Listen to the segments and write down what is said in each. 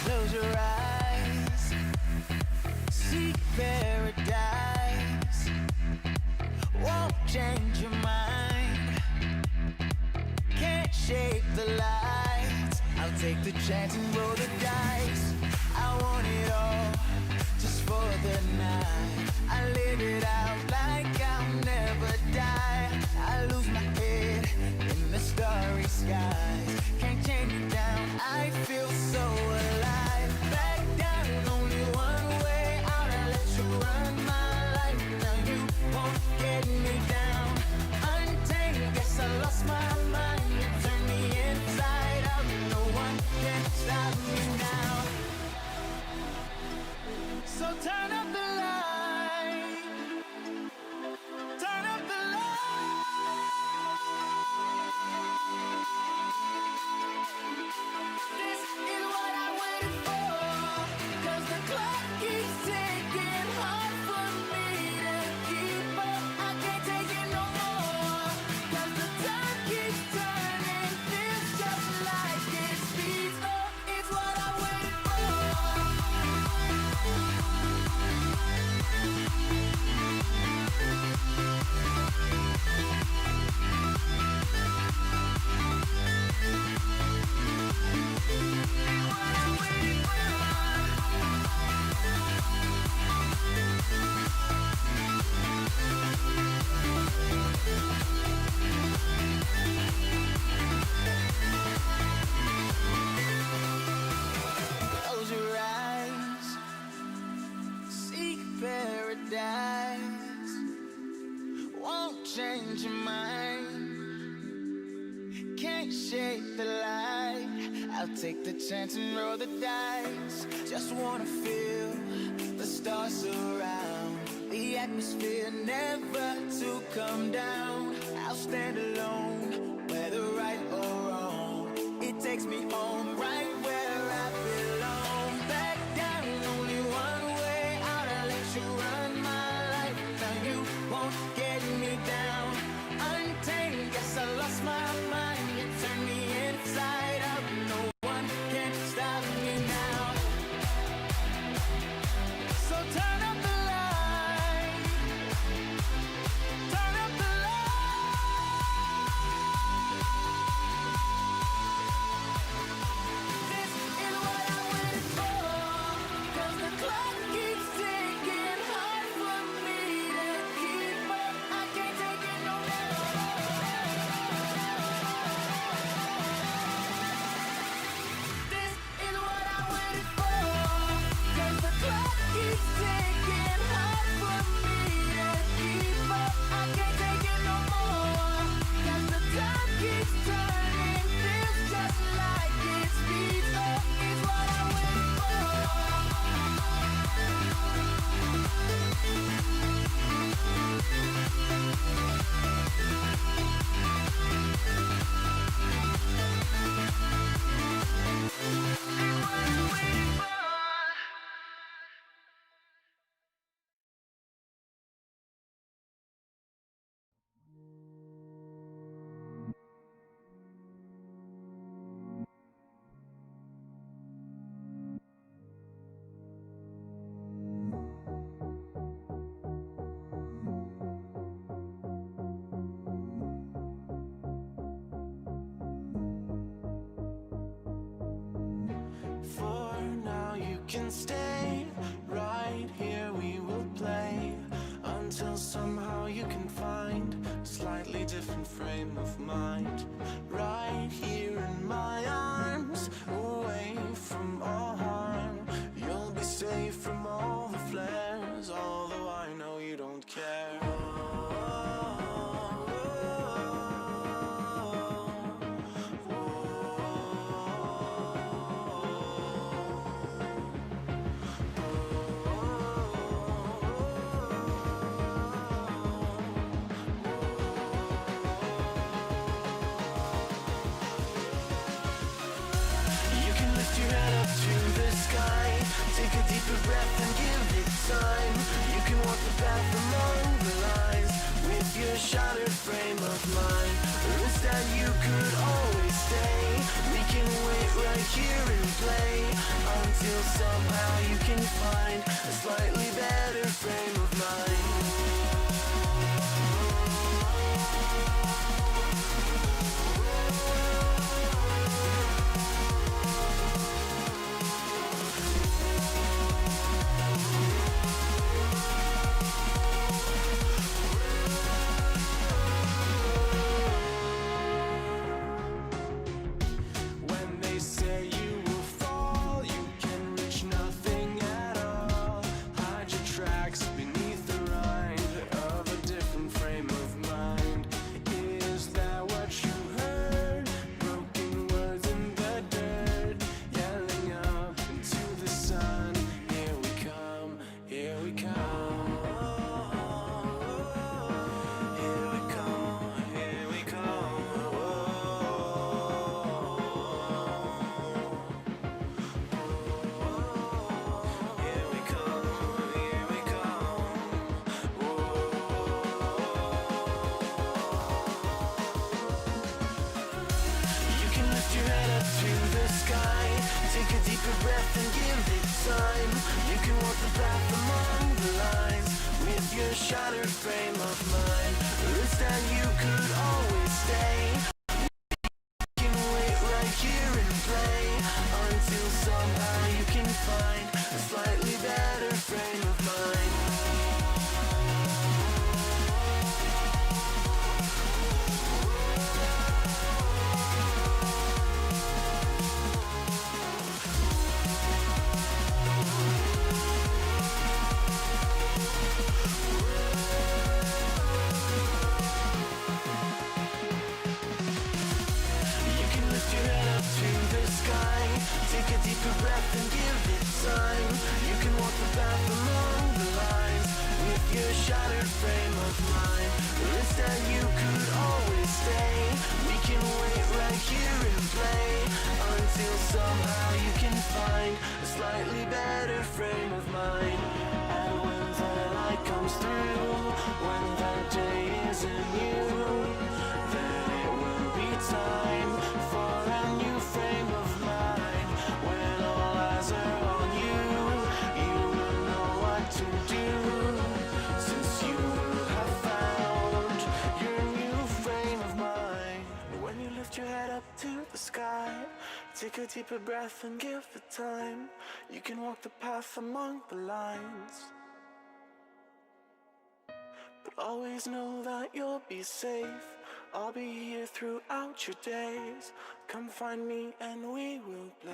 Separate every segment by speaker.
Speaker 1: Close your eyes, seek paradise. Won't change your mind, can't shake the lights. I'll take the chance and roll the dice. I want it all, just for the night. I live it out like I'll never die. I lose my head in the starry skies. Can't chain me down, I feel so alive. Back down, only one way out. I let you run my life. Now you won't get me down. Untamed, guess I lost my mind. You turn me inside out. No one can stop me now. So turn up the light. Turn up the light. This is what I waited for. 'Cause the clock keeps ticking, hard for me to keep up. I can't take it no more. 'Cause the time keeps turning, feels just like it speeds up. It's what I waited for. Close your eyes, seek paradise. Won't change your mind, can't shake the light. I'll take the chance and roll the dice. Just wanna feel the stars surround, the atmosphere never to come down. I'll stand alone, whether right or wrong. It takes me home, right where I belong. Back down, only one way out. I let you run my life. Now you won't get me down. Untamed, guess I lost my mind. You turn me inside out. No one can stop me now. So turn up the light. Turn up the light. can stay right here, we will play until somehow you can find a slightly different frame of mind. Right here in my arms, away from all harm, you'll be safe from all the flares, although I know you don't care. Take a deeper breath and give it time. You can walk the path among the lines with your shattered frame of mind. Risk that you could always stay. We can wait right here and play until somehow you can find a slightly better frame of mind. Take a deeper breath and give it time. You can walk the path among the lines with your shattered frame of mind. Risk that you could always stay. You can wait right here and play until somehow you can find a slightly better frame of mind. Take a deeper breath and give it time. You can walk the path along the lines with your shattered frame of mind. Risk that you could always stay. We can wait right here and play until somehow you can find a slightly better frame of mind. And when the light comes through, when the day isn't you, then it will be time for a new frame of mind. When all eyes are on you, you will know what to do, since you will have found your new frame of mind. When you lift your head up to the sky, take a deeper breath and give it time. You can walk the path among the lines, but always know that you'll be safe. I'll be here throughout your days. Come find me and we will play.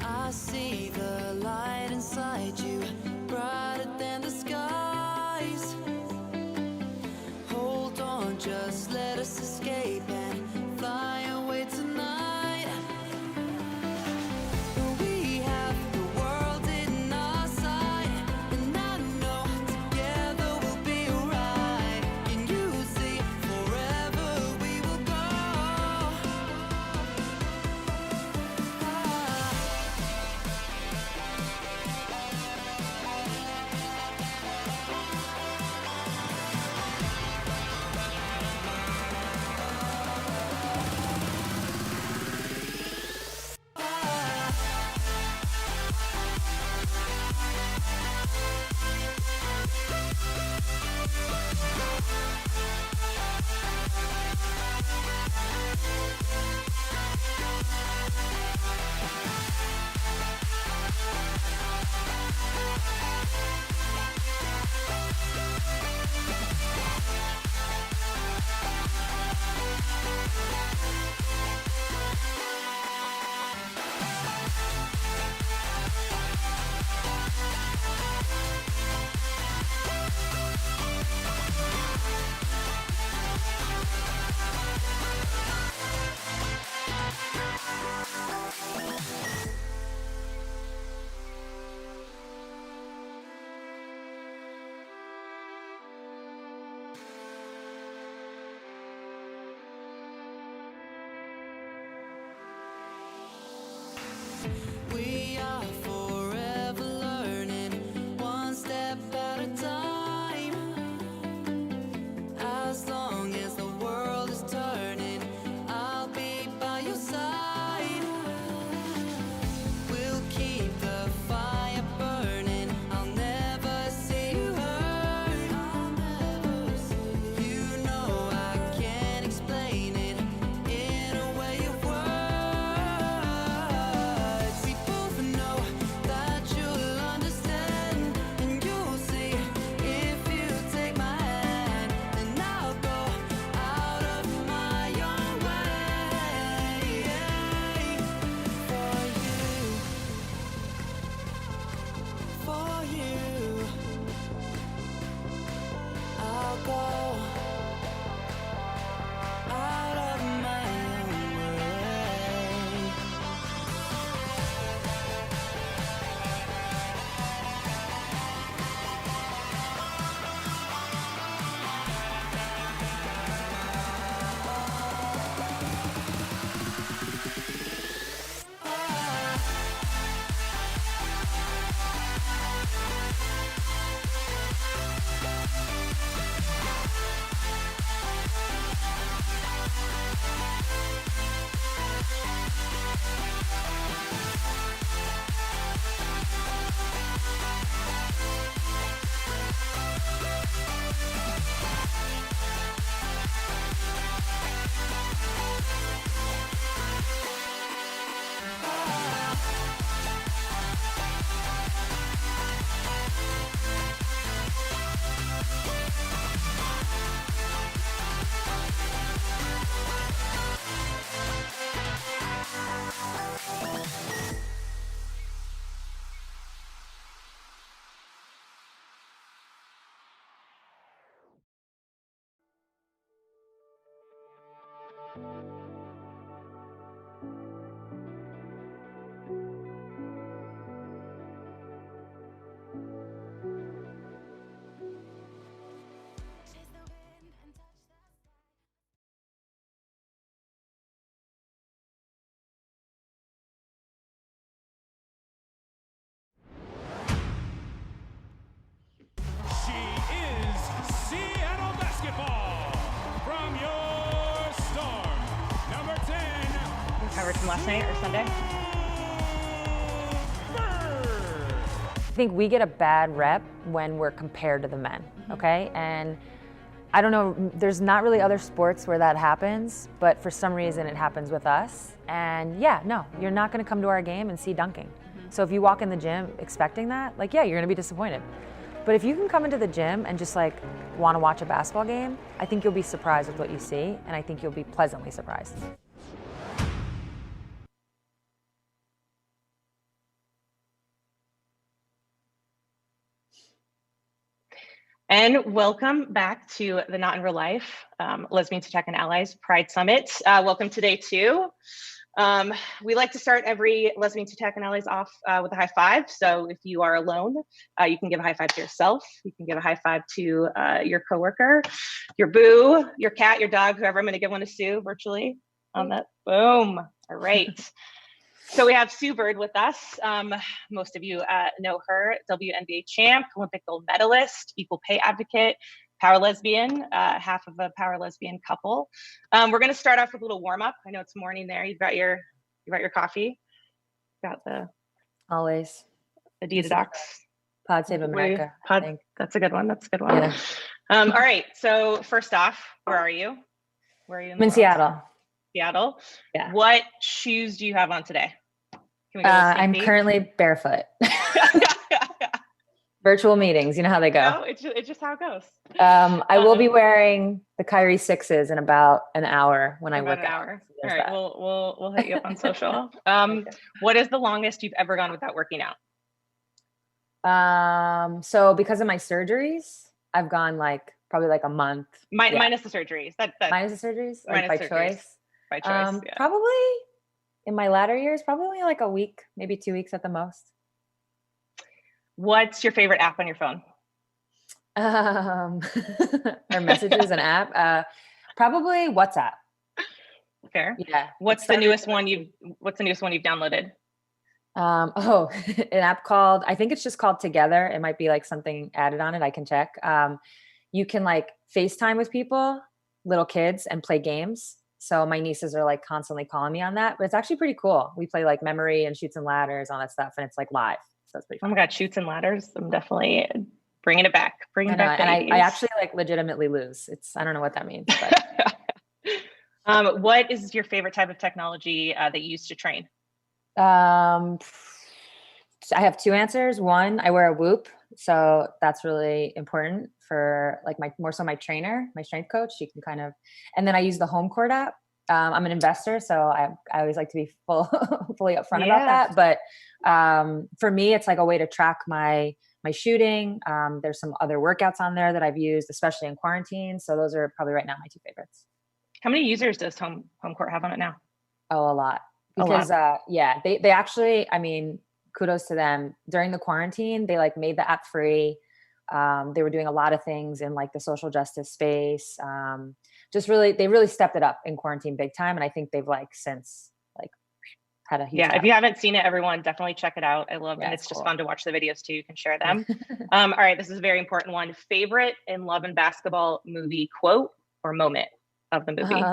Speaker 2: I see the light inside you, brighter than the skies. Hold on, just let us escape and fly away tonight. We have the world in our sight, and I know together we'll be alright. Can you see forever we will go? We are forever learning, one step at a time. As long as the world is turning, I'll be by your side. We'll keep the fire burning. I'll never see you hurt. You know I can't explain it in a way of words. We both know that you'll understand, and you'll see if you take my hand, and I'll go out of my own way for you. I'll go out of my own way.
Speaker 3: She is Seattle basketball from your storm. Number 10.
Speaker 4: Covered from last night or Sunday?
Speaker 5: I think we get a bad rep when we're compared to the men, okay? And I don't know, there's not really other sports where that happens, but for some reason it happens with us. And yeah, no, you're not gonna come to our game and see dunking. So if you walk in the gym expecting that, like, yeah, you're gonna be disappointed. But if you can come into the gym and just like wanna watch a basketball game, I think you'll be surprised with what you see, and I think you'll be pleasantly surprised.
Speaker 4: And welcome back to the Not in Real Life Lesbians Who Tech Allies Pride Summit. Welcome to day 2. We like to start every Lesbians Who Tech Allies off with a high five. So if you are alone, you can give a high five to yourself. You can give a high five to your coworker, your boo, your cat, your dog, whoever. I'm going to give one to Sue virtually on that. Boom. All right. So we have Sue Bird with us. Most of you know her, WNBA champ, Olympic gold medalist, equal pay advocate, power lesbian, half of a power lesbian couple. We're going to start off with a little warm up. I know it's morning there. You've got your coffee. Got the
Speaker 5: Always.
Speaker 4: Adidas.
Speaker 5: Pod Save America. I think.
Speaker 4: That's a good one. That's a good one.
Speaker 5: Yeah.
Speaker 4: All right. So first off, where are you? Where are you?
Speaker 5: I'm in Seattle.
Speaker 4: Seattle.
Speaker 5: Yeah.
Speaker 4: What shoes do you have on today? Can we go
Speaker 5: I'm currently barefoot. Virtual meetings, you know how they go.
Speaker 4: No, it's just how it goes.
Speaker 5: I will be wearing the Kyrie 6s in about an hour when I work
Speaker 4: About an
Speaker 5: out.
Speaker 4: hour.
Speaker 5: So
Speaker 4: All
Speaker 5: there's
Speaker 4: right,
Speaker 5: that.
Speaker 4: we'll hit you up on social.
Speaker 5: Okay.
Speaker 4: What is the longest you've ever gone without working out?
Speaker 5: So because of my surgeries, I've gone probably a month. Yeah.
Speaker 4: Minus the surgeries.
Speaker 5: Minus the surgeries, like
Speaker 4: Minus
Speaker 5: by
Speaker 4: surgeries.
Speaker 5: choice.
Speaker 4: By choice. Yeah.
Speaker 5: Probably in my latter years, probably only like a week, maybe 2 weeks at the most.
Speaker 4: What's your favorite app on your phone?
Speaker 5: Or messages and app. Probably WhatsApp.
Speaker 4: Fair.
Speaker 5: Yeah.
Speaker 4: What's the newest one you've downloaded?
Speaker 5: Oh, an app called, I think it's just called Together. It might be like something added on it. I can check. You can like FaceTime with people, little kids, and play games. So my nieces are like constantly calling me on that, but it's actually pretty cool. We play like memory and shoots and ladders, all that stuff, and it's like live. So that's pretty
Speaker 4: Oh
Speaker 5: fun.
Speaker 4: my God, shoots and ladders. I'm definitely bringing it back, bringing
Speaker 5: I know,
Speaker 4: back the
Speaker 5: and I
Speaker 4: 80s.
Speaker 5: actually like legitimately lose. I don't know what that means, but
Speaker 4: What is your favorite type of technology that you use to train?
Speaker 5: um, I have two answers. One, I wear a Whoop, so that's really important for like more so my trainer, my strength coach. She can kind of, and then I use the Home Court app. I'm an investor, so I always like to be fully upfront about
Speaker 4: Yeah.
Speaker 5: that. But for me, it's like a way to track my shooting. There's some other workouts on there that I've used, especially in quarantine. So those are probably right now my two favorites.
Speaker 4: How many users does Home Court have on it now?
Speaker 5: Oh, a lot.
Speaker 4: A lot.
Speaker 5: Because yeah, they actually, I mean, kudos to them. During the quarantine, they like made the app free. They were doing a lot of things in like the social justice space. They really stepped it up in quarantine big time. And I think they've like since like had a huge
Speaker 4: Yeah, if you haven't seen it, everyone definitely check it out. I love,
Speaker 5: Yeah,
Speaker 4: and
Speaker 5: it's
Speaker 4: it's just
Speaker 5: cool.
Speaker 4: fun to watch the videos too. You can share them. All right, this is a very important one. Favorite in Love and Basketball movie quote or moment of the movie?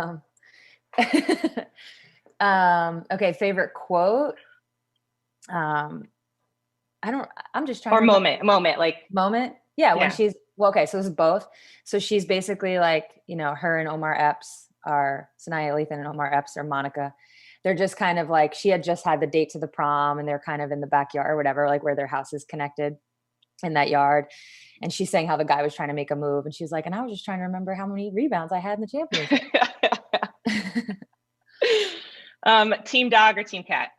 Speaker 5: Okay, favorite quote. I'm just trying
Speaker 4: Or
Speaker 5: to remember.
Speaker 4: moment, like
Speaker 5: Moment. Yeah, when
Speaker 4: yeah.
Speaker 5: she's well, okay, so this is both. So she's basically like, her and Omar Epps are Sanaya Lathan and Omar Epps or Monica. They're just kind of like she had just had the date to the prom and they're kind of in the backyard or whatever, like where their house is connected in that yard. And she's saying how the guy was trying to make a move. And she's like, and I was just trying to remember how many rebounds I had in the championship.
Speaker 4: Team dog or team cat?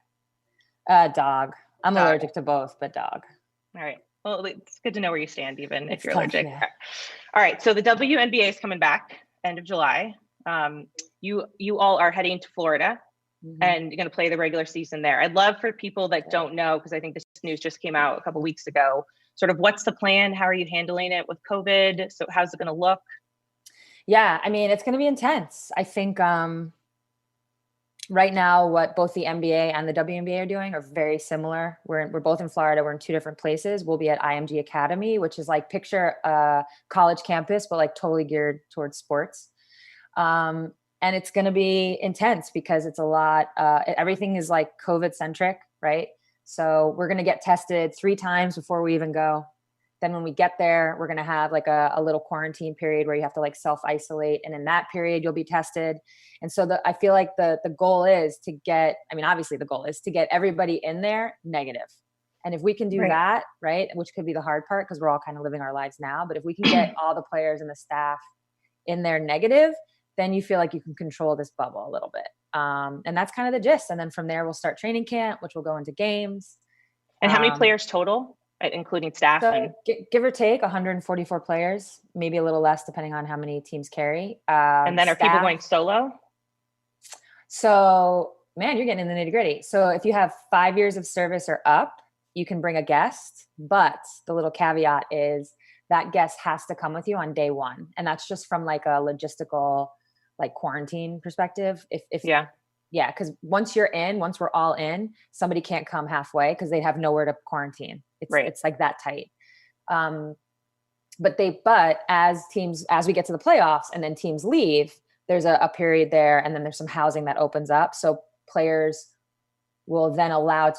Speaker 5: Dog. I'm
Speaker 4: Dog.
Speaker 5: allergic to both, but dog.
Speaker 4: All right. Well, it's good to know where you stand, even if
Speaker 5: It's
Speaker 4: you're
Speaker 5: tough,
Speaker 4: allergic.
Speaker 5: yeah.
Speaker 4: All right. So the WNBA is coming back end of July. You all are heading to Florida and you're going to play the regular season there. I'd love for people that don't know, because I think this news just came out a couple of weeks ago, sort of what's the plan? How are you handling it with COVID? So how's it going to look?
Speaker 5: Yeah, I mean, it's going to be intense. I think right now, what both the NBA and the WNBA are doing are very similar. We're both in Florida. We're in two different places. We'll be at IMG Academy, which is like picture a college campus, but like totally geared towards sports. And it's going to be intense because it's a lot. Everything is like COVID centric, right? So we're going to get tested 3 times before we even go. Then when we get there, we're going to have like a little quarantine period where you have to like self-isolate. And in that period, you'll be tested. And so I feel like the goal is to get, I mean, obviously the goal is to get everybody in there negative. And if we can do that, right, which could be the hard part because we're all kind of living our lives now, but if we can get all the players and the staff in there negative, then you feel like you can control this bubble a little bit. And that's kind of the gist. And then from there, we'll start training camp, which will go into games.
Speaker 4: And how many players total, including staff?
Speaker 5: So
Speaker 4: And
Speaker 5: give or take 144 players, maybe a little less depending on how many teams carry.
Speaker 4: and then are people going solo?
Speaker 5: So, man, you're getting in the nitty gritty. So if you have 5 years of service or up, you can bring a guest. But the little caveat is that guest has to come with you on day one. And that's just from like a logistical, like quarantine perspective. Yeah, because once we're all in, somebody can't come halfway because they have nowhere to quarantine. It's like that tight. But as we get to the playoffs and then teams leave, there's a period there, and then there's some housing that opens up. So players will then allow. I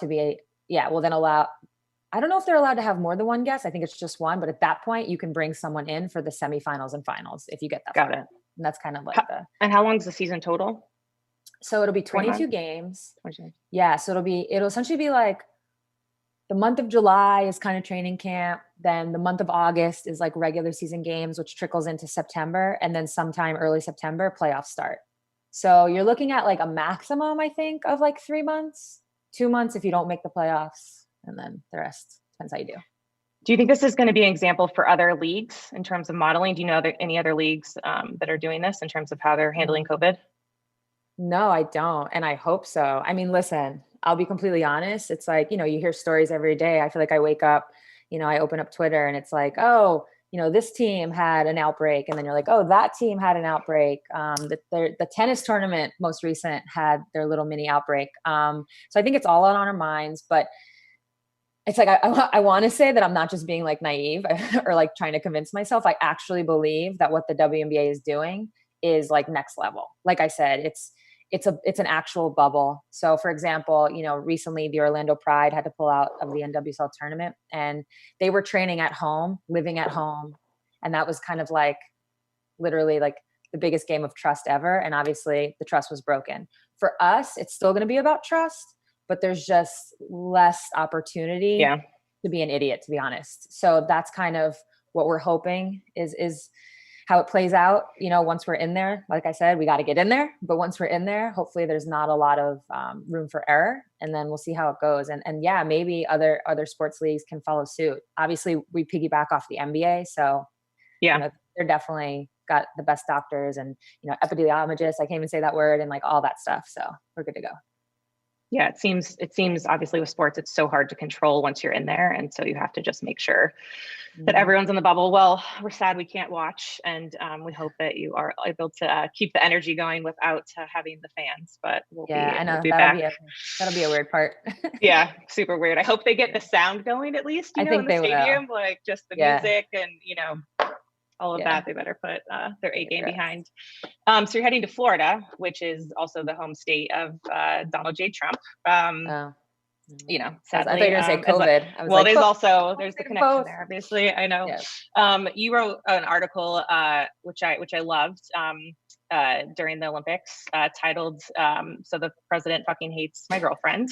Speaker 5: don't know if they're allowed to have more than one guest. I think it's just one. But at that point, you can bring someone in for the semifinals and finals if you get that far.
Speaker 4: Got it.
Speaker 5: And that's kind of like
Speaker 4: And how long is the season total?
Speaker 5: So it'll be 22 games.
Speaker 4: 22.
Speaker 5: Yeah. So it'll essentially be like the month of July is kind of training camp. Then the month of August is like regular season games, which trickles into September. And then sometime early September, playoffs start. So you're looking at like a maximum, I think, of like 3 months, 2 months if you don't make the playoffs. And then the rest depends how you do.
Speaker 4: Do you think this is going to be an example for other leagues in terms of modeling? Do you know any other leagues that are doing this in terms of how they're handling COVID?
Speaker 5: No, I don't. And I hope so. I mean, listen, I'll be completely honest. It's like, you hear stories every day. I feel like I wake up, I open up Twitter and it's like, oh, this team had an outbreak, and then you're like, oh, that team had an outbreak. The tennis tournament most recent had their little mini outbreak. So I think it's all on our minds, but it's like, I want to say that I'm not just being like naive or like trying to convince myself. I actually believe that what the WNBA is doing is like next level. Like I said, it's an actual bubble. So for example, recently the Orlando Pride had to pull out of the NWSL tournament, and they were training at home, living at home. And that was kind of like literally like the biggest game of trust ever. And obviously the trust was broken. For us, it's still going to be about trust, but there's just less opportunity to be an idiot, to be honest. So that's kind of what we're hoping is how it plays out. Once we're in there, like I said, we got to get in there, but once we're in there, hopefully there's not a lot of room for error, and then we'll see how it goes. And yeah, maybe other sports leagues can follow suit. Obviously we piggyback off the NBA. So they're definitely got the best doctors and, epidemiologists. I can't even say that word, and like all that stuff. So we're good to go.
Speaker 4: Yeah, it seems obviously with sports, it's so hard to control once you're in there. And so you have to just make sure that everyone's in the bubble. Well, we're sad we can't watch, and we hope that you are able to keep the energy going without having the fans, but
Speaker 5: I know
Speaker 4: we'll be
Speaker 5: that'll
Speaker 4: back.
Speaker 5: That'll be a weird part.
Speaker 4: Yeah, super weird. I hope they get the sound going at least,
Speaker 5: I think
Speaker 4: in the
Speaker 5: they
Speaker 4: stadium,
Speaker 5: will.
Speaker 4: like just the music and, all of that. They better put their A game behind. So you're heading to Florida, which is also the home state of Donald J. Trump.
Speaker 5: Sadly,
Speaker 4: I
Speaker 5: thought you were going to say COVID.
Speaker 4: There's the connection there, obviously. I know. Yeah. You wrote an article, which I loved, during the Olympics, titled, "So the President Fucking Hates My Girlfriend."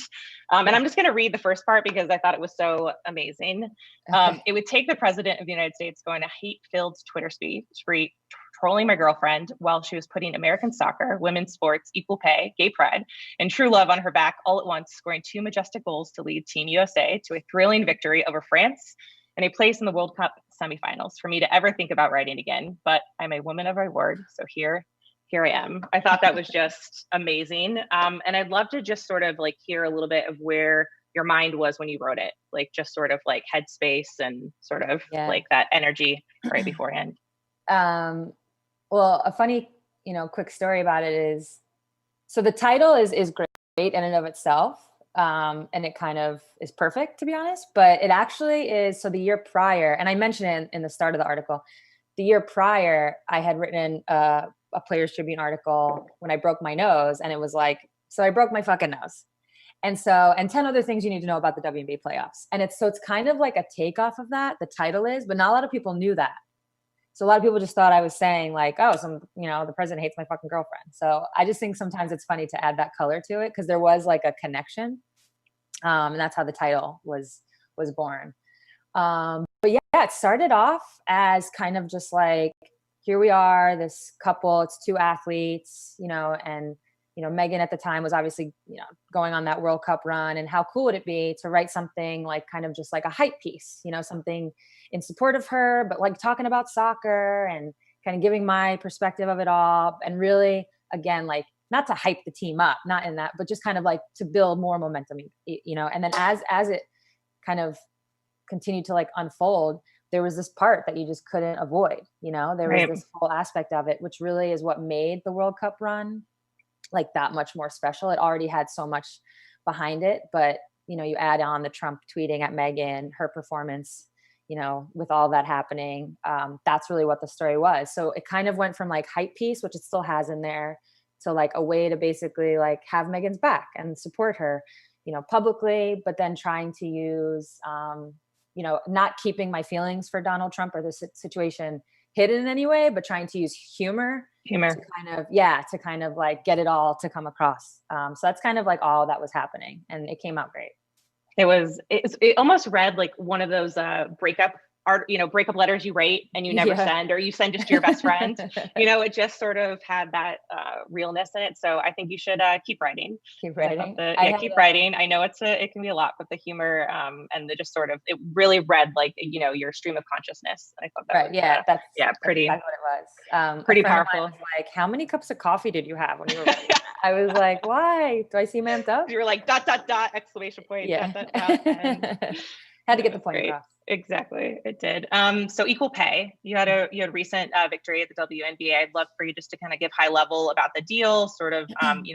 Speaker 4: And I'm just going to read the first part because I thought it was so amazing.
Speaker 5: Okay.
Speaker 4: It would take the President of the United States going a hate-filled Twitter spree, trolling my girlfriend while she was putting American soccer, women's sports, equal pay, gay pride, and true love on her back all at once, scoring 2 majestic goals to lead Team USA to a thrilling victory over France and a place in the World Cup semifinals for me to ever think about writing again. But I'm a woman of my word, so here I am. I thought that was just amazing. And I'd love to just sort of like hear a little bit of where your mind was when you wrote it, like just sort of like headspace and sort of like that energy right beforehand.
Speaker 5: Well, a funny, quick story about it is, so the title is great in and of itself. And it kind of is perfect, to be honest, but it actually is. So the year prior, and I mentioned it in the start of the article, the year prior, I had written a Players Tribune article when I broke my nose, and it was like, so I broke my fucking nose. And 10 other things you need to know about the WNBA playoffs. And it's kind of like a takeoff of that, the title is, but not a lot of people knew that. So a lot of people just thought I was saying like, oh, the president hates my fucking girlfriend. So I just think sometimes it's funny to add that color to it, because there was like a connection. And that's how the title was born. But yeah, it started off as kind of just like, here we are, this couple, it's 2 athletes, and, Megan at the time was obviously, going on that World Cup run, and how cool would it be to write something like kind of just like a hype piece, something in support of her, but like talking about soccer and kind of giving my perspective of it all. And really, again, like not to hype the team up, not in that, but just kind of like to build more momentum, and then as it kind of continued to like unfold, there was this part that you just couldn't avoid, there was this whole aspect of it, which really is what made the World Cup run like that much more special. It already had so much behind it, but you add on the Trump tweeting at Megan, her performance, with all that happening, that's really what the story was. So it kind of went from like hype piece, which it still has in there, to like a way to basically like have Megan's back and support her, publicly, but then trying to use, not keeping my feelings for Donald Trump or the situation hidden in any way, but trying to use humor to kind of like get it all to come across. So that's kind of like all that was happening, and it came out great.
Speaker 4: It almost read like one of those breakup letters you write and you never send, or you send just to your best friend. It just sort of had that realness in it. So I think you should keep writing.
Speaker 5: Keep writing.
Speaker 4: Keep writing. I know it can be a lot, but the humor and the just sort of, it really read like, your stream of consciousness. I thought that was, pretty.
Speaker 5: That's what it was.
Speaker 4: Pretty powerful.
Speaker 5: Was like, how many cups of coffee did you have when you were writing? I was like, why? Do I seem amped up?
Speaker 4: You were like, ... exclamation point.
Speaker 5: Yeah. ...
Speaker 4: And
Speaker 5: Had to get the
Speaker 4: That's
Speaker 5: point
Speaker 4: great.
Speaker 5: across.
Speaker 4: Exactly, it did. So equal pay. You had a recent victory at the WNBA. I'd love for you just to kind of give high level about the deal, sort of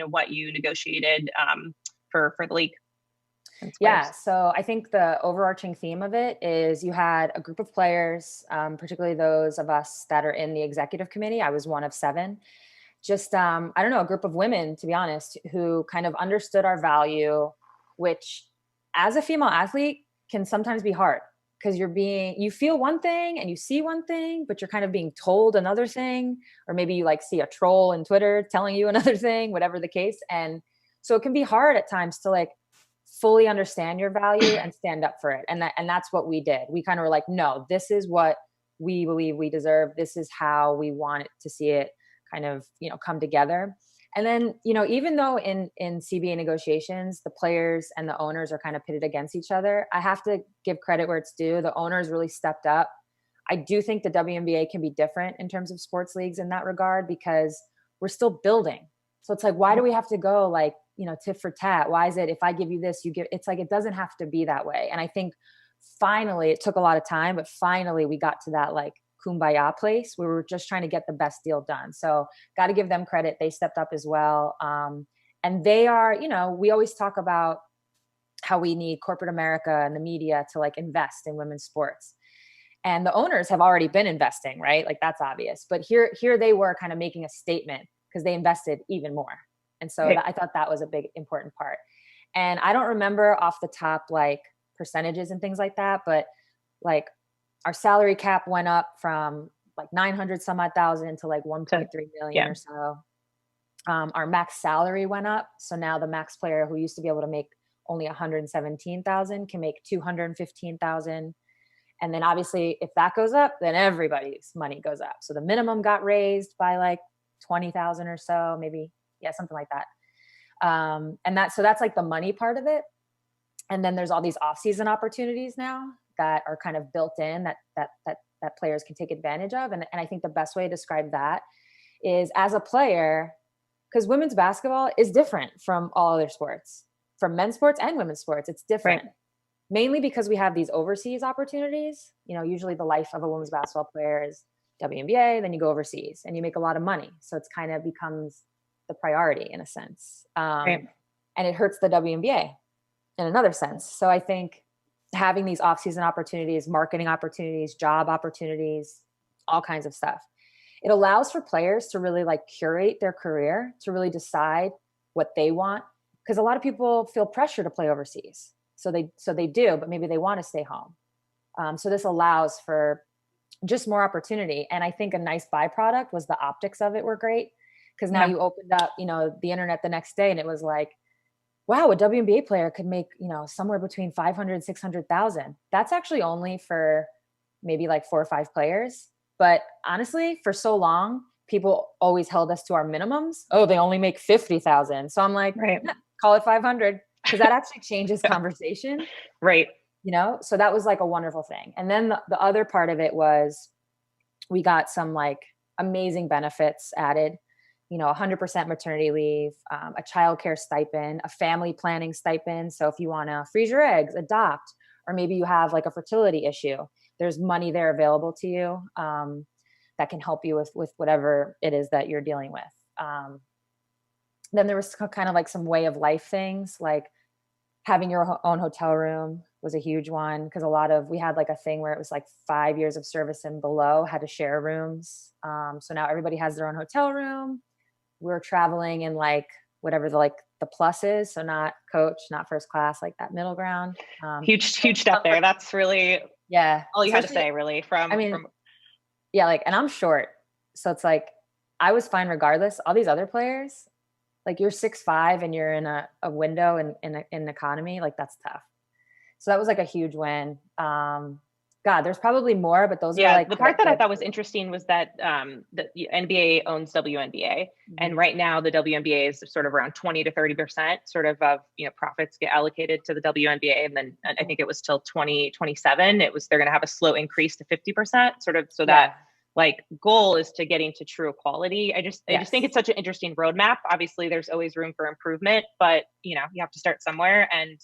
Speaker 4: what you negotiated for the league.
Speaker 5: Yeah, so I think the overarching theme of it is you had a group of players, particularly those of us that are in the executive committee. I was one of 7. Just, I don't know, a group of women, to be honest, who kind of understood our value, which as a female athlete can sometimes be hard because you feel one thing and you see one thing, but you're kind of being told another thing, or maybe you like see a troll in Twitter telling you another thing, whatever the case. And so it can be hard at times to like fully understand your value and stand up for it. And that's what we did. We kind of were like, no, this is what we believe we deserve. This is how we want to see it kind of, come together. And then, even though in CBA negotiations, the players and the owners are kind of pitted against each other, I have to give credit where it's due. The owners really stepped up. I do think the WNBA can be different in terms of sports leagues in that regard because we're still building. So it's like, why do we have to go like, tit for tat? Why is it if I give you this, you give? It's like, it doesn't have to be that way. And I think finally, it took a lot of time, but finally we got to that like kumbaya place where we were just trying to get the best deal done. So got to give them credit. They stepped up as well. And they are, we always talk about how we need corporate America and the media to like invest in women's sports. And the owners have already been investing, right? Like that's obvious. But here they were kind of making a statement because they invested even more. And so I thought that was a big, important part. And I don't remember off the top, like percentages and things like that, but like our salary cap went up from like 900 some odd thousand to like 1.3 million or so. Our max salary went up. So now the max player who used to be able to make only 117,000 can make 215,000. And then obviously if that goes up, then everybody's money goes up. So the minimum got raised by like 20,000 or so, maybe. Yeah, something like that. And that's like the money part of it. And then there's all these off-season opportunities now that are kind of built in that players can take advantage of. And I think the best way to describe that is as a player, because women's basketball is different from all other sports, from men's sports and women's sports. It's different, mainly because we have these overseas opportunities. Usually the life of a women's basketball player is WNBA, then you go overseas and you make a lot of money. So it's kind of becomes the priority in a sense. And it hurts the WNBA in another sense. So I think having these off-season opportunities, marketing opportunities, job opportunities, all kinds of stuff, it allows for players to really like curate their career, to really decide what they want. Because a lot of people feel pressure to play overseas. So they do, but maybe they want to stay home. So this allows for just more opportunity. And I think a nice byproduct was the optics of it were great. Because now you opened up, the internet the next day and it was like, wow, a WNBA player could make, somewhere between 500, 600,000. That's actually only for maybe like 4 or 5 players. But honestly, for so long, people always held us to our minimums. Oh, they only make 50,000. So I'm like, call it 500 because that actually changes conversation.
Speaker 4: Right.
Speaker 5: So that was like a wonderful thing. And then the other part of it was we got some like amazing benefits added. 100% maternity leave, a childcare stipend, a family planning stipend. So if you want to freeze your eggs, adopt, or maybe you have like a fertility issue, there's money there available to you that can help you with whatever it is that you're dealing with. Then there was kind of like some way of life things, like having your own hotel room was a huge one because we had like a thing where it was like 5 years of service and below had to share rooms. So now everybody has their own hotel room. We're traveling in like whatever the plus is. So not coach, not first class, like that middle ground.
Speaker 4: Huge step there. That's really all you had to say really
Speaker 5: and I'm short. So it's like, I was fine regardless. All these other players, like you're 6'5" and you're in a window in economy, like that's tough. So that was like a huge win. God, there's probably more, but those are like
Speaker 4: the part that I thought was interesting was that the NBA owns WNBA, and right now the WNBA is sort of around 20 to 30% sort of profits get allocated to the WNBA, and then I think it was till 2027 they're going to have a slow increase to 50%, sort of, so that like goal is to getting to true equality. I just think it's such an interesting roadmap. Obviously, there's always room for improvement, but you have to start somewhere, and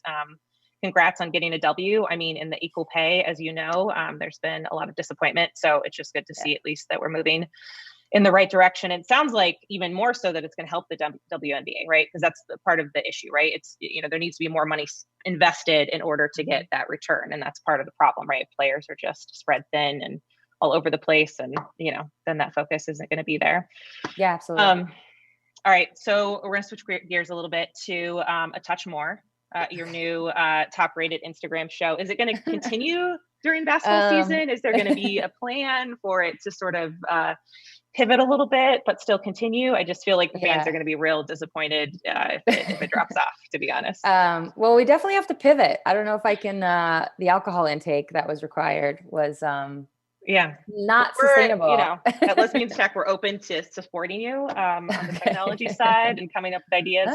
Speaker 4: congrats on getting a W. I mean, in the equal pay, as you know, there's been a lot of disappointment. So it's just good to see at least that we're moving in the right direction. It sounds like even more so that it's going to help the WNBA, right? Because that's the part of the issue, right? It's, there needs to be more money invested in order to get that return. And that's part of the problem, right? Players are just spread thin and all over the place. And, then that focus isn't going to be there.
Speaker 5: Yeah, absolutely.
Speaker 4: All right. So we're going to switch gears a little bit to A Touch More, your new top rated Instagram show. Is it going to continue during basketball season? Is there going to be a plan for it to sort of pivot a little bit, but still continue? I just feel like the fans are going to be real disappointed if it drops off, to be honest.
Speaker 5: Well, we definitely have to pivot. I don't know if I can, the alcohol intake that was required was not sustainable.
Speaker 4: At Lesbians Tech, we're open to supporting you on the technology side and coming up with ideas.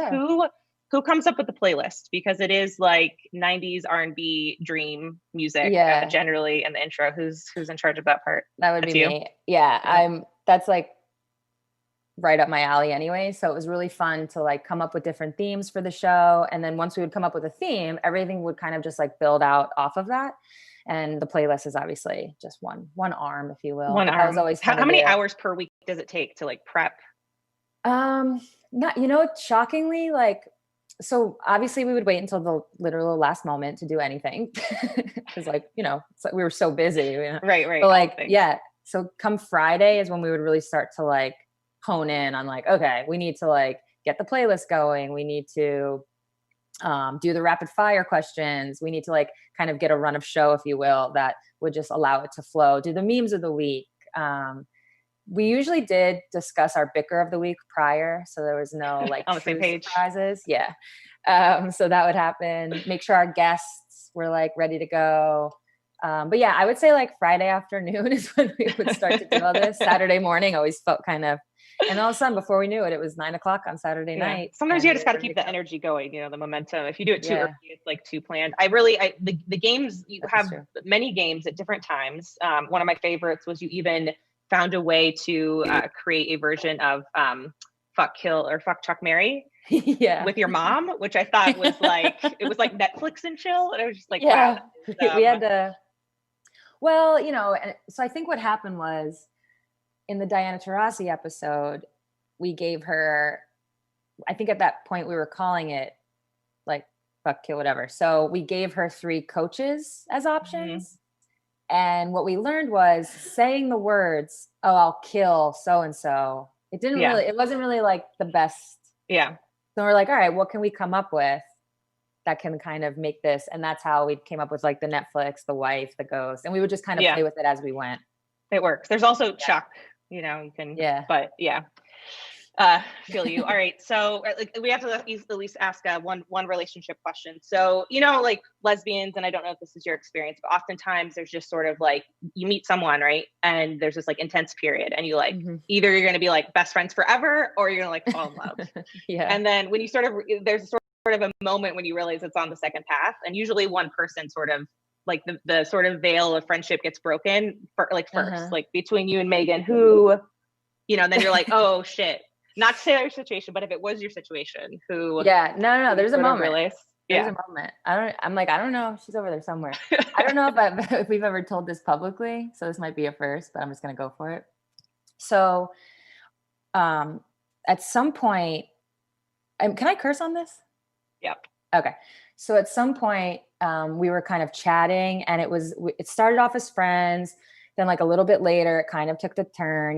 Speaker 4: Who comes up with the playlist? Because it is like 90s R&B dream music generally in the intro. Who's in charge of that part?
Speaker 5: That would be me. Yeah, that's like right up my alley anyway. So it was really fun to like come up with different themes for the show. And then once we would come up with a theme, everything would kind of just like build out off of that. And the playlist is obviously just one arm, if you will.
Speaker 4: One arm. Was always how many hours per week does it take to like prep?
Speaker 5: Shockingly, like, so obviously we would wait until the literal last moment to do anything because we were so busy.
Speaker 4: Right.
Speaker 5: But like, so come Friday is when we would really start to like hone in on like, okay, we need to like get the playlist going. We need to do the rapid fire questions. We need to like kind of get a run of show, if you will, that would just allow it to flow. Do the memes of the week. We usually did discuss our bicker of the week prior. So there was no like
Speaker 4: on the same page
Speaker 5: surprises. Yeah. So that would happen. Make sure our guests were like ready to go. But yeah, I would say like Friday afternoon is when we would start to do all this. Saturday morning always felt kind of, and all of a sudden before we knew it, it was 9:00 on Saturday night.
Speaker 4: Sometimes you just got to keep the energy going, the momentum. If you do it too early, it's like too planned. The games, you have many games at different times. One of my favorites was you even found a way to create a version of fuck, kill, or fuck, Chuck, marry with your mom, which I thought was like, it was like Netflix and chill. And I was just like, wow.
Speaker 5: We had to, well, so I think what happened was in the Diana Taurasi episode, we gave her, I think at that point we were calling it like fuck, kill, whatever. So we gave her 3 coaches as options. Mm-hmm. And what we learned was saying the words, "Oh, I'll kill so-and-so." It didn't really, it wasn't really like the best.
Speaker 4: Yeah.
Speaker 5: So we're like, all right, what can we come up with that can kind of make this? And that's how we came up with like the Netflix, the wife, the ghost. And we would just kind of play with it as we went.
Speaker 4: It works. There's also Chuck, you can, but feel you. All right. So like, we have to at least ask one relationship question. So, like lesbians, and I don't know if this is your experience, but oftentimes there's just sort of like, you meet someone, right? And there's this like intense period and you like, either you're going to be like best friends forever, or you're going to like fall in love. And then when you there's sort of a moment when you realize it's on the second path, and usually one person sort of like the sort of veil of friendship gets broken first, like between you and Megan, who, and then you're like, oh shit. Not to say your situation, but if it was your situation, who?
Speaker 5: Yeah, no. There's a moment. There's a moment. I don't know. She's over there somewhere. I don't know if we've ever told this publicly. So this might be a first, but I'm just gonna go for it. So, at some point, can I curse on this?
Speaker 4: Yep.
Speaker 5: Okay. So at some point, we were kind of chatting, and it started off as friends. Then like a little bit later, it kind of took the turn,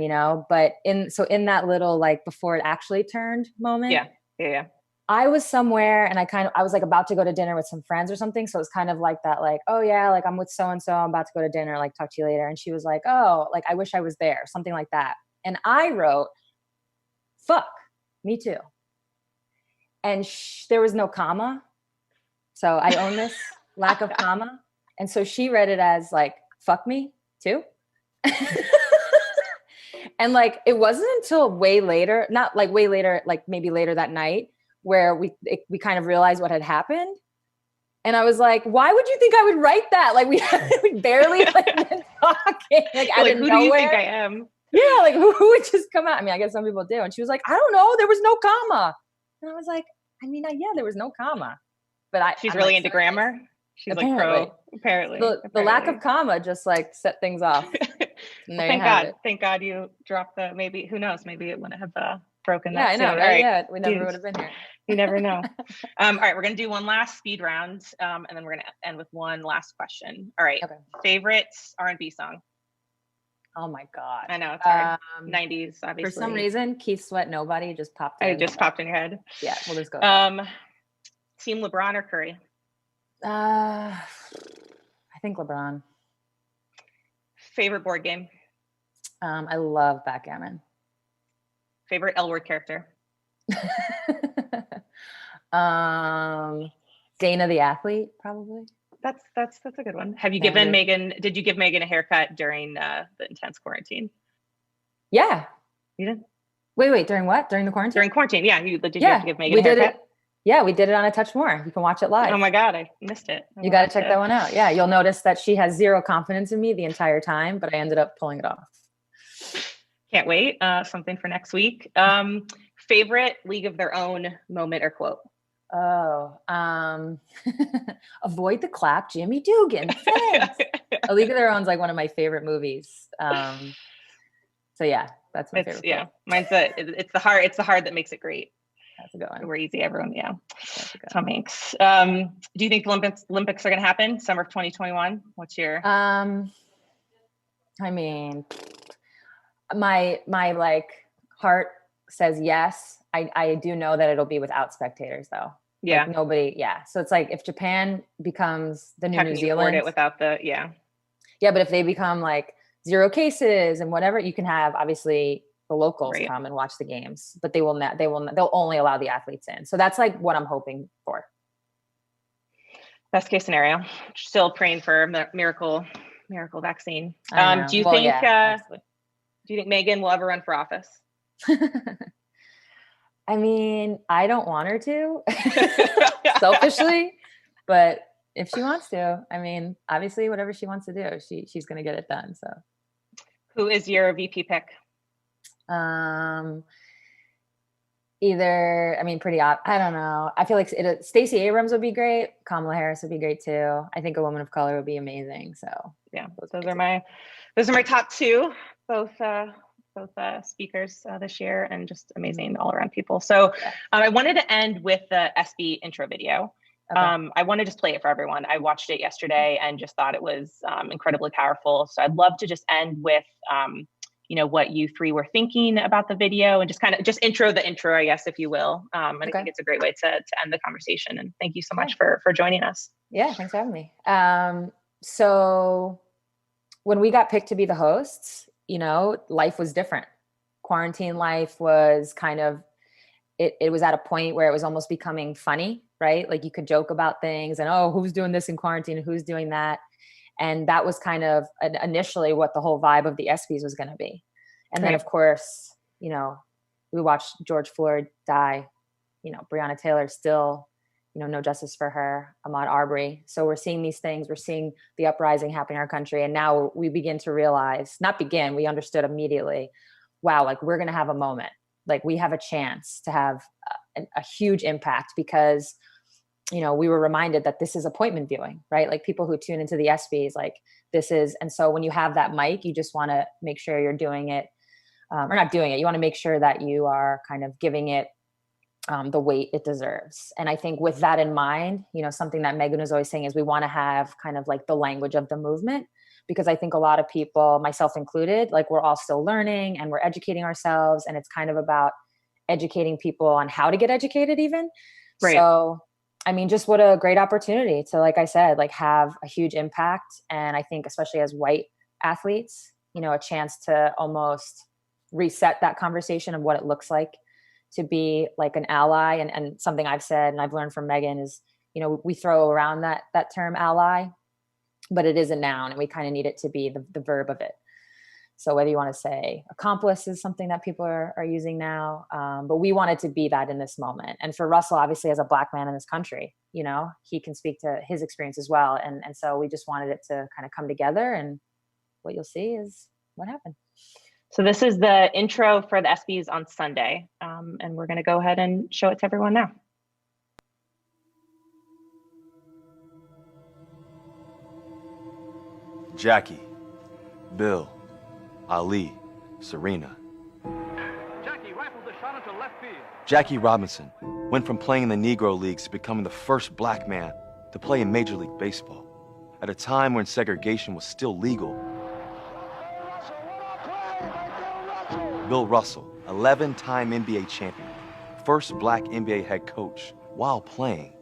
Speaker 5: but in that little, like before it actually turned moment.
Speaker 4: Yeah.
Speaker 5: I was somewhere and I was like about to go to dinner with some friends or something. So it was kind of like that, like, oh yeah, like I'm with so-and-so, I'm about to go to dinner, like talk to you later. And she was like, oh, like I wish I was there, something like that. And I wrote, fuck, me too. And there was no comma. So I own this lack of comma. And so she read it as like, fuck me too. And like, it wasn't until way later, not like way later, like maybe later that night, where we kind of realized what had happened. And I was like, why would you think I would write that? Like we barely like been talking. Like out of nowhere. Who do you think
Speaker 4: I am?
Speaker 5: Yeah, like who would just come out? I mean, I guess some people do. And she was like, I don't know, there was no comma. And I was like, yeah, there was no comma. But
Speaker 4: she's really into grammar. She's like
Speaker 5: Apparently.
Speaker 4: pro, apparently.
Speaker 5: The lack of comma just like set things off. And there you
Speaker 4: Thank
Speaker 5: have
Speaker 4: God.
Speaker 5: it.
Speaker 4: Thank God you dropped the, maybe, who knows, maybe it wouldn't have broken
Speaker 5: Yeah,
Speaker 4: that
Speaker 5: I know,
Speaker 4: soon.
Speaker 5: right?
Speaker 4: All right.
Speaker 5: Yeah, we never
Speaker 4: Dude,
Speaker 5: would have been here.
Speaker 4: you never know. All right, we're gonna do one last speed round, and then we're gonna end with one last question. All right,
Speaker 5: Okay.
Speaker 4: favorite R&B song?
Speaker 5: Oh my God.
Speaker 4: I know it's hard. 90s,
Speaker 5: For
Speaker 4: obviously.
Speaker 5: some reason, Keith Sweat Nobody just popped in.
Speaker 4: It just popped in your head.
Speaker 5: Yeah, we'll just go with that.
Speaker 4: Team LeBron or Curry?
Speaker 5: I think LeBron.
Speaker 4: Favorite board game?
Speaker 5: I love backgammon.
Speaker 4: Favorite L word character?
Speaker 5: Dana the athlete, probably.
Speaker 4: That's a good one. Have you
Speaker 5: Thank
Speaker 4: given
Speaker 5: you.
Speaker 4: Megan, did you give Megan a haircut during the intense quarantine?
Speaker 5: Yeah.
Speaker 4: You did?
Speaker 5: Wait, during what? During the quarantine?
Speaker 4: During quarantine, yeah. Did you have to give Megan
Speaker 5: we
Speaker 4: a
Speaker 5: did
Speaker 4: haircut?
Speaker 5: it. Yeah, we did it on A Touch More. You can watch it live.
Speaker 4: Oh my God, I missed it.
Speaker 5: You got to check that one out. Yeah, you'll notice that she has zero confidence in me the entire time, but I ended up pulling it off.
Speaker 4: Can't wait. Something for next week. Favorite League of Their Own moment or quote?
Speaker 5: Oh, avoid the clap, Jimmy Dugan. Thanks. A League of Their Own is like one of my favorite movies. So yeah, that's my favorite.
Speaker 4: Yeah, mine's it's the heart that makes it great.
Speaker 5: That's a good one.
Speaker 4: We're easy, everyone. Yeah. Tom
Speaker 5: One.
Speaker 4: Hanks. Do you think the Olympics are going to happen summer of 2021? What's your?
Speaker 5: I mean, my like heart says yes. I do know that it'll be without spectators though.
Speaker 4: Yeah.
Speaker 5: Like nobody. Yeah. So it's like if Japan becomes the new
Speaker 4: How
Speaker 5: New
Speaker 4: can you afford
Speaker 5: Zealand,
Speaker 4: it without the? Yeah.
Speaker 5: Yeah, but if they become like 0 cases and whatever, you can have obviously the locals
Speaker 4: Right.
Speaker 5: come and watch the games, but they'll only allow the athletes in. So that's like what I'm hoping for.
Speaker 4: Best case scenario. Still praying for miracle vaccine.
Speaker 5: I know.
Speaker 4: Do you
Speaker 5: Well,
Speaker 4: think?
Speaker 5: yeah,
Speaker 4: Do you think Megan will ever run for office?
Speaker 5: I mean, I don't want her to selfishly, but if she wants to, I mean, obviously whatever she wants to do, she's going to get it done. So
Speaker 4: Who is your VP pick?
Speaker 5: Either, I mean, I don't know. I feel like Stacey Abrams would be great. Kamala Harris would be great too. I think a woman of color would be amazing. So
Speaker 4: Yeah, those are my top two, both speakers this year, and just amazing all around people. So I wanted to end with the SB intro video.
Speaker 5: Okay.
Speaker 4: I want to just play it for everyone. I watched it yesterday and just thought it was incredibly powerful. So I'd love to just end with what you three were thinking about the video, and just kind of just intro the intro, I guess, if you will. And I think it's a great way to end the conversation. And thank you so much for joining us.
Speaker 5: Yeah, thanks for having me. So when we got picked to be the hosts, life was different. Quarantine life was kind of, it was at a point where it was almost becoming funny, right? Like you could joke about things and, oh, who's doing this in quarantine? Who's doing that? And that was kind of initially what the whole vibe of the ESPYs was going to be. And then, of course, we watched George Floyd die, Breonna Taylor still, no justice for her, Ahmaud Arbery. So we're seeing these things, we're seeing the uprising happen in our country. And now we begin to realize, we understood immediately, wow, like we're going to have a moment. Like we have a chance to have a huge impact because we were reminded that this is appointment viewing, right? Like people who tune into the ESPYs, like this is, and so when you have that mic, you just want to make sure you're doing it, or not doing it. You want to make sure that you are kind of giving it the weight it deserves. And I think with that in mind, something that Megan was always saying is we want to have kind of like the language of the movement, because I think a lot of people, myself included, like we're all still learning and we're educating ourselves. And it's kind of about educating people on how to get educated even. Right. So I mean, just what a great opportunity to, like I said, like have a huge impact. And I think especially as white athletes, a chance to almost reset that conversation of what it looks like to be like an ally. And something I've said and I've learned from Megan is, we throw around that term ally, but it is a noun and we kind of need it to be the verb of it. So whether you want to say accomplice is something that people are using now, but we wanted to be that in this moment. And for Russell, obviously, as a Black man in this country, he can speak to his experience as well. And so we just wanted it to kind of come together, and what you'll see is what happened.
Speaker 4: So this is the intro for the ESPYs on Sunday, and we're going to go ahead and show it to everyone now.
Speaker 6: Jackie, Bill, Ali, Serena.
Speaker 7: Jackie rifled the shot into left field.
Speaker 6: Jackie Robinson went from playing in the Negro Leagues to becoming the first black man to play in Major League Baseball at a time when segregation was still legal. Bill Russell, 11-time NBA champion, first black NBA head coach, while playing,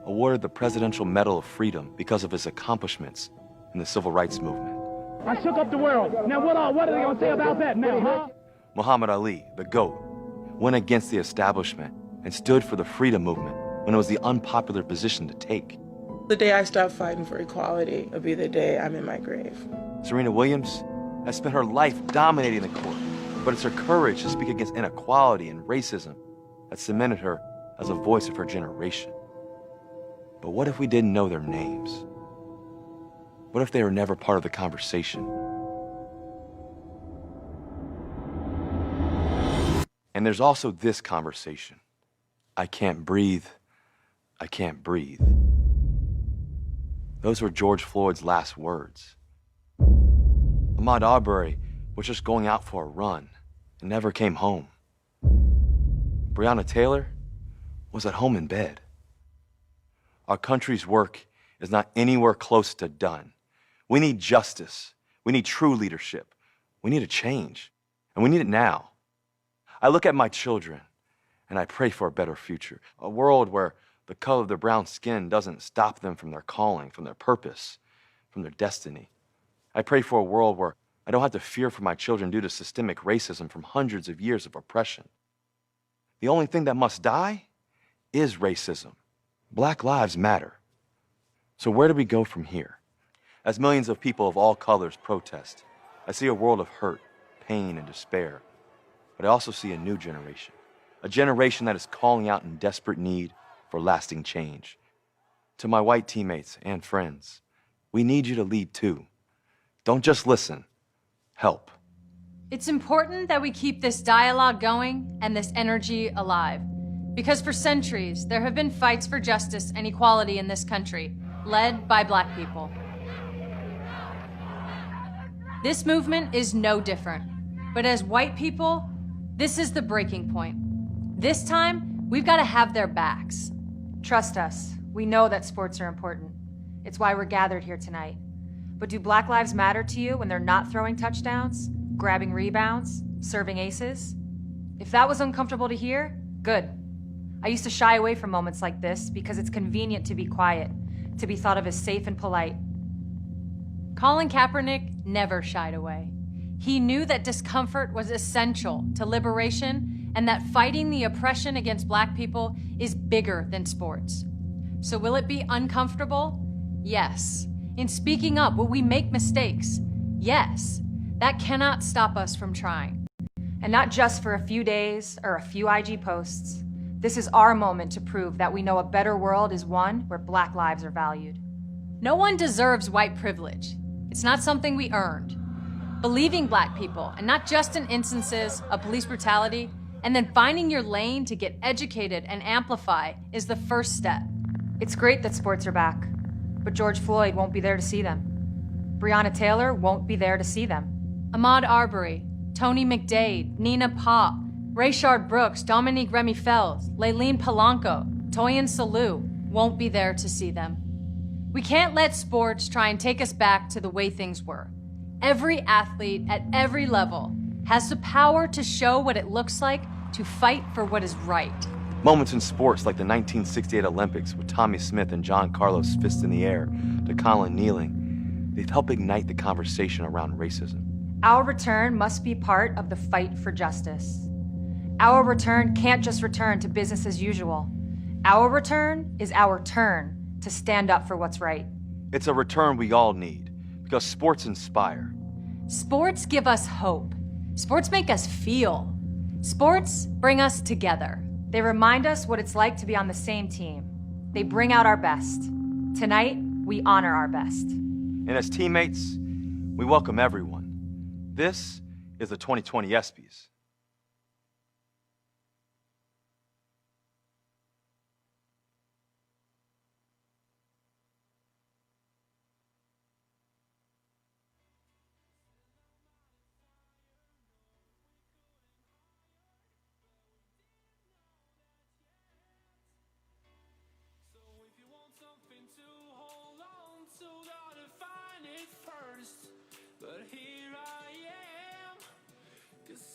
Speaker 6: awarded the Presidential Medal of Freedom because of his accomplishments in the Civil Rights Movement.
Speaker 3: I shook up the world. Now what are they gonna say about that now, huh?
Speaker 6: Muhammad Ali, the GOAT, went against the establishment and stood for the freedom movement when it was the unpopular position to take.
Speaker 8: The day I stop fighting for equality will be the day I'm in my grave.
Speaker 6: Serena Williams has spent her life dominating the court, but it's her courage to speak against inequality and racism that cemented her as a voice of her generation. But what if we didn't know their names? What if they were never part of the conversation? And there's also this conversation. I can't breathe. I can't breathe. Those were George Floyd's last words. Ahmaud Arbery was just going out for a run and never came home. Breonna Taylor was at home in bed. Our country's work is not anywhere close to done. We need justice. We need true leadership. We need a change, and we need it now. I look at my children, and I pray for a better future, a world where the color of their brown skin doesn't stop them from their calling, from their purpose, from their destiny. I pray for a world where I don't have to fear for my children due to systemic racism from hundreds of years of oppression. The only thing that must die is racism. Black lives matter. So where do we go from here? As millions of people of all colors protest, I see a world of hurt, pain, and despair. But I also see a new generation, a generation that is calling out in desperate need for lasting change. To my white teammates and friends, we need you to lead too. Don't just listen, help.
Speaker 9: It's important that we keep this dialogue going and this energy alive. Because for centuries, there have been fights for justice and equality in this country, led by Black people. This movement is no different. But as white people, this is the breaking point. This time, we've got to have their backs.
Speaker 5: Trust us, we know that sports are important. It's why we're gathered here tonight. But do Black lives matter to you when they're not throwing touchdowns, grabbing rebounds, serving aces? If that was uncomfortable to hear, good. I used to shy away from moments like this because it's convenient to be quiet, to be thought of as safe and polite.
Speaker 9: Colin Kaepernick never shied away. He knew that discomfort was essential to liberation and that fighting the oppression against Black people is bigger than sports. So will it be uncomfortable? Yes. In speaking up, will we make mistakes? Yes. That cannot stop us from trying.
Speaker 5: And not just for a few days or a few IG posts. This is our moment to prove that we know a better world is one where Black lives are valued.
Speaker 9: No one deserves white privilege. It's not something we earned. Believing Black people, and not just in instances of police brutality, and then finding your lane to get educated and amplify is the first step.
Speaker 5: It's great that sports are back, but George Floyd won't be there to see them. Breonna Taylor won't be there to see them.
Speaker 9: Ahmaud Arbery, Tony McDade, Nina Pop, Rayshard Brooks, Dominique Remy-Felds, Layleen Polanco, Toyin Salou won't be there to see them. We can't let sports try and take us back to the way things were. Every athlete at every level has the power to show what it looks like to fight for what is right.
Speaker 6: Moments in sports like the 1968 Olympics with Tommy Smith and John Carlos' fist in the air to Colin kneeling, they've helped ignite the conversation around racism.
Speaker 5: Our return must be part of the fight for justice. Our return can't just return to business as usual. Our return is our turn to stand up for what's right.
Speaker 6: It's a return we all need because sports inspire.
Speaker 9: Sports give us hope. Sports make us feel. Sports bring us together.
Speaker 5: They remind us what it's like to be on the same team. They bring out our best. Tonight, we honor our best.
Speaker 6: And as teammates, we welcome everyone. This is the 2020 ESPYs.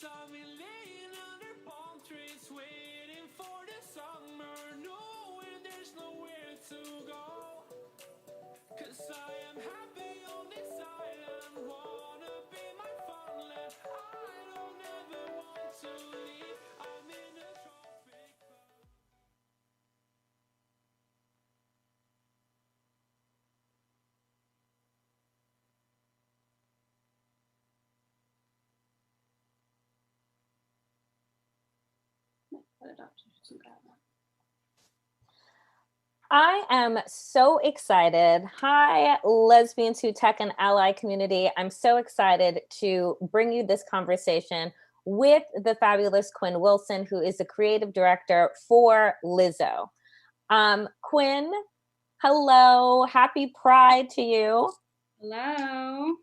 Speaker 2: saw me laying under palm trees, waiting for the summer, knowing there's nowhere to go. 'Cause I am happy on this island, wanna be my farmland. I don't ever want to leave, I'm in a tropic bug.
Speaker 10: I am so excited. Hi, Lesbians Who Tech and Ally community. I'm so excited to bring you this conversation with the fabulous Quinn Wilson, who is the creative director for Lizzo. Quinn, hello. Happy Pride to you.
Speaker 11: Hello.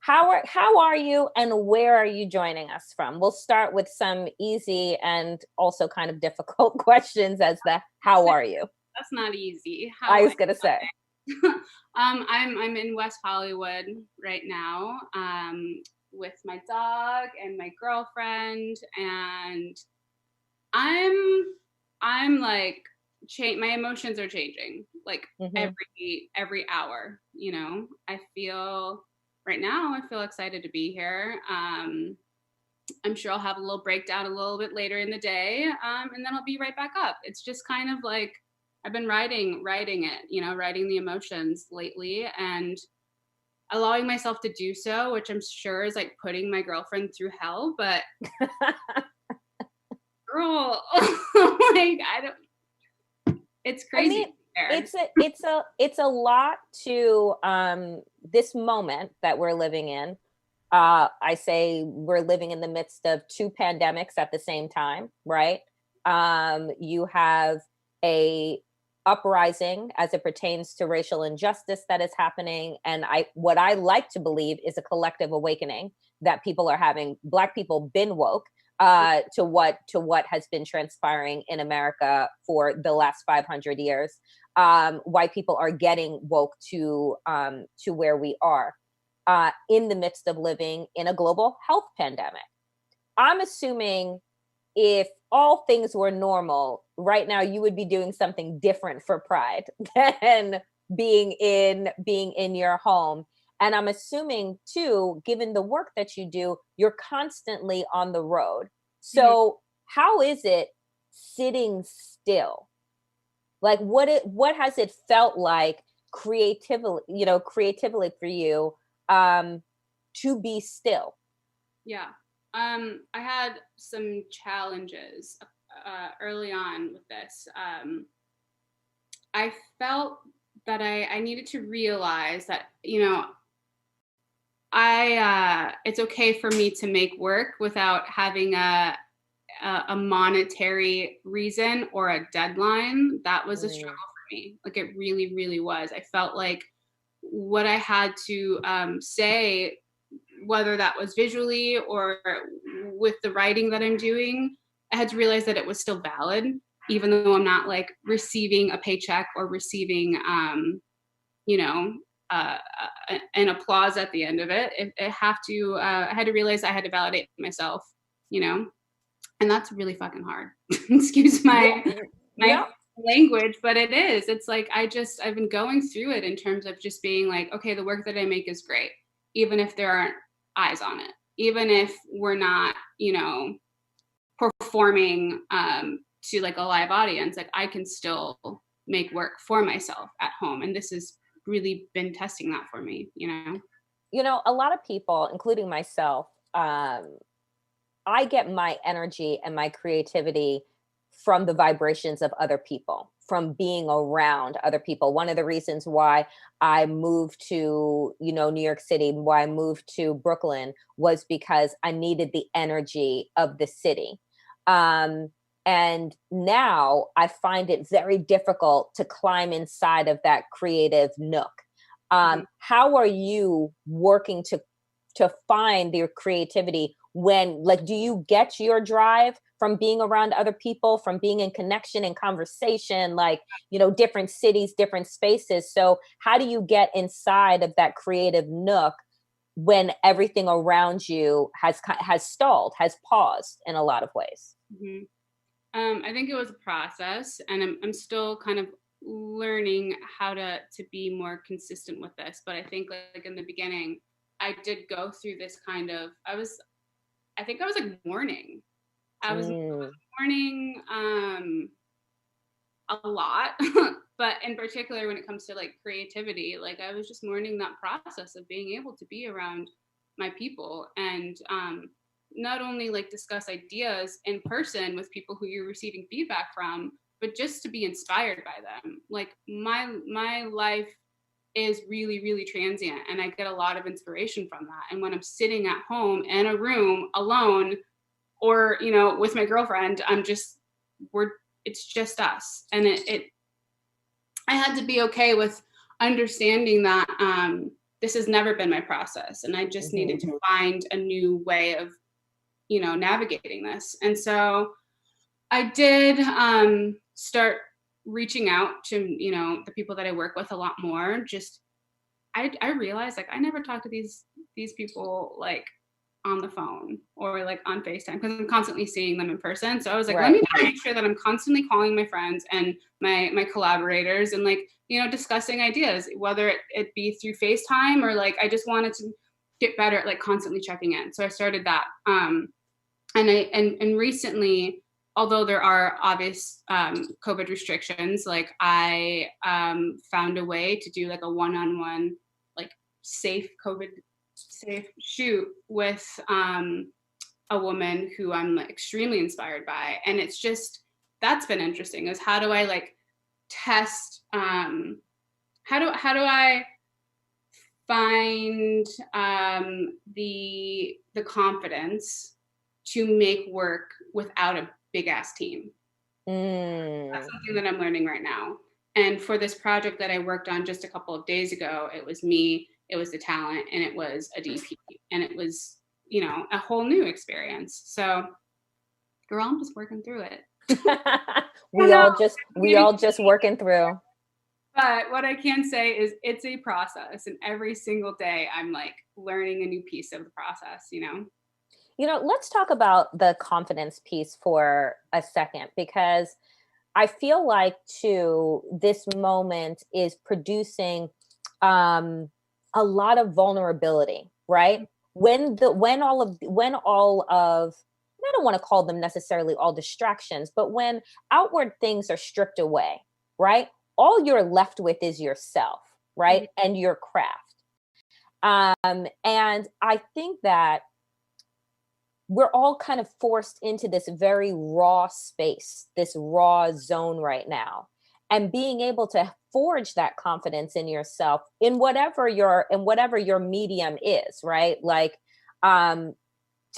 Speaker 10: How are you and where are you joining us from? We'll start with some easy and also kind of difficult questions as the how are you?
Speaker 11: That's not easy.
Speaker 10: I was gonna say.
Speaker 11: I'm in West Hollywood right now, with my dog and my girlfriend, and I'm like my emotions are changing like every hour. You know, right now I feel excited to be here. I'm sure I'll have a little breakdown a little bit later in the day, and then I'll be right back up. It's just kind of like I've been writing it, you know, writing the emotions lately and allowing myself to do so, which I'm sure is like putting my girlfriend through hell, but girl, like it's crazy.
Speaker 10: I mean, it's a lot to this moment that we're living in. I say we're living in the midst of two pandemics at the same time, right? You have a uprising as it pertains to racial injustice that is happening, and what I like to believe is a collective awakening that people are having. Black people been woke to what has been transpiring in America for the last 500 years. White people are getting woke to where we are in the midst of living in a global health pandemic. I'm assuming if all things were normal, right now you would be doing something different for Pride than being in your home. And I'm assuming too, given the work that you do, you're constantly on the road. So how is it sitting still? Like what has it felt like creatively for you to be still?
Speaker 11: Yeah. I had some challenges early on with this. I felt that I needed to realize that, you know, it's okay for me to make work without having a monetary reason or a deadline. That was a struggle for me. Like it really, really was. I felt like what I had to say, whether that was visually or with the writing that I'm doing, I had to realize that it was still valid, even though I'm not like receiving a paycheck or receiving, an applause at the end of it. I had to realize I had to validate myself, you know, and that's really fucking hard. Excuse my language, but it is. It's like I've been going through it in terms of just being like, okay, the work that I make is great, even if there aren't eyes on it, even if we're not, you know, performing to like a live audience. Like I can still make work for myself at home, and this has really been testing that for me, you know.
Speaker 10: You know, a lot of people, including myself, I get my energy and my creativity from the vibrations of other people, from being around other people. One of the reasons why I moved to, New York City, why I moved to Brooklyn was because I needed the energy of the city. And now I find it very difficult to climb inside of that creative nook. How are you working to find your creativity when, like, do you get your drive from being around other people, from being in connection and conversation, like, different cities, different spaces? So how do you get inside of that creative nook when everything around you has stalled, has paused in a lot of ways?
Speaker 11: Mm-hmm. I think it was a process, and I'm still kind of learning how to be more consistent with this. But I think like in the beginning, I did go through this kind of, I think I was like mourning. I was mourning a lot, but in particular when it comes to like creativity, like I was just mourning that process of being able to be around my people and not only like discuss ideas in person with people who you're receiving feedback from, but just to be inspired by them. Like my life is really, really transient, and I get a lot of inspiration from that. And when I'm sitting at home in a room alone, or you know, with my girlfriend, it's just us. And I had to be okay with understanding that this has never been my process, and I just needed to find a new way of, you know, navigating this. And so I did start reaching out to, you know, the people that I work with a lot more. Just I realized like I never talk to these people like on the phone or like on FaceTime, because I'm constantly seeing them in person. So I was like, let me make sure that I'm constantly calling my friends and my collaborators and like, you know, discussing ideas, whether it be through FaceTime or like I just wanted to get better at like constantly checking in. So I started that. And recently, although there are obvious COVID restrictions, like I found a way to do like a one-on-one, like safe shoot with a woman who I'm like, extremely inspired by. And it's just, that's been interesting, is how do I like test, how do I find the confidence to make work without a big ass team. That's something that I'm learning right now. And for this project that I worked on just a couple of days ago, it was me, it was the talent, and it was a DP, and it was, you know, a whole new experience. So girl, I'm just working through it.
Speaker 10: we all just working through.
Speaker 11: But what I can say is it's a process, and every single day I'm like learning a new piece of the process, you know?
Speaker 10: You know, let's talk about the confidence piece for a second, because I feel like too, this moment is producing a lot of vulnerability, right? When all of, I don't want to call them necessarily all distractions, but when outward things are stripped away, right? All you're left with is yourself, right? And your craft. And I think that we're all kind of forced into this very raw space, this raw zone right now. And being able to forge that confidence in yourself in whatever your medium is, right? Like to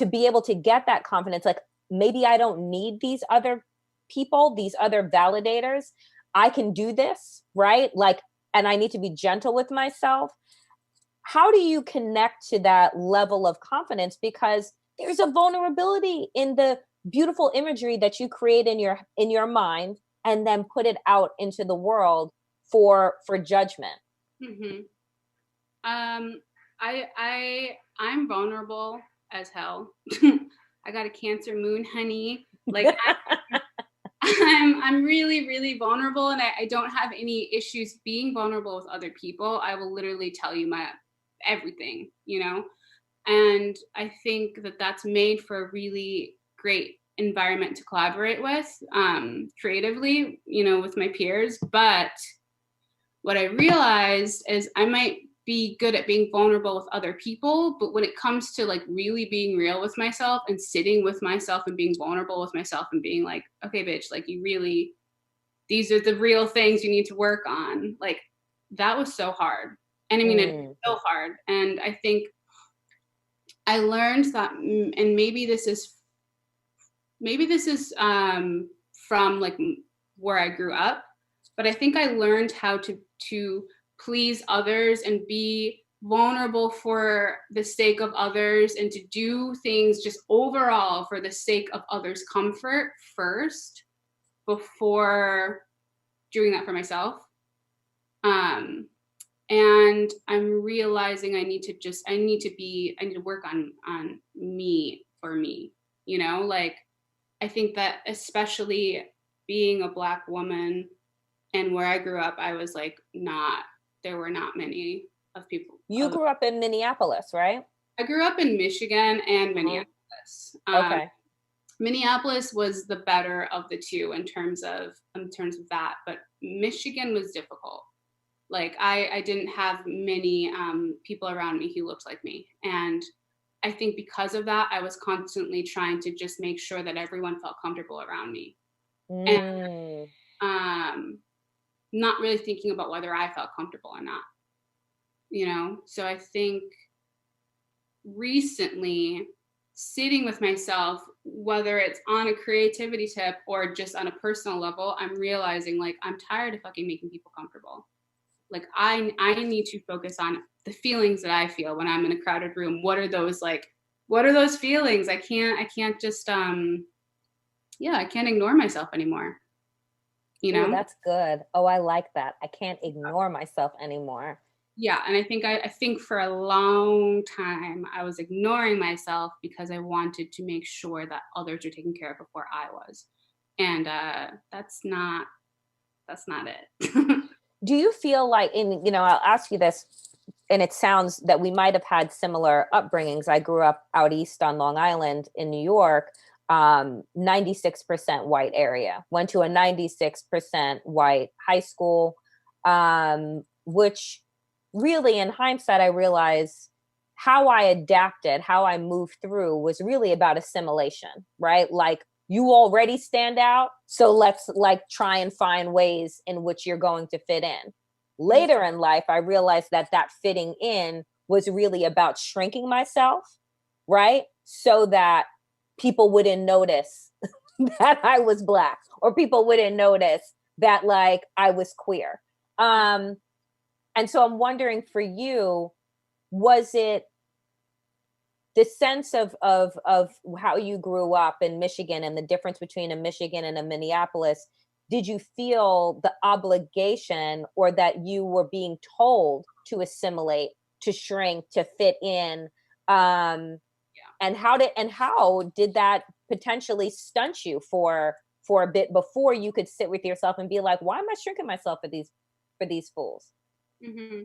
Speaker 10: be able to get that confidence, like maybe I don't need these other people, these other validators. I can do this, right? Like, and I need to be gentle with myself. How do you connect to that level of confidence? Because there's a vulnerability in the beautiful imagery that you create in your mind and then put it out into the world for judgment.
Speaker 11: I'm vulnerable as hell. I got a Cancer moon, honey. Like I'm really, really vulnerable, and I don't have any issues being vulnerable with other people. I will literally tell you my everything, you know? And I think that that's made for a really great environment to collaborate with creatively, you know, with my peers. But what I realized is I might be good at being vulnerable with other people, but when it comes to like really being real with myself and sitting with myself and being vulnerable with myself and being like, okay, bitch, like you really, these are the real things you need to work on. Like that was so hard. And I mean, it's so hard. And I think I learned that, and maybe this is from like where I grew up, but I think I learned how to please others and be vulnerable for the sake of others, and to do things just overall for the sake of others' comfort first before doing that for myself. And I'm realizing I need to work on me for me, you know, like I think that especially being a Black woman and where I grew up, I was like, there were not many of people.
Speaker 10: You grew up in Minneapolis, right?
Speaker 11: I grew up in Michigan and Minneapolis.
Speaker 10: Okay.
Speaker 11: Minneapolis was the better of the two in terms of that, but Michigan was difficult. Like I didn't have many people around me who looked like me, and I think because of that, I was constantly trying to just make sure that everyone felt comfortable around me, and not really thinking about whether I felt comfortable or not. You know, so I think recently sitting with myself, whether it's on a creativity tip or just on a personal level, I'm realizing like I'm tired of fucking making people comfortable. Like I need to focus on the feelings that I feel when I'm in a crowded room. What are those feelings? I can't just I can't ignore myself anymore. You know?
Speaker 10: Ooh, that's good. Oh, I like that. I can't ignore myself anymore.
Speaker 11: Yeah, and I think for a long time I was ignoring myself because I wanted to make sure that others were taken care of before I was. And that's not it.
Speaker 10: Do you feel like, I'll ask you this, and it sounds that we might have had similar upbringings. I grew up out east on Long Island in New York, 96% white area, went to a 96% white high school, which really in hindsight, I realized how I adapted, how I moved through was really about assimilation, right? Like you already stand out, so let's like try and find ways in which you're going to fit in. Later in life, I realized that fitting in was really about shrinking myself, right? So that people wouldn't notice that I was Black, or people wouldn't notice that like I was queer. And so I'm wondering for you, was it the sense of how you grew up in Michigan and the difference between a Michigan and a Minneapolis? Did you feel the obligation, or that you were being told to assimilate, to shrink, to fit in? And how did that potentially stunt you for a bit before you could sit with yourself and be like, why am I shrinking myself for these fools?
Speaker 11: Mm-hmm.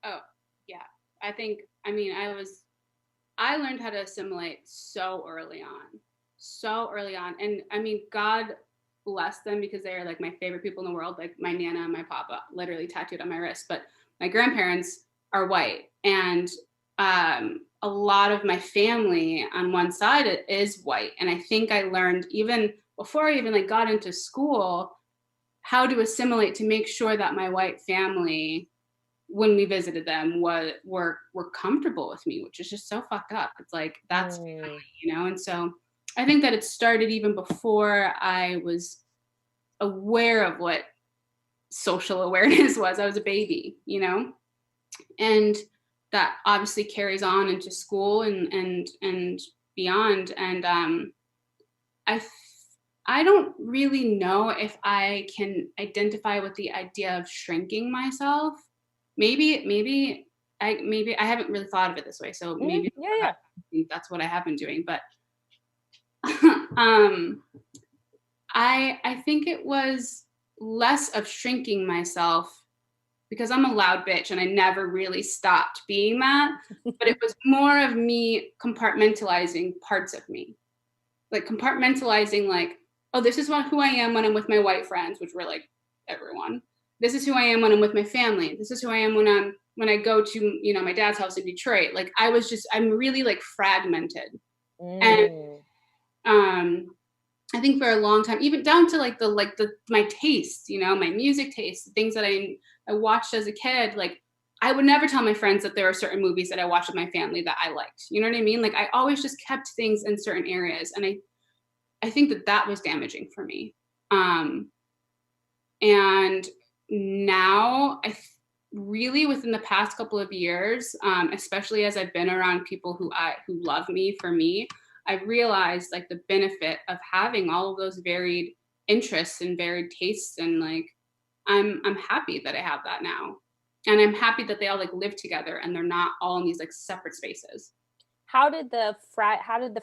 Speaker 11: Oh, yeah. I learned how to assimilate so early on. And I mean, God bless them, because they are like my favorite people in the world. Like my Nana and my Papa literally tattooed on my wrist, but my grandparents are white. And a lot of my family on one side is white. And I think I learned even before I even like got into school, how to assimilate to make sure that my white family, when we visited them, were comfortable with me, which is just so fucked up. It's like, that's family, you know? And so I think that it started even before I was aware of what social awareness was. I was a baby, you know? And that obviously carries on into school and beyond. And I don't really know if I can identify with the idea of shrinking myself. Maybe I haven't really thought of it this way. So maybe I think that's what I have been doing. But I think it was less of shrinking myself, because I'm a loud bitch and I never really stopped being that. But it was more of me compartmentalizing parts of me. Like compartmentalizing, like, oh, this is who I am when I'm with my white friends, which were like everyone. This is who I am when I'm with my family. This is who I am when I go to, you know, my dad's house in Detroit. Like I'm really like fragmented. And I think for a long time, even down to like my tastes, you know, my music taste, the things that I watched as a kid, like I would never tell my friends that there are certain movies that I watched with my family that I liked. You know what I mean? Like I always just kept things in certain areas. And I think that was damaging for me. And now really within the past couple of years, especially as I've been around people who love me for me, I've realized like the benefit of having all of those varied interests and varied tastes. And like, I'm happy that I have that now. And I'm happy that they all like live together and they're not all in these like separate spaces.
Speaker 10: How did the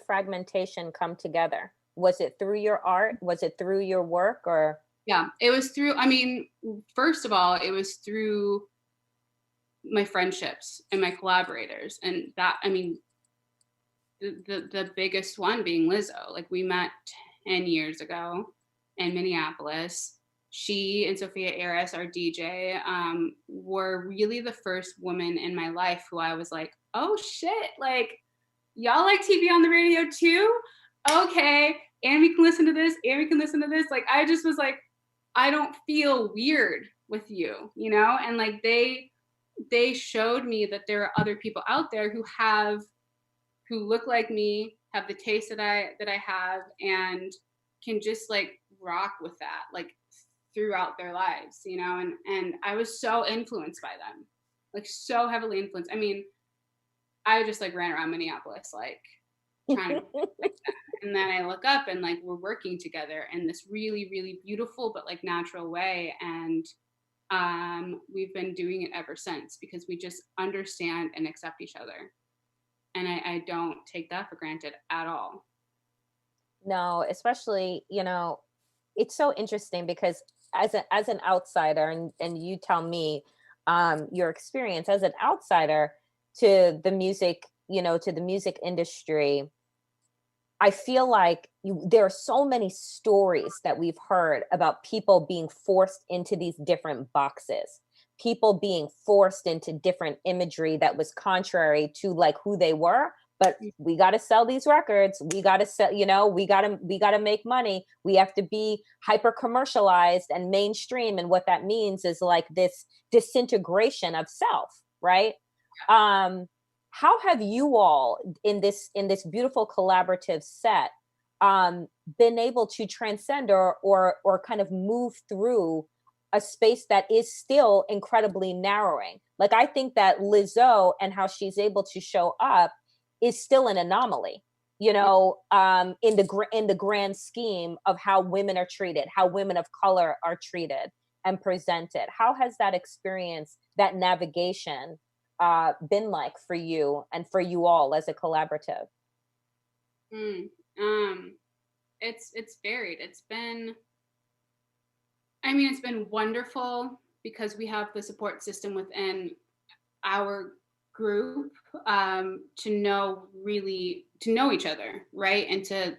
Speaker 10: fragmentation come together? Was it through your art? Was it through your work, or?
Speaker 11: Yeah, it was through, I mean, first of all, it was through my friendships and my collaborators. And that, I mean, the biggest one being Lizzo. Like, we met 10 years ago in Minneapolis. She and Sophia Aris, our DJ, were really the first woman in my life who I was like, oh shit, like, y'all like TV on the radio too? Okay, and we can listen to this, and we can listen to this. Like, I just was like, I don't feel weird with you, you know? And like, they showed me that there are other people out there who look like me, have the taste that I have, and can just like rock with that, like throughout their lives, you know? And I was so influenced by them, like so heavily influenced. I mean, I just like ran around Minneapolis, like trying to like that. And then I look up and like we're working together in this really, really beautiful but like natural way. And we've been doing it ever since because we just understand and accept each other. And I don't take that for granted at all.
Speaker 10: No, especially, you know, it's so interesting because as an outsider, and you tell me your experience as an outsider to the music, you know, to the music industry, I feel like there are so many stories that we've heard about people being forced into these different boxes, people being forced into different imagery that was contrary to like who they were. But we got to sell these records. We got to sell, you know, we got to make money. We have to be hyper commercialized and mainstream. And what that means is like this disintegration of self, right? How have you all in this beautiful collaborative set been able to transcend or kind of move through a space that is still incredibly narrowing? Like, I think that Lizzo and how she's able to show up is still an anomaly, you know, in the grand scheme of how women are treated, how women of color are treated and presented. How has that experience, that navigation, been like for you and for you all as a collaborative?
Speaker 11: It's varied. It's been wonderful because we have the support system within our group to know each other, right? And to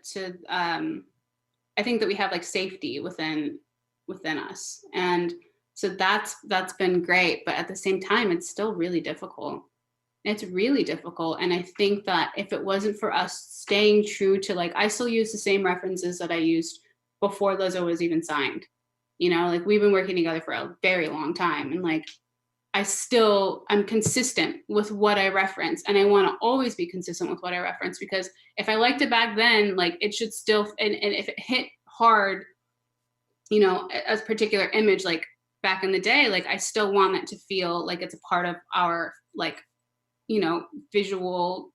Speaker 11: I think that we have like safety within us. And so that's been great, but at the same time, it's still really difficult. It's really difficult. And I think that if it wasn't for us staying true to like, I still use the same references that I used before Lizzo was even signed. You know, like we've been working together for a very long time. And like, I'm consistent with what I reference. And I want to always be consistent with what I reference, because if I liked it back then, like it should still, and if it hit hard, you know, a particular image, like back in the day, like I still want it to feel like it's a part of our, like, you know, visual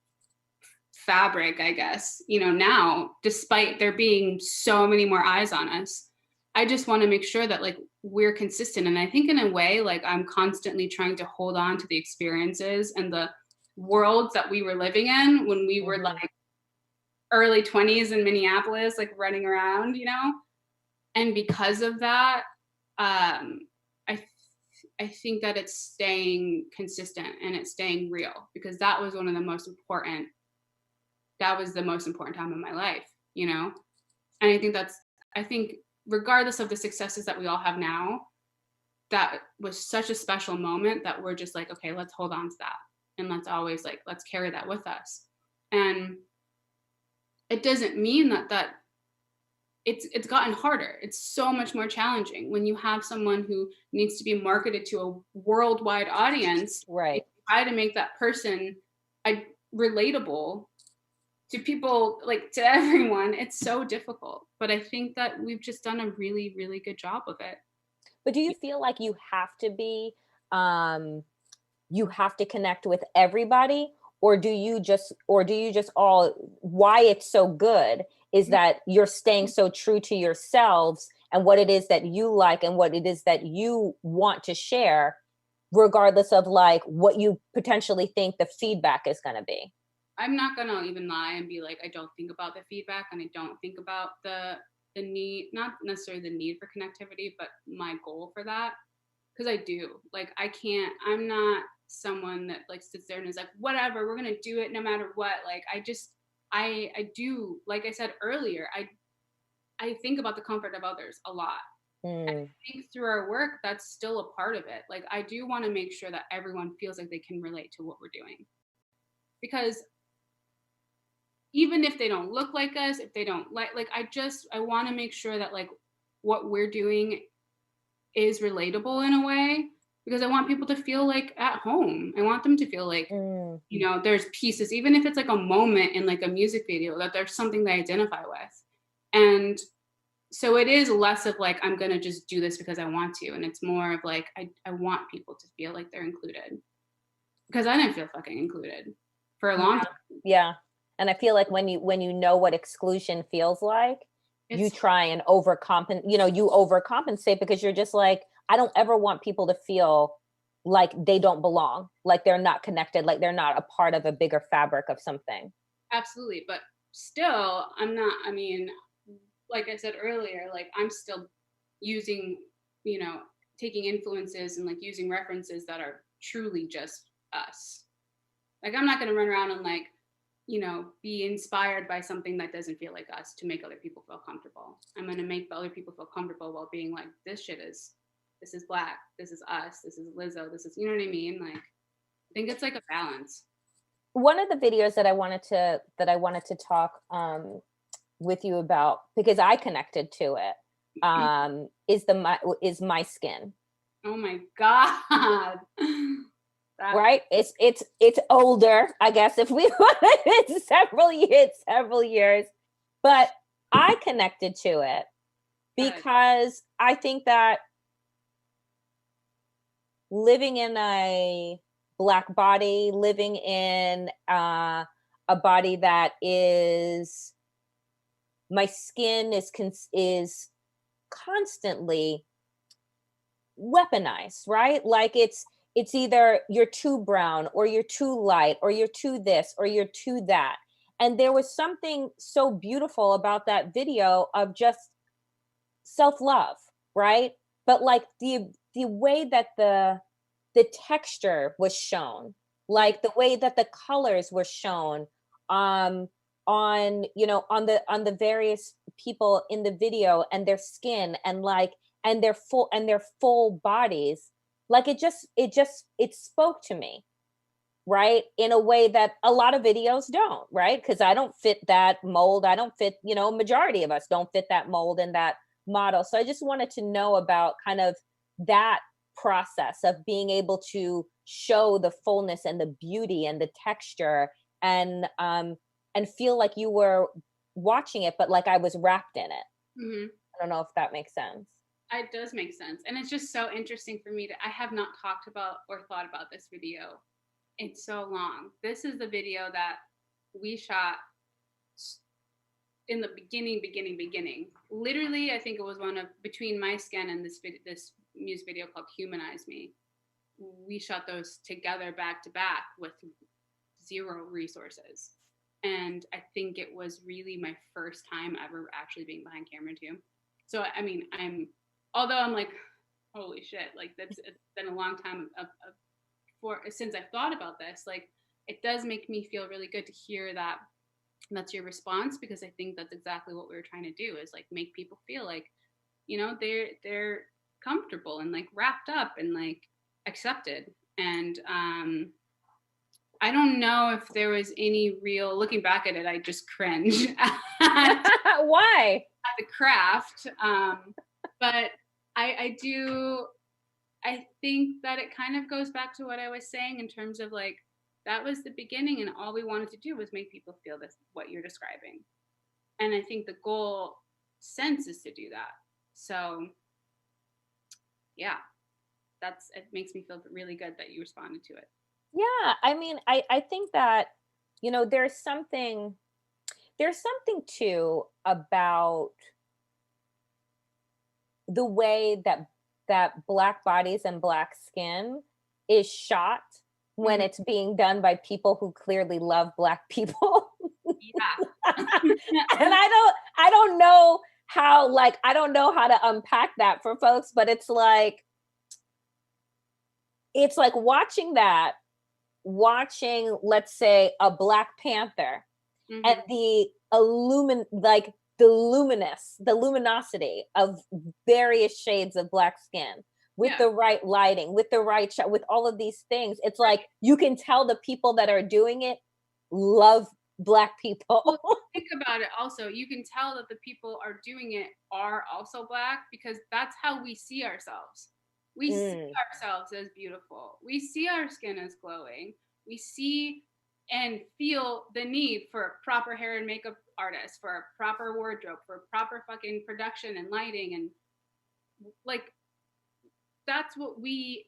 Speaker 11: fabric, I guess, you know, now, despite there being so many more eyes on us, I just want to make sure that like we're consistent. And I think in a way, like I'm constantly trying to hold on to the experiences and the worlds that we were living in when we were like early 20s in Minneapolis, like running around, you know? And because of that, I think that it's staying consistent and it's staying real, because that was the most important time in my life, you know? And I think regardless of the successes that we all have now, that was such a special moment that we're just like, okay, let's hold on to that. And let's always like, let's carry that with us. And it doesn't mean that it's gotten harder. It's so much more challenging when you have someone who needs to be marketed to a worldwide audience.
Speaker 10: Right.
Speaker 11: Try to make that person relatable to people, like to everyone. It's so difficult, but I think that we've just done a really, really good job of it.
Speaker 10: But do you feel like you have to be, you have to connect with everybody, or do you just all, why it's so good is that you're staying so true to yourselves and what it is that you like and what it is that you want to share, regardless of like what you potentially think the feedback is going to be?
Speaker 11: I'm not gonna even lie and be like, I don't think about the feedback and I don't think about the need, not necessarily the need for connectivity, but my goal for that. Because I do. Like, I'm not someone that like sits there and is like, whatever, we're gonna do it no matter what. Like, I do, like I said earlier, I think about the comfort of others a lot. And I think through our work, that's still a part of it. Like, I do want to make sure that everyone feels like they can relate to what we're doing. Because even if they don't look like us, if they don't like I want to make sure that like what we're doing is relatable in a way, because I want people to feel like at home. I want them to feel like, you know, there's pieces, even if it's like a moment in like a music video, that there's something they identify with. And so it is less of like, I'm going to just do this because I want to. And it's more of like, I want people to feel like they're included, because I didn't feel fucking included for a long time.
Speaker 10: Yeah. And I feel like when you know what exclusion feels like, you try and you overcompensate, because you're just like, I don't ever want people to feel like they don't belong, like they're not connected, like they're not a part of a bigger fabric of something.
Speaker 11: Absolutely. But still, I mean, like I said earlier, like I'm still using, you know, taking influences and like using references that are truly just us. Like, I'm not going to run around and like, you know, be inspired by something that doesn't feel like us to make other people feel comfortable. I'm going to make other people feel comfortable while being like, this is Black, this is us, this is Lizzo, this is, you know what I mean? Like, I think it's like a balance.
Speaker 10: One of the videos that I wanted to talk with you about, because I connected to it, is My Skin.
Speaker 11: Oh my God.
Speaker 10: Right? It's older, I guess, if we want it, several years. But I connected to it because I think that living in a Black body, living in a body that is, my skin is constantly weaponized, right? Like it's either you're too brown or you're too light or you're too this or you're too that. And there was something so beautiful about that video of just self-love, right? But like the way that the texture was shown, like the way that the colors were shown, on the various people in the video and their skin and their full bodies, like it spoke to me, right, in a way that a lot of videos don't, right? Because I don't fit that mold. I don't fit, majority of us don't fit that mold and that model. So I just wanted to know about kind of that process of being able to show the fullness and the beauty and the texture, and feel like you were watching it, but like I was wrapped in it.
Speaker 11: Mm-hmm.
Speaker 10: I don't know if that makes sense.
Speaker 11: It does make sense. And it's just so interesting for me I have not talked about or thought about this video in so long. This is the video that we shot in the beginning. Literally, I think it was between My Skin and this music video called Humanize Me. We shot those together back to back with zero resources. And I think it was really my first time ever actually being behind camera too. So, I mean, although I'm like, holy shit, like it's been a long time since I've thought about this, like it does make me feel really good to hear that that's your response, because I think that's exactly what we were trying to do, is like make people feel like, they're comfortable and like wrapped up and like accepted. And I don't know if there was any real, looking back at it, I just cringe at
Speaker 10: why
Speaker 11: at the craft. But I think that it kind of goes back to what I was saying in terms of like, that was the beginning and all we wanted to do was make people feel this, what you're describing. And I think the goal sense is to do that. So yeah, it makes me feel really good that you responded to it.
Speaker 10: Yeah, I mean, I think that, there's something too about the way that Black bodies and Black skin is shot when it's being done by people who clearly love Black people.
Speaker 11: Yeah.
Speaker 10: And I don't know how, like, I don't know how to unpack that for folks, but it's like watching, let's say, a Black Panther and the the luminosity of various shades of Black skin with the right lighting, with the right shot, with all of these things. It's like you can tell the people that are doing it love Black people.
Speaker 11: Well, think about it also. You can tell that the people are doing it are also Black, because that's how we see ourselves. We see ourselves as beautiful. We see our skin as glowing. We see and feel the need for proper hair and makeup artists, for a proper wardrobe, for proper fucking production and lighting, and like that's what we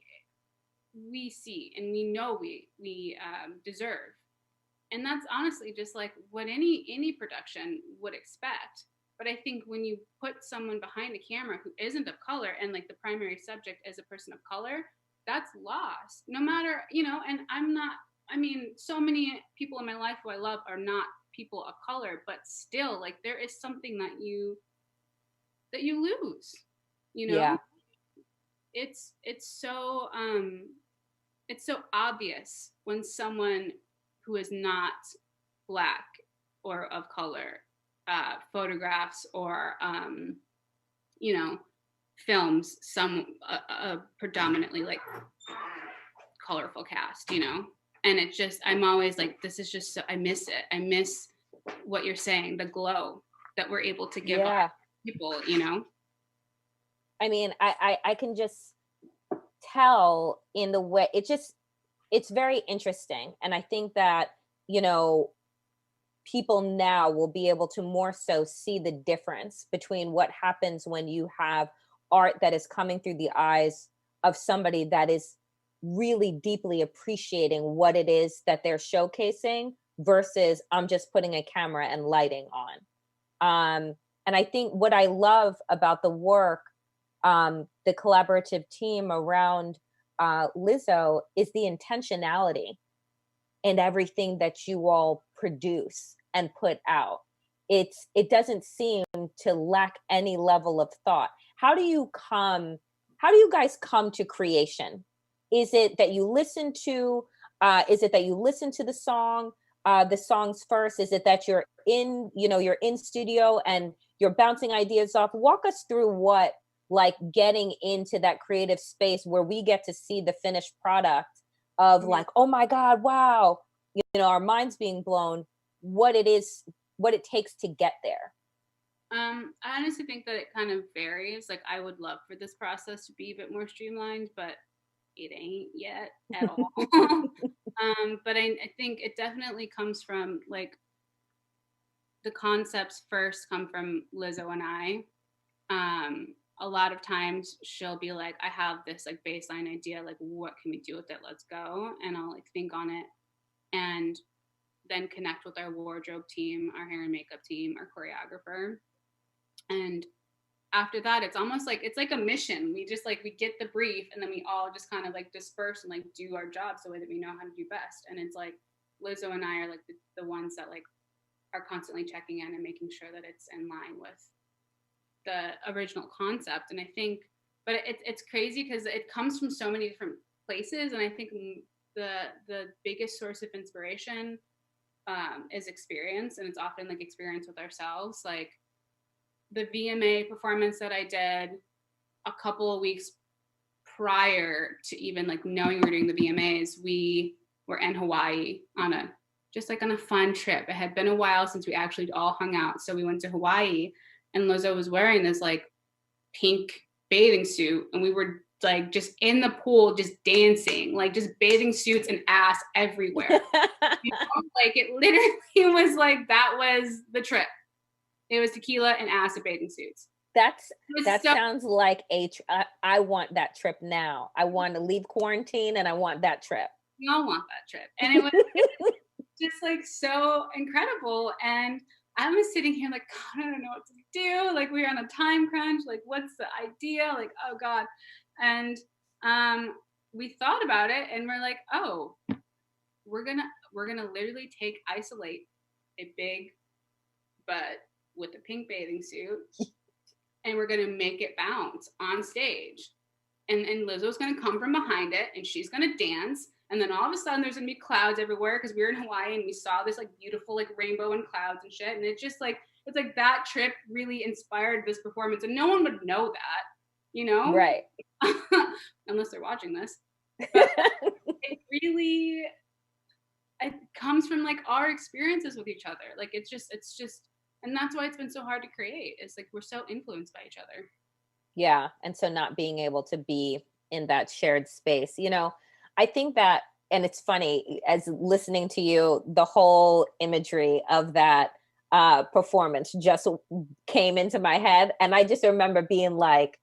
Speaker 11: see and we know we deserve. And that's honestly just like what any production would expect. But I think when you put someone behind a camera who isn't of color, and like the primary subject is a person of color, that's lost. No matter, and I mean, so many people in my life who I love are not people of color, but still, like, there is something that you lose,
Speaker 10: Yeah.
Speaker 11: It's so obvious when someone who is not Black or of color photographs or films some predominantly like colorful cast, and it just, I'm always like, this is just so, I miss it. I miss what you're saying, the glow that we're able to give our people,
Speaker 10: I mean, I can just tell in the way it's very interesting. And I think that, people now will be able to more so see the difference between what happens when you have art that is coming through the eyes of somebody that is really deeply appreciating what it is that they're showcasing versus I'm just putting a camera and lighting on. And I think what I love about the work, the collaborative team around Lizzo, is the intentionality in everything that you all produce and put out. It doesn't seem to lack any level of thought. How do you guys come to creation? Is it that you listen to the songs first? Is it that you're in studio and you're bouncing ideas off? Walk us through what, like, getting into that creative space where we get to see the finished product of like, oh my God, wow, our minds being blown, what it takes to get there.
Speaker 11: I honestly think that it kind of varies. Like, I would love for this process to be a bit more streamlined, but it ain't yet at all. But I think it definitely comes from, like, the concepts first come from Lizzo and I. A lot of times she'll be like, I have this like baseline idea, like, what can we do with it? Let's go. And I'll like think on it and then connect with our wardrobe team, our hair and makeup team, our choreographer. And after that, it's almost like, it's like a mission. We get the brief and then we all just kind of like disperse and like do our jobs the way that we know how to do best. And it's like Lizzo and I are like the ones that like are constantly checking in and making sure that it's in line with the original concept. And I think, but it's crazy because it comes from so many different places. And I think the biggest source of inspiration is experience. And it's often like experience with ourselves. Like the VMA performance that I did a couple of weeks prior to even like knowing we were doing the VMAs, we were in Hawaii on a fun trip. It had been a while since we actually all hung out. So we went to Hawaii. And Lizzo was wearing this like pink bathing suit, and we were like just in the pool, just dancing, like just bathing suits and ass everywhere. Like it literally was like, that was the trip. It was tequila and ass and bathing suits.
Speaker 10: That sounds like I want that trip now. I want to leave quarantine and I want that trip.
Speaker 11: We all want that trip. And it was just like so incredible. And I was sitting here like, God, I don't know what to do. Like, we were on a time crunch. Like, what's the idea? Like, oh God. And we thought about it and we're like, oh, we're gonna literally isolate a big butt with a pink bathing suit and we're gonna make it bounce on stage. And Lizzo's gonna come from behind it and she's gonna dance. And then all of a sudden there's gonna be clouds everywhere because we were in Hawaii and we saw this like beautiful like rainbow and clouds and shit. And it's just like, it's like that trip really inspired this performance. And no one would know that, you know?
Speaker 10: Right.
Speaker 11: Unless they're watching this. But it really, it comes from like our experiences with each other. Like it's just, and that's why it's been so hard to create. It's like we're so influenced by each other.
Speaker 10: Yeah. And so not being able to be in that shared space, you know, I think that, and it's funny as listening to you, the whole imagery of that performance just came into my head. And I just remember being like,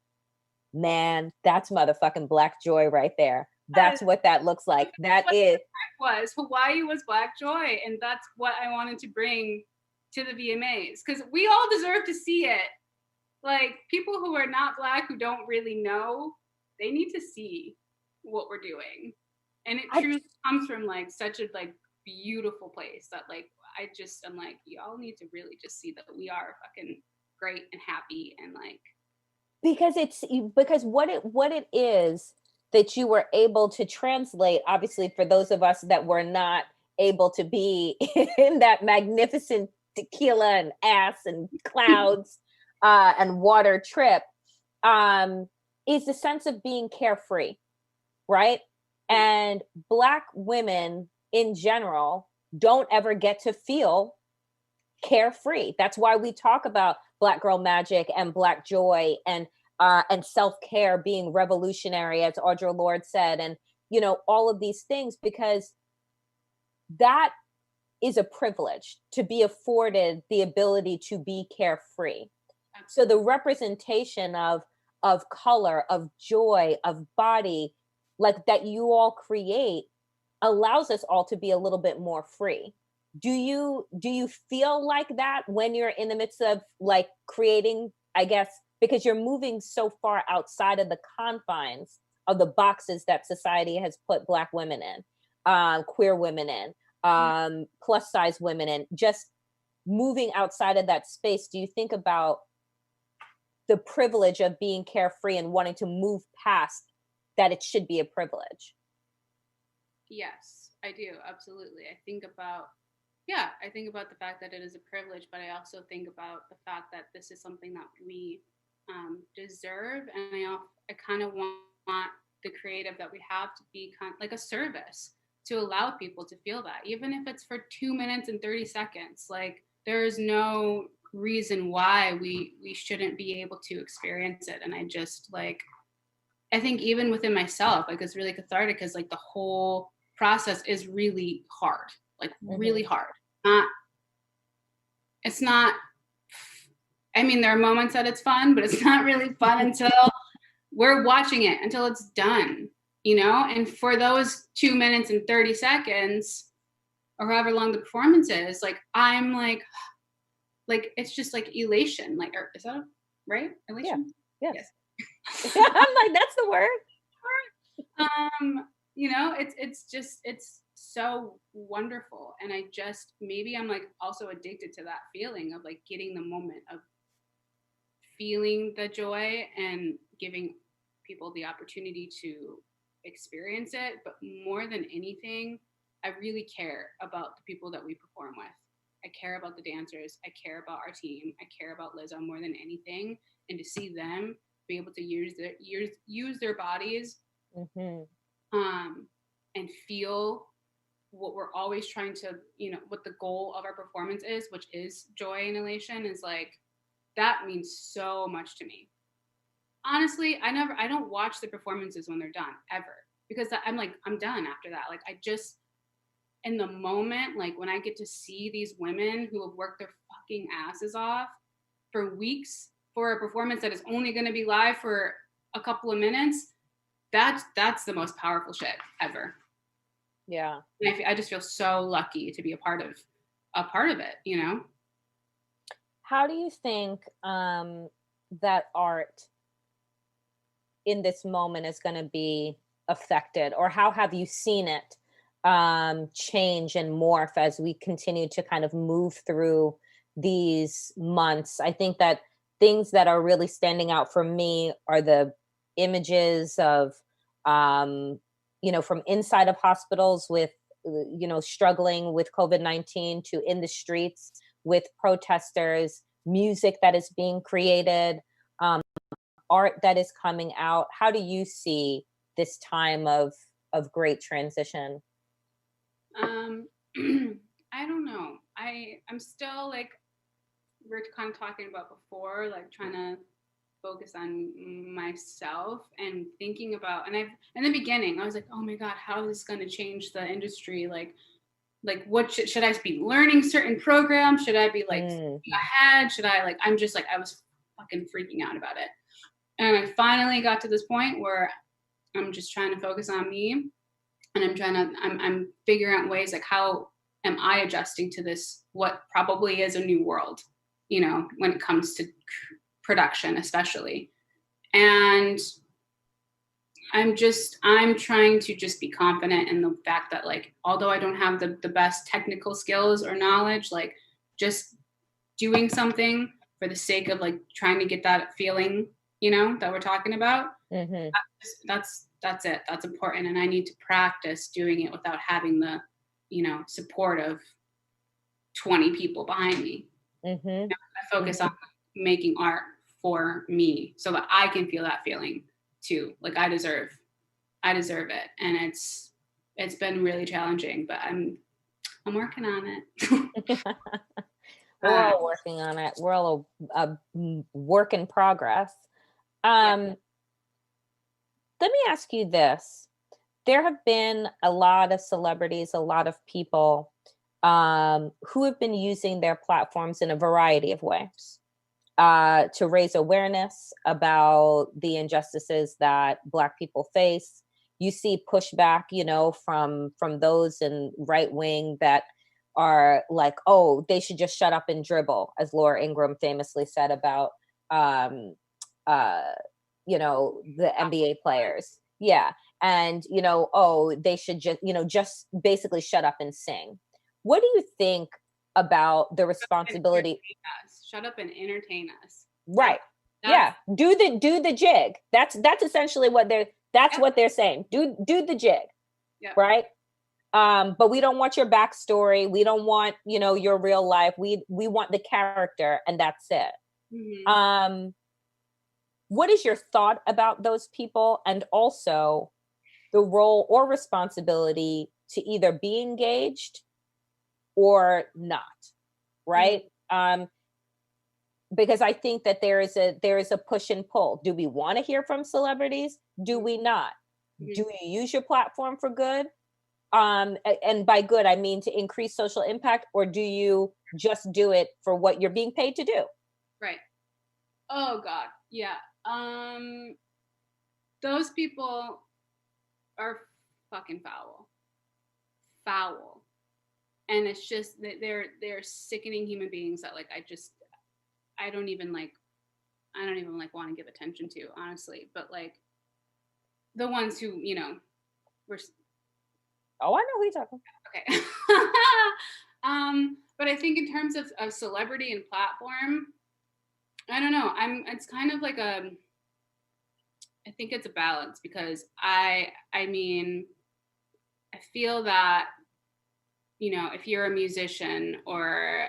Speaker 10: man, that's motherfucking Black joy right there. That's what that looks like. That is.
Speaker 11: Hawaii was Black joy. And that's what I wanted to bring to the VMAs because we all deserve to see it. Like people who are not Black, who don't really know, they need to see what we're doing. And it truly comes from like such a like beautiful place that like, I'm like, y'all need to really just see that we are fucking great and happy and like.
Speaker 10: Because what it is that you were able to translate, obviously for those of us that were not able to be in that magnificent tequila and ass and clouds and water trip, is the sense of being carefree, right? And Black women in general don't ever get to feel carefree. That's why we talk about Black girl magic and Black joy and self-care being revolutionary, as Audre Lorde said, and you know, all of these things, because that is a privilege to be afforded the ability to be carefree. So the representation of color, of joy, of body, like that you all create allows us all to be a little bit more free. Do you feel like that when you're in the midst of like creating, I guess, because you're moving so far outside of the confines of the boxes that society has put Black women in, queer women in, plus size women in, just moving outside of that space? Do you think about the privilege of being carefree and wanting to move past that it should be a privilege?
Speaker 11: Yes, I do. Absolutely. I think about the fact that it is a privilege, but I also think about the fact that this is something that we deserve. And I kind of want the creative that we have to be kind of like a service to allow people to feel that, even if it's for 2 minutes and 30 seconds. Like there is no reason why we shouldn't be able to experience it. And I just like, I think even within myself, like it's really cathartic because like the whole process is really hard, like really hard. It's not, I mean, there are moments that it's fun, but it's not really fun until we're watching it, until it's done, you know? And for those 2 minutes and 30 seconds or however long the performance is, like, I'm like, it's just like elation. Like, is that right? Elation?
Speaker 10: Yeah. Yes. I'm like, that's the word.
Speaker 11: You know, it's so wonderful. And I just, maybe I'm like also addicted to that feeling of like getting the moment of feeling the joy and giving people the opportunity to experience it. But more than anything, I really care about the people that we perform with. I care about the dancers. I care about our team. I care about Lizzo more than anything. And to see them be able to use their bodies and feel what we're always trying to, you know, what the goal of our performance is, which is joy and elation, is like, that means so much to me. Honestly, I don't watch the performances when they're done ever, because I'm like, I'm done after that. Like I just, in the moment, like when I get to see these women who have worked their fucking asses off for weeks for a performance that is only going to be live for a couple of minutes, that's the most powerful shit ever.
Speaker 10: Yeah.
Speaker 11: And I just feel so lucky to be a part of it, you know?
Speaker 10: How do you think that art in this moment is going to be affected, or how have you seen it change and morph as we continue to kind of move through these months? I think that things that are really standing out for me are the images of, from inside of hospitals with, struggling with COVID-19, to in the streets with protesters, music that is being created, art that is coming out. How do you see this time of great transition?
Speaker 11: I don't know. I'm still like, we're kind of talking about before, like trying to focus on myself and thinking about, and in the beginning, I was like, oh my God, how is this going to change the industry? Like what should I be learning certain programs? Should I be like ahead? Should I I was fucking freaking out about it. And I finally got to this point where I'm just trying to focus on me, and I'm figuring out ways like, how am I adjusting to this, what probably is a new world, when it comes to production, especially. And I'm trying to just be confident in the fact that, like, although I don't have the best technical skills or knowledge, like, just doing something for the sake of like trying to get that feeling, that we're talking about.
Speaker 10: Mm-hmm.
Speaker 11: That's it. That's important. And I need to practice doing it without having the, support of 20 people behind me.
Speaker 10: Mm-hmm.
Speaker 11: I focus on making art for me so that I can feel that feeling too. Like I deserve it. And it's been really challenging, but I'm working on it.
Speaker 10: We're all working on it. We're all a work in progress. Let me ask you this. There have been a lot of celebrities, a lot of people who have been using their platforms in a variety of ways to raise awareness about the injustices that Black people face. You see pushback, from those in right wing that are like, oh, they should just shut up and dribble, as Laura Ingraham famously said about, the NBA players. Yeah. And, oh, they should just basically shut up and sing. What do you think about the responsibility?
Speaker 11: Shut up and entertain us.
Speaker 10: Right. Yeah. Do the jig. That's essentially what they're saying. Do the jig.
Speaker 11: Yep.
Speaker 10: Right. But we don't want your backstory. We don't want, your real life. We want the character, and that's it.
Speaker 11: Mm-hmm.
Speaker 10: What is your thought about those people, and also the role or responsibility to either be engaged or not, right? Mm-hmm. Because I think that there is a push and pull. Do we want to hear from celebrities? Do we not? Mm-hmm. Do you use your platform for good? And by good, I mean to increase social impact, or do you just do it for what you're being paid to do?
Speaker 11: Right. Oh God. Yeah. Those people are fucking foul. And it's just that they're sickening human beings that, like, I don't even want to give attention to, honestly. But like the ones who, were.
Speaker 10: Oh, I know who you're talking
Speaker 11: about. Okay. But I think in terms of celebrity and platform, I don't know. It's kind of like I think it's a balance, because I mean, I feel that, if you're a musician or,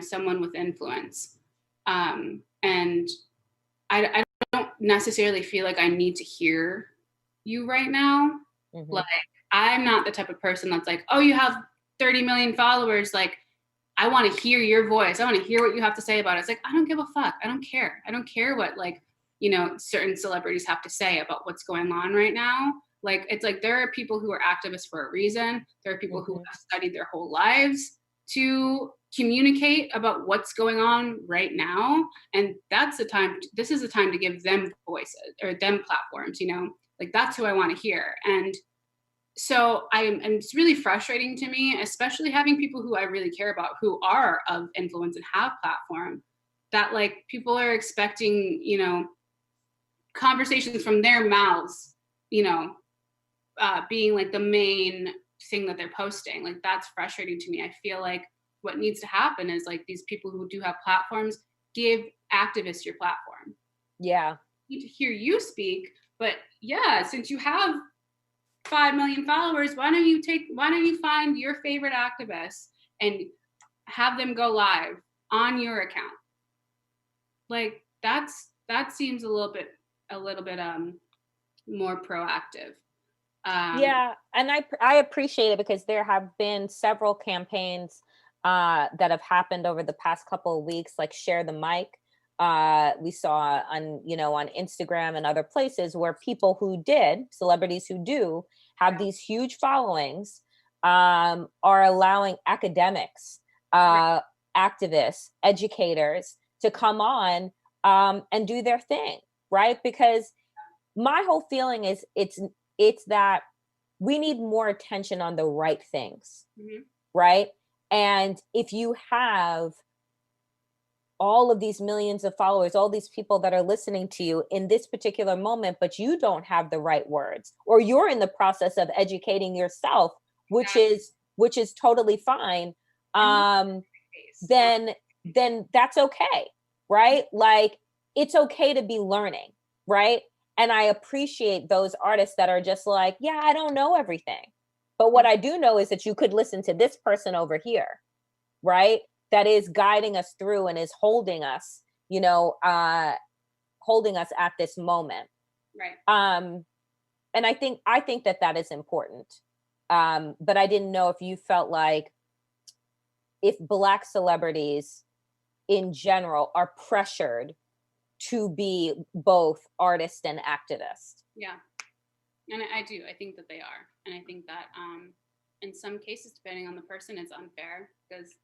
Speaker 11: someone with influence, and I don't necessarily feel like I need to hear you right now. Mm-hmm. Like, I'm not the type of person that's like, oh, you have 30 million followers. Like, I want to hear your voice. I want to hear what you have to say about it. It's like, I don't give a fuck. I don't care. I don't care what, like, certain celebrities have to say about what's going on right now. Like, it's like, there are people who are activists for a reason. There are people mm-hmm. who have studied their whole lives to communicate about what's going on right now. And this is the time to give them voices, or them platforms, like, that's who I want to hear. And so and it's really frustrating to me, especially having people who I really care about, who are of influence and have platform, that, like, people are expecting, conversations from their mouths, being like the main thing that they're posting. Like that's frustrating to me. I feel like what needs to happen is like these people who do have platforms, give activists your platform.
Speaker 10: Yeah.
Speaker 11: Need to hear you speak, but yeah, since you have 5 million followers, why don't you find your favorite activists and have them go live on your account? Like that seems a little bit more proactive.
Speaker 10: Yeah, and I appreciate it because there have been several campaigns that have happened over the past couple of weeks, like Share the Mic. We saw on Instagram and other places where celebrities who do have these huge followings, are allowing academics, activists, educators to come on and do their thing, right? Because my whole feeling is it's that we need more attention on the right things, right? And if you have all of these millions of followers, all these people that are listening to you in this particular moment, but you don't have the right words, or you're in the process of educating yourself, which is totally fine, then that's okay, right? Like it's okay to be learning, right? And I appreciate those artists that are just like, yeah, I don't know everything, but what I do know is that you could listen to this person over here, right? That is guiding us through and is holding us, holding us at this moment.
Speaker 11: Right.
Speaker 10: And I think that is important. But I didn't know if you felt like if Black celebrities in general are pressured to be both artist and activist.
Speaker 11: Yeah, and I do. I think that they are, and I think that in some cases, depending on the person, it's unfair because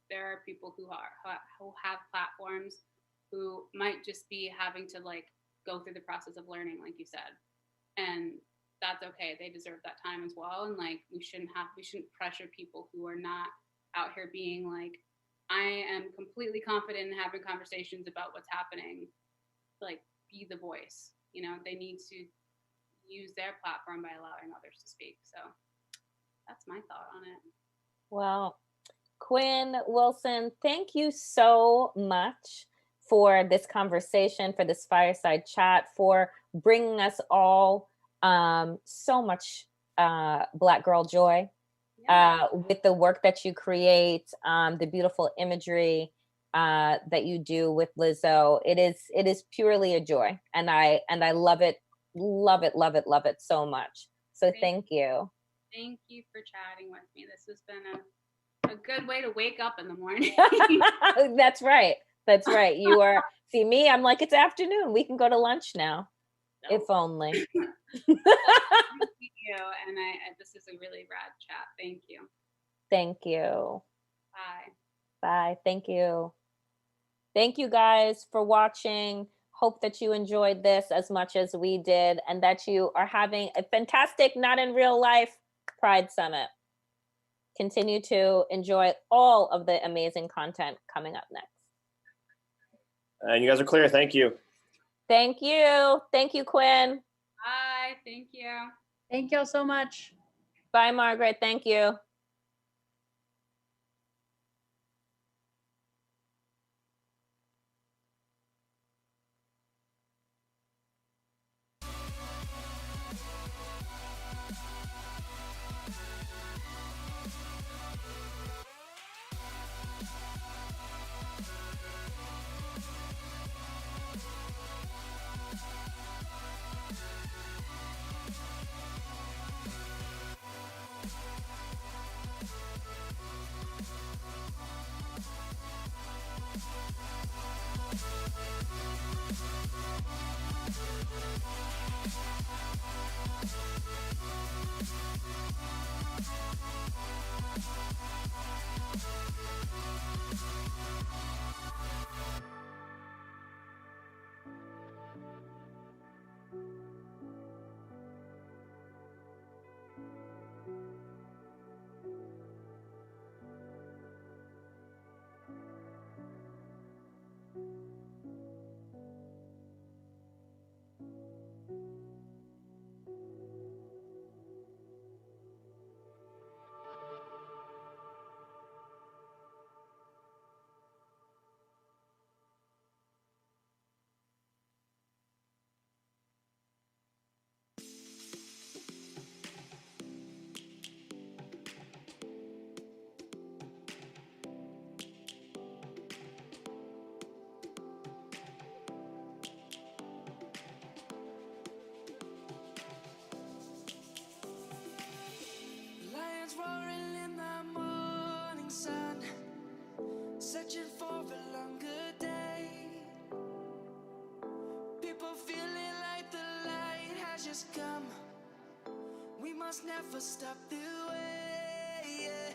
Speaker 11: there are people who have platforms who might just be having to like go through the process of learning, like you said, and that's okay. They deserve that time as well, and like we shouldn't pressure people who are not out here being like, I am completely confident in having conversations about what's happening. Like, be the voice. They need to use their platform by allowing others to speak. So that's my thought on it.
Speaker 10: Well, Quinn Wilson, thank you so much for this conversation, for this fireside chat, for bringing us all so much Black girl joy. With the work that you create, the beautiful imagery that you do with Lizzo, it is purely a joy, and I love it so much. So thank you.
Speaker 11: Thank you for chatting with me. This has been a good way to wake up in the morning.
Speaker 10: That's right. You are. See me, I'm like, it's afternoon. We can go to lunch now. No. If only.
Speaker 11: Thank you. And this is a really rad chat. Thank you.
Speaker 10: Thank you.
Speaker 11: Bye.
Speaker 10: Bye. Thank you. Thank you guys for watching. Hope that you enjoyed this as much as we did and that you are having a fantastic Not in Real Life Pride Summit. Continue to enjoy all of the amazing content coming up next.
Speaker 12: And you guys are clear. Thank you.
Speaker 10: Thank you. Thank you, Quinn.
Speaker 11: Bye. Thank you.
Speaker 9: Thank y'all so much.
Speaker 10: Bye, Margaret. Thank you.
Speaker 1: has come. We must never stop the way. Yeah.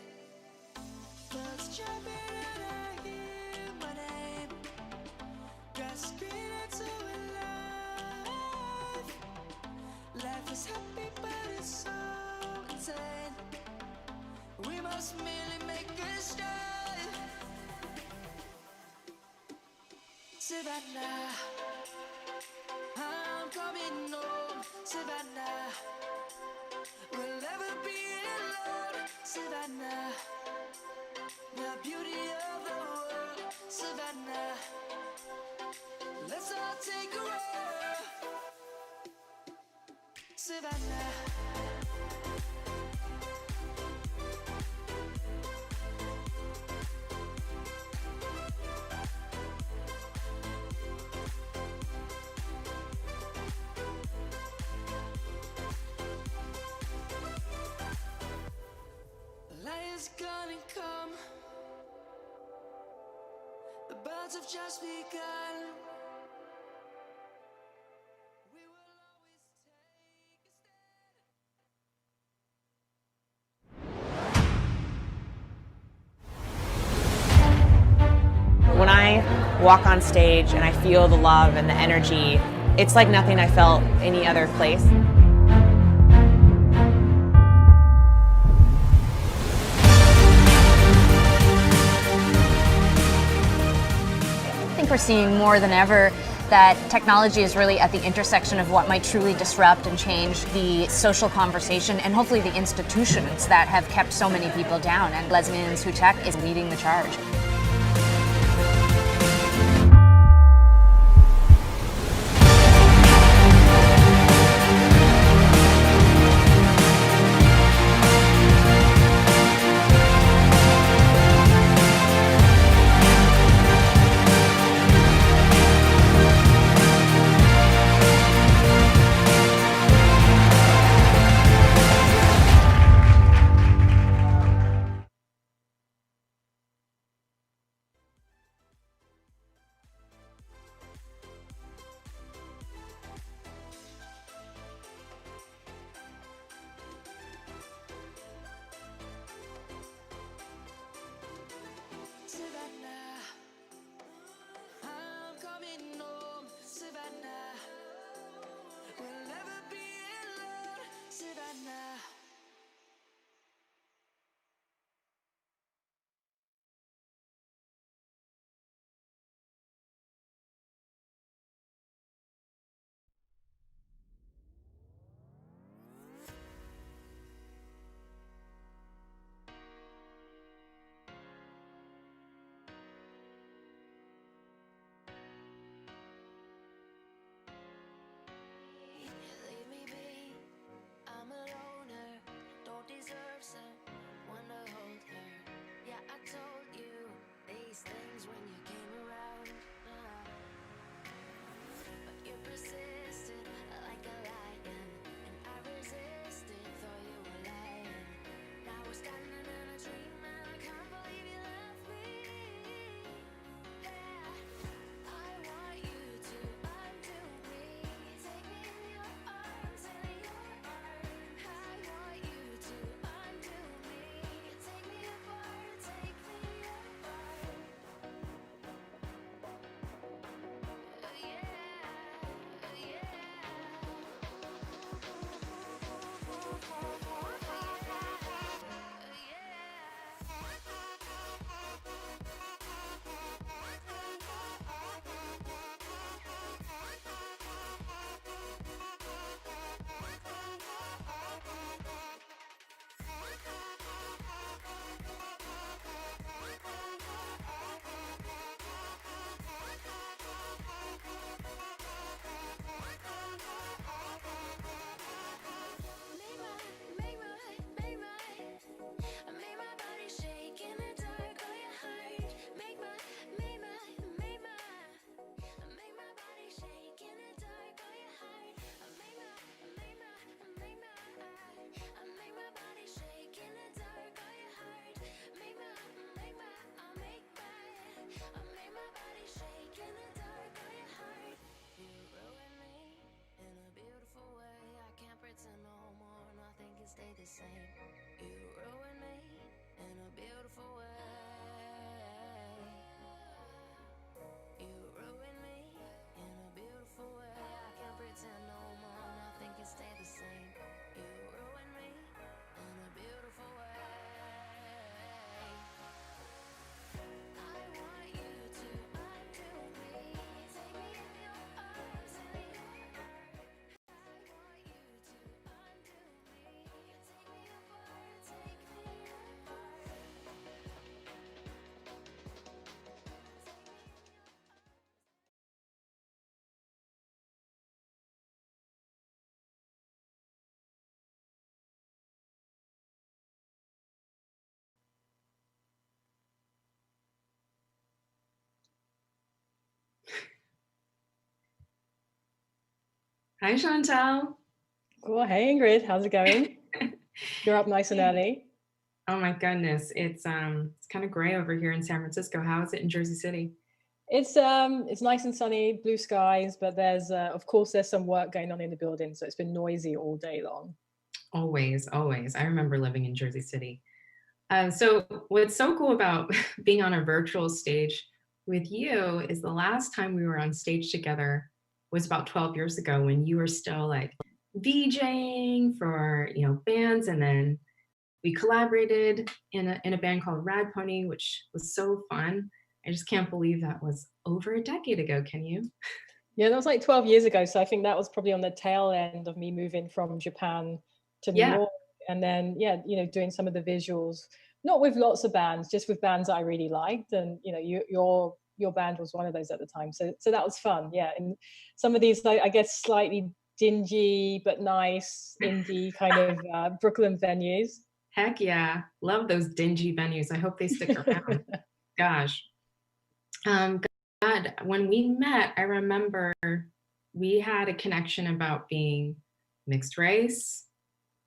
Speaker 1: Birds jumping and I hear my name. Grasping into life. Life is happy, but it's so insane. We must merely make a start. Savannah, I'm coming home. Savannah, we'll never be alone. Savannah, the beauty of the world. Savannah, let's all take a roll. Savannah. Light is gonna come. The birds have just begun. We will always take a stand.
Speaker 13: When I walk on stage and I feel the love and the energy, it's like nothing I felt any other place.
Speaker 14: I think we're seeing more than ever that technology is really at the intersection of what might truly disrupt and change the social conversation and hopefully the institutions that have kept so many people down. And Lesbians Who Tech is leading the charge.
Speaker 2: same. You ruin me in a beautiful way. You ruin me in a beautiful way. I can't pretend no more, nothing can stay the same. You ruin me in a beautiful way. I want you to undo me, take me in your arms, in your arms. I want you to undo me, take me apart, take me apart.
Speaker 15: Hi, Chantal.
Speaker 16: Cool. Hey, Ingrid. How's it going? You're up nice and early.
Speaker 15: Oh my goodness, it's kind of gray over here in San Francisco. How is it in Jersey City?
Speaker 16: It's nice and sunny, blue skies, but there's of course there's some work going on in the building, so it's been noisy all day long.
Speaker 15: Always, always. I remember living in Jersey City. So what's so cool about being on a virtual stage with you is the last time we were on stage together was about 12 years ago when you were still like VJing for, you know, bands, and then we collaborated in a band called Rad Pony, which was so fun. I just can't believe that was over a decade ago. Can you?
Speaker 16: Yeah, that was like 12 years ago. So I think that was probably on the tail end of me moving from Japan to New York. And then, yeah, you know, doing some of the visuals, not with lots of bands, just with bands that I really liked. And, you know, your band was one of those at the time. So that was fun. Yeah. And some of these, I guess, slightly dingy, but nice indie kind of Brooklyn venues.
Speaker 15: Heck yeah. Love those dingy venues. I hope they stick around. Gosh. God, when we met, I remember we had a connection about being mixed race,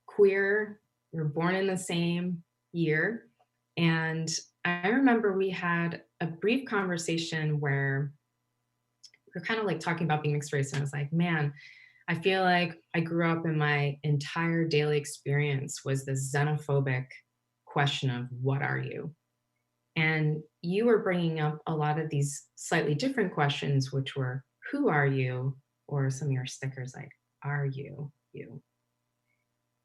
Speaker 15: queer. We were born in the same year. And I remember we had a brief conversation where we were kind of like talking about being mixed race. And I was like, man, I feel like I grew up and my entire daily experience was this xenophobic question of what are you? And you were bringing up a lot of these slightly different questions, which were, who are you? Or some of your stickers like, are you you?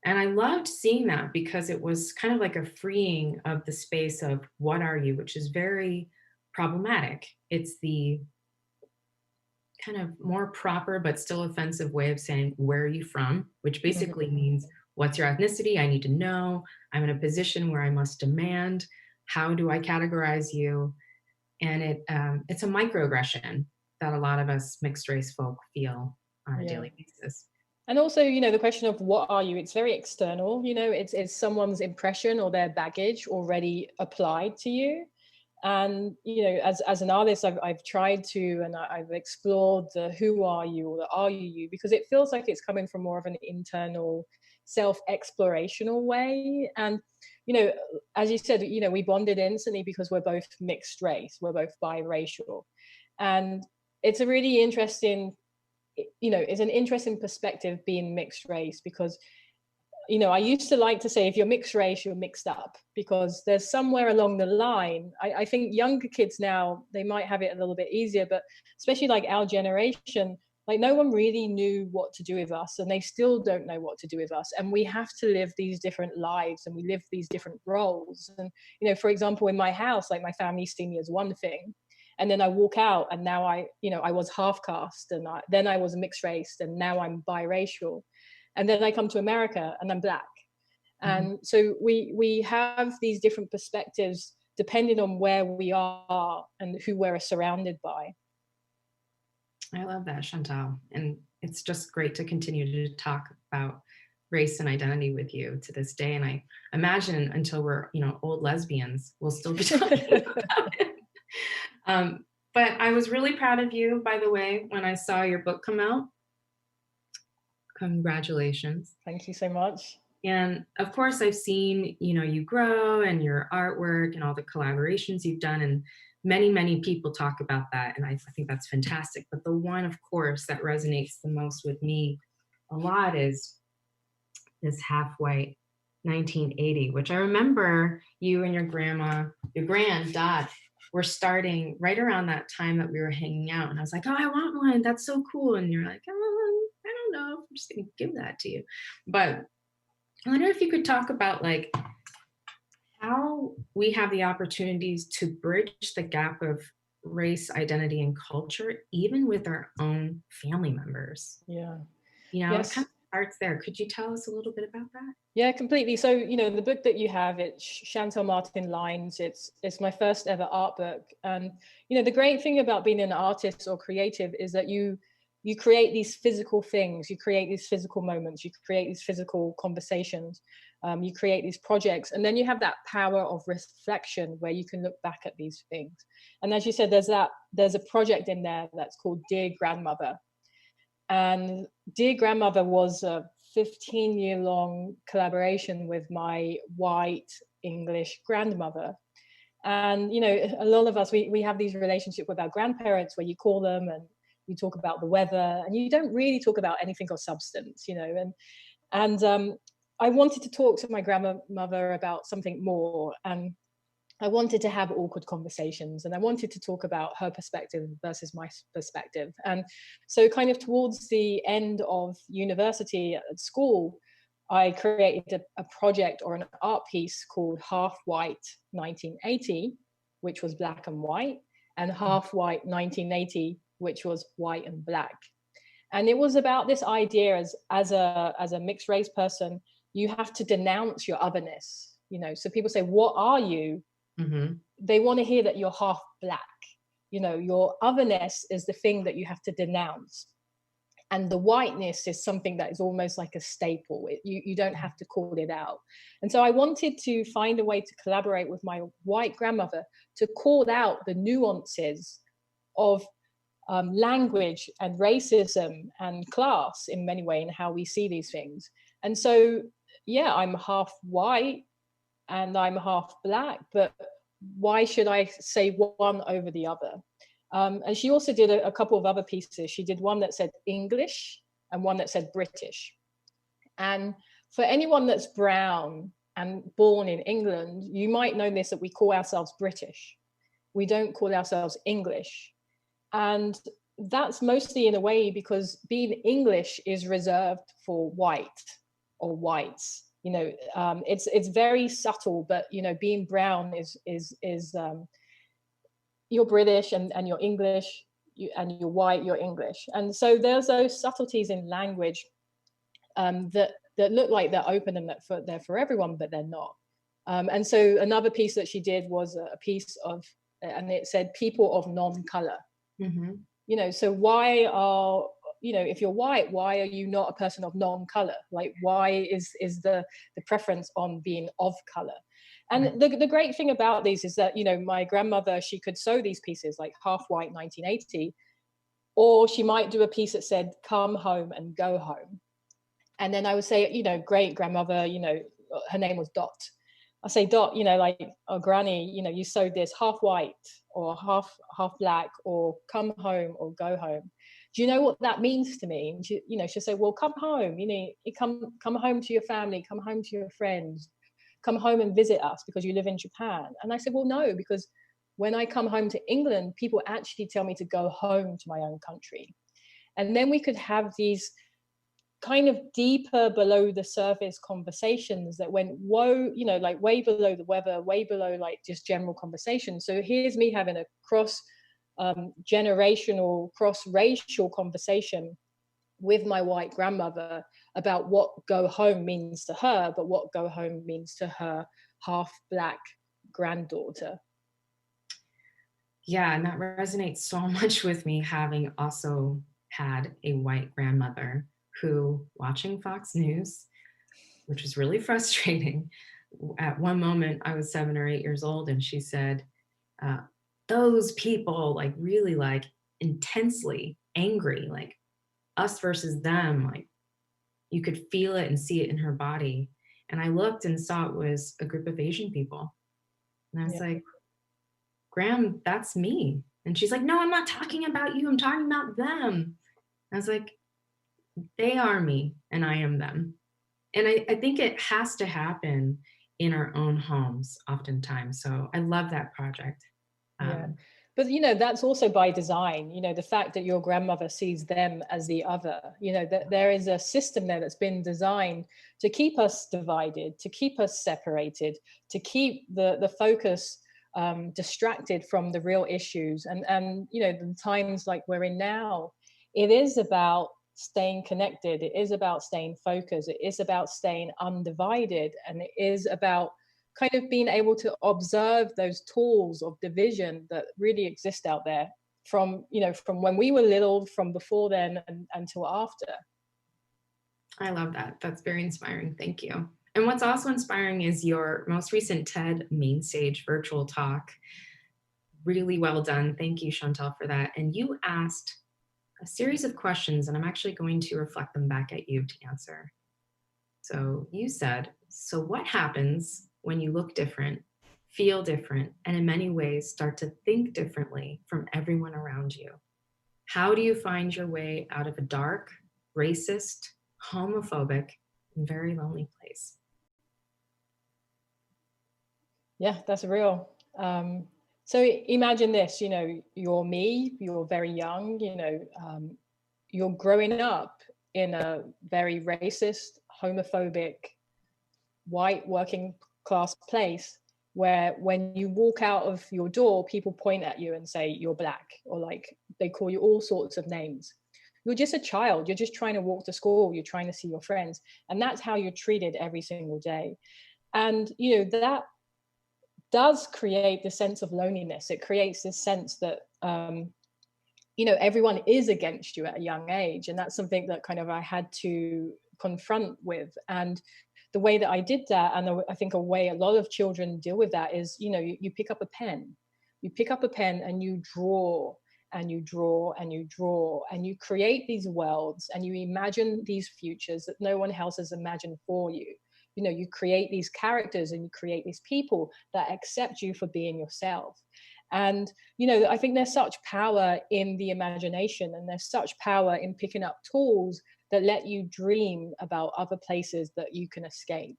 Speaker 15: And I loved seeing that because it was kind of like a freeing of the space of what are you, which is very problematic. It's the kind of more proper but still offensive way of saying, where are you from? Which basically means, what's your ethnicity? I need to know. I'm in a position where I must demand. How do I categorize you? And it's a microaggression that a lot of us mixed race folk feel on a daily basis.
Speaker 16: And also, you know, the question of what are you, it's very external, you know, it's someone's impression or their baggage already applied to you. And, you know, as an artist, I've tried to, and I've explored the who are you or the are you, because it feels like it's coming from more of an internal self-explorational way. And, you know, as you said, you know, we bonded instantly because we're both mixed race, we're both biracial. And it's a really interesting, you know, it's an interesting perspective being mixed race, because, you know, I used to like to say, if you're mixed race, you're mixed up, because there's somewhere along the line, I think younger kids now, they might have it a little bit easier, but especially like our generation, like no one really knew what to do with us, and they still don't know what to do with us. And we have to live these different lives, and we live these different roles. And, you know, for example, in my house, like my family see me as one thing, and then I walk out and now I was half caste, and then I was mixed race, and now I'm biracial. And then I come to America and I'm Black. And so we have these different perspectives depending on where we are and who we're surrounded by.
Speaker 15: I love that, Chantal. And it's just great to continue to talk about race and identity with you to this day. And I imagine until we're, you know, old lesbians, we'll still be talking about it. But I was really proud of you, by the way, when I saw your book come out. Congratulations.
Speaker 16: Thank you so much.
Speaker 15: And of course, I've seen, you know, you grow and your artwork and all the collaborations you've done, and many, many people talk about that. And I think that's fantastic. But the one, of course, that resonates the most with me a lot is this half white, 1980, which I remember you and your granddad were starting right around that time that we were hanging out. And I was like, oh, I want one. That's so cool. And you're like, oh, I don't know. I'm just going to give that to you. But I wonder if you could talk about like how we have the opportunities to bridge the gap of race, identity, and culture, even with our own family members.
Speaker 16: Yeah.
Speaker 15: You know,
Speaker 16: Yes.
Speaker 15: it kind of starts there. Could you tell us a little bit about that?
Speaker 16: Yeah, completely. So, you know, the book that you have, it's Chantal Martin Lines. It's my first ever art book. And, you know, the great thing about being an artist or creative is that you create these physical things, you create these physical moments, you create these physical conversations, you create these projects, and then you have that power of reflection where you can look back at these things. And as you said, there's a project in there that's called Dear Grandmother. And Dear Grandmother was a 15-year-long collaboration with my white English grandmother. And, you know, a lot of us, we have these relationships with our grandparents where you call them and you talk about the weather and you don't really talk about anything of substance, you know. And I wanted to talk to my grandmother about something more. And I wanted to have awkward conversations, and I wanted to talk about her perspective versus my perspective. And so kind of towards the end of university at school, I created a project or an art piece called Half White 1980, which was black and white, and Half White 1980, which was white and black. And it was about this idea as a mixed race person, you have to denounce your otherness. You know, so people say, what are you?
Speaker 15: Mm-hmm.
Speaker 16: They want to hear that you're half black. You know, your otherness is the thing that you have to denounce. And the whiteness is something that is almost like a staple. You don't have to call it out. And so I wanted to find a way to collaborate with my white grandmother to call out the nuances of language and racism and class in many ways, and how we see these things. And so, yeah, I'm half white and I'm half black, but why should I say one over the other? And she also did a couple of other pieces. She did one that said English and one that said British. And for anyone that's brown and born in England, you might know this, that we call ourselves British. We don't call ourselves English. And that's mostly in a way because being English is reserved for white or whites. You know, it's very subtle, but, you know, being brown is you're British and you're English, and you're white, you're English. And so there's those subtleties in language that look like they're open and that they're for everyone, but they're not. And so another piece that she did was a piece of, and it said people of non-color.
Speaker 15: Mm-hmm.
Speaker 16: You know, so why are, you know, if you're white, why are you not a person of non-color? Like, why is the preference on being of color? And the great thing about these is that, you know, my grandmother, she could sew these pieces like Half White 1980, or she might do a piece that said, come home and go home. And then I would say, you know, great grandmother, you know, her name was Dot. I say, Dot, you know, like, oh, granny, you know, you sewed this half white or half black, or come home or go home. Do you know what that means to me? And she, you know, she'll say, well, come home, you know, come home to your family, come home to your friends, come home and visit us because you live in Japan. And I said, well, no, because when I come home to England, people actually tell me to go home to my own country. And then we could have these kind of deeper below the surface conversations that went you know, like way below the weather, way below like just general conversation. So here's me having a cross generational, cross-racial conversation with my white grandmother about what go home means to her, but what go home means to her half black granddaughter.
Speaker 15: Yeah, and that resonates so much with me, having also had a white grandmother who, watching Fox News, which was really frustrating, at one moment I was 7 or 8 years old, and she said, those people, like, really, like, intensely angry, like us versus them, like you could feel it and see it in her body. And I looked and saw it was a group of Asian people. And I was like, Graham, that's me. And she's like, no, I'm not talking about you. I'm talking about them. I was like, they are me and I am them. And I think it has to happen in our own homes oftentimes. So I love that project.
Speaker 16: Yeah. But, you know, that's also by design, you know, the fact that your grandmother sees them as the other, you know, that there is a system there that's been designed to keep us divided, to keep us separated, to keep the focus distracted from the real issues. And, you know, the times like we're in now, it is about staying connected. It is about staying focused. It is about staying undivided. And it is about kind of being able to observe those tools of division that really exist out there from, you know, from when we were little, from before then and until after.
Speaker 15: I love that. That's very inspiring. Thank you. And what's also inspiring is your most recent TED Main Stage virtual talk. Really well done. Thank you, Chantal, for that. And you asked a series of questions, and I'm actually going to reflect them back at you to answer. So you said, so what happens when you look different, feel different, and in many ways start to think differently from everyone around you? How do you find your way out of a dark, racist, homophobic, and very lonely place?
Speaker 16: Yeah, that's real. So imagine this, you know, you're me, you're very young, you know, you're growing up in a very racist, homophobic, white working class place where when you walk out of your door, people point at you and say you're black, or like they call you all sorts of names. You're just a child. You're just trying to walk to school. You're trying to see your friends. And that's how you're treated every single day. And, you know, that does create the sense of loneliness. It creates this sense that, you know, everyone is against you at a young age. And that's something that kind of I had to confront with. And the way that I did that, and I think a way a lot of children deal with that is, you know, you pick up a pen. You pick up a pen and you draw and you draw and you draw and you create these worlds and you imagine these futures that no one else has imagined for you. You know, you create these characters and you create these people that accept you for being yourself. And, you know, I think there's such power in the imagination, and there's such power in picking up tools that let you dream about other places that you can escape.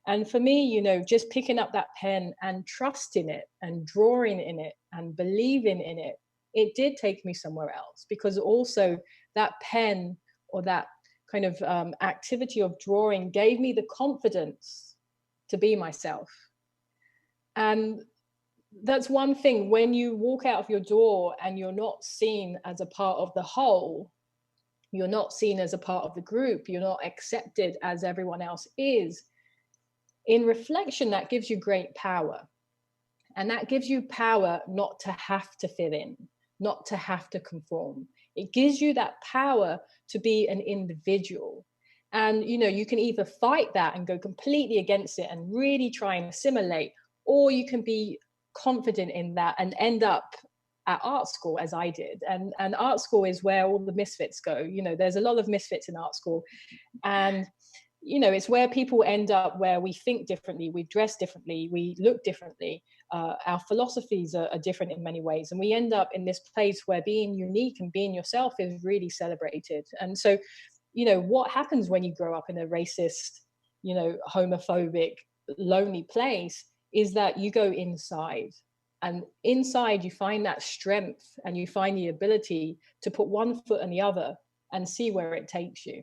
Speaker 16: And for me, you know, just picking up that pen and trusting it and drawing in it and believing in it, it did take me somewhere else, because also that pen or that kind of activity of drawing gave me the confidence to be myself. And that's one thing, when you walk out of your door and you're not seen as a part of the whole, you're not seen as a part of the group, you're not accepted as everyone else is. In reflection, that gives you great power. And that gives you power not to have to fit in, not to have to conform. It gives you that power to be an individual. And, you know, you can either fight that and go completely against it and really try and assimilate, or you can be confident in that and end up at art school, as I did. And art school is where all the misfits go. You know, there's a lot of misfits in art school. And, you know, it's where people end up, where we think differently, we dress differently, we look differently. Our philosophies are different in many ways. And we end up in this place where being unique and being yourself is really celebrated. And so, you know, what happens when you grow up in a racist, you know, homophobic, lonely place is that you go inside. And inside you find that strength and you find the ability to put one foot in the other and see where it takes you.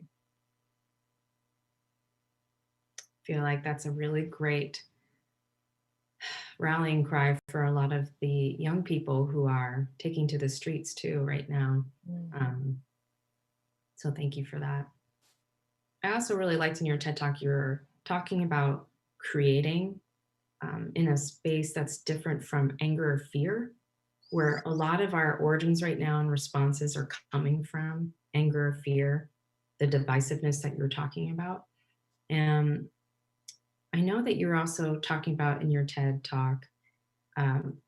Speaker 15: I feel like that's a really great rallying cry for a lot of the young people who are taking to the streets too right now. So thank you for that. I also really liked in your TED Talk, you're talking about creating in a space that's different from anger or fear, where a lot of our origins right now and responses are coming from anger or fear, the divisiveness that you're talking about. And I know that you're also talking about in your TED Talk,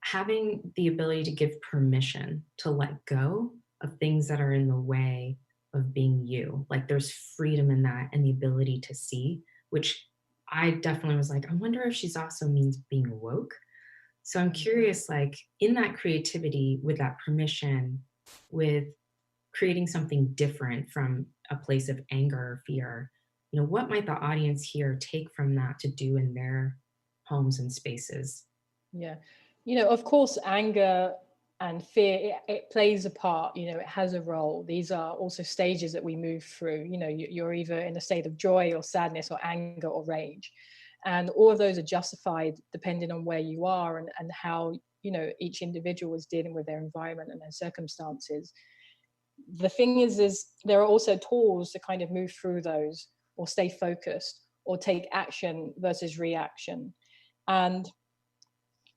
Speaker 15: having the ability to give permission to let go of things that are in the way of being you. Like there's freedom in that and the ability to see, which I definitely was like, I wonder if she's also means being woke. So I'm curious, like in that creativity, with that permission, with creating something different from a place of anger or fear, you know, what might the audience here take from that to do in their homes and spaces?
Speaker 16: Yeah, you know, of course, anger and fear, it plays a part, you know, it has a role. These are also stages that we move through. You know, you're either in a state of joy or sadness or anger or rage. And all of those are justified depending on where you are and how, you know, each individual is dealing with their environment and their circumstances. The thing is there are also tools to kind of move through those or stay focused or take action versus reaction. And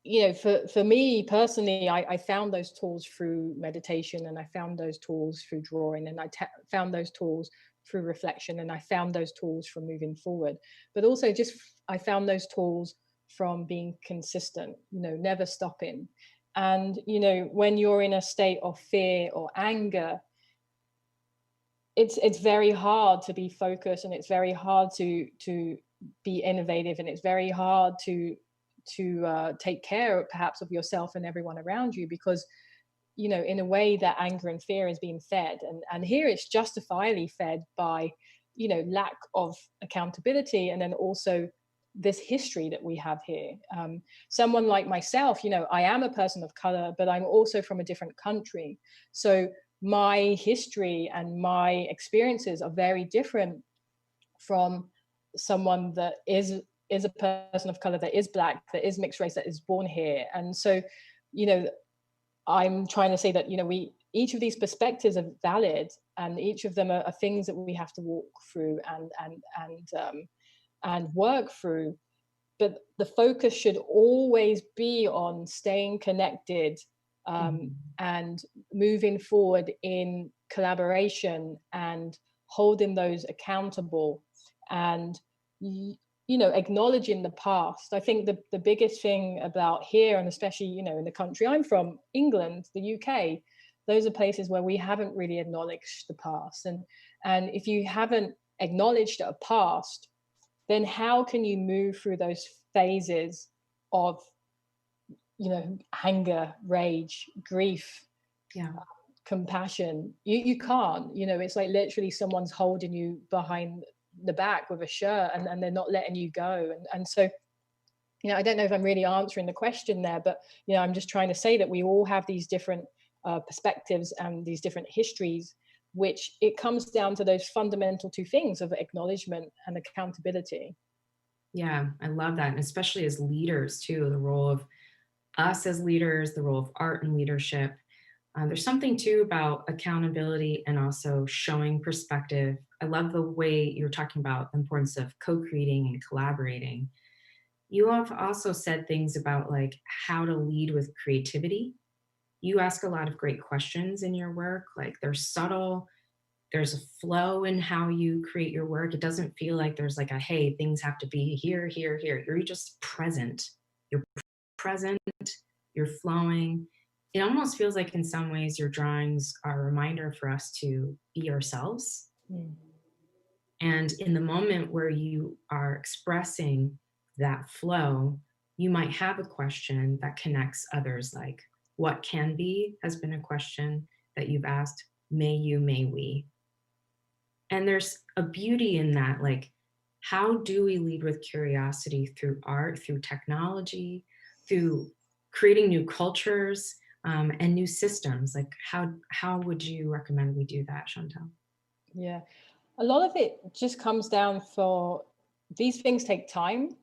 Speaker 16: you know, for me personally, I found those tools through meditation, and I found those tools through drawing, and I found those tools through reflection, and I found those tools from moving forward. But also I found those tools from being consistent, you know, never stopping. And, you know, when you're in a state of fear or anger, it's very hard to be focused, and it's very hard to be innovative, and it's very hard to take care perhaps of yourself and everyone around you, because you know, in a way, that anger and fear is being fed, and here it's justifiably fed by, you know, lack of accountability, and then also this history that we have here. Someone like myself, you know, I am a person of color, but I'm also from a different country, so my history and my experiences are very different from someone that is a person of color, that is Black, that is mixed race, that is born here. And so, you know, I'm trying to say that, you know, each of these perspectives are valid, and each of them are things that we have to walk through and work through. But the focus should always be on staying connected and moving forward in collaboration and holding those accountable, and you know, acknowledging the past. I think the biggest thing about here, and especially, you know, in the country I'm from, England, the UK, those are places where we haven't really acknowledged the past. And if you haven't acknowledged a past, then how can you move through those phases of, you know, anger, rage, grief, compassion? You can't, you know, it's like literally someone's holding you behind the back with a shirt, and they're not letting you go. And so, you know, I don't know if I'm really answering the question there, but, you know, I'm just trying to say that we all have these different perspectives and these different histories, which it comes down to those fundamental two things of acknowledgement and accountability.
Speaker 15: Yeah, I love that. And especially as leaders too, the role of us as leaders, the role of art and leadership. There's something too about accountability and also showing perspective. I love the way you're talking about the importance of co-creating and collaborating. You have also said things about like how to lead with creativity. You ask a lot of great questions in your work, like they're subtle, there's a flow in how you create your work. It doesn't feel like there's like a, hey, things have to be here, here, here. You're just present. You're present, you're flowing. It almost feels like in some ways your drawings are a reminder for us to be ourselves. And in the moment where you are expressing that flow, you might have a question that connects others, like what can be has been a question that you've asked, may you, may we. And there's a beauty in that, like, how do we lead with curiosity through art, through technology, through creating new cultures and new systems? Like, how would you recommend we do that, Chantal?
Speaker 16: Yeah, a lot of it just comes down for these things take time,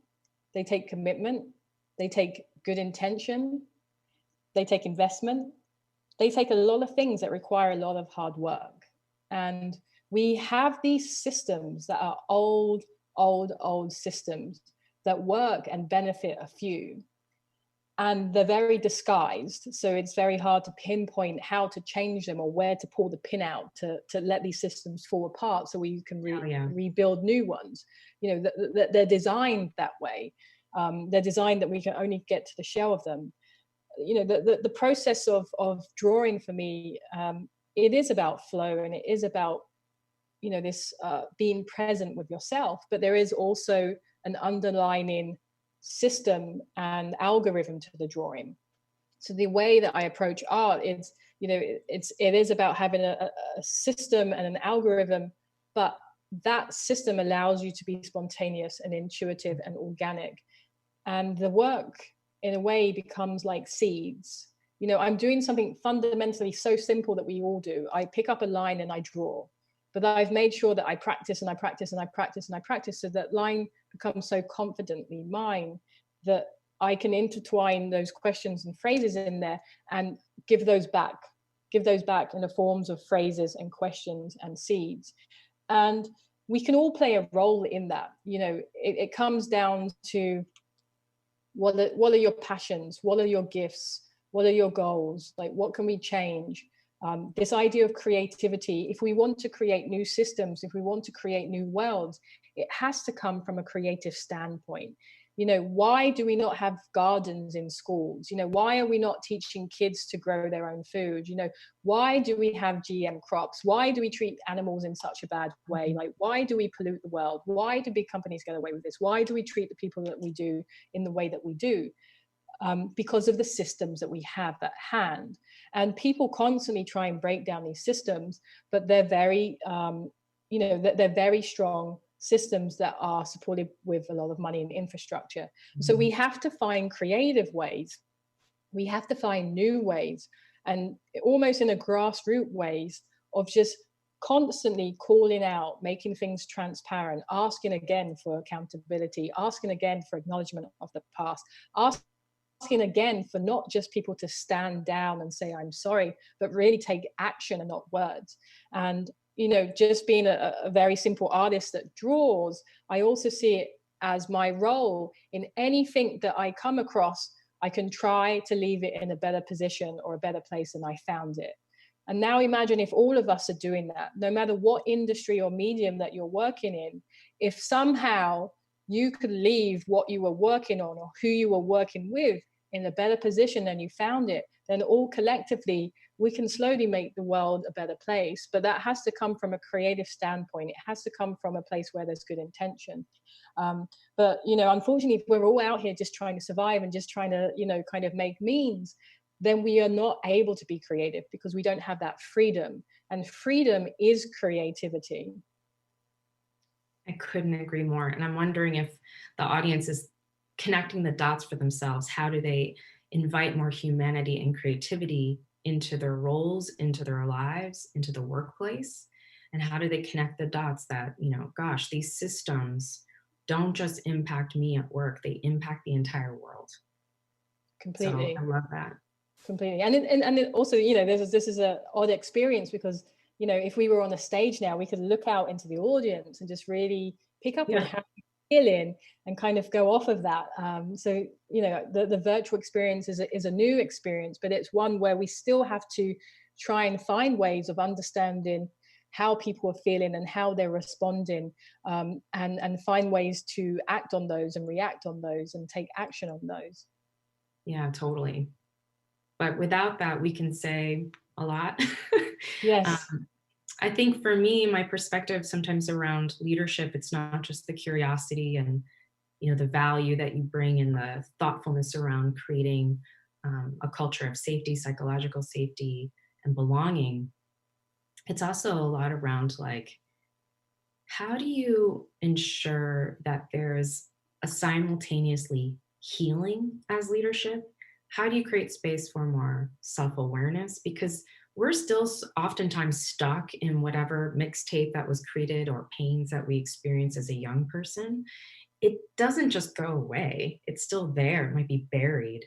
Speaker 16: they take commitment, they take good intention, they take investment, they take a lot of things that require a lot of hard work. And we have these systems that are old systems that work and benefit a few. And they're very disguised. So it's very hard to pinpoint how to change them or where to pull the pin out to let these systems fall apart so we can rebuild new ones. You know, they're designed that way. They're designed that we can only get to the shell of them. You know, the process of drawing for me, it is about flow, and it is about, you know, this being present with yourself, but there is also an underlining system and algorithm to the drawing. So the way that I approach art is, you know, it is about having a system and an algorithm, but that system allows you to be spontaneous and intuitive and organic. And the work, in a way, becomes like seeds. You know, I'm doing something fundamentally so simple that we all do. I pick up a line and I draw. But I've made sure that I practice and I practice and I practice and I practice, so that line becomes so confidently mine that I can intertwine those questions and phrases in there and give those back in the forms of phrases and questions and seeds. And we can all play a role in that. You know, it comes down to what are your passions? What are your gifts? What are your goals? Like, what can we change? This idea of creativity, if we want to create new systems, if we want to create new worlds, it has to come from a creative standpoint. You know, why do we not have gardens in schools? You know, why are we not teaching kids to grow their own food? You know, why do we have GM crops? Why do we treat animals in such a bad way? Like, why do we pollute the world? Why do big companies get away with this? Why do we treat the people that we do in the way that we do? Because of the systems that we have at hand. And people constantly try and break down these systems, but they're very, you know, they're very strong systems that are supported with a lot of money and infrastructure. Mm-hmm. So we have to find creative ways. We have to find new ways, and almost in a grassroots ways of just constantly calling out, making things transparent, asking again for accountability, asking again for acknowledgement of the past, asking again for not just people to stand down and say, I'm sorry, but really take action and not words. And, you know, just being a very simple artist that draws, I also see it as my role in anything that I come across. I can try to leave it in a better position or a better place than I found it. And now imagine if all of us are doing that, no matter what industry or medium that you're working in, if somehow you could leave what you were working on or who you were working with in a better position than you found it, then all collectively, we can slowly make the world a better place. But that has to come from a creative standpoint. It has to come from a place where there's good intention. But, you know, unfortunately, if we're all out here just trying to survive and just trying to, you know, kind of make means, then we are not able to be creative because we don't have that freedom. And freedom is creativity.
Speaker 15: I couldn't agree more. And I'm wondering if the audience is connecting the dots for themselves. How do they invite more humanity and creativity into their roles, into their lives, into the workplace? And how do they connect the dots that, you know, gosh, these systems don't just impact me at work, they impact the entire world.
Speaker 16: Completely.
Speaker 15: So I love that.
Speaker 16: Completely. And it also, you know, this is an odd experience because, you know, if we were on a stage now, we could look out into the audience and just really pick up on how you're feeling and kind of go off of that. So, you know, the virtual experience is a new experience, but it's one where we still have to try and find ways of understanding how people are feeling and how they're responding, and find ways to act on those and react on those and take action on those.
Speaker 15: Yeah, totally. But without that, we can say a lot.
Speaker 16: Yes.
Speaker 15: I think for me, my perspective sometimes around leadership, it's not just the curiosity and, you know, the value that you bring and the thoughtfulness around creating a culture of safety, psychological safety, and belonging. It's also a lot around, like, how do you ensure that there's a simultaneously healing as leadership? How do you create space for more self-awareness? Because we're still oftentimes stuck in whatever mixtape that was created or pains that we experience as a young person. It doesn't just go away. It's still there. It might be buried.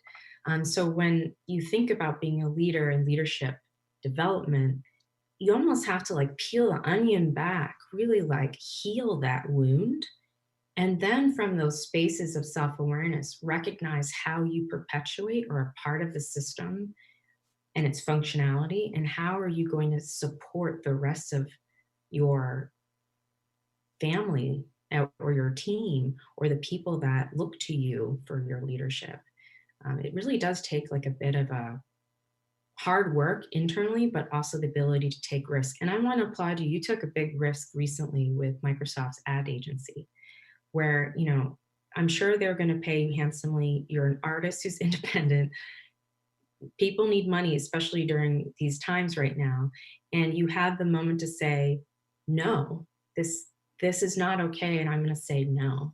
Speaker 15: So when you think about being a leader and leadership development, you almost have to like peel the onion back, really like heal that wound. And then from those spaces of self-awareness, recognize how you perpetuate or are part of the system and its functionality, and how are you going to support the rest of your family or your team or the people that look to you for your leadership. It really does take like a bit of a hard work internally, but also the ability to take risk. And I want to applaud you. You took a big risk recently with Microsoft's ad agency, where, you know, I'm sure they're going to pay you handsomely. You're an artist who's independent. People need money, especially during these times right now. And you had the moment to say, no, this this is not okay, and I'm going to say no.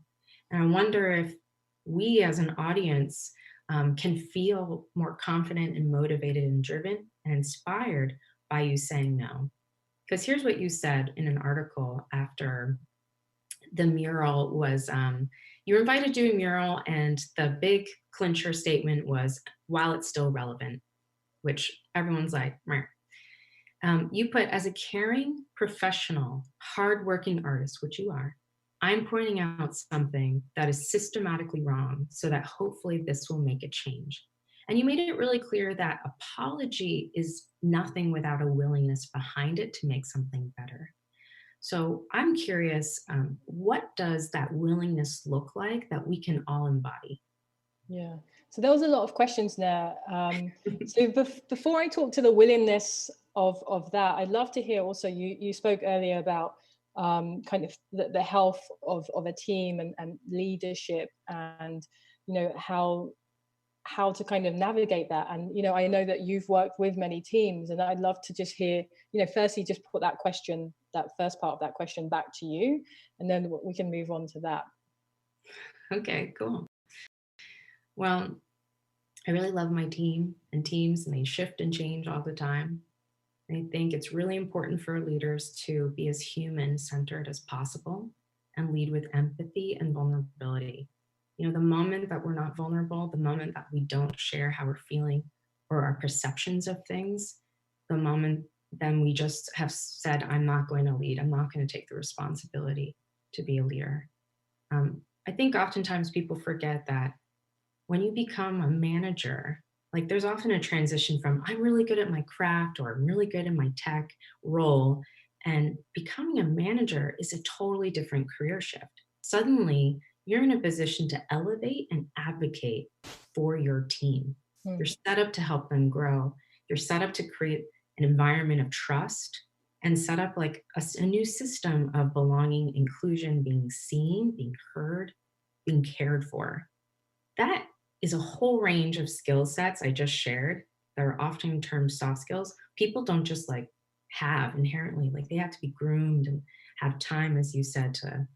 Speaker 15: And I wonder if we as an audience can feel more confident and motivated and driven and inspired by you saying no. Because here's what you said in an article after the mural was, you were invited to do a mural, and the big clincher statement was, while it's still relevant, which everyone's like, meh. You put, as a caring, professional, hardworking artist, which you are, I'm pointing out something that is systematically wrong so that hopefully this will make a change. And you made it really clear that apology is nothing without a willingness behind it to make something better. So I'm curious, what does that willingness look like that we can all embody?
Speaker 16: Yeah, so there was a lot of questions there. So before I talk to the willingness of that, I'd love to hear also, you spoke earlier about kind of the health of a team and leadership, and how to kind of navigate that. And I know that you've worked with many teams, and I'd love to just hear, firstly just put that first part of that question back to you, and then we can move on to that.
Speaker 15: Okay, cool. Well, I really love my team and teams, and they shift and change all the time. I think it's really important for leaders to be as human-centered as possible and lead with empathy and vulnerability. The moment that we're not vulnerable, the moment that we don't share how we're feeling or our perceptions of things, the moment then we just have said, I'm not going to lead, I'm not going to take the responsibility to be a leader. I think oftentimes people forget that when you become a manager, like there's often a transition from I'm really good at my craft or I'm really good in my tech role, and becoming a manager is a totally different career shift. Suddenly, you're in a position to elevate and advocate for your team. You're set up to help them grow. You're set up to create an environment of trust and set up like a new system of belonging, inclusion, being seen, being heard, being cared for. That is a whole range of skill sets I just shared that are often termed soft skills. People don't just like have inherently, like they have to be groomed and have time, as you said, to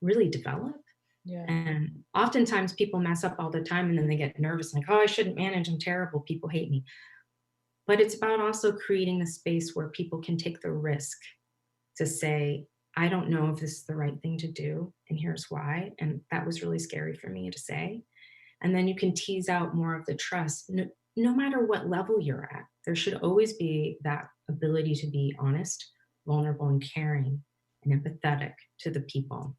Speaker 15: really develop.
Speaker 16: Yeah.
Speaker 15: And oftentimes people mess up all the time, and then they get nervous, like, oh, I shouldn't manage, I'm terrible, people hate me. But it's about also creating the space where people can take the risk to say, I don't know if this is the right thing to do, and here's why. And that was really scary for me to say. And then you can tease out more of the trust. No matter what level you're at, there should always be that ability to be honest, vulnerable, and caring and empathetic to the people.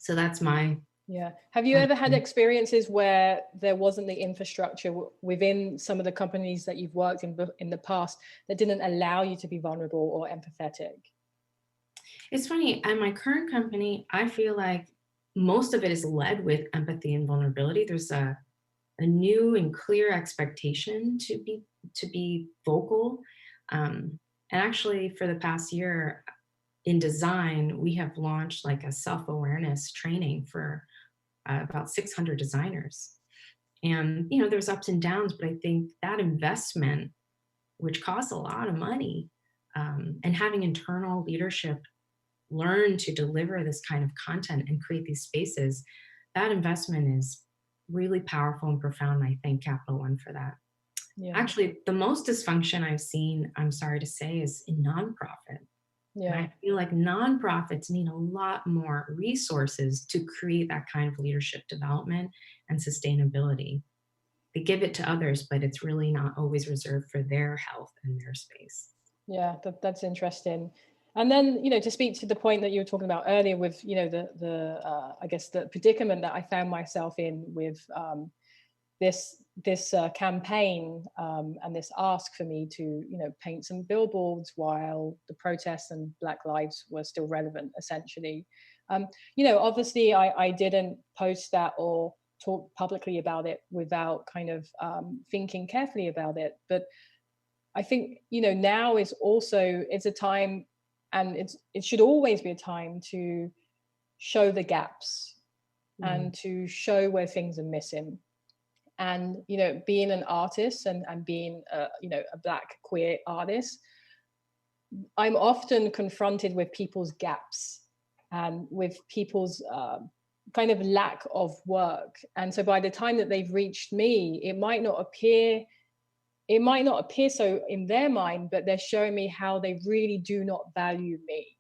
Speaker 15: So that's my...
Speaker 16: Yeah. Have you ever had experiences where there wasn't the infrastructure within some of the companies that you've worked in the past that didn't allow you to be vulnerable or empathetic?
Speaker 15: It's funny, at my current company, I feel like most of it is led with empathy and vulnerability. There's a new and clear expectation to be vocal. And actually, for the past year in design, we have launched like a self-awareness training for about 600 designers. And there's ups and downs, but I think that investment, which costs a lot of money, and having internal leadership learn to deliver this kind of content and create these spaces, that investment is really powerful and profound. I thank Capital One for that.
Speaker 16: Yeah.
Speaker 15: Actually, the most dysfunction I've seen, I'm sorry to say, is in nonprofit.
Speaker 16: Yeah.
Speaker 15: And I feel like nonprofits need a lot more resources to create that kind of leadership development and sustainability. They give it to others, but it's really not always reserved for their health and their space.
Speaker 16: Yeah, that's interesting. And then, to speak to the point that you were talking about earlier with, I guess the predicament that I found myself in with this campaign and this ask for me to, paint some billboards while the protests and Black lives were still relevant, essentially. Obviously I didn't post that or talk publicly about it without kind of thinking carefully about it. But I think, now is also, it's a time, and it should always be a time to show the gaps and to show where things are missing. And, being an artist and being, a Black queer artist, I'm often confronted with people's gaps and with people's kind of lack of work. And so by the time that they've reached me, it might not appear so in their mind, but they're showing me how they really do not value me,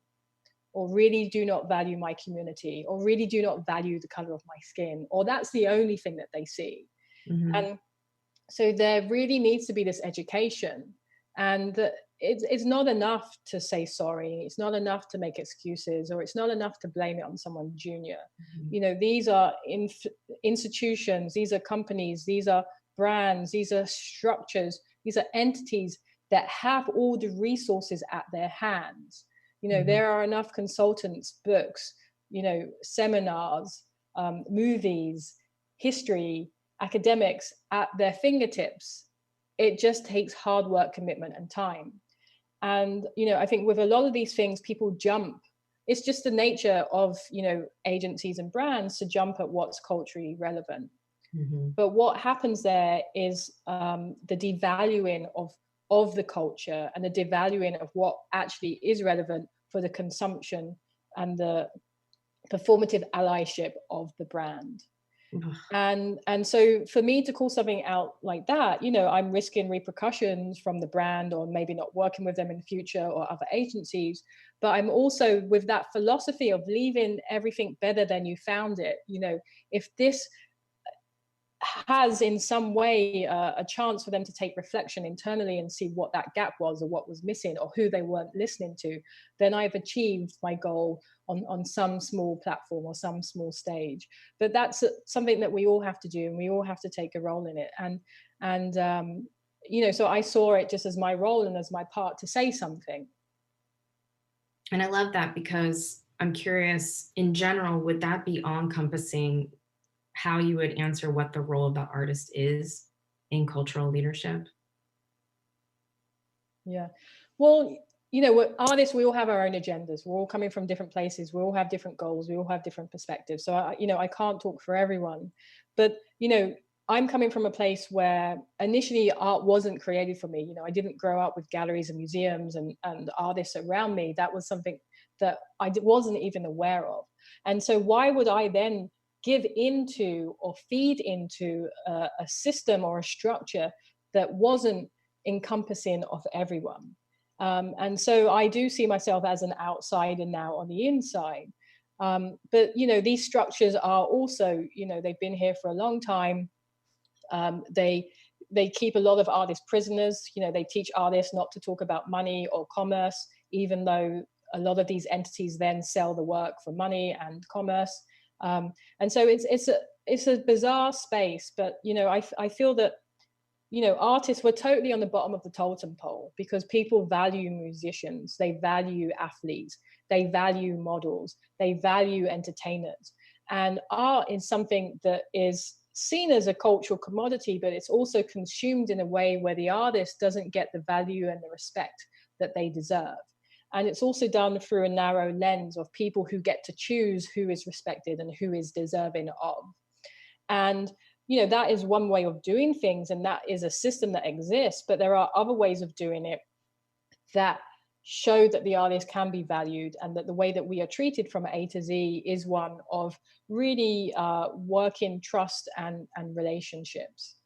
Speaker 16: or really do not value my community, or really do not value the color of my skin, or that's the only thing that they see. And so there really needs to be this education, and it's not enough to say sorry. It's not enough to make excuses, or it's not enough to blame it on someone junior. You know, these are institutions, these are companies, these are brands, these are structures, these are entities that have all the resources at their hands. You know, there are enough consultants, books, you know, seminars, movies, history, academics at their fingertips. It just takes hard work, commitment, and time. And, you know, I think with a lot of these things, people jump. It's just the nature of, you know, agencies and brands to jump at what's culturally relevant. But what happens there is the devaluing of the culture, and the devaluing of what actually is relevant for the consumption and the performative allyship of the brand. And so for me to call something out like that, you know, I'm risking repercussions from the brand, or maybe not working with them in the future, or other agencies. But I'm also with that philosophy of leaving everything better than you found it. You know, if this has in some way a chance for them to take reflection internally and see what that gap was, or what was missing, or who they weren't listening to, then I've achieved my goal on some small platform or some small stage. But that's something that we all have to do, and we all have to take a role in it. And you know, so I saw it just as my role and as my part to say something.
Speaker 15: And I love that, because I'm curious, in general, would that be all-encompassing how you would answer what the role of the artist is in cultural leadership?
Speaker 16: Yeah, well, you know, we're artists, we all have our own agendas. We're all coming from different places. We all have different goals. We all have different perspectives. So, you know, I can't talk for everyone, but, you know, I'm coming from a place where initially art wasn't created for me. You know, I didn't grow up with galleries and museums and artists around me. That was something that I wasn't even aware of. And so why would I then give into or feed into a system or a structure that wasn't encompassing of everyone? And so I do see myself as an outsider now on the inside. But, you know, these structures are also, you know, they've been here for a long time. They keep a lot of artists prisoners. You know, they teach artists not to talk about money or commerce, even though a lot of these entities then sell the work for money and commerce. And so it's a bizarre space, but, you know, I feel that, you know, artists were totally on the bottom of the totem pole, because people value musicians, they value athletes, they value models, they value entertainers. And art is something that is seen as a cultural commodity, but it's also consumed in a way where the artist doesn't get the value and the respect that they deserve. And it's also done through a narrow lens of people who get to choose who is respected and who is deserving of. And, you know, that is one way of doing things, and that is a system that exists, but there are other ways of doing it that show that the artist can be valued, and that the way that we are treated from A to Z is one of really working trust and relationships.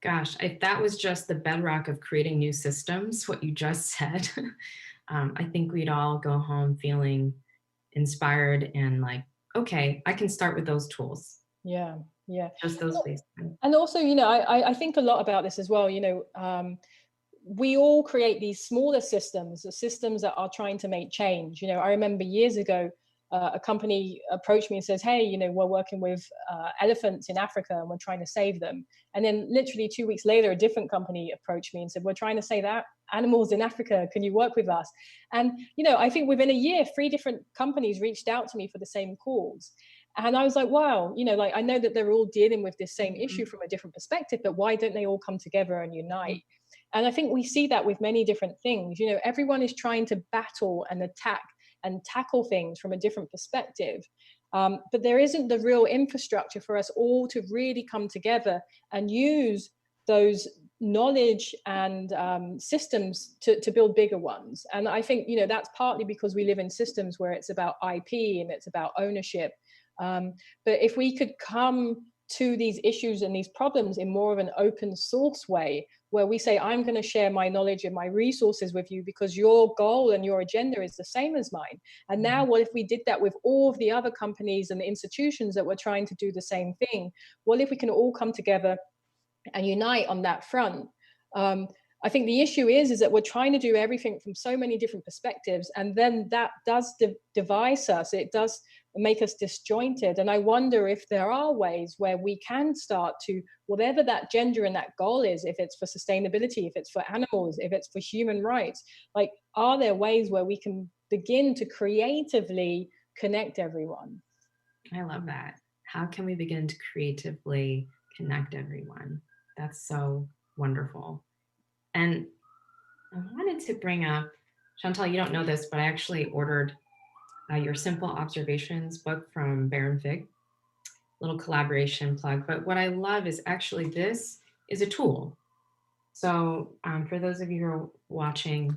Speaker 15: Gosh, if that was just the bedrock of creating new systems, what you just said, I think we'd all go home feeling inspired and like, okay, I can start with those tools.
Speaker 16: Yeah, yeah.
Speaker 15: Just those things.
Speaker 16: And also, you know, I think a lot about this as well. You know, we all create these smaller systems, the systems that are trying to make change. You know, I remember years ago, a company approached me and says, hey, you know, we're working with elephants in Africa and we're trying to save them. And then literally 2 weeks later, a different company approached me and said, we're trying to save animals in Africa. Can you work with us? And, you know, I think within a year, 3 different companies reached out to me for the same cause. And I was like, wow, you know, like, I know that they're all dealing with this same issue from a different perspective, but why don't they all come together and unite? And I think we see that with many different things. You know, everyone is trying to battle and attack and tackle things from a different perspective. But there isn't the real infrastructure for us all to really come together and use those knowledge and systems to build bigger ones. And I think, you know, that's partly because we live in systems where it's about IP and it's about ownership. But if we could come to these issues and these problems in more of an open source way, where we say, I'm going to share my knowledge and my resources with you because your goal and your agenda is the same as mine. And now what if we did that with all of the other companies and the institutions that were trying to do the same thing? What if we can all come together and unite on that front? I think the issue is that we're trying to do everything from so many different perspectives, and then that does devise us. It does make us disjointed. And I wonder if there are ways where we can start to, whatever that gender and that goal is, if it's for sustainability, if it's for animals, if it's for human rights, like, are there ways where we can begin to creatively connect everyone?
Speaker 15: I love that. How can we begin to creatively connect everyone? That's so wonderful. And I wanted to bring up, Chantal, you don't know this, but I actually ordered your Simple Observations book from Baron Fig, little collaboration plug. But what I love is actually this is a tool. So for those of you who are watching,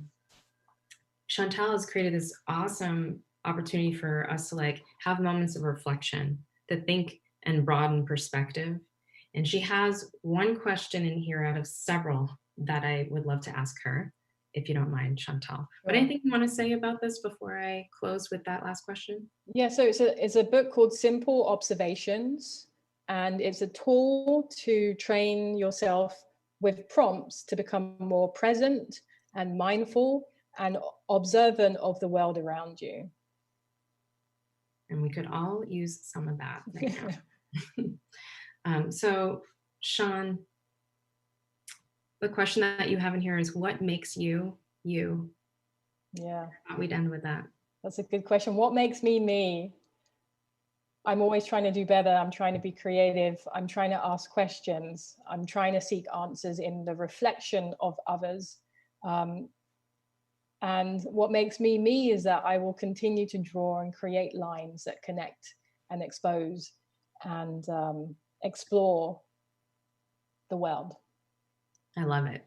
Speaker 15: Chantal has created this awesome opportunity for us to like have moments of reflection, to think and broaden perspective. And she has one question in here out of several that I would love to ask her, if you don't mind, Chantal. But anything you want to say about this before I close with that last question?
Speaker 16: Yeah, so it's a book called Simple Observations, and it's a tool to train yourself with prompts to become more present and mindful and observant of the world around you.
Speaker 15: And we could all use some of that right now. So, Sean, the question that you have in here is, what makes you, you?
Speaker 16: Yeah.
Speaker 15: I thought we'd end with that.
Speaker 16: That's a good question. What makes me, me? I'm always trying to do better. I'm trying to be creative. I'm trying to ask questions. I'm trying to seek answers in the reflection of others. And what makes me, me is that I will continue to draw and create lines that connect and expose and explore the world.
Speaker 15: I love it.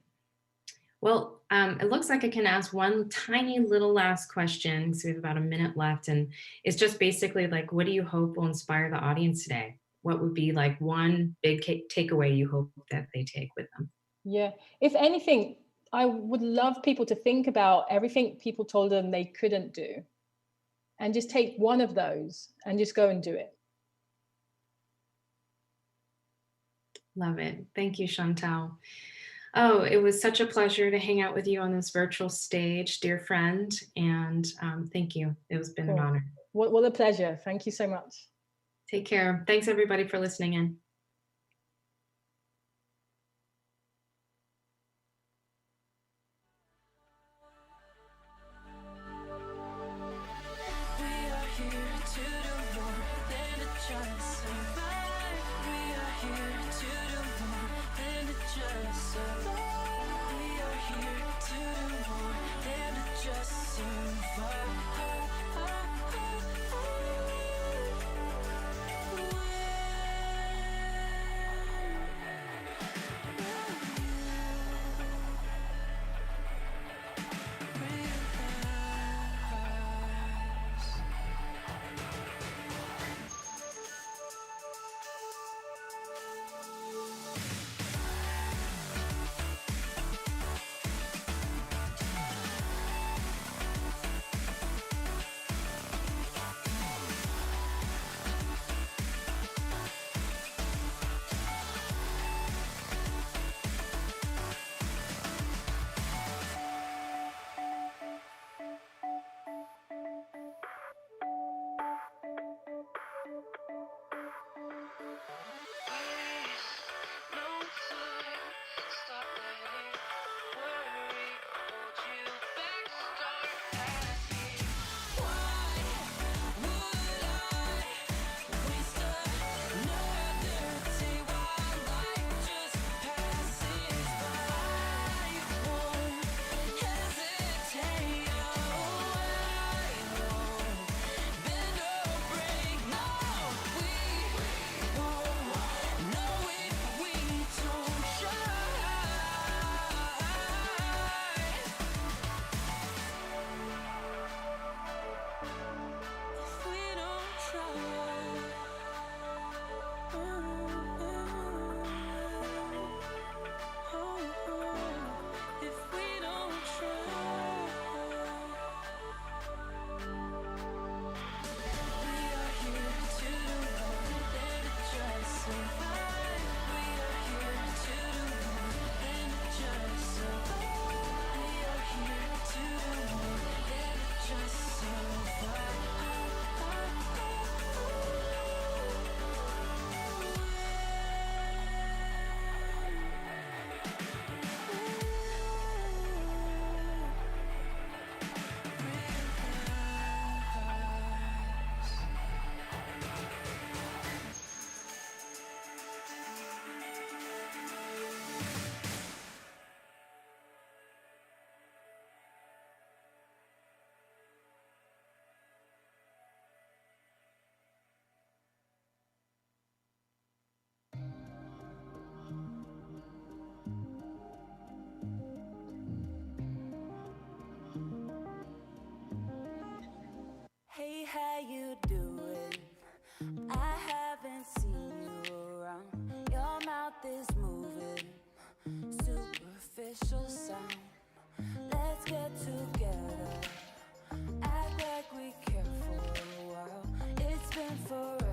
Speaker 15: Well, it looks like I can ask one tiny little last question, so we have about a minute left, and it's just basically like, what do you hope will inspire the audience today? What would be like one big takeaway you hope that they take with them?
Speaker 16: Yeah, if anything, I would love people to think about everything people told them they couldn't do, and just take one of those and just go and do it.
Speaker 15: Love it. Thank you, Chantal. Oh, it was such a pleasure to hang out with you on this virtual stage, dear friend. And thank you. It's been an honor.
Speaker 16: What a pleasure. Thank you so much.
Speaker 15: Take care. Thanks, everybody, for listening in.
Speaker 2: artificial sound. Let's get together, act like we care for a while. It's been forever,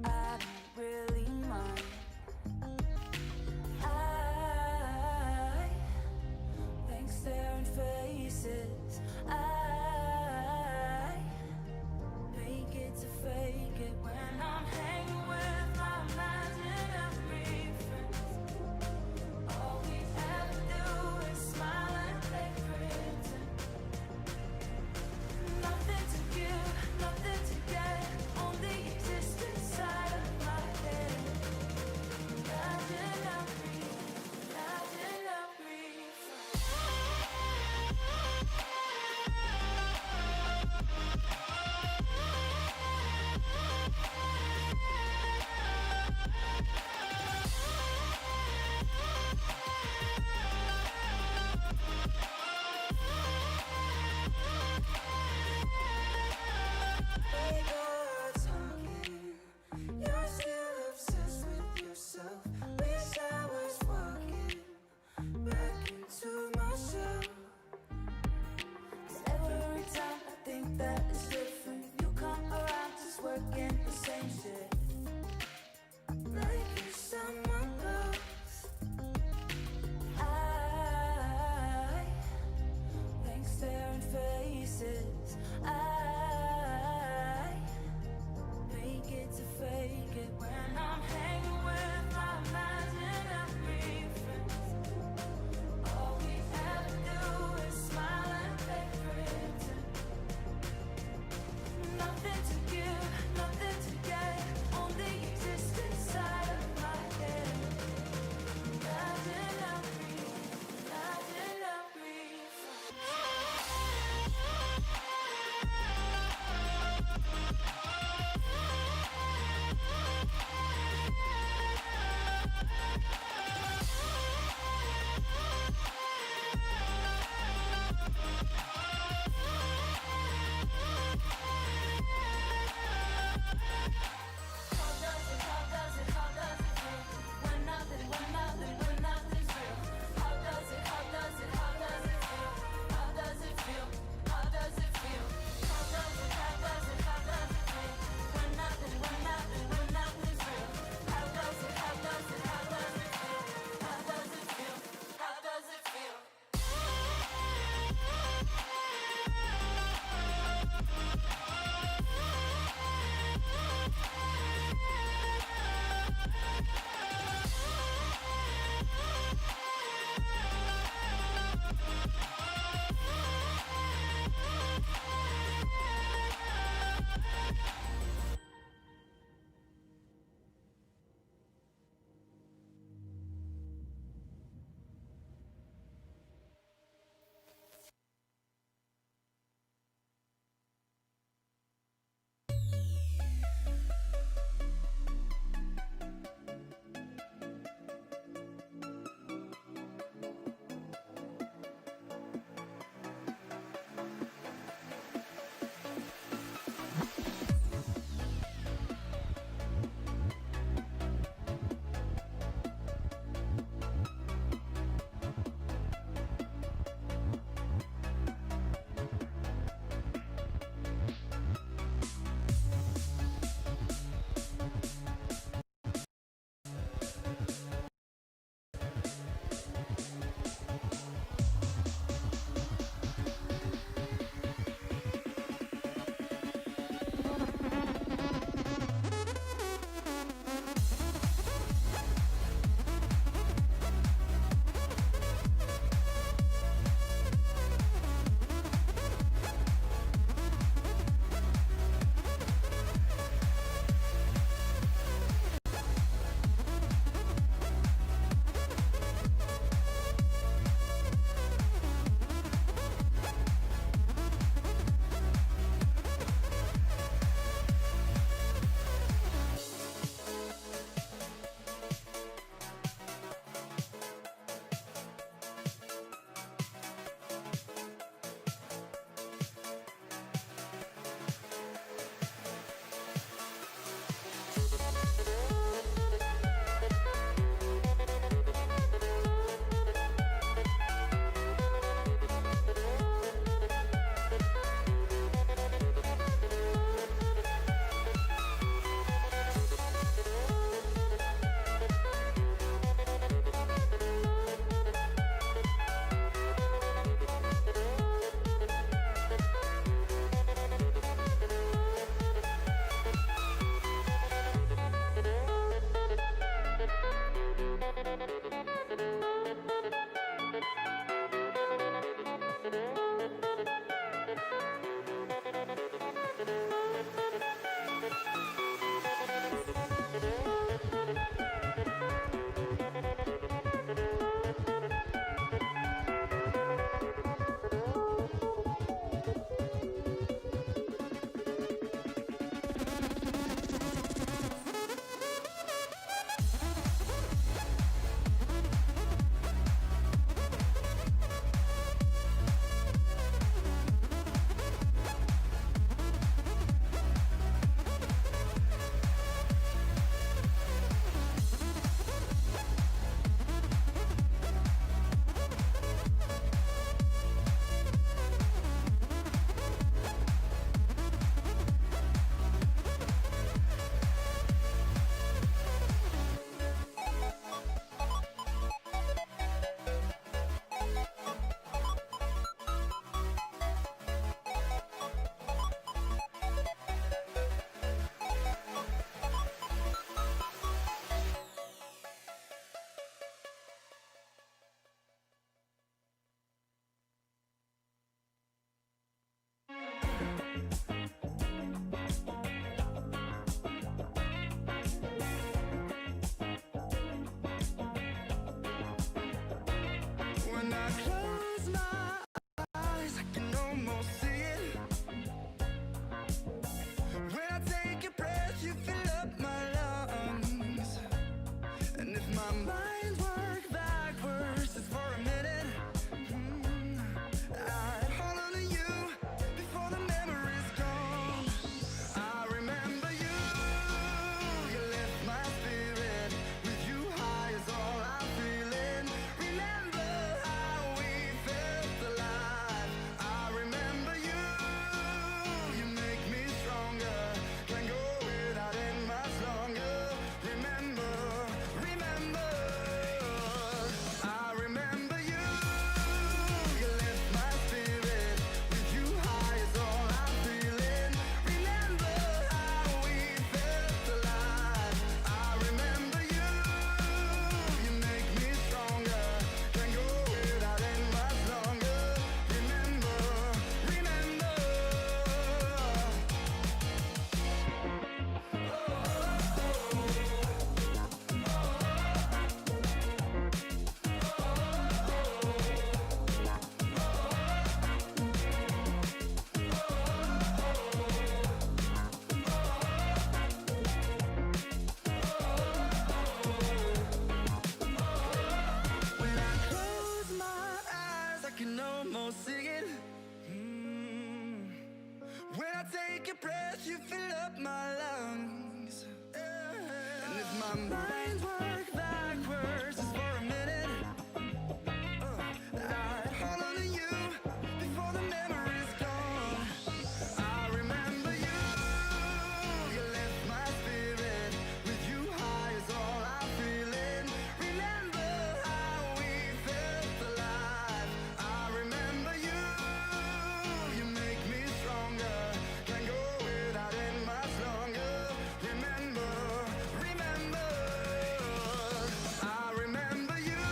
Speaker 2: I don't really mind. I think staring faces, I make it to fake it when I'm hanging with my imaginary friends. All we
Speaker 1: When I close my eyes, I can almost see it. When I take a breath, you fill up my lungs. And if my mind works backwards just for a minute, I'd hold on to you before the memory's gone. I remember you, you lift my spirit. With you high is all I'm feeling. Remember how we felt alive. I remember you, you make me stronger. Can't go without it much longer. Remember, remember, I remember you, you lift my spirit. With you high is all I'm feeling. Remember how we felt alive. I remember you, you make me stronger. Can't go without it much longer. Remember, remember. When I close my eyes, I can almost see it. When I take a breath, you fill up my lungs. And if my mind works backwards just for a minute, I'd hold on to you before the memory's gone. I remember you, you lift my spirit. With you high is all I'm feeling. Remember how we felt alive. I remember you, you make me stronger. Can't go without it much longer. Remember, remember, I remember you,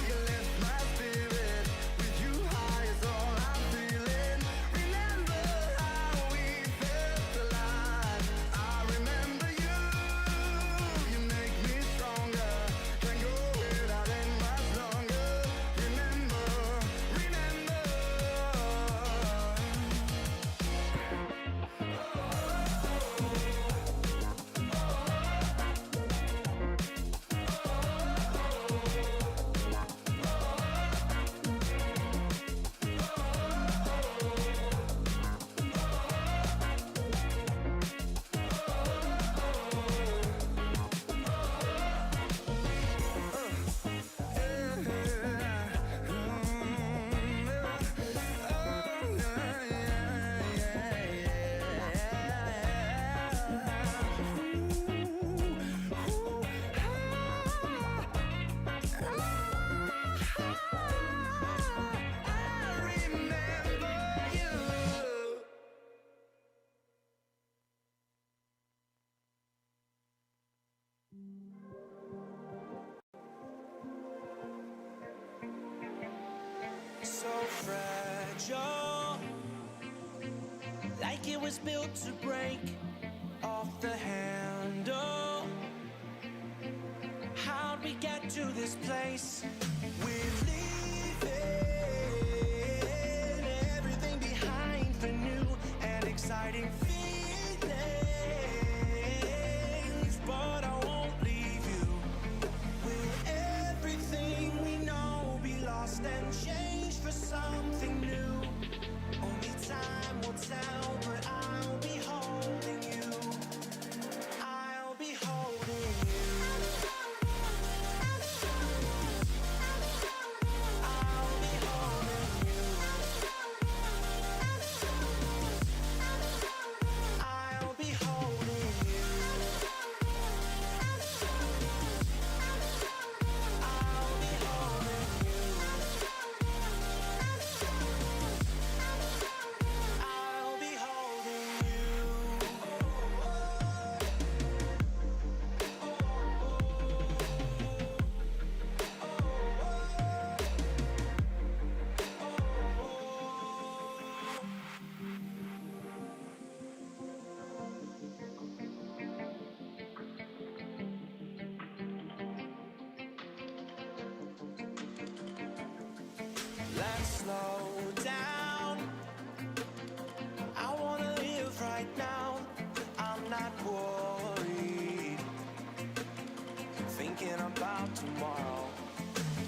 Speaker 1: you lift my spirit. With you high is all I'm feeling. Remember how we felt alive. I remember you, you make me stronger. Can't go without it much longer. Remember, remember.
Speaker 2: So fragile, like it was built to break off the handle. How'd we get to this place? We're leaving everything behind for new and exciting feelings, but I won't leave you. Will everything we know be lost and changed for something new? Only time will tell, but I'll be holding you. I'll be holding you.
Speaker 1: not slow down. I wanna live right now. I'm not worried, thinking about tomorrow.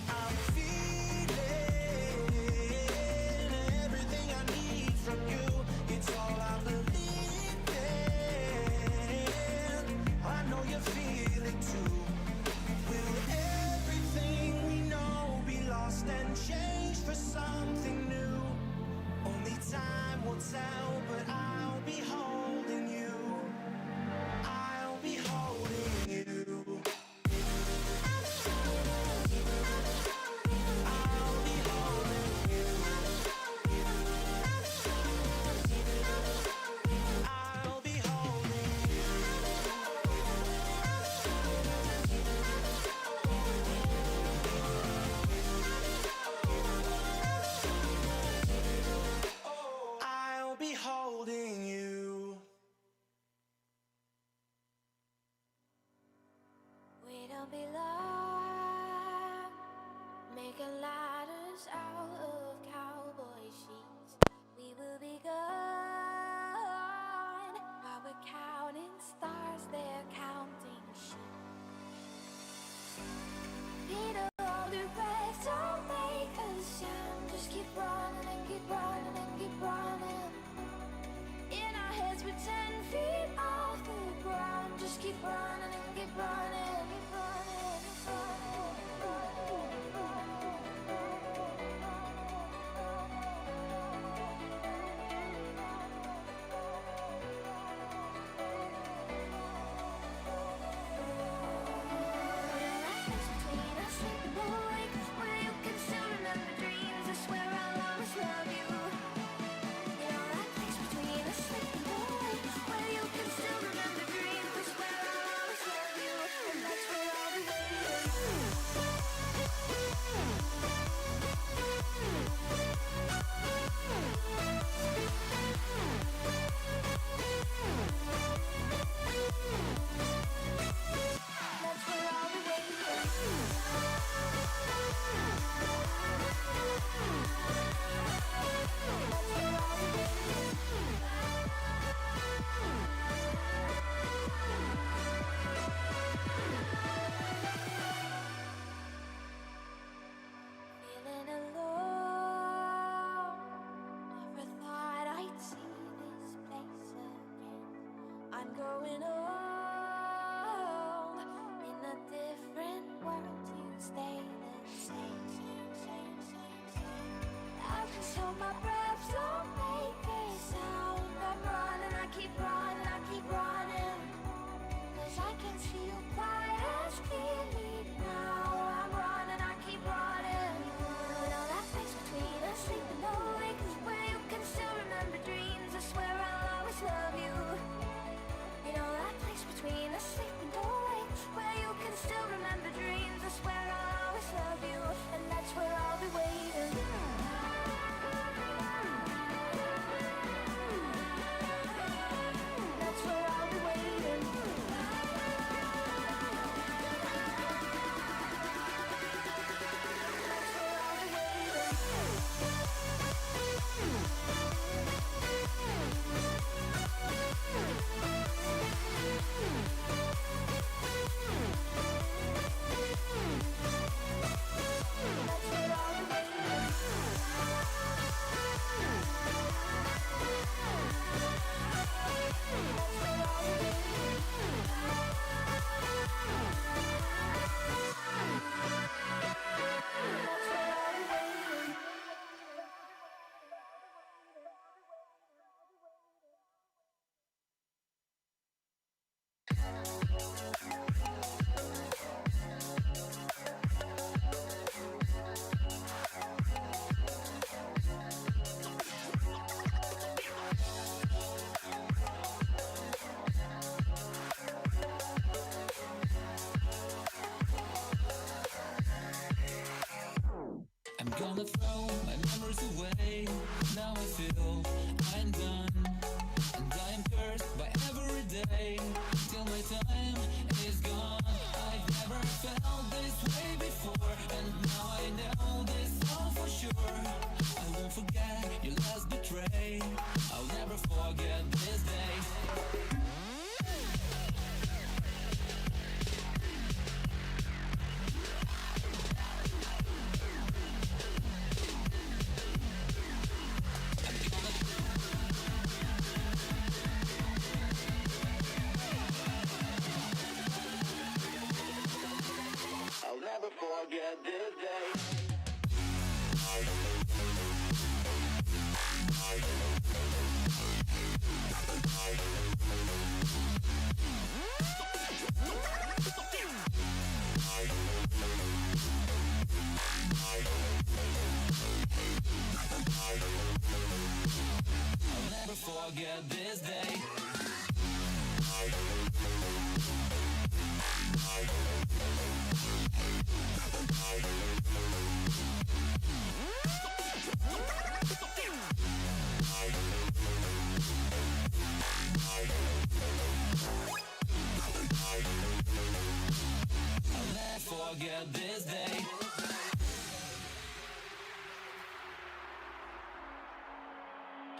Speaker 1: I'm feeling everything I need from you. It's all I believe in. I know you feel it too. Will everything we know be lost and changed for something new? Only time will tell, but I'll be holding you. I'll be holding you. I'll be holding you. I'll be holding you. I'll be holding you.
Speaker 2: We don't belong, making ladders out of cowboy sheets. We will be gone, while we're counting stars, they're counting sheep. Peter, hold your breath, don't make a sound. Just keep running and keep running and keep running. In our heads we're 10 feet off the ground. Just keep running and keep running, keep running, keep running, keep between us and the lake, where you can still remember dreams. I swear I'll always love you. You know that place between us and the lake, where you can still remember dreams. I swear I'll always love you, and that's where I'll be waiting. That's where I'll be feeling alone. Never thought I'd see this place again. I'm growing old in a different world. You stay the same. I just hold my breath, don't make a sound. I'm running, I keep running, I keep running. 'Cause I can see you quite as clearly now. I'm running, I keep running. You know that place between us, sleeping awake, where you can still remember dreams. I swear I'll always love you. You know that place between us, sleeping awake, where you can still remember dreams. I swear I'll always love you, and that's where I'll be waiting. That's where I'll be waiting.
Speaker 17: I'm gonna throw my memories away. Now I feel I'm done, and I am cursed by every day till my time is gone. I've never felt this way before, and now I know this all for sure.
Speaker 1: this day.
Speaker 17: I'll never forget this day. I'll never forget this day.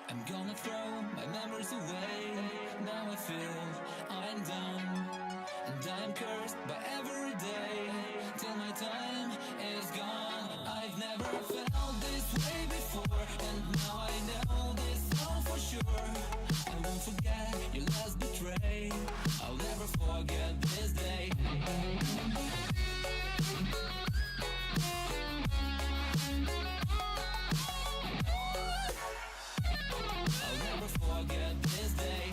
Speaker 17: I'm gonna throw my memories away. Now I feel I'm done, and I'm cursed by every day till my time is gone. I've never felt this way before, and now I know this all for sure. I won't forget your last betray. I'll never forget this day. I'll never forget this day.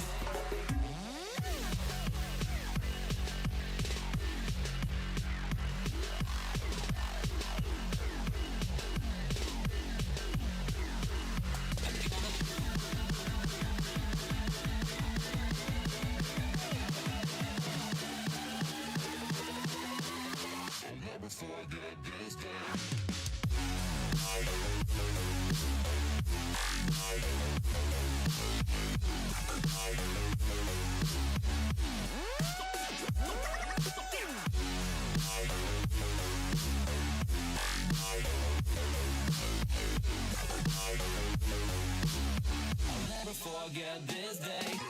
Speaker 17: I'll never forget this day. I'll never forget this day.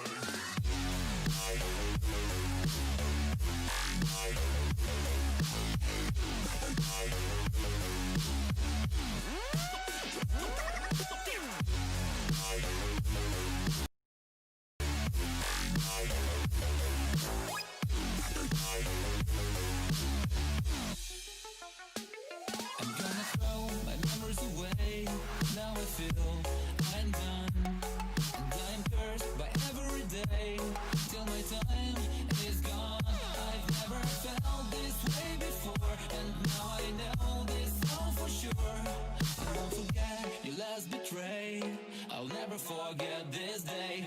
Speaker 17: I'm gonna throw my memories away. Now I feel I'm done, and I'm cursed by every day till my time is gone. I've never felt this way before, and now I know this all for sure. I won't forget your last betray. I'll never forget this day.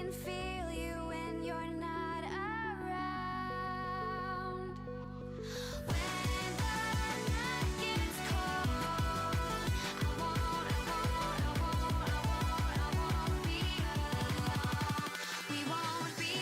Speaker 2: can feel you when you're not around. When the night gets cold, I won't be alone. We won't be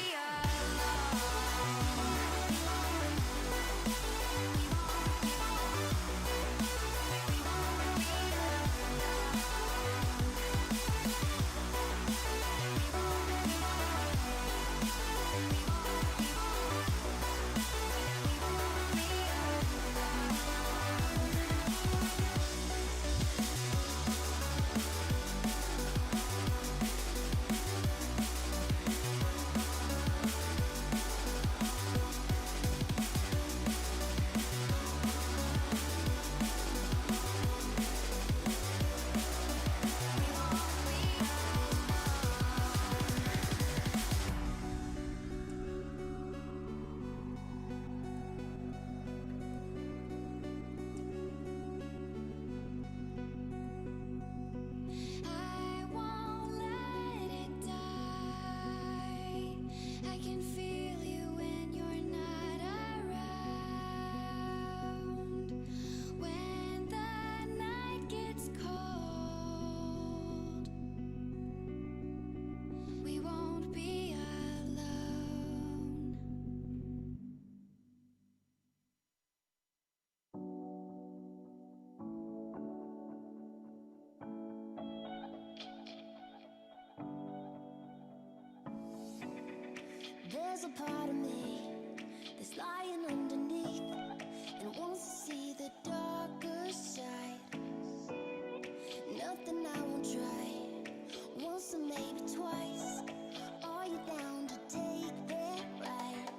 Speaker 2: I won't let it die. I can feel you when you're not around. When the night gets cold, we won't be alone. There's a part of me that's lying underneath and wants to see the darker side. Nothing I won't try. Once or maybe twice. Are you down to take that ride?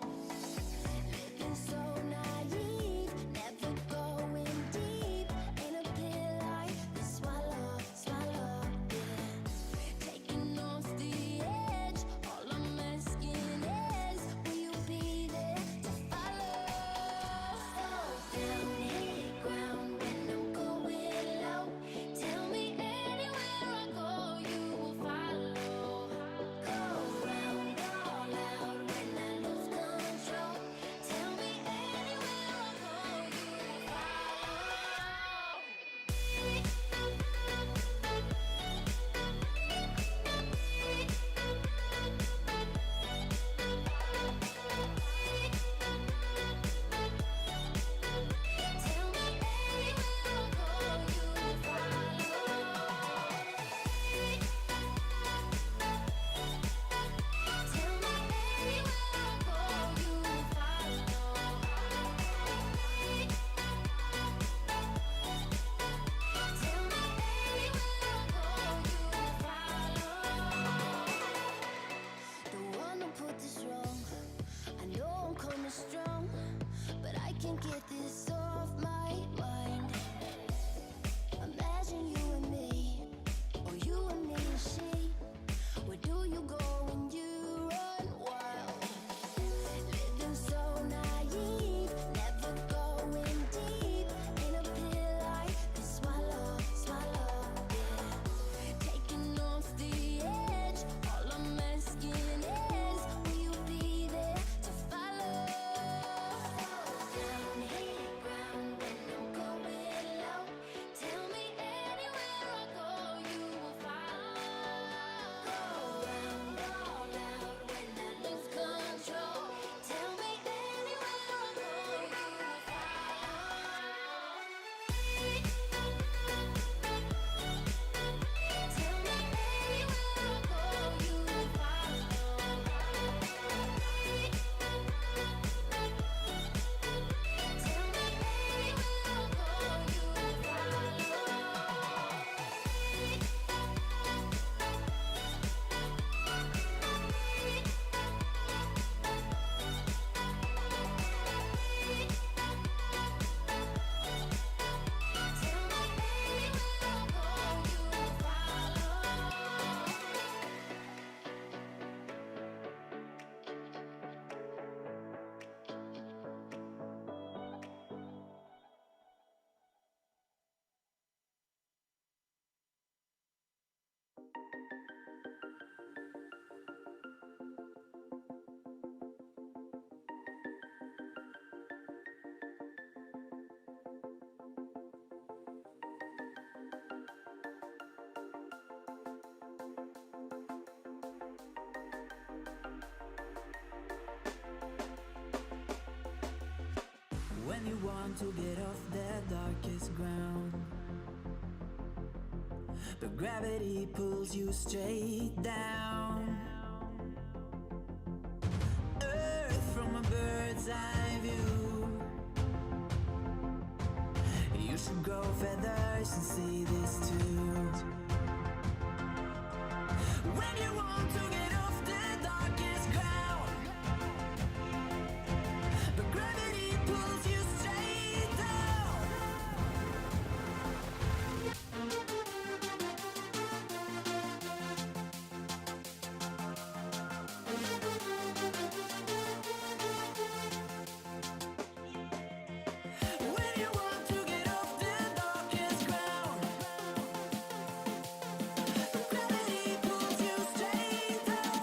Speaker 2: Living so naive, never going deep. In a pit like the swallow, yeah. Taking off the edge, all I'm asking is, will you be you want to get off the darkest ground, but gravity pulls you straight down. Earth from a bird's eye view. You should grow feathers and see this too. When you want to get off the darkest ground, but gravity pulls you straight down. When you want to get off the darkest ground, but gravity pulls you straight down.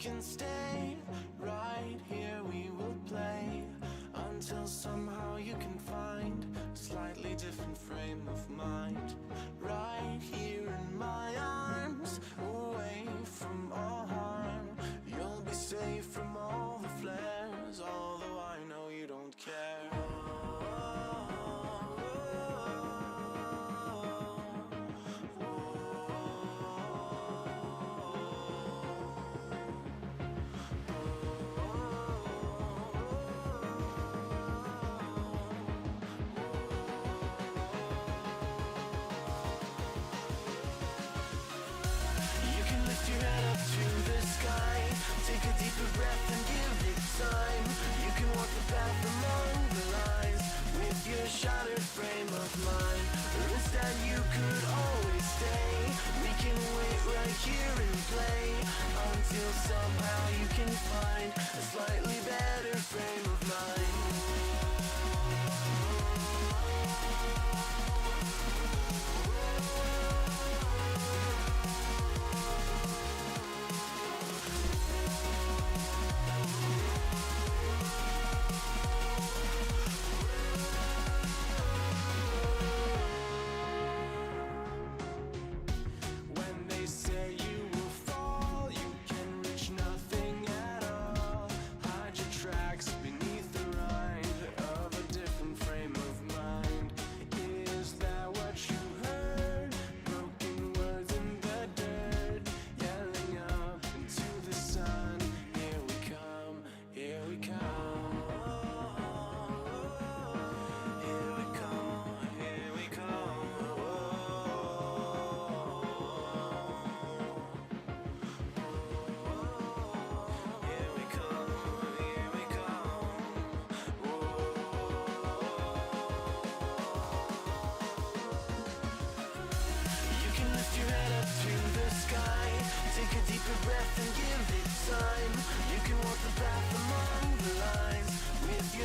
Speaker 1: can stay right here, we will play until somehow you can find a slightly different frame of mind. Right here in my arms, away from all harm, you'll be safe from all the flares, although I know you don't care. Take a deeper breath and give it time. You can walk the path among the lines with your shattered frame of mind. Or instead you could always stay. We can wait right here and play until somehow you can find a slightly better frame of mind.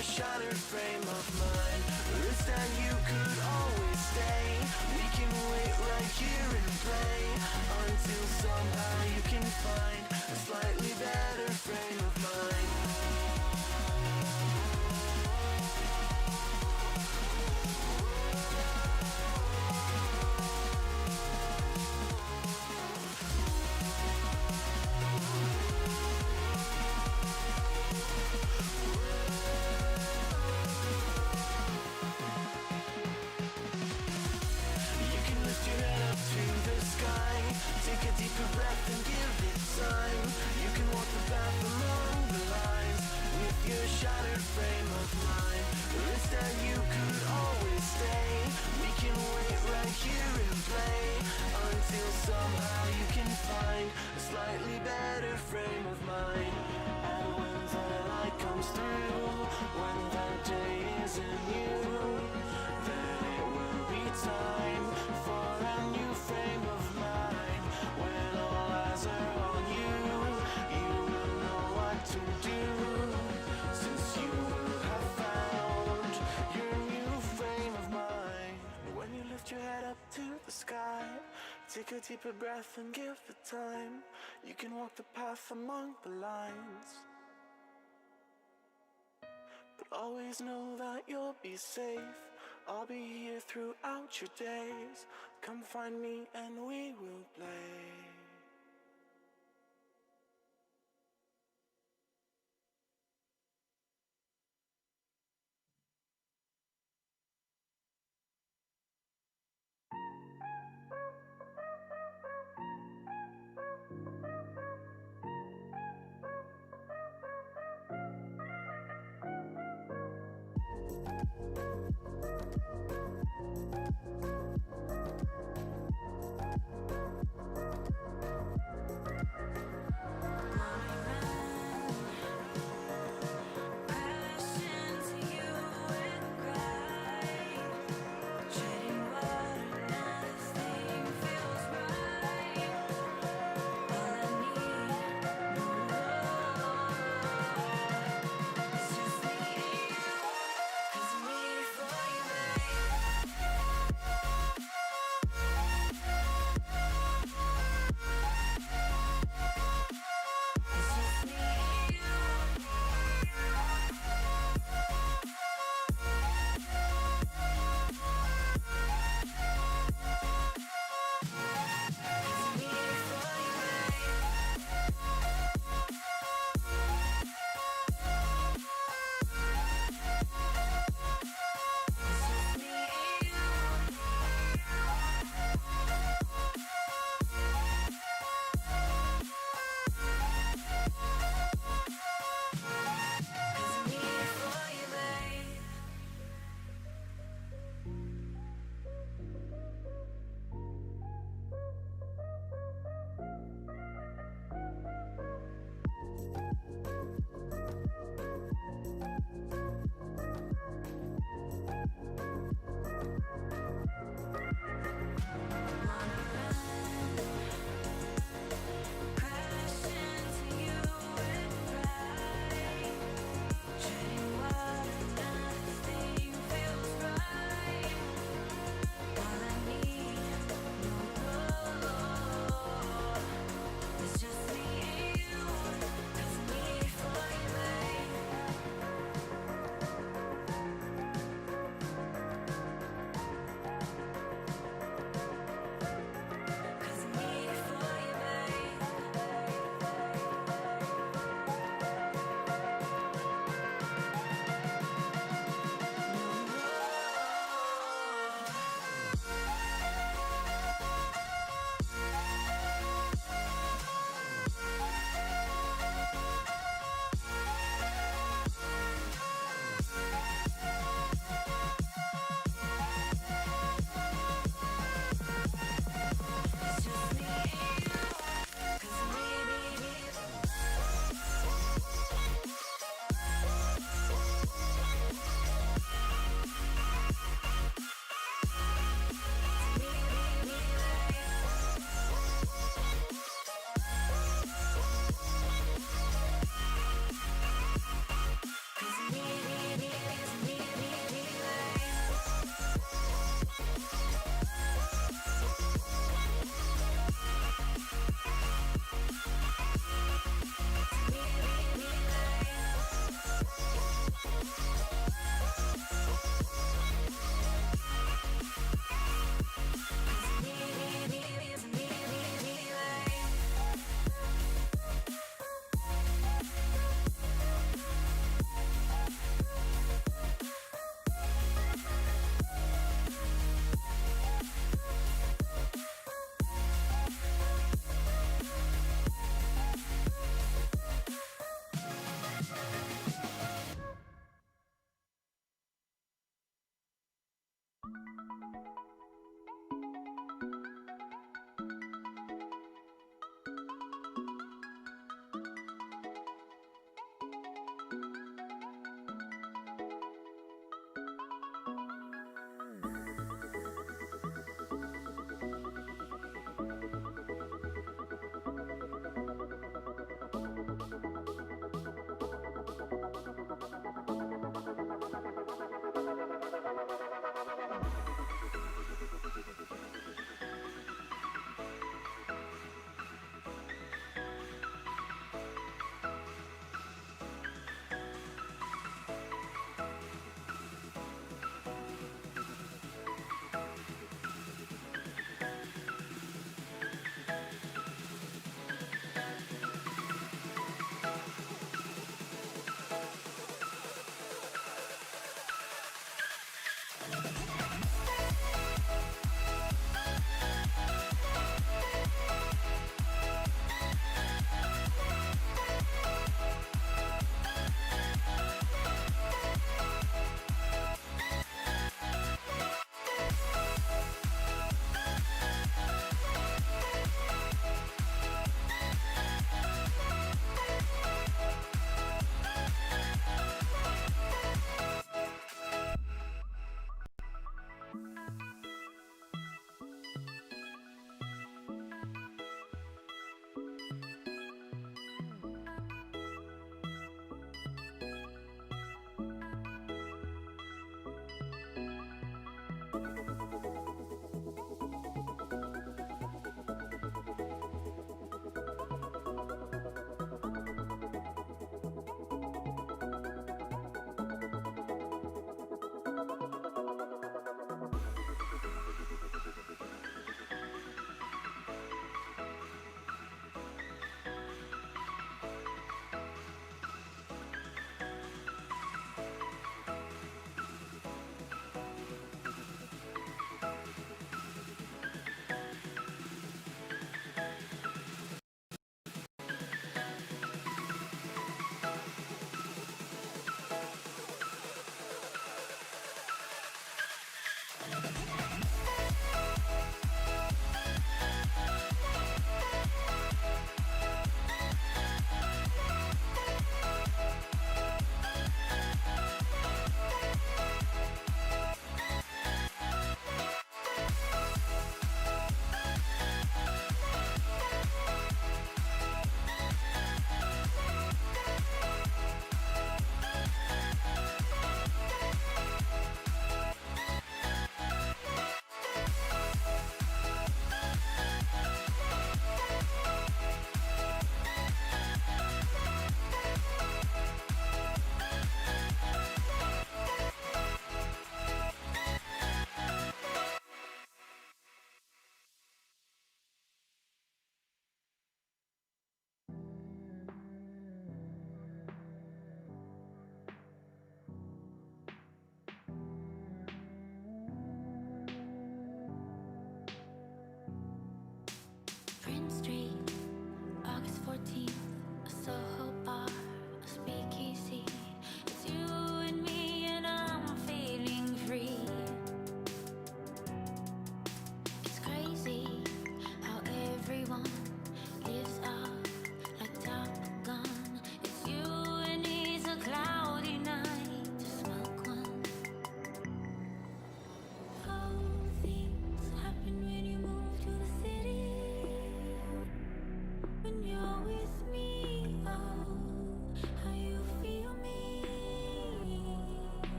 Speaker 1: Shattered frame of mind. Or instead you could always stay. We can wait right here and play until somehow you can find a slightly better frame of mind. Take a deeper breath and give it time. You can walk the path among the lines with your shattered frame of mind. Or instead you could always stay. We can wait right here and play until somehow you can find a slightly better frame of mind. And when the light comes through, when the day isn't you, then it will be time for a new frame of mind. When all eyes are on you, you will know what to do, since you will have found your new frame of mind. When you lift your head up to the sky, take a deeper breath and give it time. You can walk the path among the lines, but always know that you'll be safe. I'll be here throughout your days. Come find me and we will play.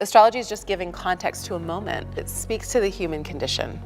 Speaker 18: Astrology is just giving context to a moment. It speaks to the human condition.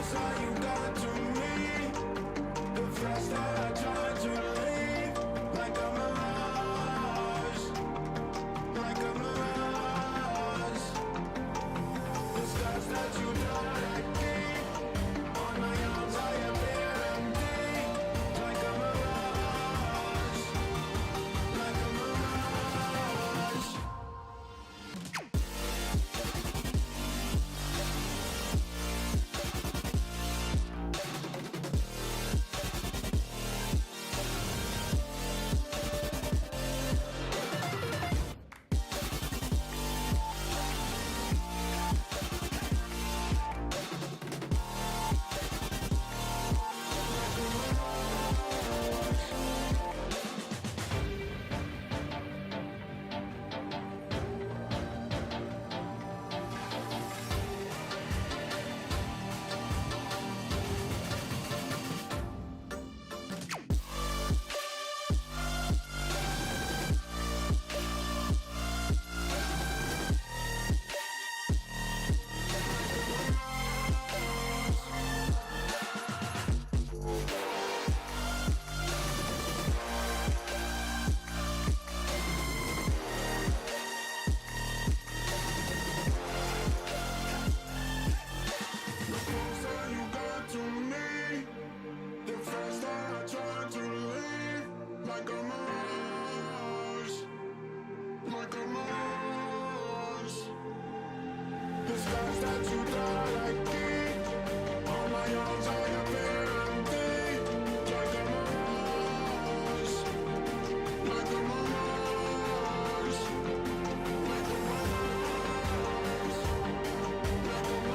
Speaker 1: closer you got to me, the faster I try to leave. Like a mirage, like a mirage. The scars that you don't I keep on my arms, I appear empty. Like a mirage, like a mirage. Closer you got to me, the faster I try to leave. Like a mirage, like a mirage. The scars that you thought I keep on my arms, I appear empty. Like a mirage, like a mirage, like a mirage, like a mirage.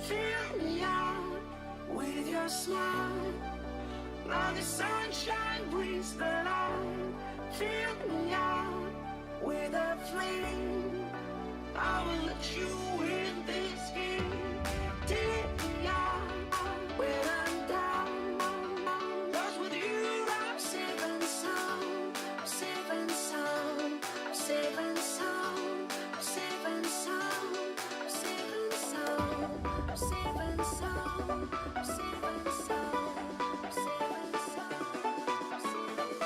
Speaker 1: Fill me out with your smile. Now the sunshine brings the light. Fill me out with a flame. I will let you in this game. Take me out when I'm down. 'Cause with you I'm safe and sound. I'm safe and sound. I'm safe and sound. I'm safe and sound. I'm safe and sound. I'm safe and sound. I'm safe and sound. I'm safe and sound. I'm safe and sound.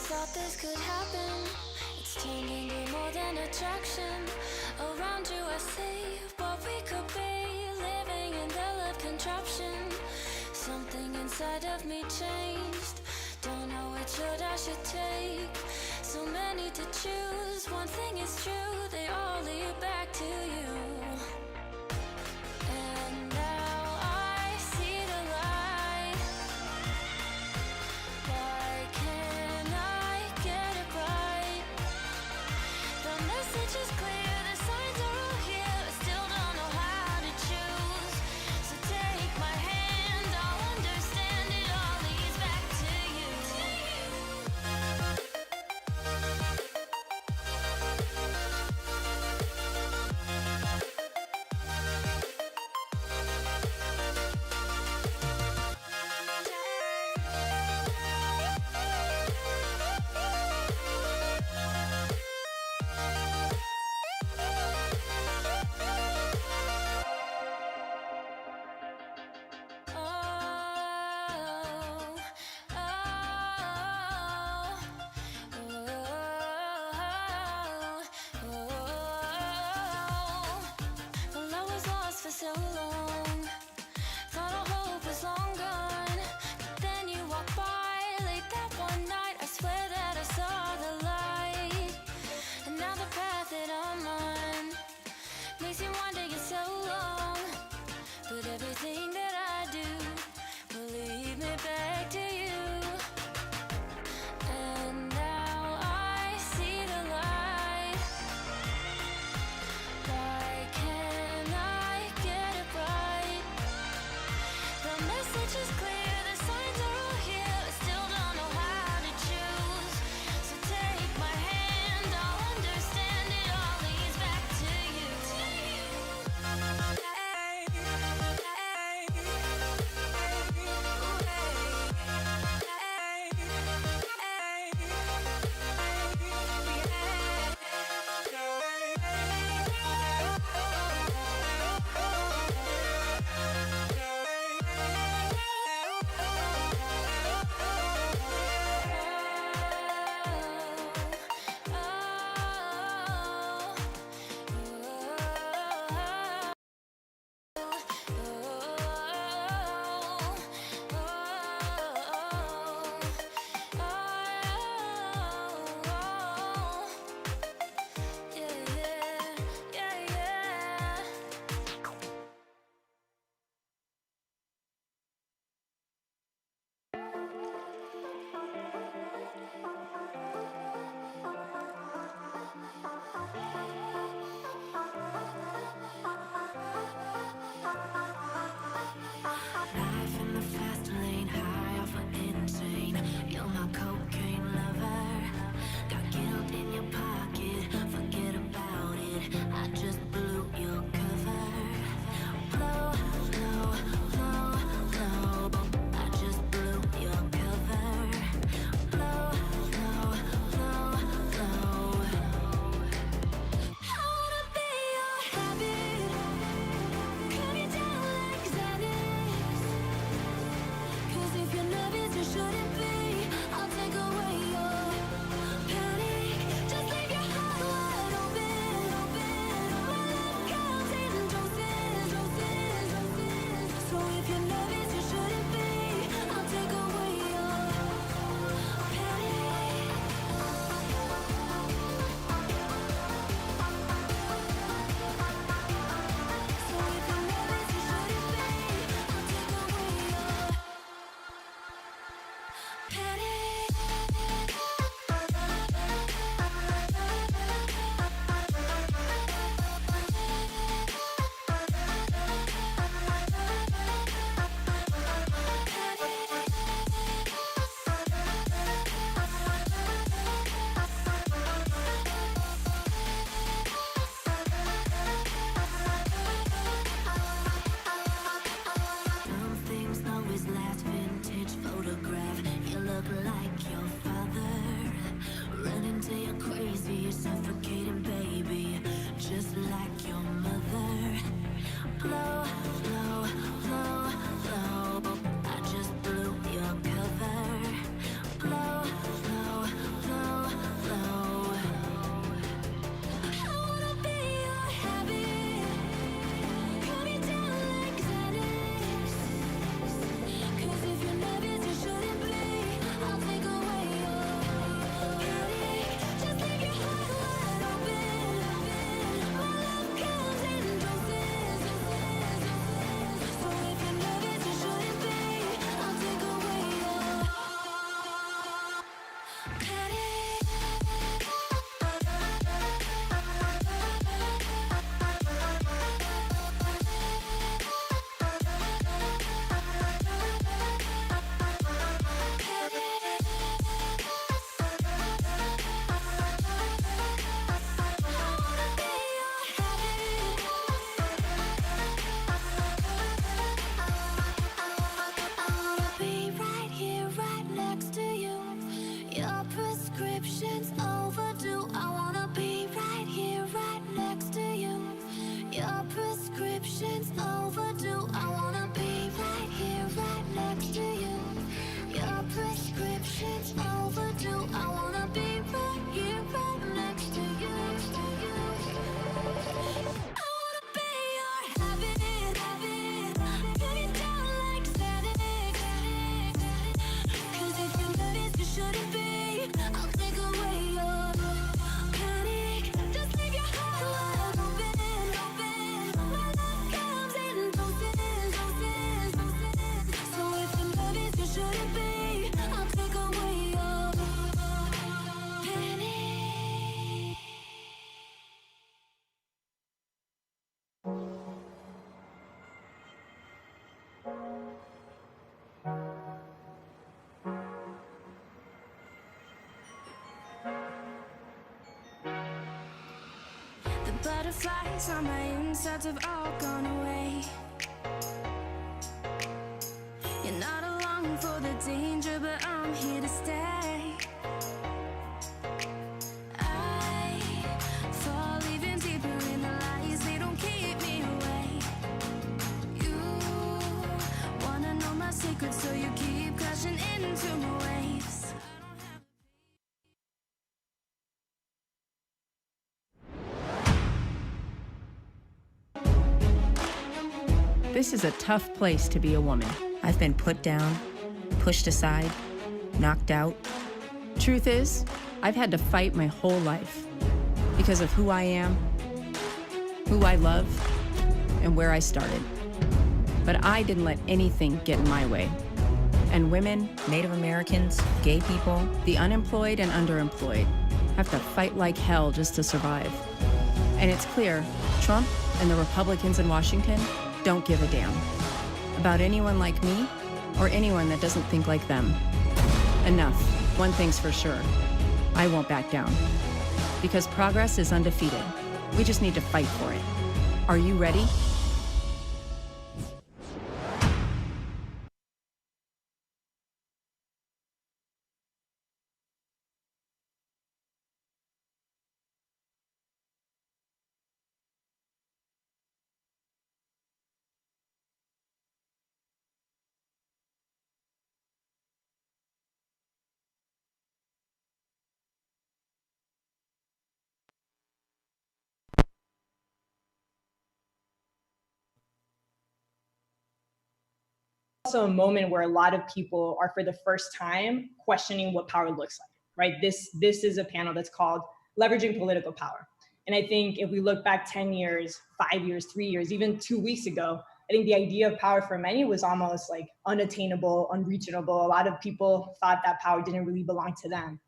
Speaker 2: Thought this could happen. It's turned into more than attraction. Around you I see what we could be, living in the love contraption. Something inside of me changed. Don't know which road I should take. So many to choose. One thing is true, they all lead back to you. And now I see the light. Why can't I get it right? The message is clear, the signs are all here. I still don't know how to choose. So take my hand, I'll understand it all leads back to you. Well, I was lost for so long. Thought our hope was long gone. But then you walked by late that one night. I swear that I saw the light. And now the path that I'm on makes me wonder you're so long. But everything that I do will lead me back to you. And now I see the light. Why can't I get it right? The message is clear, the signs are all here. I still don't know how to choose. So take my hand, I'll understand it all leads back to you.
Speaker 1: Life in the fast lane, high off of insane. You're my cocaine lover. Got guilt in your pocket, forget about it. I just blew your cover. Blow, blow, blow, blow. I just blew your cover. Blow, blow, blow, blow. I wanna be your habit. Calm you down like Xanax. 'Cause if you're nervous, you shouldn't be. I'll take away your panic. Just leave your heart wide open, open. My love comes in doses, doses, doses. So if you're nervous, you shouldn't be. I'll take away your panic. So if you're nervous, you shouldn't be. I'll take away your
Speaker 2: Patience overdue. I wanna be right here, right next to you. I wanna be your habit. Pin it down like static. 'Cause if you're nervous, you shouldn't be. I'll take away your panic. Just leave your heart wide open. My love comes in doses. So if you're nervous, you shouldn't be. I'll take away your panic. The butterflies on my insides have all gone away. You're not along for the danger, but I'm here to stay. I fall even deeper in the lies, they don't keep me away. You wanna know my secrets, so you keep crashing into my waves.
Speaker 19: This is a tough place to be a woman. I've been put down, pushed aside, knocked out. Truth is, I've had to fight my whole life because of who I am, who I love, and where I started. But I didn't let anything get in my way. And women, Native Americans, gay people, the unemployed and underemployed have to fight like hell just to survive. And it's clear, Trump and the Republicans in Washington don't give a damn about anyone like me or anyone that doesn't think like them. Enough. One thing's for sure. I won't back down. Because progress is undefeated. We just need to fight for it. Are you ready?
Speaker 20: Also a moment where a lot of people are for the first time questioning what power looks like, right? This is a panel that's called Leveraging Political Power. And I think if we look back 10 years, 5 years, 3 years, even 2 weeks ago, I think the idea of power for many was almost like unattainable, unreachable. A lot of people thought that power didn't really belong to them.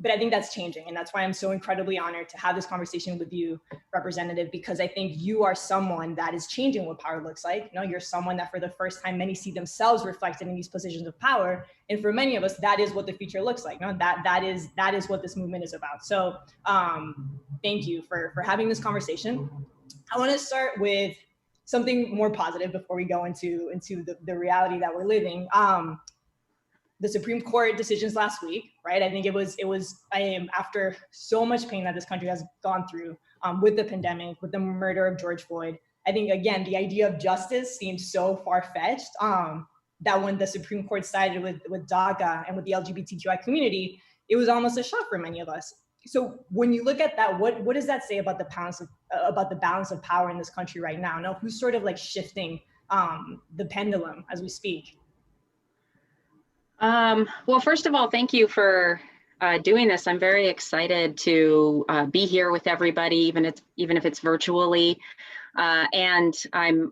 Speaker 20: But I think that's changing. And that's why I'm so incredibly honored to have this conversation with you, Representative, because I think you are someone that is changing what power looks like. You know, you're someone that for the first time, many see themselves reflected in these positions of power. And for many of us, that is what the future looks like. You know, that is what this movement is about. So thank you for having this conversation. I want to start with something more positive before we go into the reality that we're living. The Supreme Court decisions last week, right? I think it was after so much pain that this country has gone through with the pandemic, with the murder of George Floyd. I think, again, the idea of justice seems so far-fetched that when the Supreme Court sided with DACA and with the LGBTQI community, it was almost a shock for many of us. So when you look at that, what does that say about the balance of power in this country right now? Now, who's sort of like shifting the pendulum as we speak?
Speaker 21: Well, first of all, thank you for doing this. I'm very excited to be here with everybody, even if it's virtually. And I'm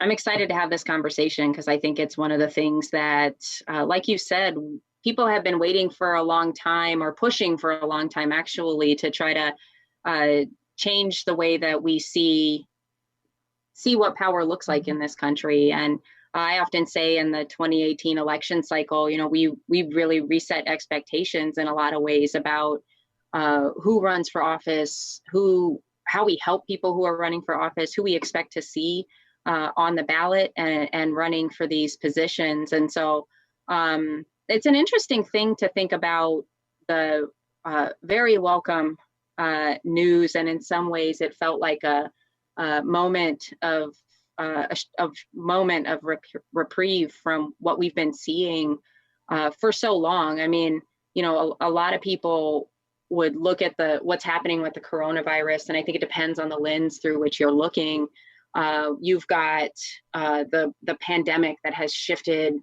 Speaker 21: excited to have this conversation because I think it's one of the things that, like you said, people have been waiting for a long time or pushing for a long time, actually, to try to change the way that we see what power looks like in this country. And I often say in the 2018 election cycle, you know, we really reset expectations in a lot of ways about who runs for office, how we help people who are running for office, who we expect to see on the ballot and running for these positions. And so it's an interesting thing to think about the very welcome news. And in some ways, it felt like a moment of reprieve from what we've been seeing for so long. I mean, you know, a lot of people would look at what's happening with the coronavirus, and I think it depends on the lens through which you're looking. You've got the pandemic that has shifted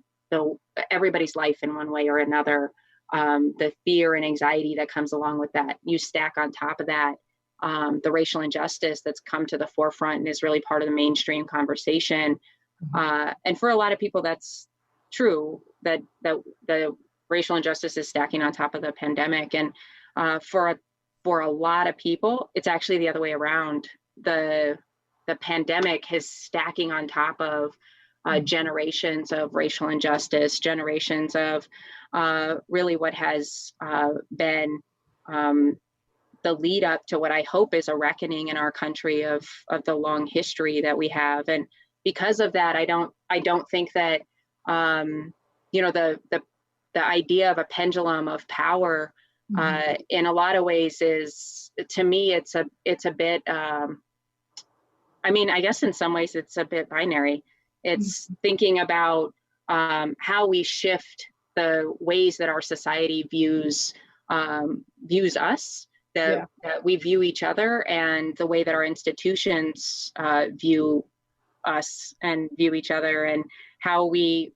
Speaker 21: everybody's life in one way or another. The fear and anxiety that comes along with that. You stack on top of that the racial injustice that's come to the forefront and is really part of the mainstream conversation. And for a lot of people, that's true, that the racial injustice is stacking on top of the pandemic. And for a lot of people, it's actually the other way around. The pandemic is stacking on top of generations of racial injustice, generations of really what has been the lead up to what I hope is a reckoning in our country of the long history that we have. And because of that, I don't think that you know, the idea of a pendulum of power in a lot of ways is, to me, it's a bit I mean, I guess in some ways it's a bit binary. It's thinking about how we shift the ways that our society views us, that we view each other, and the way that our institutions view us and view each other, and how we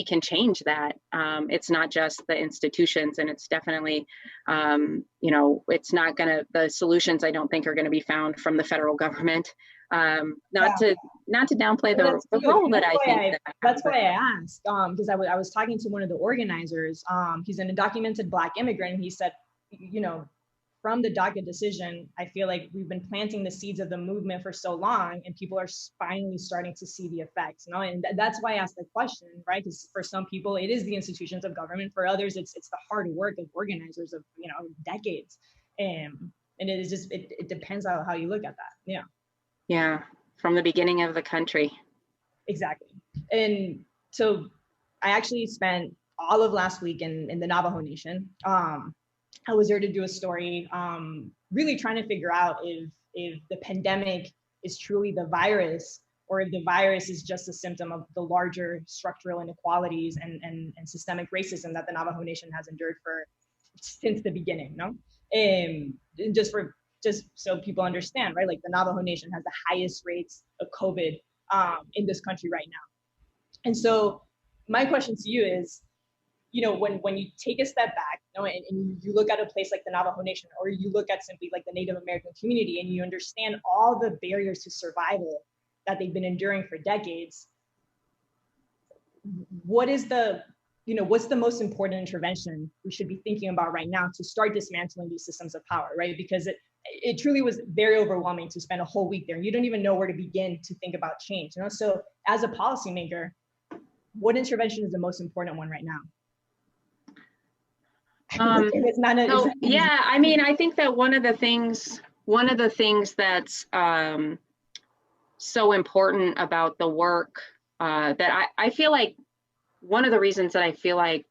Speaker 21: can change that. It's not just the institutions, and it's definitely, you know, it's not the solutions I don't think are gonna be found from the federal government. Not to downplay the role that I think.
Speaker 20: That's why I asked, because I was talking to one of the organizers. He's an undocumented Black immigrant, and he said, you know, from the DACA decision, I feel like we've been planting the seeds of the movement for so long, and people are finally starting to see the effects. You know, and that's why I asked the question, right? Because for some people, it is the institutions of government. For others, it's the hard work of organizers of, you know, decades. And it is just it depends on how you look at that. Yeah.
Speaker 21: Yeah, from the beginning of the country.
Speaker 20: Exactly. And so I actually spent all of last week in the Navajo Nation. I was there to do a story, really trying to figure out if the pandemic is truly the virus, or if the virus is just a symptom of the larger structural inequalities and systemic racism that the Navajo Nation has endured since the beginning, no? And just so people understand, right? Like, the Navajo Nation has the highest rates of COVID in this country right now. And so my question to you is, you know, when you take a step back, you know, and you look at a place like the Navajo Nation, or you look at simply like the Native American community, and you understand all the barriers to survival that they've been enduring for decades, what's the most important intervention we should be thinking about right now to start dismantling these systems of power, right? Because it truly was very overwhelming to spend a whole week there, and you don't even know where to begin to think about change, you know? So as a policymaker, what intervention is the most important one right now?
Speaker 21: Yeah, I mean, I think that one of the things that's so important about the work that I feel like, one of the reasons that I feel like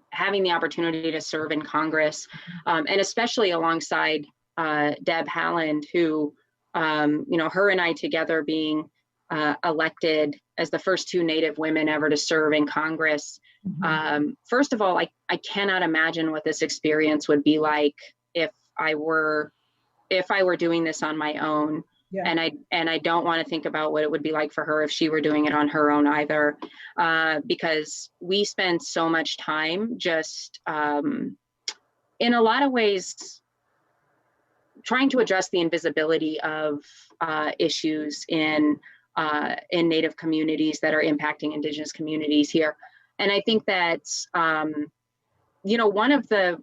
Speaker 21: having the opportunity to serve in Congress, and especially alongside Deb Haaland, who, you know, her and I together being elected as the first two Native women ever to serve in Congress. First of all, I cannot imagine what this experience would be like if I were doing this on my own. Yeah. And I don't want to think about what it would be like for her if she were doing it on her own either, because we spend so much time just in a lot of ways trying to address the invisibility of issues in Native communities that are impacting Indigenous communities here. And I think that, you know, one of the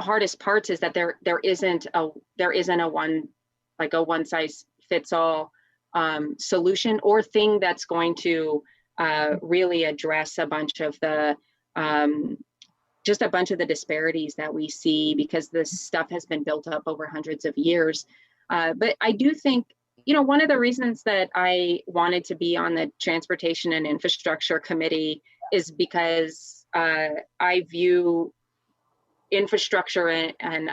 Speaker 21: hardest parts is that there isn't a one size fits all solution or thing that's going to really address a bunch of the disparities that we see, because this stuff has been built up over hundreds of years. But I do think, you know, one of the reasons that I wanted to be on the Transportation and Infrastructure Committee is because I view infrastructure and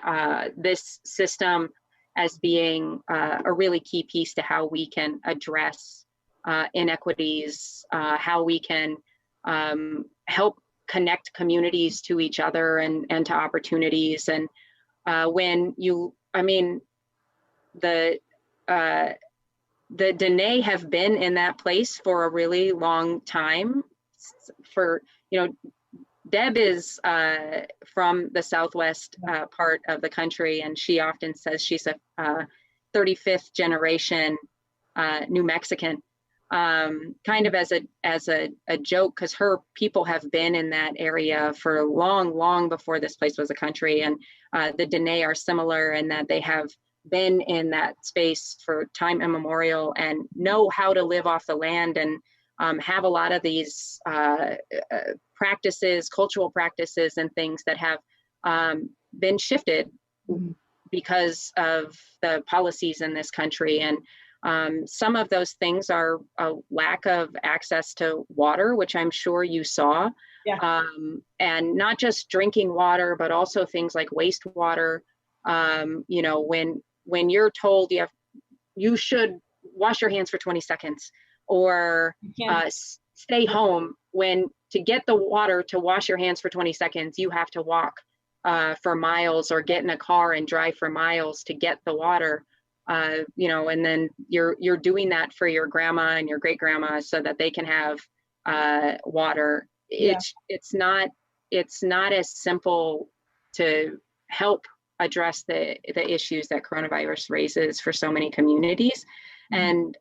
Speaker 21: this system as being a really key piece to how we can address inequities, how we can help connect communities to each other and to opportunities. And when you, I mean, the Dene have been in that place for a really long time. For, you know, Deb is from the Southwest part of the country, and she often says she's a 35th generation New Mexican, kind of as a joke, because her people have been in that area for long before this place was a country. And the Dene are similar in that they have been in that space for time immemorial and know how to live off the land, and have a lot of these practices, cultural practices and things that have been shifted because of the policies in this country. And some of those things are a lack of access to water, which I'm sure you saw.
Speaker 20: Yeah.
Speaker 21: And not just drinking water, but also things like wastewater. You know, when you're told you should wash your hands for 20 seconds or stay home, when to get the water to wash your hands for 20 seconds, you have to walk for miles or get in a car and drive for miles to get the water. You know, and then you're doing that for your grandma and your great grandma so that they can have water.
Speaker 20: Yeah.
Speaker 21: It's not as simple to help address the issues that coronavirus raises for so many communities. And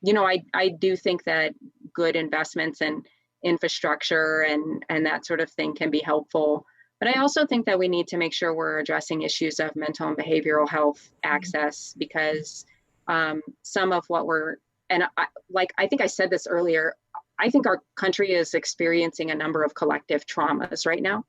Speaker 21: you know, I do think that good investments in infrastructure and that sort of thing can be helpful. But I also think that we need to make sure we're addressing issues of mental and behavioral health access, because some of what I think I said this earlier, I think our country is experiencing a number of collective traumas right now.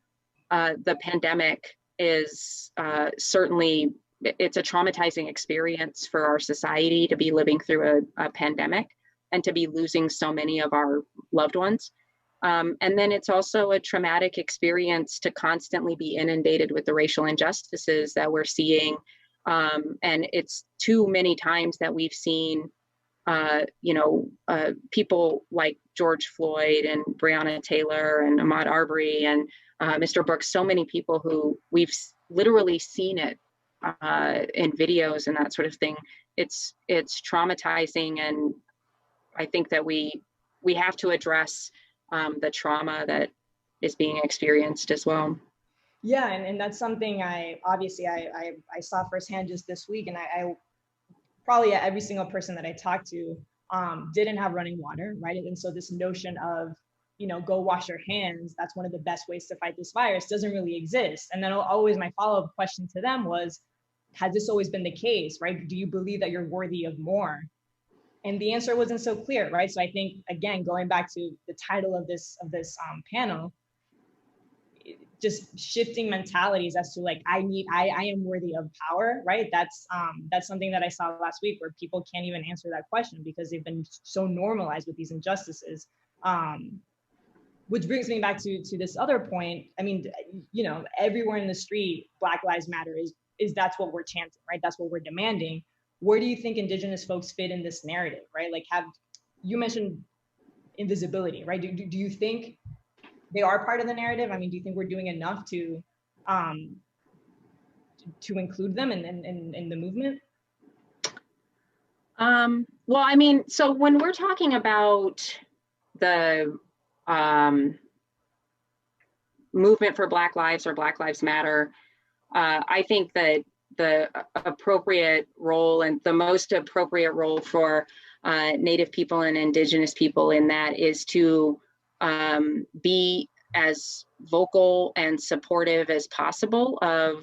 Speaker 21: The pandemic is certainly, it's a traumatizing experience for our society to be living through a pandemic and to be losing so many of our loved ones. And then it's also a traumatic experience to constantly be inundated with the racial injustices that we're seeing. And it's too many times that we've seen, you know, people like George Floyd and Breonna Taylor and Ahmaud Arbery and Mr. Brooks, so many people who we've literally seen it in videos and that sort of thing. It's traumatizing, and I think that we have to address the trauma that is being experienced as well.
Speaker 20: Yeah, and that's something I saw firsthand just this week, and I probably every single person that I talked to didn't have running water, right? And so this notion of, you know, go wash your hands, that's one of the best ways to fight this virus, doesn't really exist. And then always my follow-up question to them was, has this always been the case, right? Do you believe that you're worthy of more? And the answer wasn't so clear, right? So I think, again, going back to the title of this panel, just shifting mentalities as to like, I am worthy of power, right? That's something that I saw last week, where people can't even answer that question because they've been so normalized with these injustices. Which brings me back to this other point. I mean, you know, everywhere in the street, Black Lives Matter is that's what we're chanting, right? That's what we're demanding. Where do you think Indigenous folks fit in this narrative, right? Like, you mentioned invisibility, right? Do you think they are part of the narrative? I mean, do you think we're doing enough to include them in the movement?
Speaker 21: Well, I mean, so when we're talking about the movement for Black Lives or Black Lives Matter, I think that the appropriate role and the most appropriate role for Native people and Indigenous people in that is to be as vocal and supportive as possible of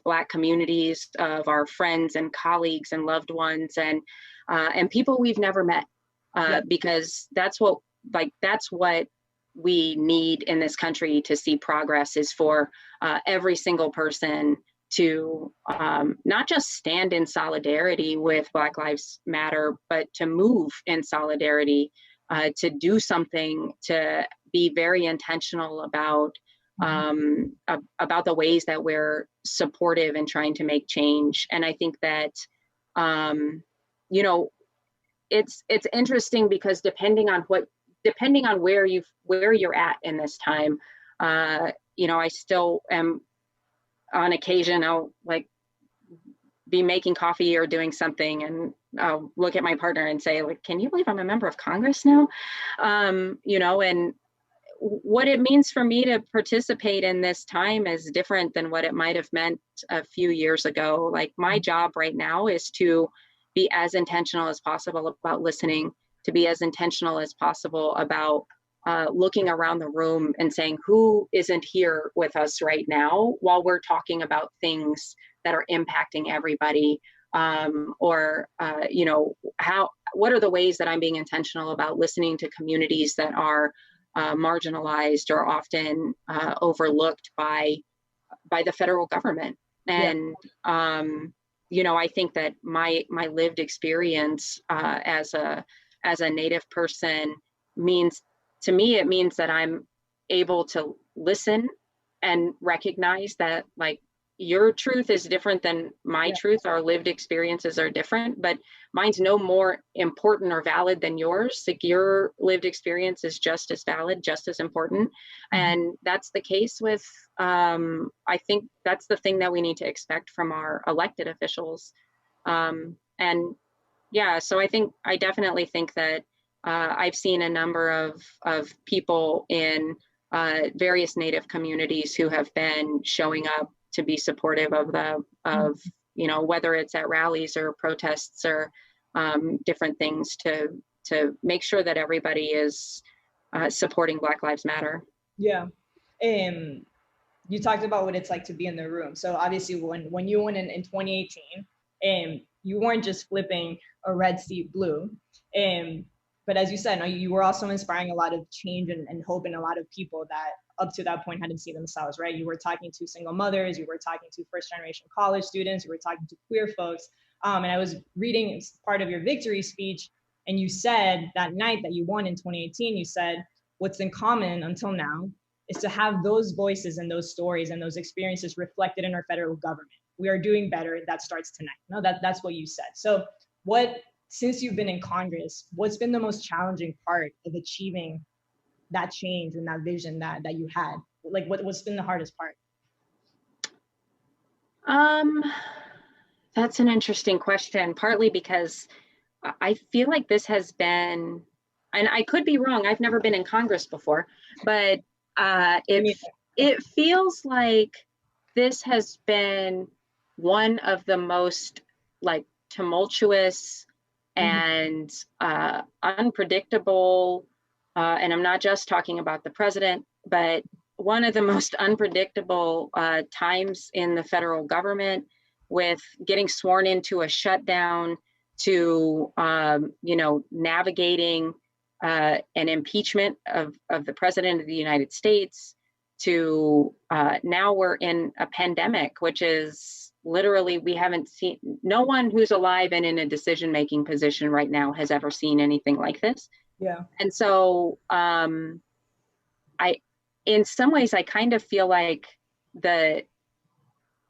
Speaker 21: Black communities, of our friends and colleagues and loved ones, and people we've never met, because that's what we need in this country to see progress, is for every single person to not just stand in solidarity with Black Lives Matter, but to move in solidarity, to do something, to be very intentional about the ways that we're supportive and trying to make change. And I think that, you know, it's interesting because depending on what depending on where you're at in this time, you know, I still am on occasion, I'll like be making coffee or doing something, and I'll look at my partner and say, like, can you believe I'm a member of Congress now? You know, and what it means for me to participate in this time is different than what it might have meant a few years ago. Like, my job right now is to be as intentional as possible about listening, to be as intentional as possible about looking around the room and saying, who isn't here with us right now while we're talking about things that are impacting everybody? Or, you know, what are the ways that I'm being intentional about listening to communities that are marginalized or often overlooked by the federal government? And, you know, I think that my lived experience as a Native person means, to me, it means that I'm able to listen and recognize that, like, your truth is different than my truth. Our lived experiences are different, but mine's no more important or valid than yours. Like, your lived experience is just as valid, just as important. And that's the case with, I think that's the thing that we need to expect from our elected officials. And yeah, so I definitely think that I've seen a number of people in various Native communities who have been showing up to be supportive of you know, whether it's at rallies or protests or different things, to make sure that everybody is supporting Black Lives Matter.
Speaker 20: Yeah. You talked about what it's like to be in the room. So obviously when you went in 2018, you weren't just flipping a red seat blue. But as you said, you were also inspiring a lot of change and hope in a lot of people that up to that point hadn't seen themselves, right? You were talking to single mothers, you were talking to first generation college students, you were talking to queer folks. And I was reading part of your victory speech, and you said that night that you won in 2018, you said, what's in common until now is to have those voices and those stories and those experiences reflected in our federal government. We are doing better. That starts tonight. No, that's what you said. So since you've been in Congress, what's been the most challenging part of achieving that change and that vision that you had? Like, what's been the hardest part?
Speaker 21: That's an interesting question, partly because I feel like this has been, and I could be wrong, I've never been in Congress before, but it feels like this has been one of the most, like, tumultuous and unpredictable, and I'm not just talking about the president, but one of the most unpredictable times in the federal government, with getting sworn into a shutdown, to you know, navigating an impeachment of the president of the United States, to now we're in a pandemic, which is literally, we haven't seen, no one who's alive and in a decision-making position right now has ever seen anything like this.
Speaker 20: Yeah.
Speaker 21: And so in some ways, I kind of feel like the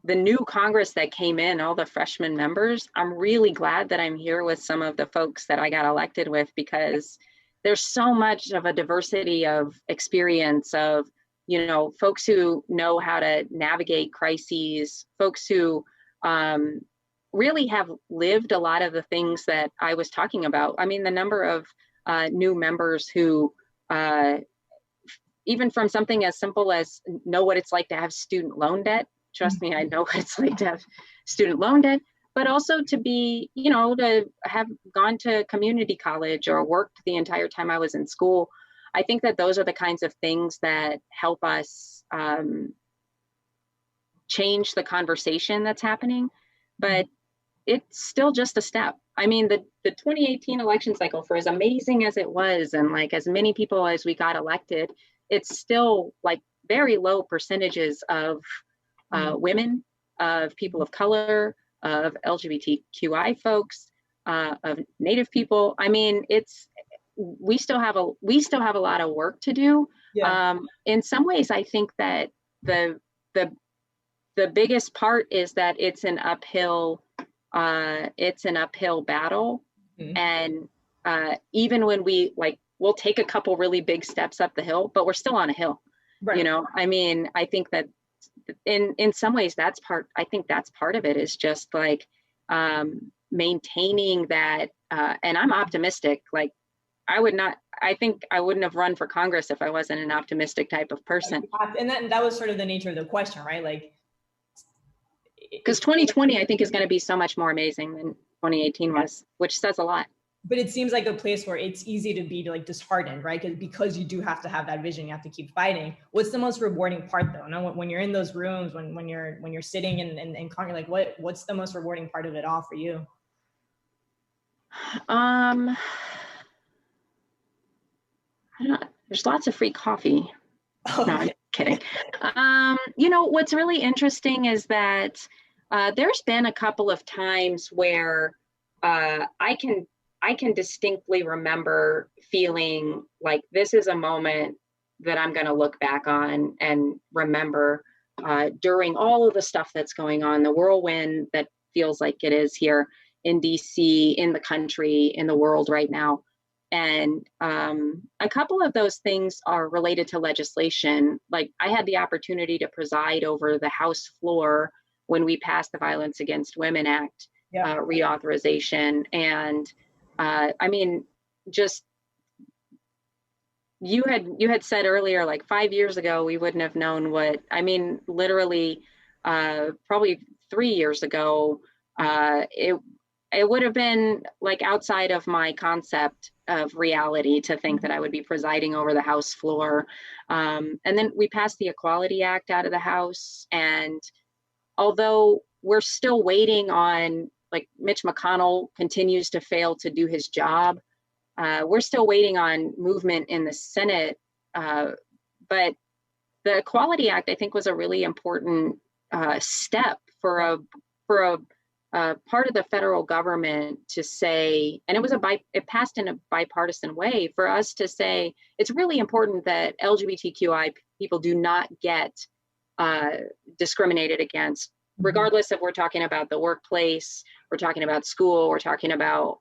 Speaker 21: new Congress that came in, all the freshman members, I'm really glad that I'm here with some of the folks that I got elected with, because there's so much of a diversity of experience, of, you know, folks who know how to navigate crises, folks who really have lived a lot of the things that I was talking about. I mean, the number of new members who, even from something as simple as know what it's like to have student loan debt. Trust me, I know what it's like to have student loan debt, but also to be, you know, to have gone to community college or worked the entire time I was in school. I think that those are the kinds of things that help us change the conversation that's happening, but it's still just a step. I mean, the 2018 election cycle, for as amazing as it was, and like as many people as we got elected, it's still like very low percentages of women, of people of color, of LGBTQI folks, of Native people. I mean, we still have a lot of work to do.
Speaker 20: Yeah.
Speaker 21: In some ways, I think that the biggest part is that it's an uphill battle. And even when we, like, we'll take a couple really big steps up the hill, but we're still on a hill.
Speaker 20: Right.
Speaker 21: You know, I mean, I think that in some ways I think that's part of it, is just like maintaining that. And I'm optimistic. Like, I think I wouldn't have run for Congress if I wasn't an optimistic type of person.
Speaker 20: And that was sort of the nature of the question, right? Like,
Speaker 21: because 2020, I think, is going to be so much more amazing than 2018 was, which says a lot.
Speaker 20: But it seems like a place where it's easy to be like disheartened, right? Because you do have to have that vision, you have to keep fighting. What's the most rewarding part, though? No, when you're in those rooms, when you're sitting and like, what's the most rewarding part of it all for you?
Speaker 21: I don't know. There's lots of free coffee. No, I'm kidding. You know, what's really interesting is that there's been a couple of times where I can distinctly remember feeling like this is a moment that I'm going to look back on and remember during all of the stuff that's going on, the whirlwind that feels like it is here in DC, in the country, in the world right now. And a couple of those things are related to legislation. Like, I had the opportunity to preside over the House floor when we passed the Violence Against Women Act reauthorization. And I mean, just you had said earlier, like 5 years ago, we wouldn't have known what, I mean, literally probably 3 years ago, it would have been like outside of my concept of reality to think that I would be presiding over the House floor. And then we passed the Equality Act out of the House. And although we're still waiting on, like, Mitch McConnell continues to fail to do his job, we're still waiting on movement in the Senate. But the Equality Act, I think, was a really important step for a part of the federal government to say, and it passed in a bipartisan way, for us to say it's really important that LGBTQI people do not get discriminated against, regardless if we're talking about the workplace, we're talking about school, we're talking about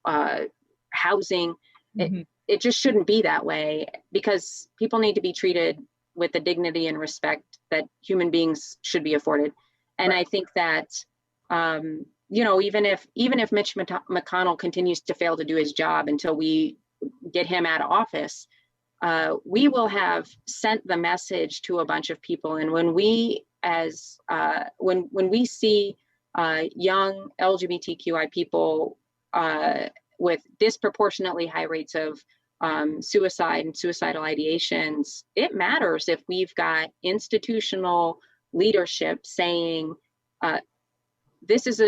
Speaker 21: housing. It just shouldn't be that way, because people need to be treated with the dignity and respect that human beings should be afforded. And I think that, you know, even if Mitch McConnell continues to fail to do his job until we get him out of office, we will have sent the message to a bunch of people. And when we when we see young LGBTQI people with disproportionately high rates of suicide and suicidal ideations, it matters if we've got institutional leadership saying, this is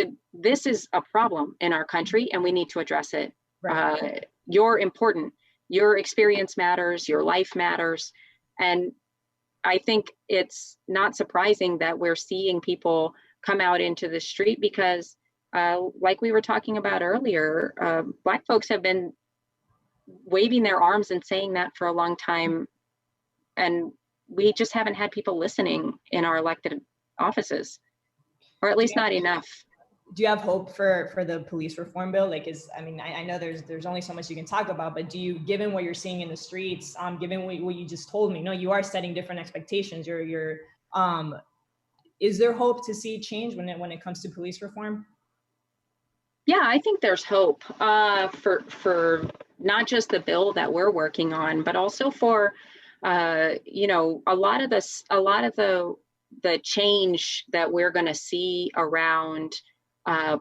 Speaker 21: a problem in our country and we need to address it. Right. You're important. Your experience matters. Your life matters. And I think it's not surprising that we're seeing people come out into the street because, like we were talking about earlier, Black folks have been waving their arms and saying that for a long time. And we just haven't had people listening in our elected offices, or at least not enough.
Speaker 20: Do you have hope for the police reform bill? Like, I know there's only so much you can talk about, but do you, given what you're seeing in the streets, given what you just told me, no, you are setting different expectations. Is there hope to see change when it comes to police reform?
Speaker 21: Yeah, I think there's hope for not just the bill that we're working on, but also for you know, a lot of the change that we're going to see around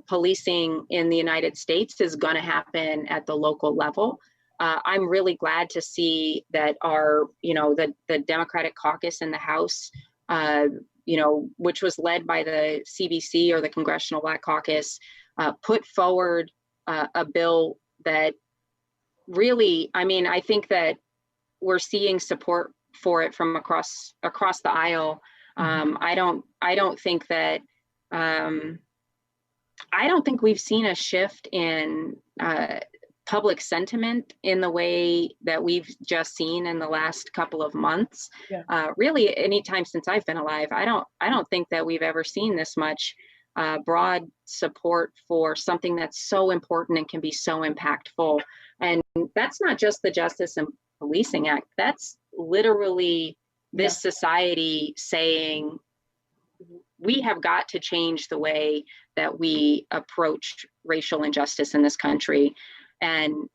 Speaker 21: policing in the United States is going to happen at the local level. I'm really glad to see that the Democratic caucus in the House, which was led by the CBC, or the Congressional Black Caucus, put forward a bill that really, I think that we're seeing support for it from across the aisle. I don't think we've seen a shift in public sentiment in the way that we've just seen in the last couple of months. Yeah. Really, anytime since I've been alive, I don't think that we've ever seen this much broad support for something that's so important and can be so impactful. And that's not just the justice and Policing Act. That's literally this society saying we have got to change the way that we approach racial injustice in this country. And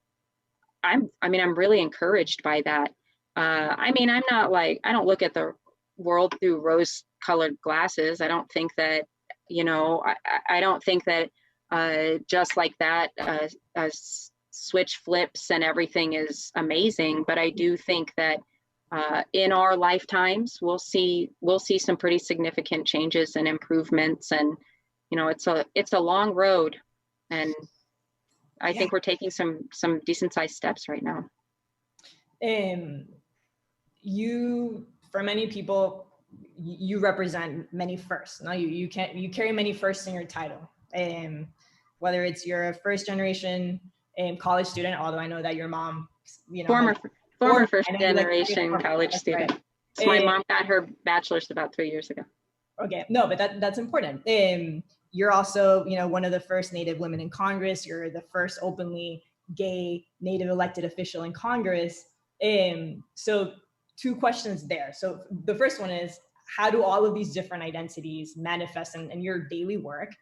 Speaker 21: I'm really encouraged by that. I'm not like, I don't look at the world through rose-colored glasses. I don't think that, I don't think that just like that, switch flips and everything is amazing. But I do think that in our lifetimes, we'll see some pretty significant changes and improvements. And it's a long road, and I think we're taking some decent sized steps right now.
Speaker 20: You, for many people, you represent many firsts. No, you carry many firsts in your title. Whether it's you're a first generation college student, although I know that your mom,
Speaker 21: former first generation college student. Right. So my mom got her bachelor's about 3 years ago.
Speaker 20: Okay, no, but that's important. You're also, one of the first Native women in Congress. You're the first openly gay Native elected official in Congress. So 2 questions there. So the first one is, how do all of these different identities manifest in your daily work?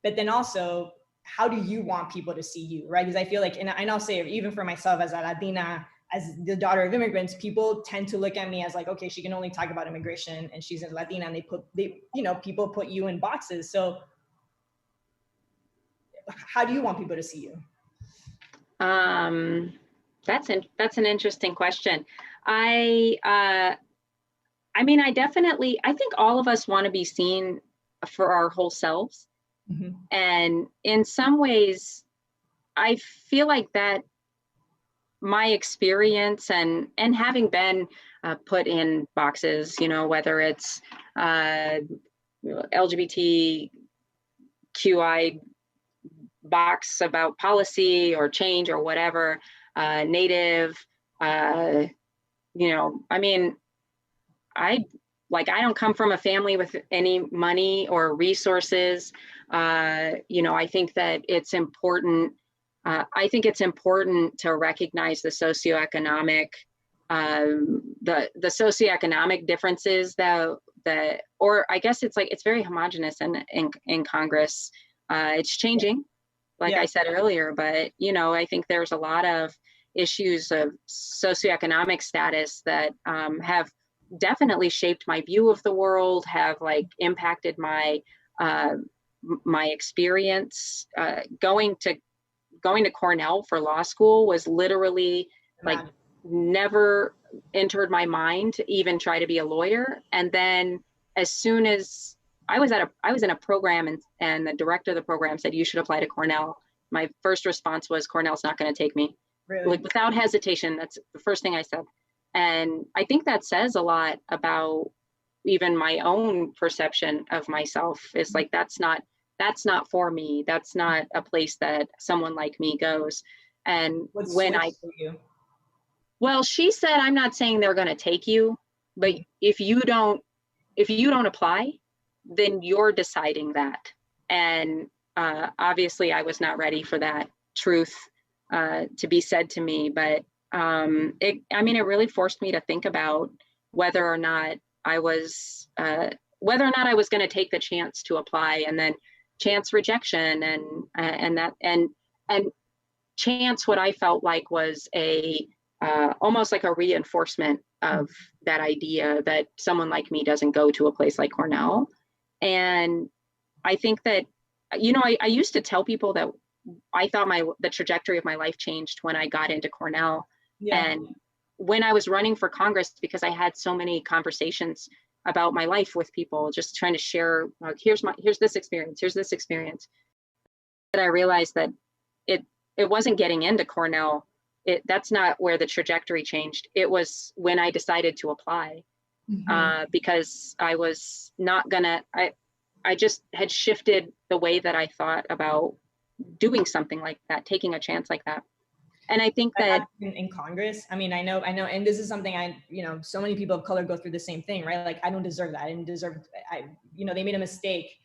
Speaker 20: But then also, how do you want people to see you, right? Because I feel like, and I'll say, even for myself as a Latina, as the daughter of immigrants, people tend to look at me as like, okay, she can only talk about immigration and she's a Latina, and people put you in boxes. So how do you want people to see you?
Speaker 21: That's an interesting question. I think all of us want to be seen for our whole selves. Mm-hmm. And in some ways, I feel like that my experience and having been put in boxes, whether it's LGBTQI box about policy or change or whatever, Native, I don't come from a family with any money or resources. I think that it's important. I think it's important to recognize the socioeconomic, the socioeconomic differences or I guess it's very homogenous in Congress. It's changing, like I said earlier, but I think there's a lot of issues of socioeconomic status that have definitely shaped my view of the world, have impacted my experience. Going to Cornell for law school was literally never entered my mind to even try to be a lawyer. And then as soon as I was in a program and the director of the program said, you should apply to Cornell, my first response was, Cornell's not going to take me. Really? Without hesitation. That's the first thing I said. And I think that says a lot about even my own perception of myself. Is that's not for me. That's not a place that someone like me goes. And well, she said, I'm not saying they're going to take you, but if you don't apply, then you're deciding that. And obviously I was not ready for that truth to be said to me, but it really forced me to think about whether or not I was going to take the chance to apply, and then chance rejection and chance what I felt like was almost like a reinforcement of that idea that someone like me doesn't go to a place like Cornell. And I think that, I used to tell people that I thought the trajectory of my life changed when I got into Cornell. Yeah. And when I was running for Congress, because I had so many conversations about my life with people, just trying to share, here's this experience, that I realized that it wasn't getting into Cornell. That's not where the trajectory changed. It was when I decided to apply, because I was not gonna, I just had shifted the way that I thought about doing something like that, taking a chance like that. And I think that
Speaker 20: in Congress, I know, and this is something so many people of color go through the same thing, right? Like, I don't deserve that. I didn't deserve, they made a mistake.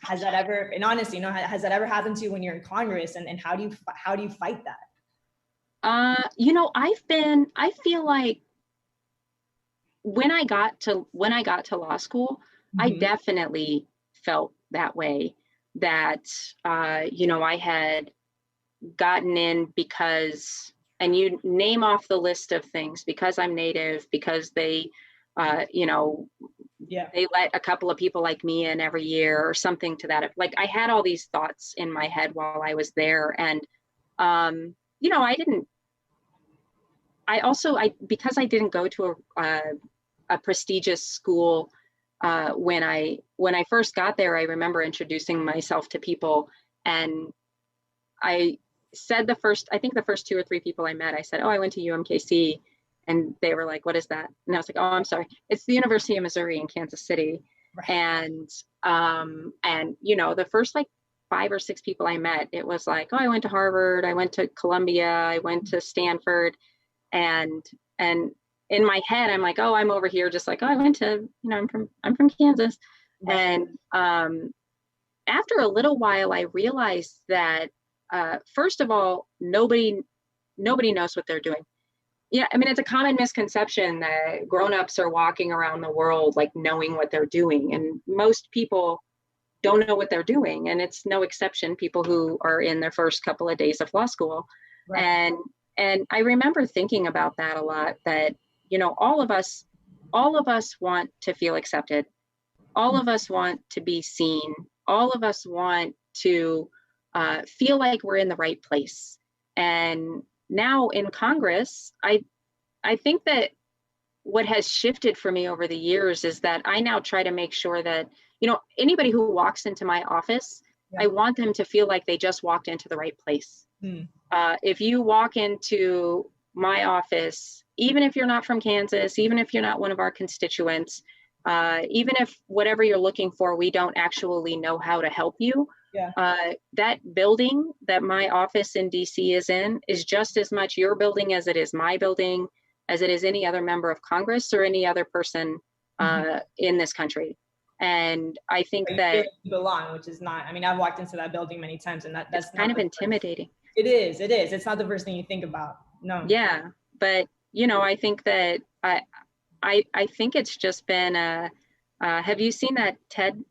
Speaker 20: Has that ever, and honestly, has that ever happened to you when you're in Congress, and how do you fight that?
Speaker 21: You know, I feel like when I got to law school, I definitely felt that way, that you know, I had gotten in because, and you name off the list of things, because I'm Native, because they you know, they let a couple of people like me in every year or something to that. Like, I had all these thoughts in my head while I was there. And you know, because I didn't go to a prestigious school, when I first got there, I remember introducing myself to people, and I said I think the first 2 or 3 people I met, I said, "Oh, I went to UMKC," and they were like, "What is that?" And I was like, "Oh, I'm sorry, it's the University of Missouri in Kansas City." Right. And you know, the first like 5 or 6 people I met, it was like, "Oh, I went to Harvard, I went to Columbia, I went to Stanford," and in my head, I'm like, "Oh, I'm over here," just like, "Oh, I went to, you know, I'm from Kansas." Right. And after a little while, I realized that first of all, nobody knows what they're doing. Yeah, I mean, it's a common misconception that grown-ups are walking around the world like knowing what they're doing, and most people don't know what they're doing, and it's no exception, people who are in their first couple of days of law school. Right. And I remember thinking about that a lot, that, you know, all of us want to feel accepted. All of us want to be seen. All of us want to feel like we're in the right place. And now in Congress, I think that what has shifted for me over the years is that I now try to make sure that, you know, anybody who walks into my office, I want them to feel like they just walked into the right place. If you walk into my office, even if you're not from Kansas, even if you're not one of our constituents, even if whatever you're looking for, we don't actually know how to help you, that building that my office in DC is in is just as much your building as it is my building, as it is any other member of Congress or any other person in this country. And I think that
Speaker 20: you belong, which is not, I mean, I've walked into that building many times, and that's
Speaker 21: kind of intimidating.
Speaker 20: It is. It's not the first thing you think about. No.
Speaker 21: Yeah. But, you know, I think that I think it's just been have you seen that TED?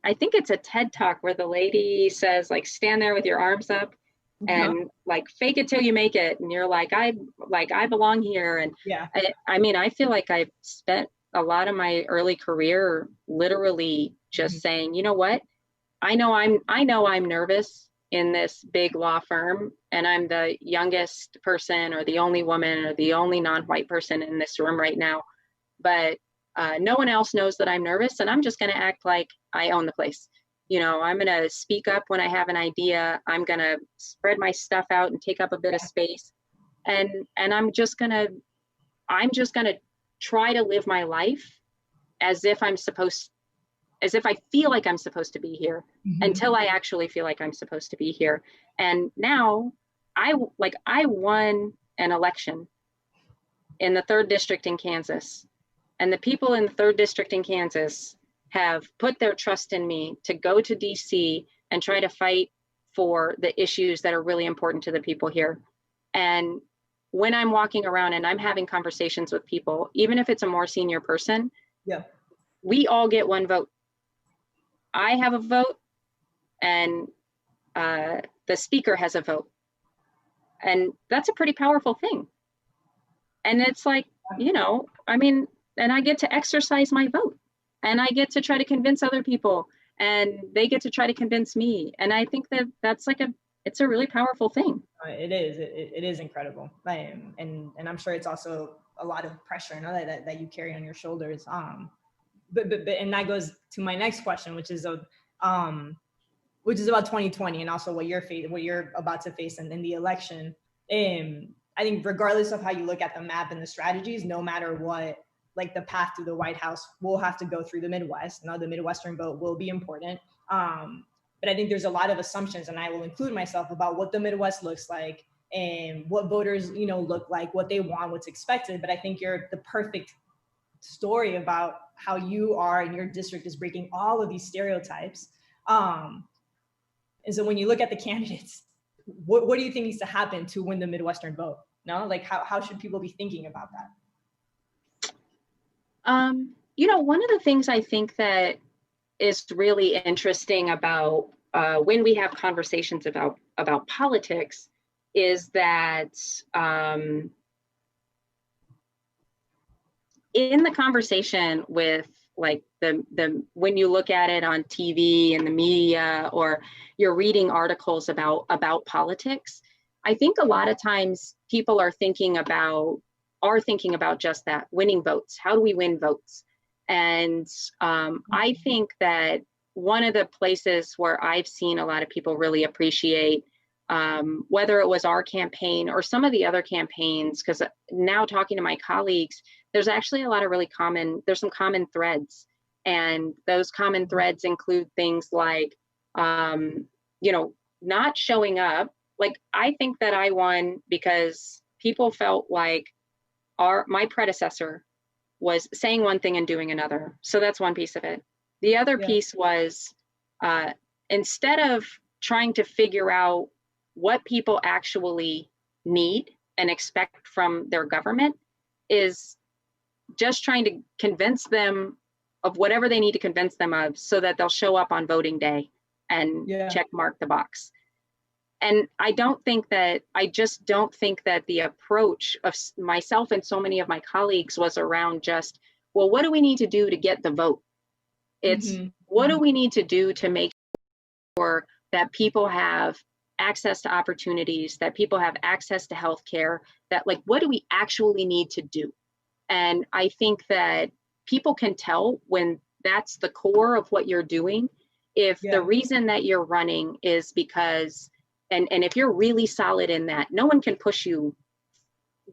Speaker 21: I think it's a TED talk where the lady says, like, stand there with your arms up and like fake it till you make it. And you're like, I belong here. And I mean, I feel like I've spent a lot of my early career literally just saying, you know what? I know I'm nervous in this big law firm, and I'm the youngest person or the only woman or the only non-white person in this room right now. But no one else knows that I'm nervous, and I'm just going to act like I own the place. You know, I'm going to speak up when I have an idea. I'm going to spread my stuff out and take up a bit of space. And I'm just going to try to live my life as if I feel like I'm supposed to be here until I actually feel like I'm supposed to be here. And now I won an election in the 3rd district in Kansas. And the people in the 3rd district in Kansas have put their trust in me to go to DC and try to fight for the issues that are really important to the people here. And when I'm walking around and I'm having conversations with people, even if it's a more senior person, we all get one vote. I have a vote, and the speaker has a vote. And that's a pretty powerful thing. And it's like, you know, I mean, and I get to exercise my vote, and I get to try to convince other people, and they get to try to convince me. And I think that that's like it's a really powerful thing.
Speaker 20: It is. It is incredible. And I'm sure it's also a lot of pressure, you know, that you carry on your shoulders. But and that goes to my next question, which is about 2020, and also what you're about to face in the election. I think regardless of how you look at the map and the strategies, no matter what, like the path to the White House will have to go through the Midwest. Now, the Midwestern vote will be important. But I think there's a lot of assumptions, and I will include myself, about what the Midwest looks like and what voters, you know, look like, what they want, what's expected. But I think you're the perfect story about how you are and your district is breaking all of these stereotypes. And so when you look at the candidates, what do you think needs to happen to win the Midwestern vote? No, like how should people be thinking about that?
Speaker 21: You know, one of the things I think that is really interesting about when we have conversations about politics is that in the conversation with like the when you look at it on TV and the media, or you're reading articles about politics, I think a lot of times people are thinking about just that, winning votes. How do we win votes? And I think that one of the places where I've seen a lot of people really appreciate, whether it was our campaign or some of the other campaigns, because now talking to my colleagues, there's actually a lot of there's some common threads. And those common threads include things like, you know, not showing up. Like, I think that I won because people felt like my predecessor was saying one thing and doing another. So that's one piece of it. The other piece was, instead of trying to figure out what people actually need and expect from their government, is just trying to convince them of whatever they need to convince them of so that they'll show up on voting day and check mark the box. And I just don't think that the approach of myself and so many of my colleagues was around just, well, what do we need to do to get the vote? It's what do we need to do to make sure that people have access to opportunities, that people have access to healthcare, that like, what do we actually need to do? And I think that people can tell when that's the core of what you're doing. If the reason that you're running is because, and if you're really solid in that, no one can push you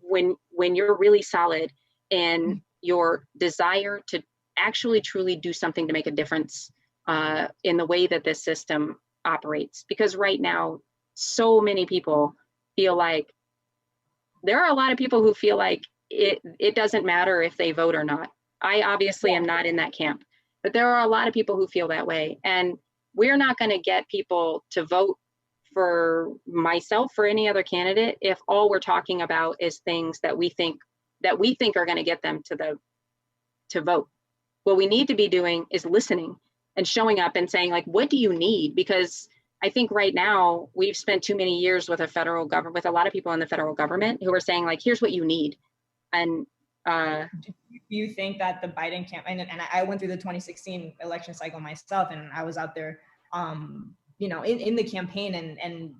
Speaker 21: when you're really solid in your desire to actually truly do something to make a difference in the way that this system operates. Because right now, so many people feel like, there are a lot of people who feel like it doesn't matter if they vote or not. I obviously am not in that camp, but there are a lot of people who feel that way. And we're not going to get people to vote for myself or any other candidate if all we're talking about is things that we think are going to get them to vote. What we need to be doing is listening and showing up and saying, like, what do you need? Because I think right now we've spent too many years with with a lot of people in the federal government who are saying, like, here's what you need. And
Speaker 20: do you think that the Biden campaign, and I went through the 2016 election cycle myself, and I was out there, you know, in the campaign, and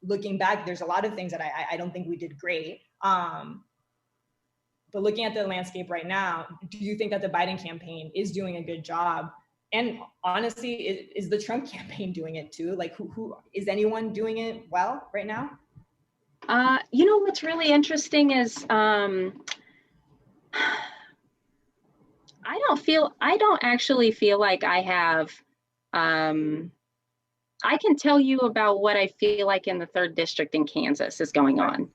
Speaker 20: looking back, there's a lot of things that I don't think we did great. But looking at the landscape right now, do you think that the Biden campaign is doing a good job? And honestly, is the Trump campaign doing it too? Like, who is anyone doing it well right now?
Speaker 21: You know, what's really interesting is I don't actually feel like I have, I can tell you about what I feel like in the 3rd district in Kansas is going on.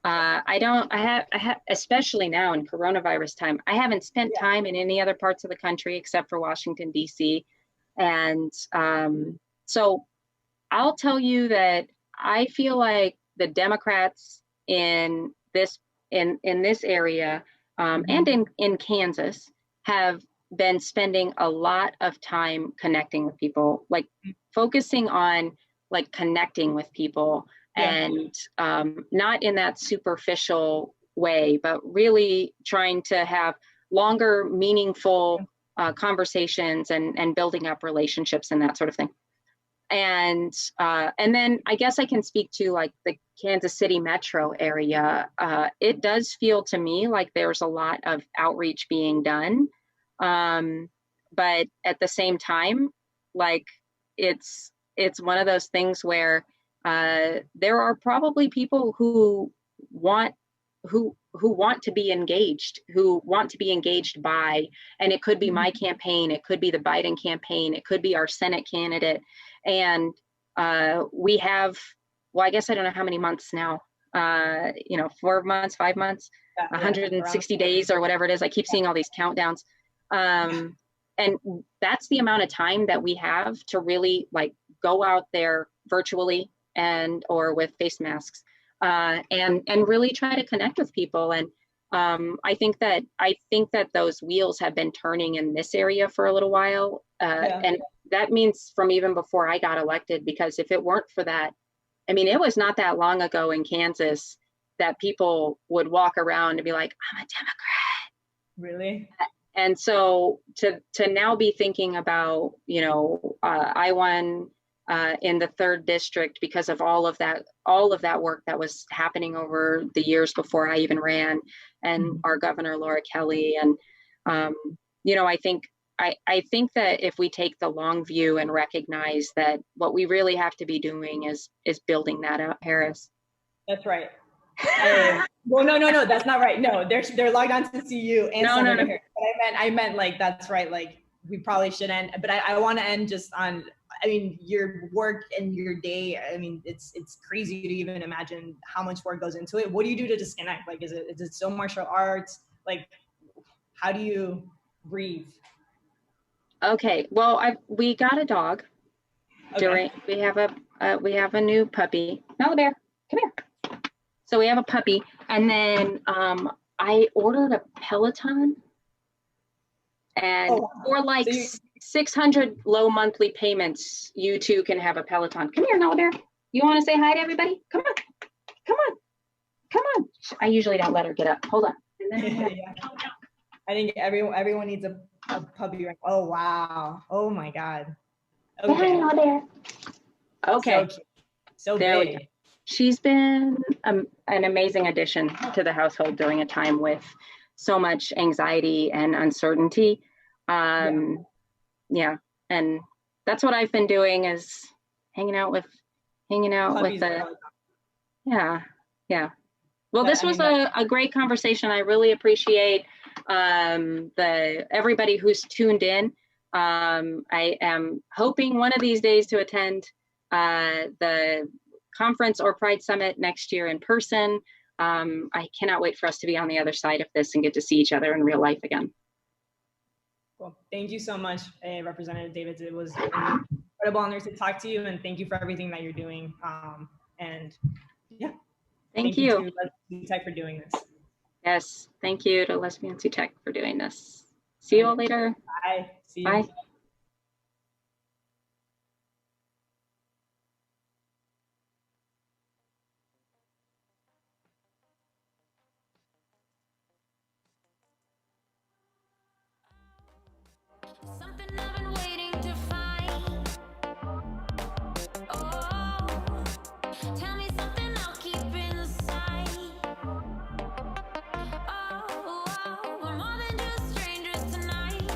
Speaker 21: I have, especially now in coronavirus time, I haven't spent time in any other parts of the country except for Washington, D.C. And so I'll tell you that I feel like the Democrats in this area and in Kansas have been spending a lot of time connecting with people, like focusing on like connecting with people and not in that superficial way, but really trying to have longer, meaningful conversations and building up relationships and that sort of thing. And then I guess I can speak to like the Kansas City metro area. It does feel to me like there's a lot of outreach being done. But at the same time, like it's one of those things where there are probably people who want to be engaged, who want to be engaged by, and it could be my campaign, it could be the Biden campaign, it could be our Senate candidate. And we have, well, I guess I don't know how many months now, 4 months, 5 months, 160 days or whatever it is. I keep seeing all these countdowns. And that's the amount of time that we have to really like go out there virtually or with face masks and really try to connect with people. And I think that those wheels have been turning in this area for a little while, and that means from even before I got elected, because if it weren't for that, I mean, it was not that long ago in Kansas that people would walk around and be like, I'm a Democrat.
Speaker 20: Really?
Speaker 21: And so to now be thinking about, I won in the 3rd district because of all of that work that was happening over the years before I even ran, and our governor, Laura Kelly. And, I think that if we take the long view and recognize that what we really have to be doing is building that out, Harris.
Speaker 20: That's right. Well, no, that's not right. No, they're logged on to see you and Senator Harris. But I meant like, that's right. Like, we probably should end, but I want to end just on, I mean, your work and your day. I mean, it's crazy to even imagine how much work goes into it. What do you do to disconnect? Like, is it still martial arts? Like, how do you breathe?
Speaker 21: Okay, well, we got a dog. Okay. We have a new puppy. Mella Bear, come here. So we have a puppy, and then I ordered a Peloton, and for like 600 low monthly payments, you too can have a Peloton. Come here, Mella Bear. You want to say hi to everybody? Come on. I usually don't let her get up. Hold on. And then
Speaker 20: I think everyone needs a puppy. Oh wow! Oh my God! Okay.
Speaker 21: Hi, Mella Bear. Okay.
Speaker 20: So
Speaker 21: there
Speaker 20: big.
Speaker 21: we go. She's been an amazing addition to the household during a time with so much anxiety and uncertainty. And that's what I've been doing, is hanging out with the, Well, this was a great conversation. I really appreciate everybody who's tuned in. I am hoping one of these days to attend the conference or Pride Summit next year in person. I cannot wait for us to be on the other side of this and get to see each other in real life again.
Speaker 20: Well, thank you so much, Representative Davids. It was an incredible honor to talk to you, and thank you for everything that you're doing. Thank you to Lesbians Who Tech for doing this.
Speaker 21: Yes, thank you to Lesbians Who Tech for doing this. See you all later.
Speaker 20: Bye. See you.
Speaker 21: Bye.
Speaker 2: Something I've been waiting to find. Oh, tell me something I'll keep inside. Oh, we're more than just strangers tonight.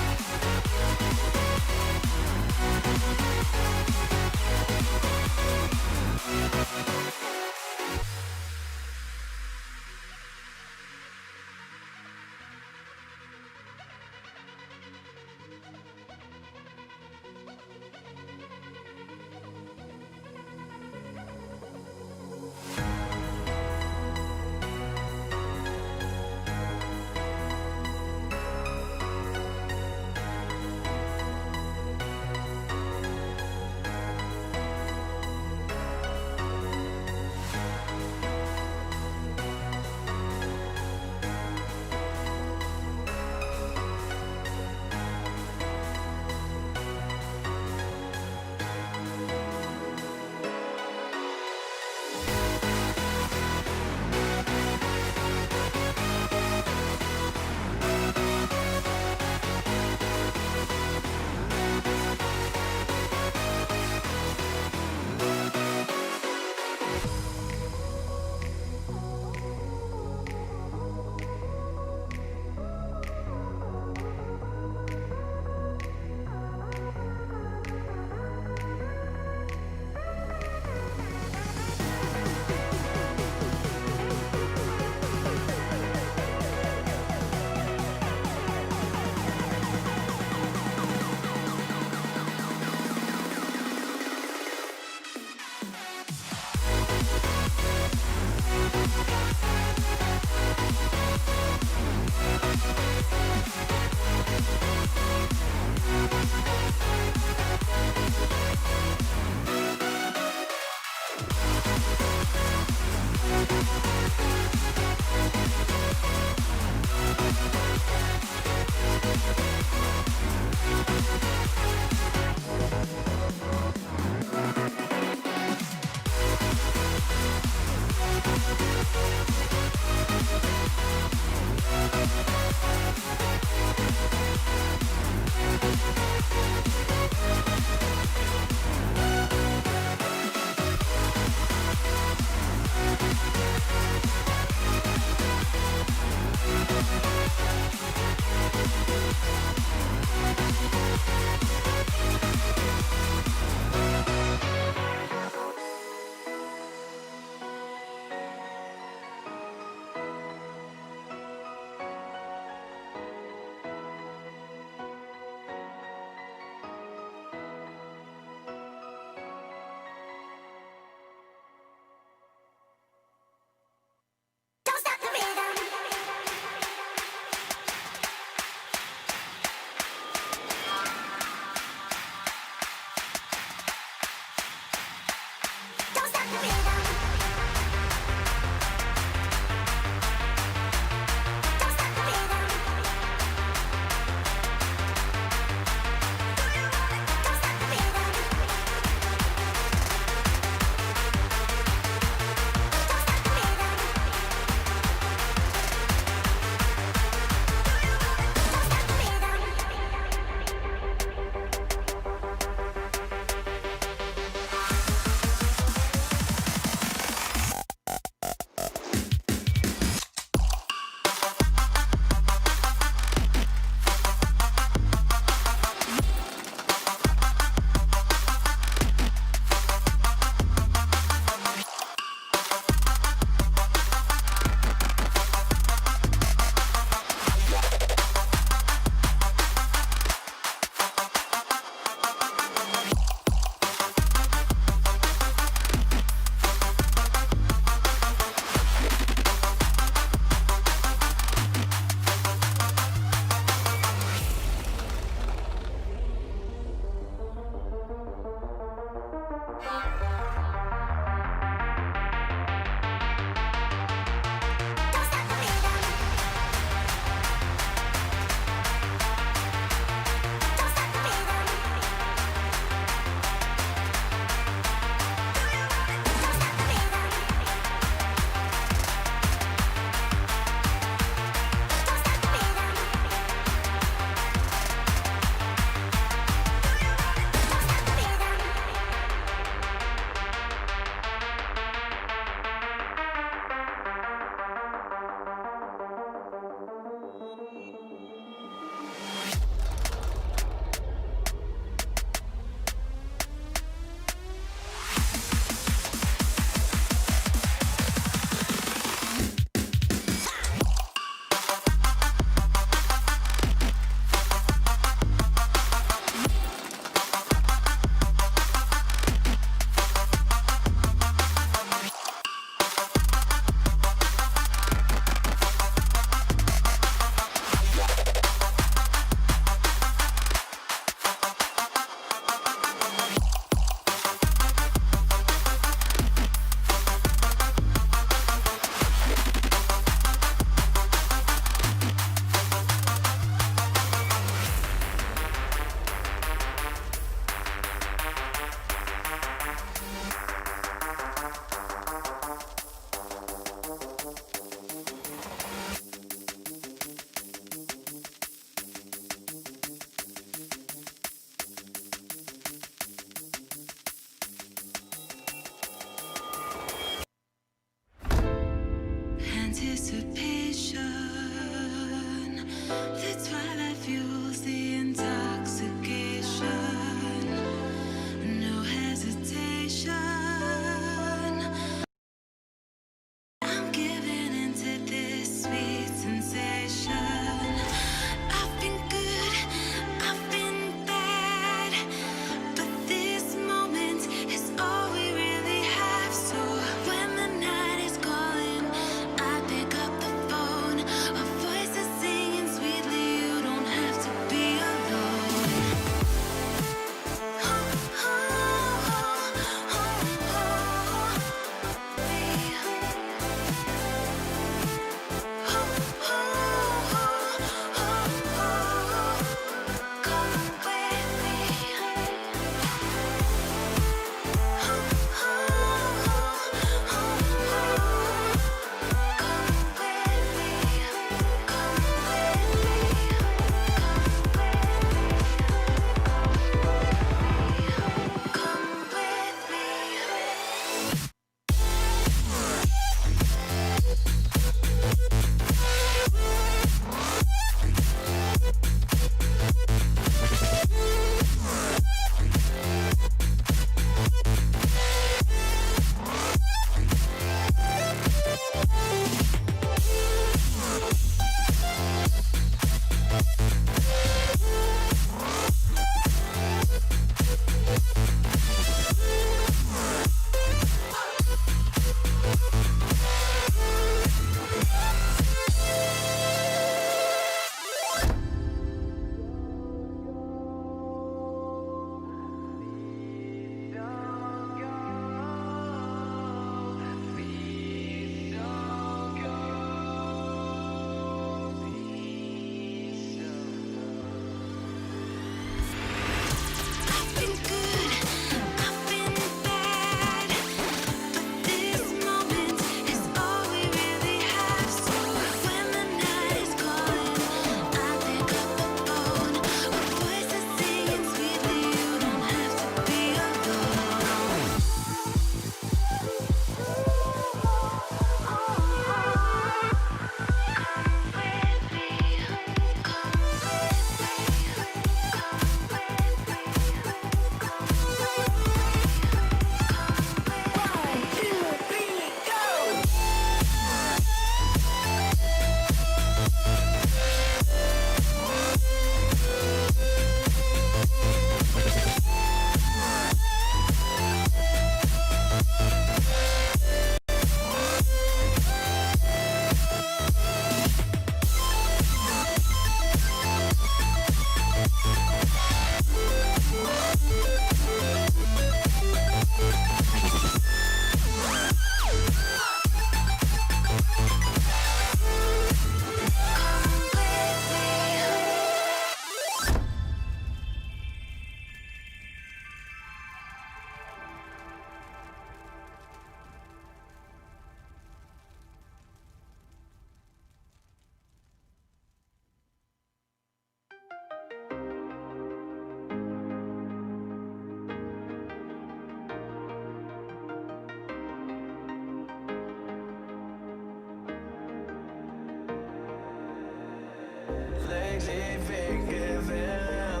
Speaker 1: Lately forgiven,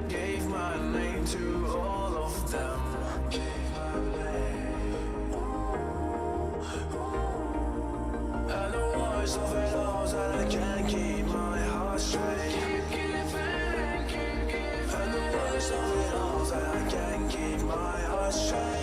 Speaker 1: gave my name to all of them. And the worst of it all is that I can't keep my heart straight. And the worst of it all is that I can't keep my heart straight.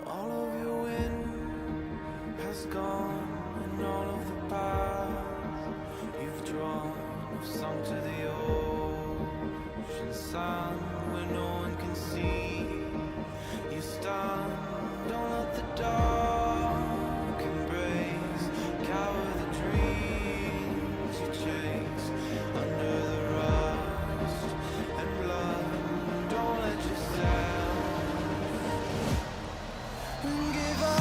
Speaker 1: All of your wind has gone, and all of the paths you've drawn have sunk to the ocean sand where no one can see. You stand, don't let the dark embrace, cower the dreams you chase under the rust and blood. Don't let yourself give up.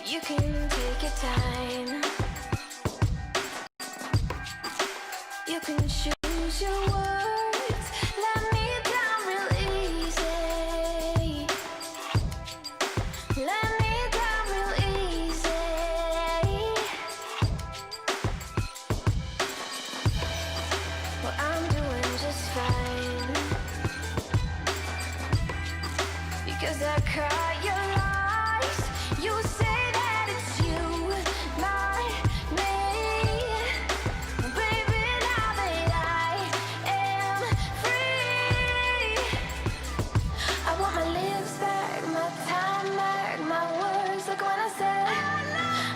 Speaker 2: You can take your time. You can choose your words. Let me down real easy. Let me down real easy. Well, I'm doing just fine. Because I caught your lies. You say that it's you, not me. Baby, now that I am free, I want my lips back, my time back, my words like when I said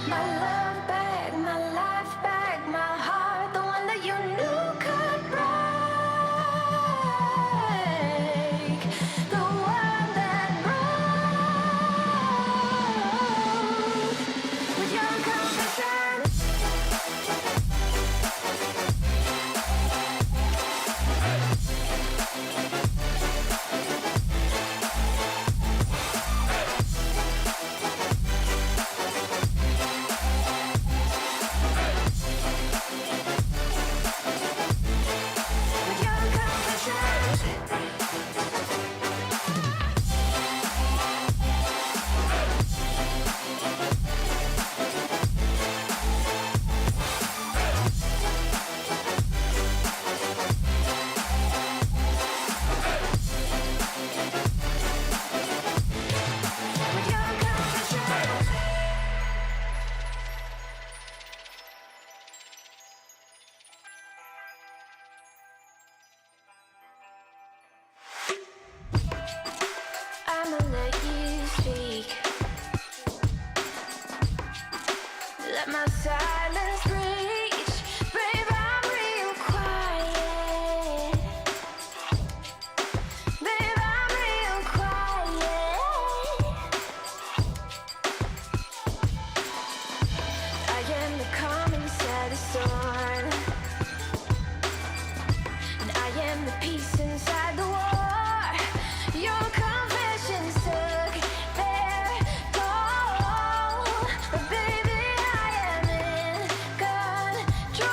Speaker 2: my love back, my life back, my heart, the one that you knew could break, the one that broke with your confession. I'ma let you speak. Let my silence reach. Babe, I'm real quiet. Babe, I'm real quiet. I am the calm inside the storm, and I am the peace inside the war. Your confessions took their toll, but baby, I am in control.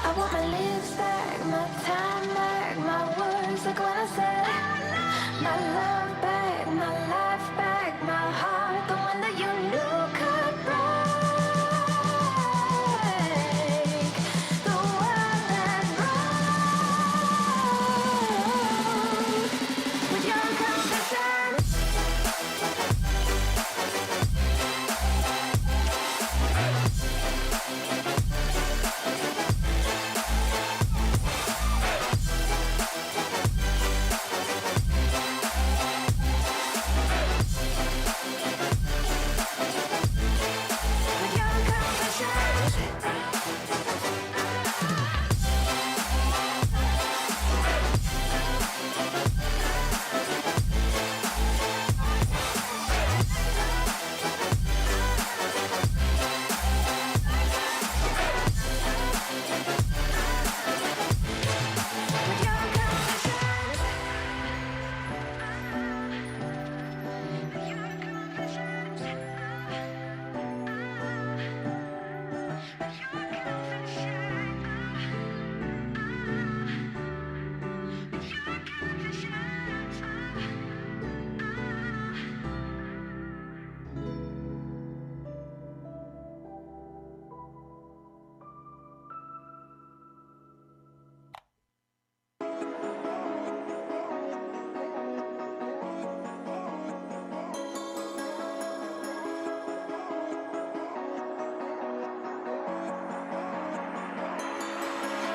Speaker 2: I want my lips back, my time back, my words like when I said my love back, my life back, my heart, the one that you knew could break, the one that broke with your confession.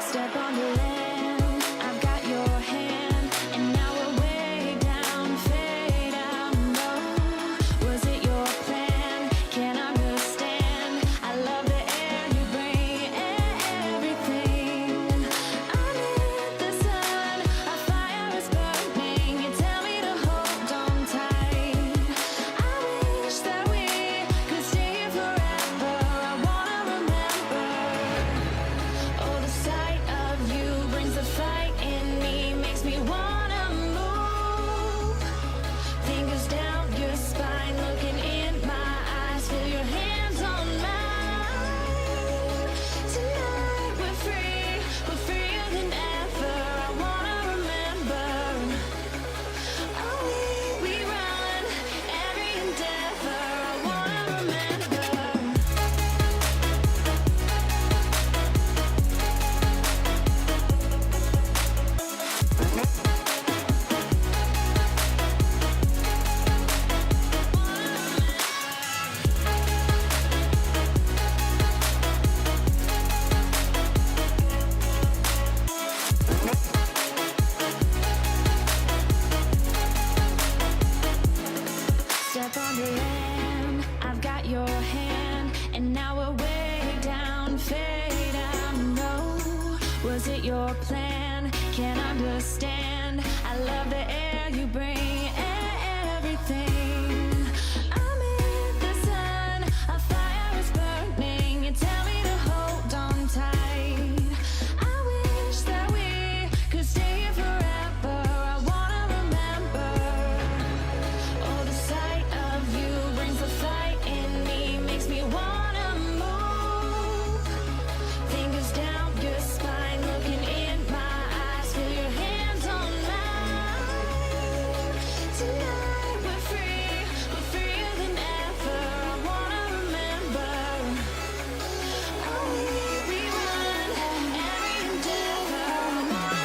Speaker 2: Step on the land, I've got your hand, and now we're way down, fade out low. Was it your plan? Can't understand. I love the air you bring, everything. Under the sun, a fire is burning. You tell me to hold on tight. I wish that we could stay here forever. I wanna remember. Oh, the sight of you brings up on your land. I've got your hand, and now we're way down, fade out. No, was it your plan? Can't understand. I love the air you bring, everything. I'm in the sun, a fire is burning. You tell me to hold on tight. I wish that we could stay here forever. I wanna remember. Oh, the sight of you brings the fight in me, makes me wanna move. Fingers down your spine, looking in my eyes, feel your hands on mine. Tonight we're freer than ever. I wanna remember. Oh, we run every endeavor. I wanna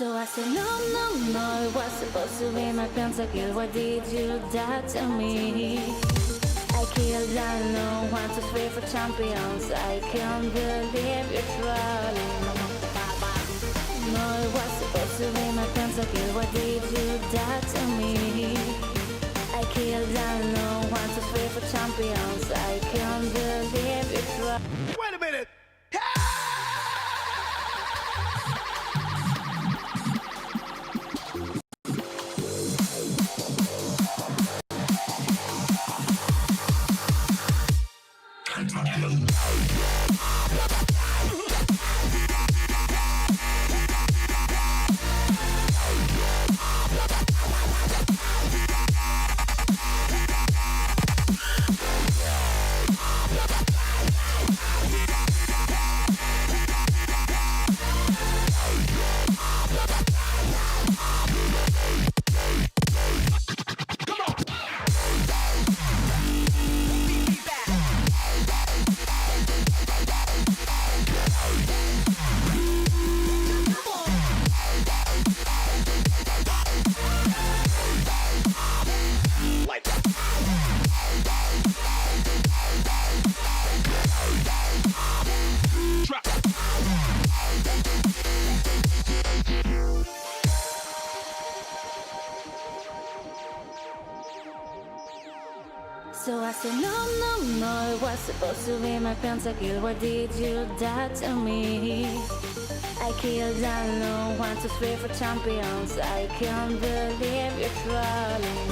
Speaker 2: So I said, no, no, no, it was supposed to be my pentakill. Why did you die to me? I killed, I know, 1, 2, 3 for champions. I can't believe you're trolling. No, it was supposed to be my pentakill. Why did you die to me? I killed, I know, 1, 2, 3 for champions. I can't believe you're trolling.
Speaker 1: Wait a minute!
Speaker 2: So I said, no, no, no, it was supposed to be my pentakill. Why did you die to me? I killed, I know, 1, 2, 3 for champions. I can't believe you're trolling.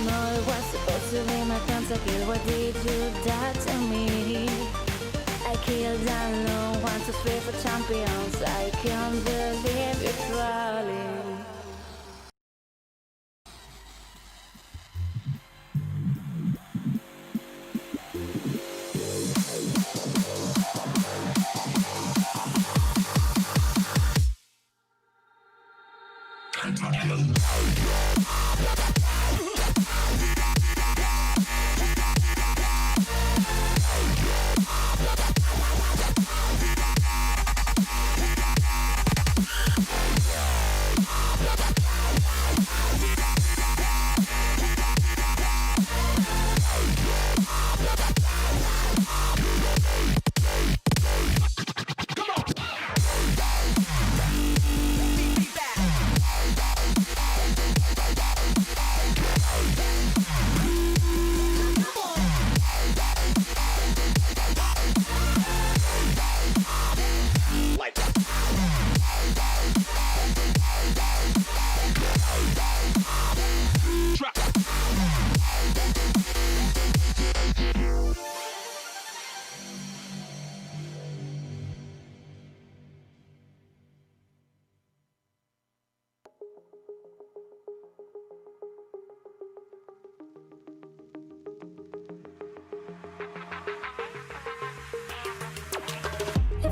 Speaker 2: No, it was supposed to be my pentakill. Why did you die to me? I killed, I know, 1, 2, 3 for champions. I can't believe you're trolling.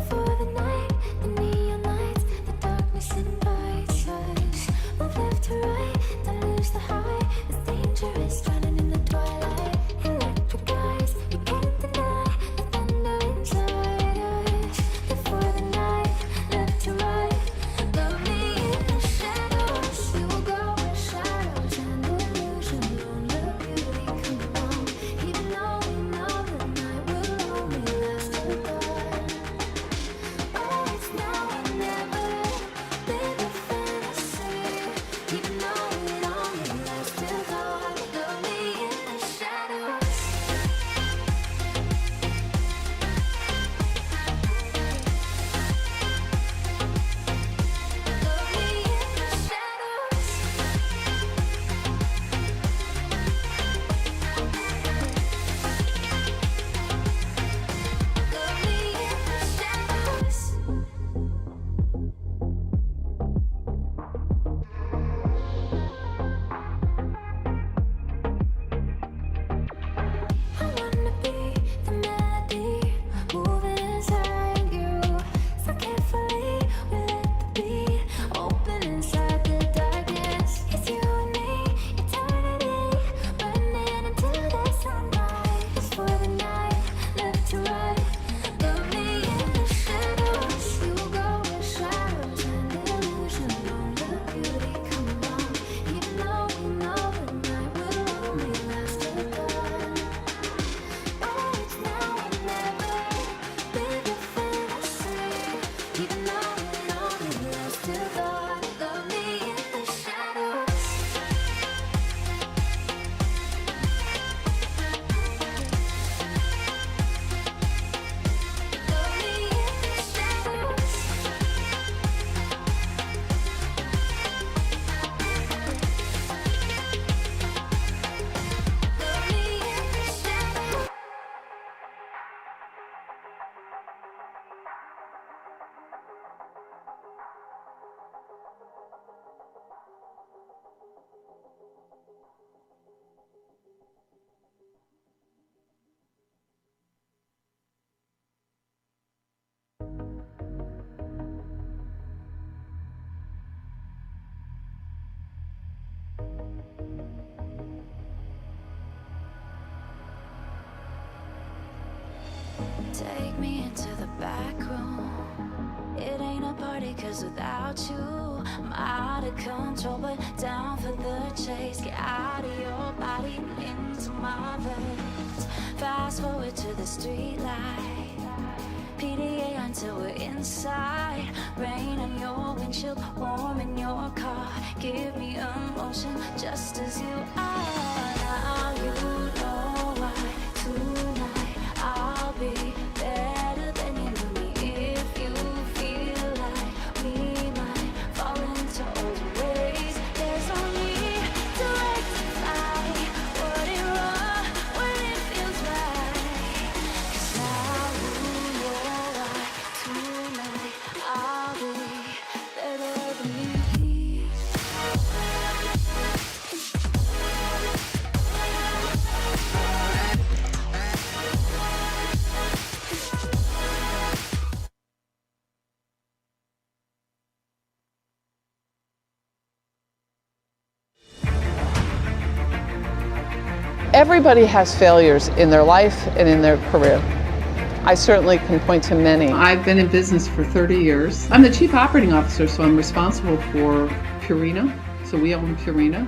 Speaker 2: For the night, the neon lights, the darkness invites us. Move left to right, don't lose the high. It's dangerous, drowning in the twilight. Electric eyes, you can't deny the thunder inside us. Before the night, left to right, love me in the shadows. You will go in shadows and illusion. Don't let beauty come along, even though we know the night. Take me into the back room. It ain't a party, cause without you I'm out of control, but down for the chase. Get out of your body and into my veins. Fast forward to the street light, PDA until we're inside. Rain on your windshield, warm in your car. Give me emotion just as you are. Now you know why tonight I'll be better than you knew me. If you feel like we might fall into old ways, there's only to rectify what it wrong when it feels right. 'Cause now you know why tonight I'll be better than you.
Speaker 4: Everybody has failures in their life and in their career. I certainly can point to many. I've been in business for 30 years. I'm the chief operating officer, so I'm responsible for Purina. So we own Purina,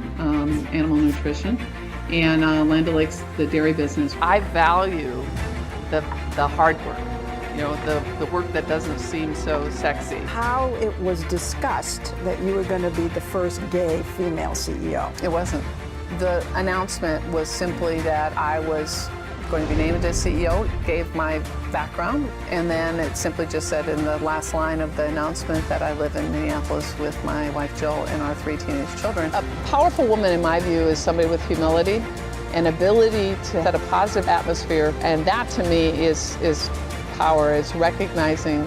Speaker 4: animal nutrition, and Land O'Lakes, the dairy business. I value the hard work, you know, the work that doesn't seem so sexy.
Speaker 22: How it was discussed that you were going to be the first gay female CEO?
Speaker 4: It wasn't. The announcement was simply that I was going to be named as CEO, gave my background, and then it simply just said in the last line of the announcement that I live in Minneapolis with my wife Jill and our 3 teenage children. A powerful woman, in my view, is somebody with humility and ability to set a positive atmosphere, and that to me is power, is recognizing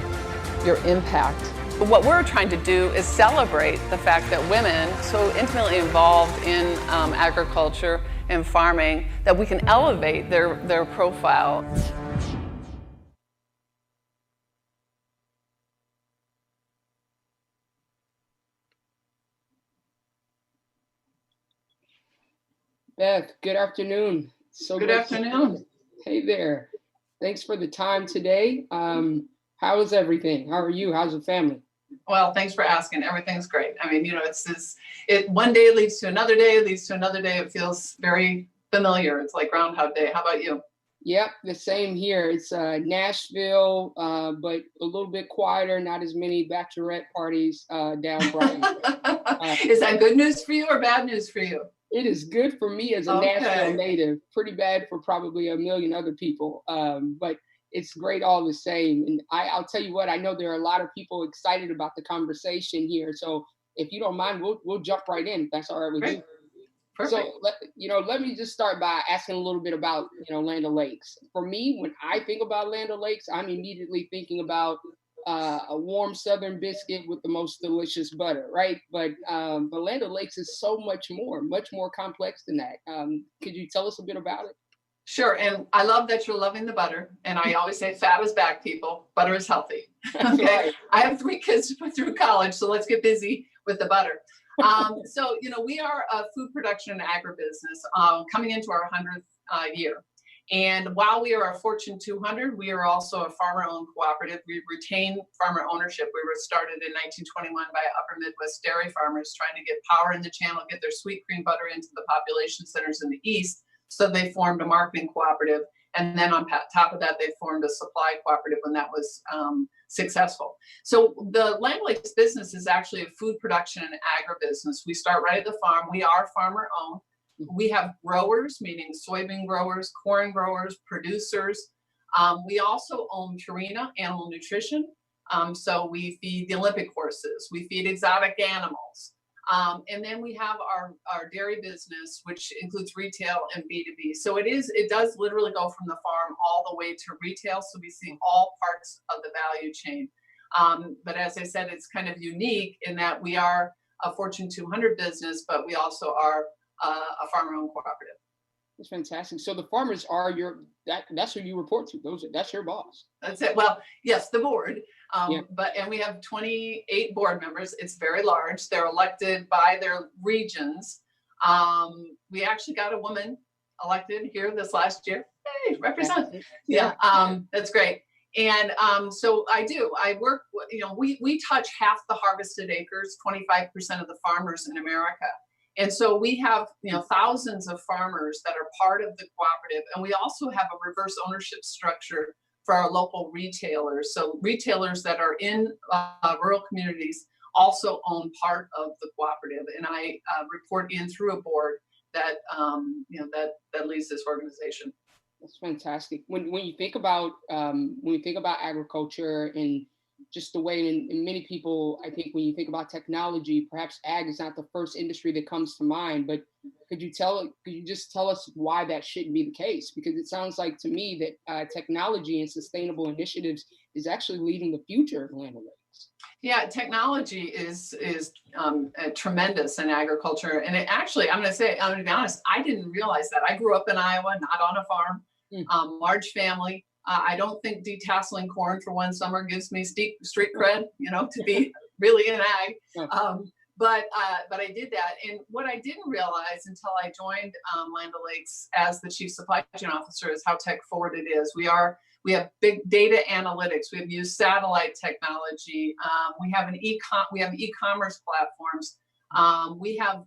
Speaker 4: your impact. What we're trying to do is celebrate the fact that women, so intimately involved in agriculture and farming, that we can elevate their profile.
Speaker 23: Beth, good afternoon.
Speaker 4: Good afternoon.
Speaker 23: Hey there. Thanks for the time today. How is everything? How are you? How's the family?
Speaker 4: Well, thanks for asking. Everything's great. I mean, you know, one day leads to another day, leads to another day. It feels very familiar. It's like Groundhog Day. How about you?
Speaker 23: Yep, the same here. It's Nashville, but a little bit quieter, not as many bachelorette parties down Brighton.
Speaker 4: Is that good news for you or bad news for you?
Speaker 23: It is good for me as a Nashville native, pretty bad for probably a million other people, but it's great all the same. And I'll tell you what, I know there are a lot of people excited about the conversation here. So if you don't mind, we'll jump right in, if that's all right with you. Perfect. So let me just start by asking a little bit about, Land O'Lakes. For me, when I think about Land O'Lakes, I'm immediately thinking about a warm Southern biscuit with the most delicious butter, right? But Land O'Lakes is so much more complex than that. Could you tell us a bit about it?
Speaker 4: Sure, and I love that you're loving the butter. And I always say fat is back, people. Butter is healthy. Okay, right. I have 3 kids to put through college, so let's get busy with the butter. So, we are a food production and agribusiness coming into our 100th year. And while we are a Fortune 200, we are also a farmer-owned cooperative. We retain farmer ownership. We were started in 1921 by Upper Midwest dairy farmers trying to get power in the channel, get their sweet cream butter into the population centers in the East. So they formed a marketing cooperative. And then on top of that, they formed a supply cooperative when that was successful. So the Land O'Lakes business is actually a food production and agribusiness. We start right at the farm. We are farmer-owned. We have growers, meaning soybean growers, corn growers, producers. We also own Purina Animal Nutrition. So we feed the Olympic horses. We feed exotic animals. And then we have our dairy business, which includes retail and B2B. So it does literally go from the farm all the way to retail. So we see all parts of the value chain. But as I said, it's kind of unique in that we are a Fortune 200 business, but we also are a farmer-owned cooperative.
Speaker 23: That's fantastic. So the farmers are that's who you report to. That's your boss.
Speaker 4: That's it. Well, yes, the board. And we have 28 board members. It's very large. They're elected by their regions. We actually got a woman elected here this last year. Hey, represent. Yeah, that's great. And so I work, we touch half the harvested acres, 25% of the farmers in America. And so we have, thousands of farmers that are part of the cooperative. And we also have a reverse ownership structure for our local retailers. So retailers that are in rural communities also own part of the cooperative. And I report in through a board that, that leads this organization.
Speaker 23: That's fantastic. When you think about agriculture and just the way, and many people, I think when you think about technology, perhaps ag is not the first industry that comes to mind, but could you just tell us why that shouldn't be the case? Because it sounds like to me that technology and sustainable initiatives is actually leading the future of land analytics.
Speaker 4: Yeah, technology is tremendous in agriculture. And it actually, I'm going to be honest, I didn't realize that. I grew up in Iowa, not on a farm, large family. I don't think detasseling corn for one summer gives me street cred, to be really in ag. But I did that. And what I didn't realize until I joined Land O'Lakes as the Chief Supply Chain Officer is how tech forward it is. We have big data analytics. We have used satellite technology. We have e-commerce platforms. We have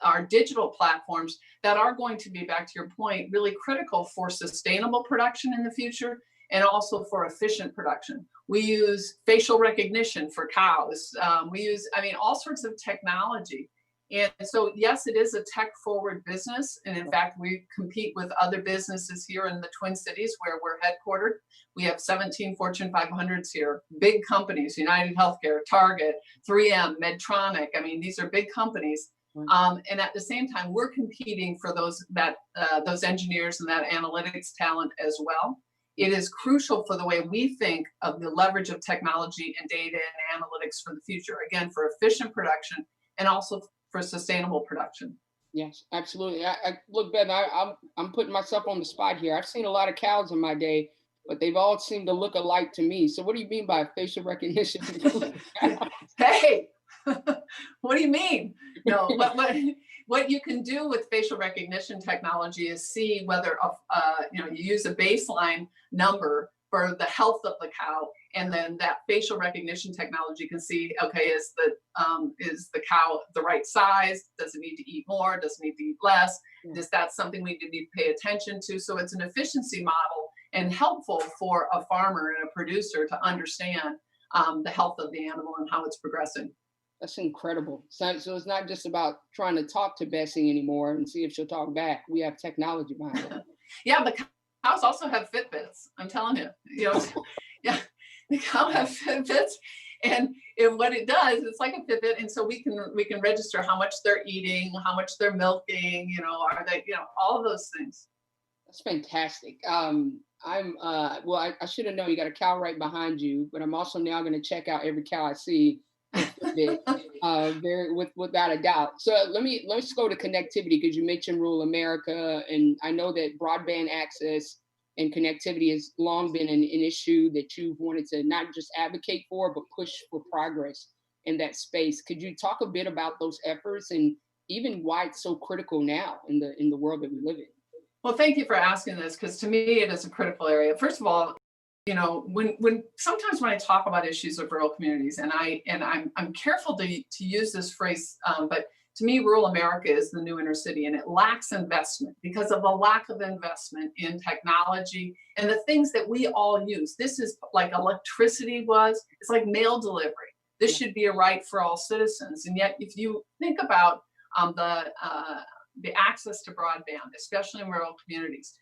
Speaker 4: our digital platforms that are going to be, back to your point, really critical for sustainable production in the future and also for efficient production. We use facial recognition for cows. We use, all sorts of technology. And so, yes, it is a tech-forward business. And in fact, we compete with other businesses here in the Twin Cities where we're headquartered. We have 17 Fortune 500s here, big companies, United Healthcare, Target, 3M, Medtronic. These are big companies. And at the same time, we're competing for those engineers and that analytics talent as well. It is crucial for the way we think of the leverage of technology and data and analytics for the future, again, for efficient production and also for sustainable production.
Speaker 23: Yes, absolutely. Look, Ben, I'm putting myself on the spot here. I've seen a lot of cows in my day, but they've all seemed to look alike to me. So what do you mean by facial recognition?
Speaker 4: Hey, what do you mean? No, what you can do with facial recognition technology is see whether you use a baseline number for the health of the cow, and then that facial recognition technology can see, okay, is the cow the right size? Does it need to eat more? Does it need to eat less? Is that something we need to pay attention to? So it's an efficiency model and helpful for a farmer and a producer to understand the health of the animal and how it's progressing.
Speaker 23: That's incredible. So it's not just about trying to talk to Bessie anymore and see if she'll talk back. We have technology behind it.
Speaker 4: Yeah, the cows also have Fitbits. I'm telling you, yeah, the cow have Fitbits, and what it does, it's like a Fitbit, and so we can register how much they're eating, how much they're milking, are they, all of those things.
Speaker 23: That's fantastic. I should have known you got a cow right behind you, but I'm also now going to check out every cow I see. Without a doubt. So let's go to connectivity, because you mentioned rural America, and I know that broadband access and connectivity has long been an issue that you've wanted to not just advocate for, but push for progress in that space. Could you talk a bit about those efforts and even why it's so critical now in the world that we live in?
Speaker 4: Well, thank you for asking this, because to me it is a critical area. First of all, when sometimes when I talk about issues of rural communities, and I'm careful to use this phrase, but to me, rural America is the new inner city, and it lacks investment because of the lack of investment in technology and the things that we all use. This is like electricity was, it's like mail delivery. This should be a right for all citizens. And yet, if you think about the access to broadband, especially in rural communities,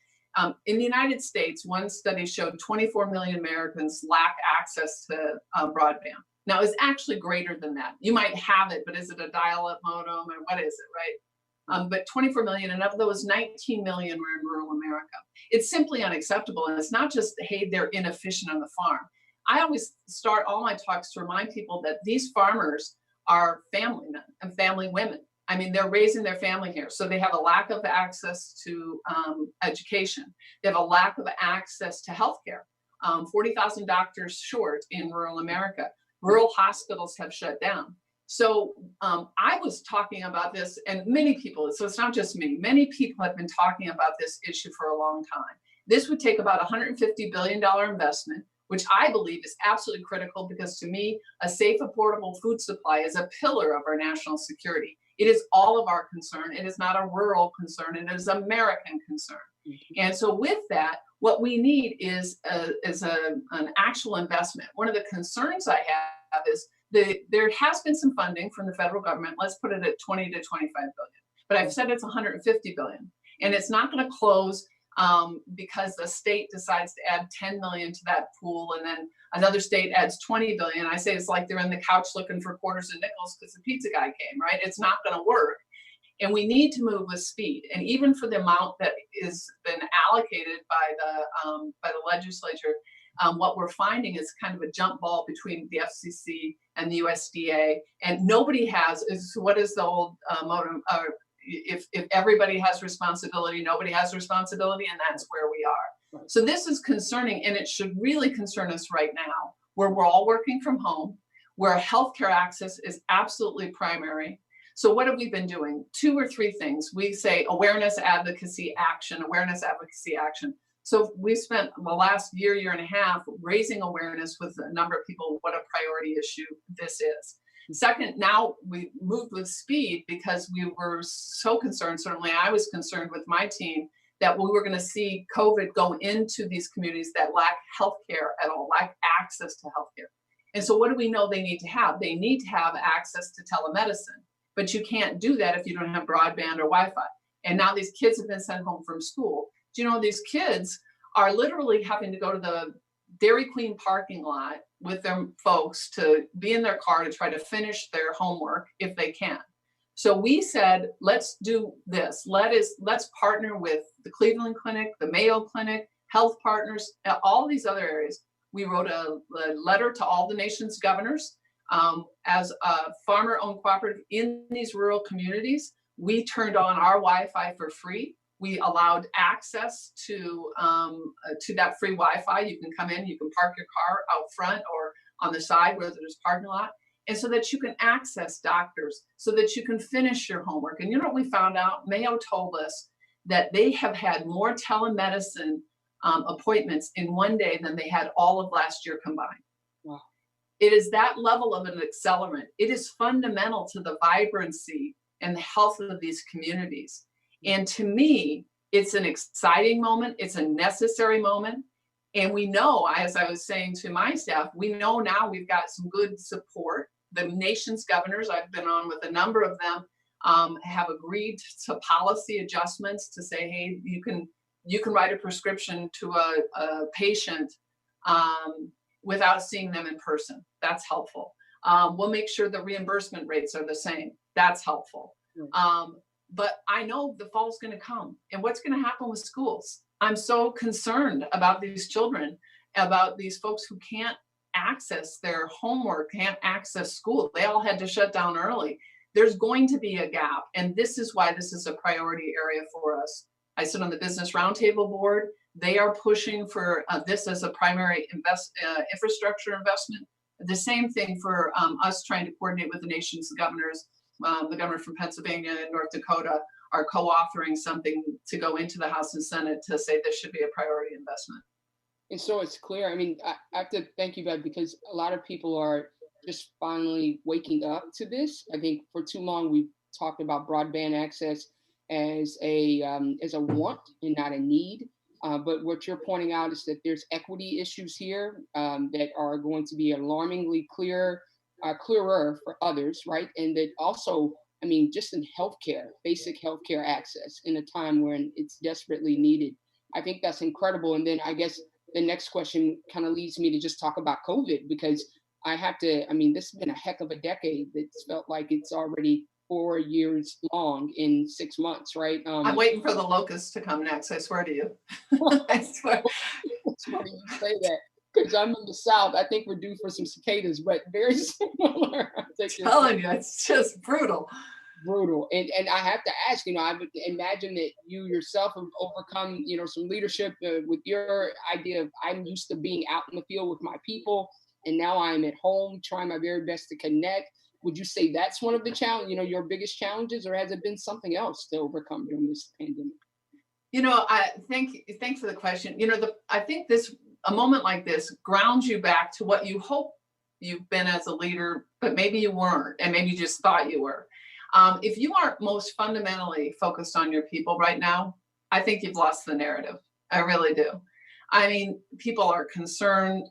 Speaker 4: in the United States, one study showed 24 million Americans lack access to broadband. Now, it's actually greater than that. You might have it, but is it a dial-up modem, or what is it, right? But 24 million, and of those, 19 million were in rural America. It's simply unacceptable, and it's not just, hey, they're inefficient on the farm. I always start all my talks to remind people that these farmers are family men and family women. They're raising their family here. So they have a lack of access to education. They have a lack of access to healthcare. 40,000 doctors short in rural America. Rural hospitals have shut down. So I was talking about this, and many people, so it's not just me, many people have been talking about this issue for a long time. This would take about $150 billion investment, which I believe is absolutely critical because to me, a safe, affordable food supply is a pillar of our national security. It is all of our concern. It is not a rural concern. It is American concern. And so with that, what we need is an actual investment. One of the concerns I have is there has been some funding from the federal government. Let's put it at 20 to 25 billion. But I've said it's 150 billion. And it's not going to close because the state decides to add 10 million to that pool, and then another state adds 20 billion. I say it's like they're in the couch looking for quarters and nickels because the pizza guy came, right? It's not going to work. And we need to move with speed. And even for the amount that is been allocated by the legislature, what we're finding is kind of a jump ball between the FCC and the USDA. And nobody has, what is the old motto? If everybody has responsibility, nobody has responsibility, and that's where we are. Right. So this is concerning, and it should really concern us right now, where we're all working from home, where healthcare access is absolutely primary. So what have we been doing? 2 or 3 things. We say awareness, advocacy, action, awareness, advocacy, action. So we spent the last year and a half raising awareness with a number of people what a priority issue this is. Second, now we moved with speed because we were so concerned, certainly I was concerned with my team, that we were going to see COVID go into these communities that lack healthcare at all, lack access to healthcare. And so what do we know they need to have? They need to have access to telemedicine, but you can't do that if you don't have broadband or Wi-Fi. And now these kids have been sent home from school. Do you know these kids are literally having to go to the Dairy Queen parking lot with their folks to be in their car to try to finish their homework if they can. So we said, let's do this. Let's partner with the Cleveland Clinic, the Mayo Clinic, health partners, all these other areas. We wrote a letter to all the nation's governors. As a farmer-owned cooperative in these rural communities, we turned on our Wi-Fi for free. We allowed access to that free Wi-Fi. You can come in, you can park your car out front or on the side where there's parking lot, and so that you can access doctors, so that you can finish your homework. And you know what we found out? Mayo told us that they have had more telemedicine appointments in one day than they had all of last year combined. Wow. It is that level of an accelerant. It is fundamental to the vibrancy and the health of these communities. And to me, it's an exciting moment. It's a necessary moment. And we know, as I was saying to my staff, we know now we've got some good support. The nation's governors, I've been on with a number of them, have agreed to policy adjustments to say, hey, you can write a prescription to a patient without seeing them in person. That's helpful. We'll make sure the reimbursement rates are the same. That's helpful. But I know the fall's going to come. And what's going to happen with schools? I'm so concerned about these children, about these folks who can't access their homework, can't access school. They all had to shut down early. There's going to be a gap. And this is why this is a priority area for us. I sit on the Business Roundtable board. They are pushing for this as a primary infrastructure investment. The same thing for us trying to coordinate with the nation's governors. The governor from Pennsylvania and North Dakota are co-authoring something to go into the House and Senate to say this should be a priority investment.
Speaker 23: And so it's clear. I mean, I have to thank you, Bev, because a lot of people are just finally waking up to this. I think for too long we've talked about broadband access as a want and not a need. But what you're pointing out is that there's equity issues here that are going to be alarmingly clearer for others, right? And that also, I mean, just in healthcare, basic healthcare access in a time when it's desperately needed. I think that's incredible. And then I guess the next question kind of leads me to just talk about COVID, because this has been a heck of a decade. It's felt like it's already 4 years long in 6 months, right?
Speaker 4: I'm waiting for the locusts to come next, I swear to you. I swear.
Speaker 23: It's funny you say that, because I'm in the South. I think we're due for some cicadas, but very similar.
Speaker 4: I'm telling you, it's just brutal.
Speaker 23: Brutal. And I have to ask, I would imagine that you yourself have overcome, some leadership with your idea of, I'm used to being out in the field with my people, and now I'm at home trying my very best to connect. Would you say that's one of the your biggest challenges, or has it been something else to overcome during this pandemic?
Speaker 4: Thanks for the question. I think a moment like this grounds you back to what you hope you've been as a leader, but maybe you weren't, and maybe you just thought you were. If you aren't most fundamentally focused on your people right now, I think you've lost the narrative. I really do. I mean, people are concerned.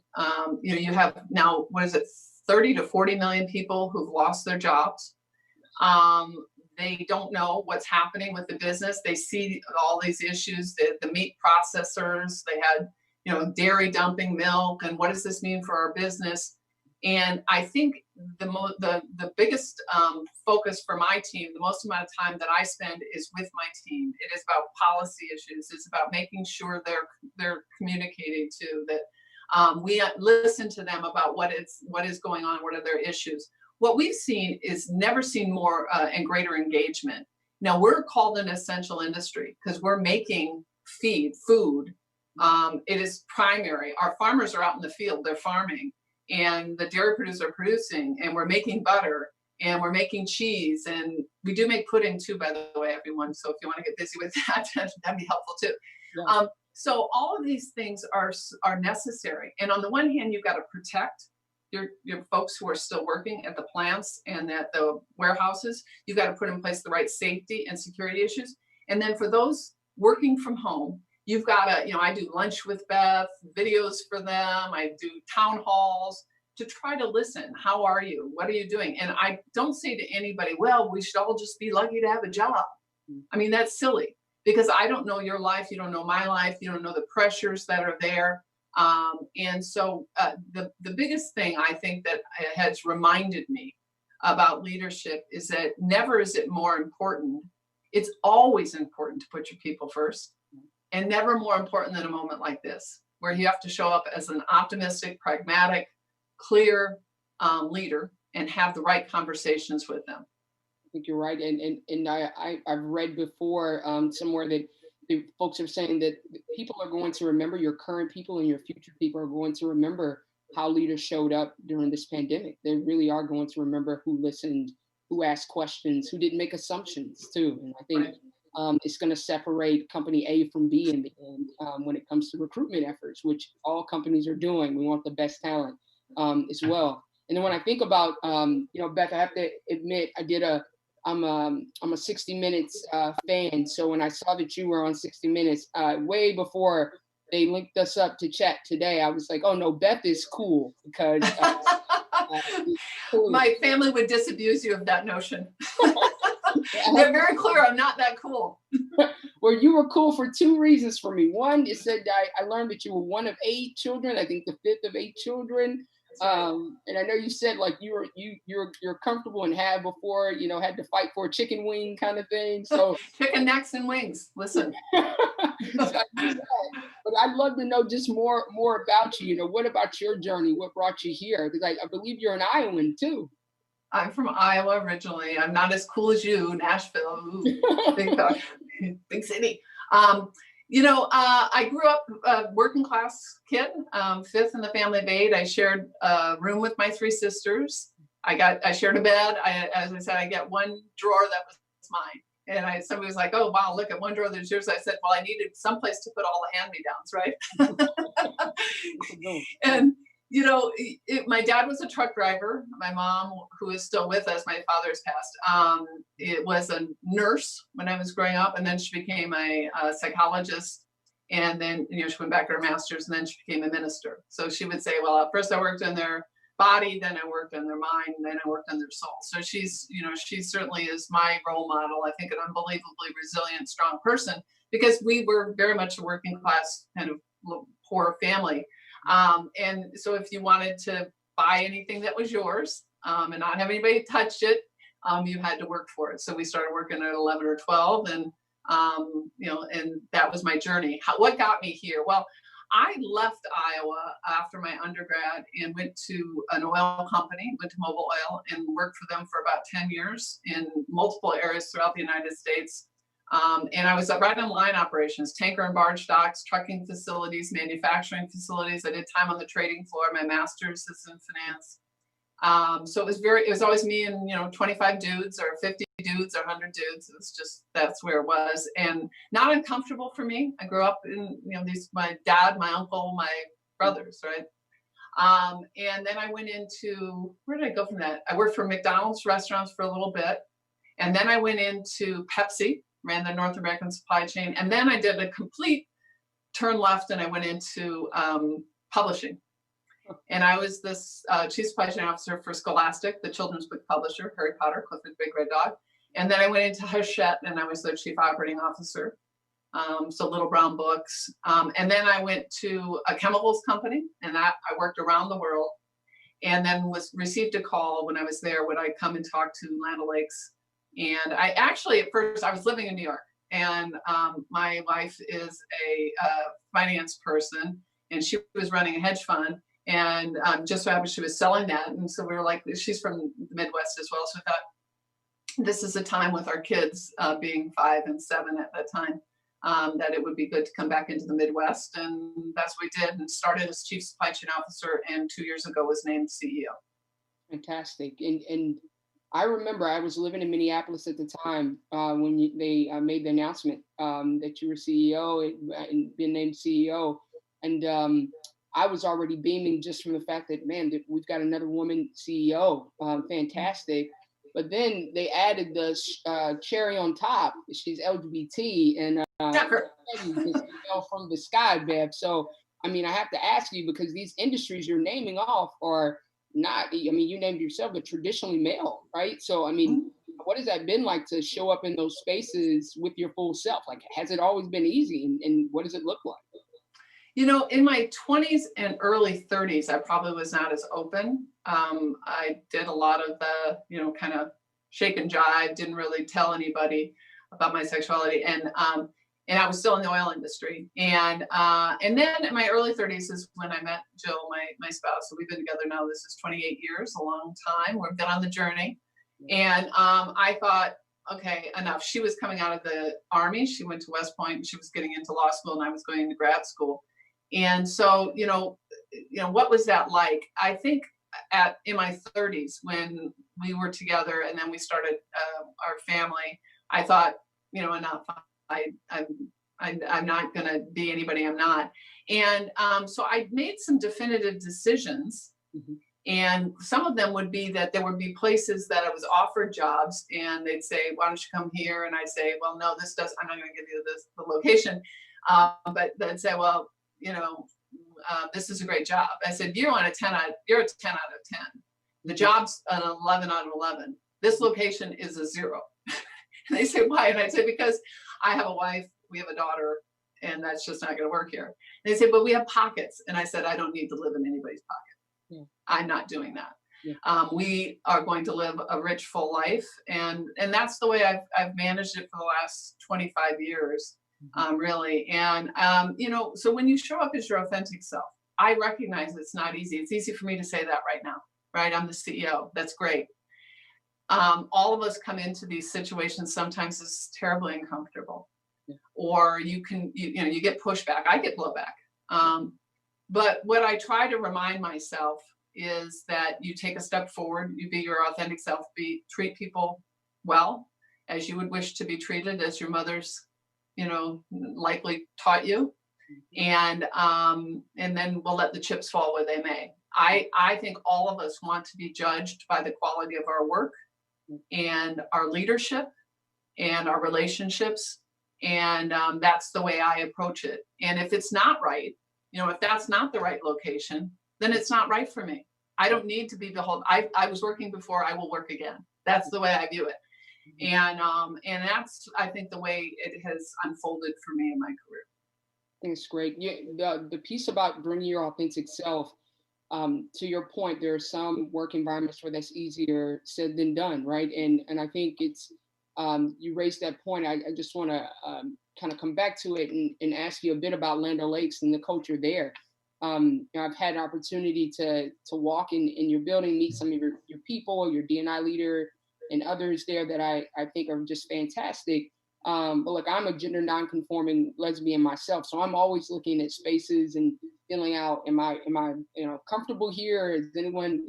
Speaker 4: You have now, 30 to 40 million people who've lost their jobs. They don't know what's happening with the business. They see all these issues, the meat processors, they had, dairy dumping milk, and what does this mean for our business? And I think the biggest focus for my team, the most amount of time that I spend is with my team. It is about policy issues. It's about making sure they're communicating to that. We listen to them about what is going on, what are their issues. What we've seen is never seen more and greater engagement. Now, we're called an essential industry because we're making food. It is primary. Our farmers are out in the field, they're farming, and the dairy producers are producing, and we're making butter, and we're making cheese, and we do make pudding too, by the way, everyone. So if you want to get busy with that, that'd be helpful too. Yeah. So all of these things are necessary. And on the one hand, you've got to protect your folks who are still working at the plants and at the warehouses. You've got to put in place the right safety and security issues. And then for those working from home, you've got to, I do lunch with Beth, videos for them. I do town halls to try to listen. How are you? What are you doing? And I don't say to anybody, well, we should all just be lucky to have a job. I mean, that's silly because I don't know your life. You don't know my life. You don't know the pressures that are there. And so the biggest thing I think that has reminded me about leadership is that never is it more important. It's always important to put your people first, and never more important than a moment like this, where you have to show up as an optimistic, pragmatic, clear leader and have the right conversations with them.
Speaker 23: I think you're right. And I've read before somewhere that the folks are saying that people are going to remember, your current people and your future people are going to remember how leaders showed up during this pandemic. They really are going to remember who listened, who asked questions, who didn't make assumptions too. And I think it's going to separate company A from B in the end when it comes to recruitment efforts, which all companies are doing. We want the best talent as well. And then when I think about, Beth, I have to admit, I'm a 60 Minutes fan. So when I saw that you were on 60 Minutes, way before they linked us up to chat today, I was like, oh no, Beth is cool because
Speaker 4: my family would disabuse you of that notion. They're very clear, I'm not that cool.
Speaker 23: Well, you were cool for two reasons for me. One, it said I learned that you were one of 8 children, I think the 5th of 8 children. And I know you said like you're comfortable and had before, had to fight for a chicken wing kind of thing. So
Speaker 4: chicken necks and wings. Listen.
Speaker 23: But I'd love to know just more about you. What about your journey? What brought you here? Because I believe you're an Iowan too.
Speaker 4: I'm from Iowa originally. I'm not as cool as you, Nashville. Ooh, big city. I grew up a working class kid, 5th in the family of 8. I shared a room with my 3 sisters. I shared a bed. As I said, I get one drawer that was mine. And somebody was like, oh, wow, look at one drawer that's yours. I said, well, I needed someplace to put all the hand-me-downs, right? And, my dad was a truck driver. My mom, who is still with us, my father's passed, it was a nurse when I was growing up. And then she became a psychologist. And then, she went back to her master's, and then she became a minister. So she would say, well, at first I worked in their body, then I worked on their mind, and then I worked on their soul. So she certainly is my role model. I think an unbelievably resilient, strong person, because we were very much a working class kind of poor family. And so if you wanted to buy anything that was yours and not have anybody touch it, you had to work for it. So we started working at 11 or 12, and and that was my journey. What got me here? Well, I left Iowa after my undergrad and went to an oil company, went to Mobil Oil, and worked for them for about 10 years in multiple areas throughout the United States. And I was right in line operations, tanker and barge docks, trucking facilities, manufacturing facilities. I did time on the trading floor. My master's is in finance. So it was always me and 25 dudes or 50 dudes or 100 dudes. It was just, that's where it was, and not uncomfortable for me. I grew up in, my dad, my uncle, my brothers, right? And then I went into, where did I go from that? I worked for McDonald's restaurants for a little bit. And then I went into Pepsi, ran the North American supply chain. And then I did a complete turn left and I went into publishing. And I was this chief supply chain officer for Scholastic, the children's book publisher, Harry Potter, Clifford the Big Red Dog. And then I went into Hachette and I was their chief operating officer. So Little Brown Books. And then I went to a chemicals company and I worked around the world, and then received a call when I was there, would I come and talk to Land O'Lakes? And I actually, at first I was living in New York, and my wife is a finance person and she was running a hedge fund, and just so happened she was selling that. And so we were like, she's from the Midwest as well. So I thought this is a time with our kids being 5 and 7 at that time, that it would be good to come back into the Midwest. And that's what we did, and started as chief supply chain officer, and 2 years ago was named CEO.
Speaker 23: Fantastic. And I remember I was living in Minneapolis at the time when they made the announcement that you were CEO and been named CEO. And I was already beaming just from the fact that, man, that we've got another woman CEO. Fantastic. But then they added the cherry on top. She's LGBT, and just fell from the sky, Bev. So, I mean, I have to ask you, because these industries you're naming off are not, I mean, you named yourself, but traditionally male, right? So, I mean, what has that been like to show up in those spaces with your full self? Like, has it always been easy, and what does it look like?
Speaker 4: In my 20s and early 30s, I probably was not as open. I did a lot of the, kind of shake and jive, didn't really tell anybody about my sexuality. And I was still in the oil industry. And then in my early 30s is when I met Jill, my spouse. So we've been together now, this is 28 years, a long time. We've been on the journey. And I thought, okay, enough. She was coming out of the Army. She went to West Point, and she was getting into law school, and I was going into grad school. And so, what was that like? I think in my 30s, when we were together and then we started our family, I thought, enough. I'm not going to be anybody I'm not. And so I made some definitive decisions. And some of them would be that there would be places that I was offered jobs, and they'd say, why don't you come here? And I'd say, well, no, I'm not going to give you the location. But they'd say, well, this is a great job. I said, you're a 10 out of 10. The job's an 11 out of 11. This location is a 0. And they say, why? And I say, because I have a wife, we have a daughter, and that's just not going to work here. And they say, but we have pockets. And I said, I don't need to live in anybody's pocket. I'm not doing that. We are going to live a rich, full life. And that's the way I've managed it for the last 25 years. Really. And, so when you show up as your authentic self, I recognize it's not easy. It's easy for me to say that right now, right? I'm the CEO. That's great. All of us come into these situations. Sometimes it's terribly uncomfortable, or you get pushback. I get blowback. But what I try to remind myself is that you take a step forward, you be your authentic self, treat people well, as you would wish to be treated, as your mother's likely taught you, and then we'll let the chips fall where they may. I think all of us want to be judged by the quality of our work and our leadership and our relationships, and that's the way I approach it. And if it's not right, if that's not the right location, then it's not right for me. I don't need to be beholden. I was working before, I will work again. That's the way I view it. And that's, I think, the way it has unfolded for me in my career.
Speaker 23: I think it's great. The piece about bringing your authentic self, to your point, there are some work environments where that's easier said than done, right? And I think it's, you raised that point. I just want to kind of come back to it and ask you a bit about Land O'Lakes and the culture there. I've had an opportunity to walk in your building, meet some of your people, your D&I leader, and others there that I think are just fantastic. But look, I'm a gender nonconforming lesbian myself, so I'm always looking at spaces and feeling out, am I comfortable here? Is anyone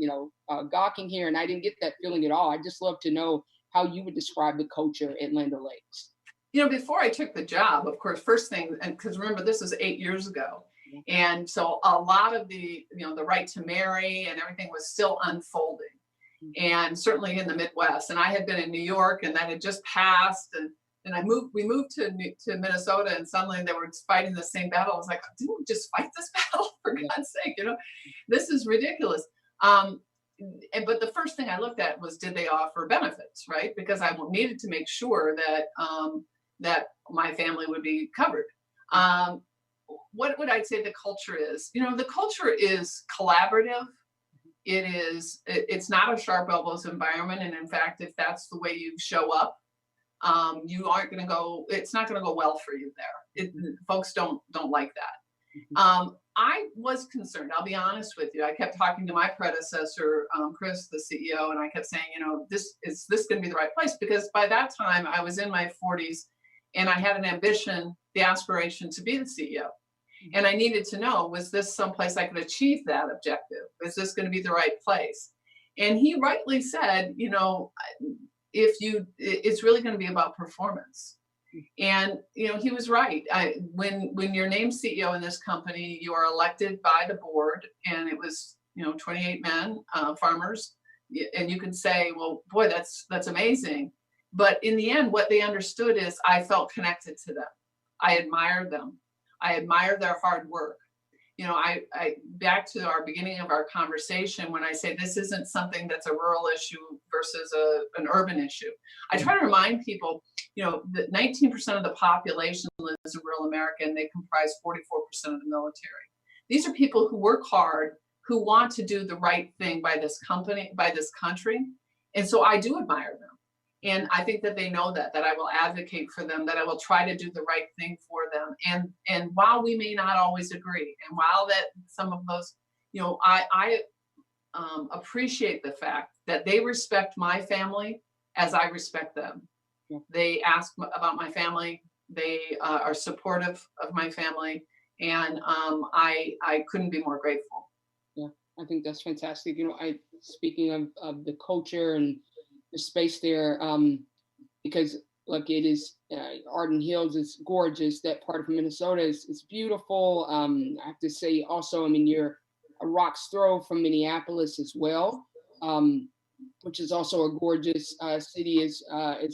Speaker 23: gawking here? And I didn't get that feeling at all. I just love to know how you would describe the culture at Land O'Lakes.
Speaker 4: You know, before I took the job, of course, first thing, and because remember, this was 8 years ago. And so a lot of the, you know, the right to marry and everything was still unfolding. And certainly in the Midwest. And I had been in New York and that had just passed. And we moved to Minnesota, and suddenly they were fighting the same battle. I was like, didn't we just fight this battle, for God's sake? You know, this is ridiculous. But the first thing I looked at was, did they offer benefits, right? Because I needed to make sure that that my family would be covered. What would I say the culture is? You know, the culture is collaborative. It's not a sharp elbows environment. And in fact, if that's the way you show up, you aren't going to go, it's not going to go well for you there. Folks don't like that. I was concerned, I'll be honest with you. I kept talking to my predecessor, Chris, the CEO, and I kept saying, you know, is this going to be the right place? Because by that time I was in my 40s and I had an ambition, the aspiration to be the CEO. And I needed to know, was this someplace I could achieve that objective? Is this going to be the right place? And he rightly said, you know, it's really going to be about performance. And, you know, he was right. When you're named CEO in this company, you are elected by the board, and it was, you know, 28 men, farmers. And you could say, well, boy, that's amazing. But in the end, what they understood is I felt connected to them. I admired them. I admire their hard work. You know, I back to our beginning of our conversation, when I say this isn't something that's a rural issue versus an urban issue. I try to remind people, you know, that 19% of the population lives in rural America, and they comprise 44% of the military. These are people who work hard, who want to do the right thing by this company, by this country. And so I do admire them. And I think that they know that I will advocate for them, that I will try to do the right thing for them. And while we may not always agree, and while that some of those, you know, I appreciate the fact that they respect my family as I respect them. Yeah. They ask about my family. They are supportive of my family. And I couldn't be more grateful.
Speaker 23: Yeah, I think that's fantastic. You know, speaking of the culture and the space there, because look, it is Arden Hills is gorgeous. That part of Minnesota is beautiful. I have to say also, I mean, you're a rock's throw from Minneapolis as well, which is also a gorgeous city as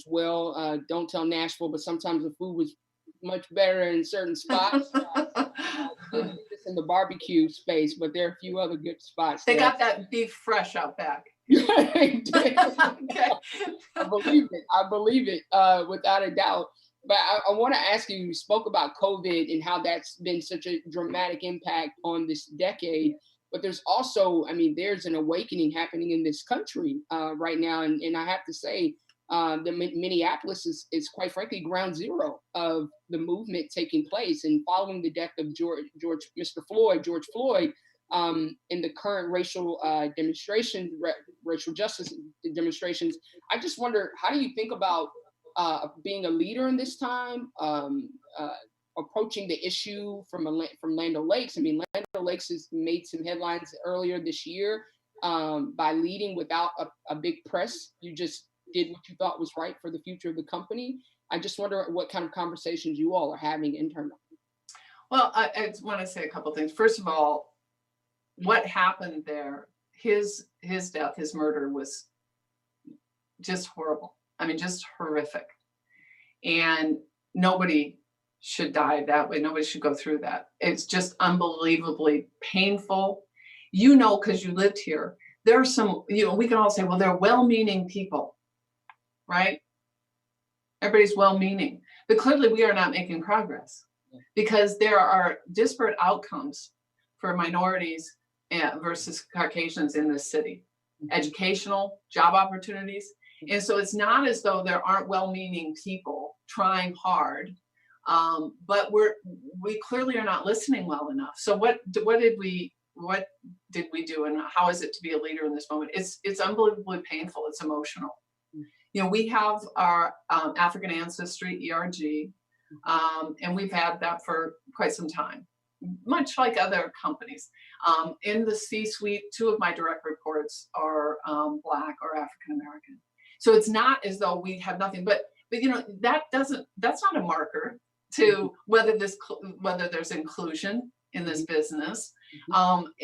Speaker 23: well. Don't tell Nashville, but sometimes the food was much better in certain spots. In the barbecue space, but there are a few other good spots.
Speaker 4: They got that beef fresh out back.
Speaker 23: Okay. I believe it without a doubt. But I want to ask you, you spoke about COVID and how that's been such a dramatic impact on this decade. But there's also, I mean, there's an awakening happening in this country right now. And I have to say, Minneapolis is quite frankly ground zero of the movement taking place. And following the death of George Floyd, in the current racial demonstrations, racial justice demonstrations, I just wonder, how do you think about being a leader in this time, approaching the issue from Land O'Lakes? I mean, Land O'Lakes has made some headlines earlier this year by leading without a big press. You just did what you thought was right for the future of the company. I just wonder what kind of conversations you all are having internally.
Speaker 4: Well, I just want to say a couple of things. First of all, what happened there, his death, his murder was just horrible. I mean, just horrific. And nobody should die that way. Nobody should go through that. It's just unbelievably painful. You know, because you lived here, there are some, you know, we can all say, well, they're well-meaning people, right? Everybody's well-meaning, but clearly we are not making progress because there are disparate outcomes for minorities versus Caucasians in this city, educational, job opportunities. And so it's not as though there aren't well-meaning people trying hard, but we clearly are not listening well enough. So what did we do, and how is it to be a leader in this moment? It's unbelievably painful. It's emotional. You know, we have our African ancestry, ERG, and we've had that for quite some time. much like other companies. In the C-suite, 2 of my direct reports are Black or African American. So it's not as though we have nothing, but you know, that's not a marker to whether there's inclusion in this business.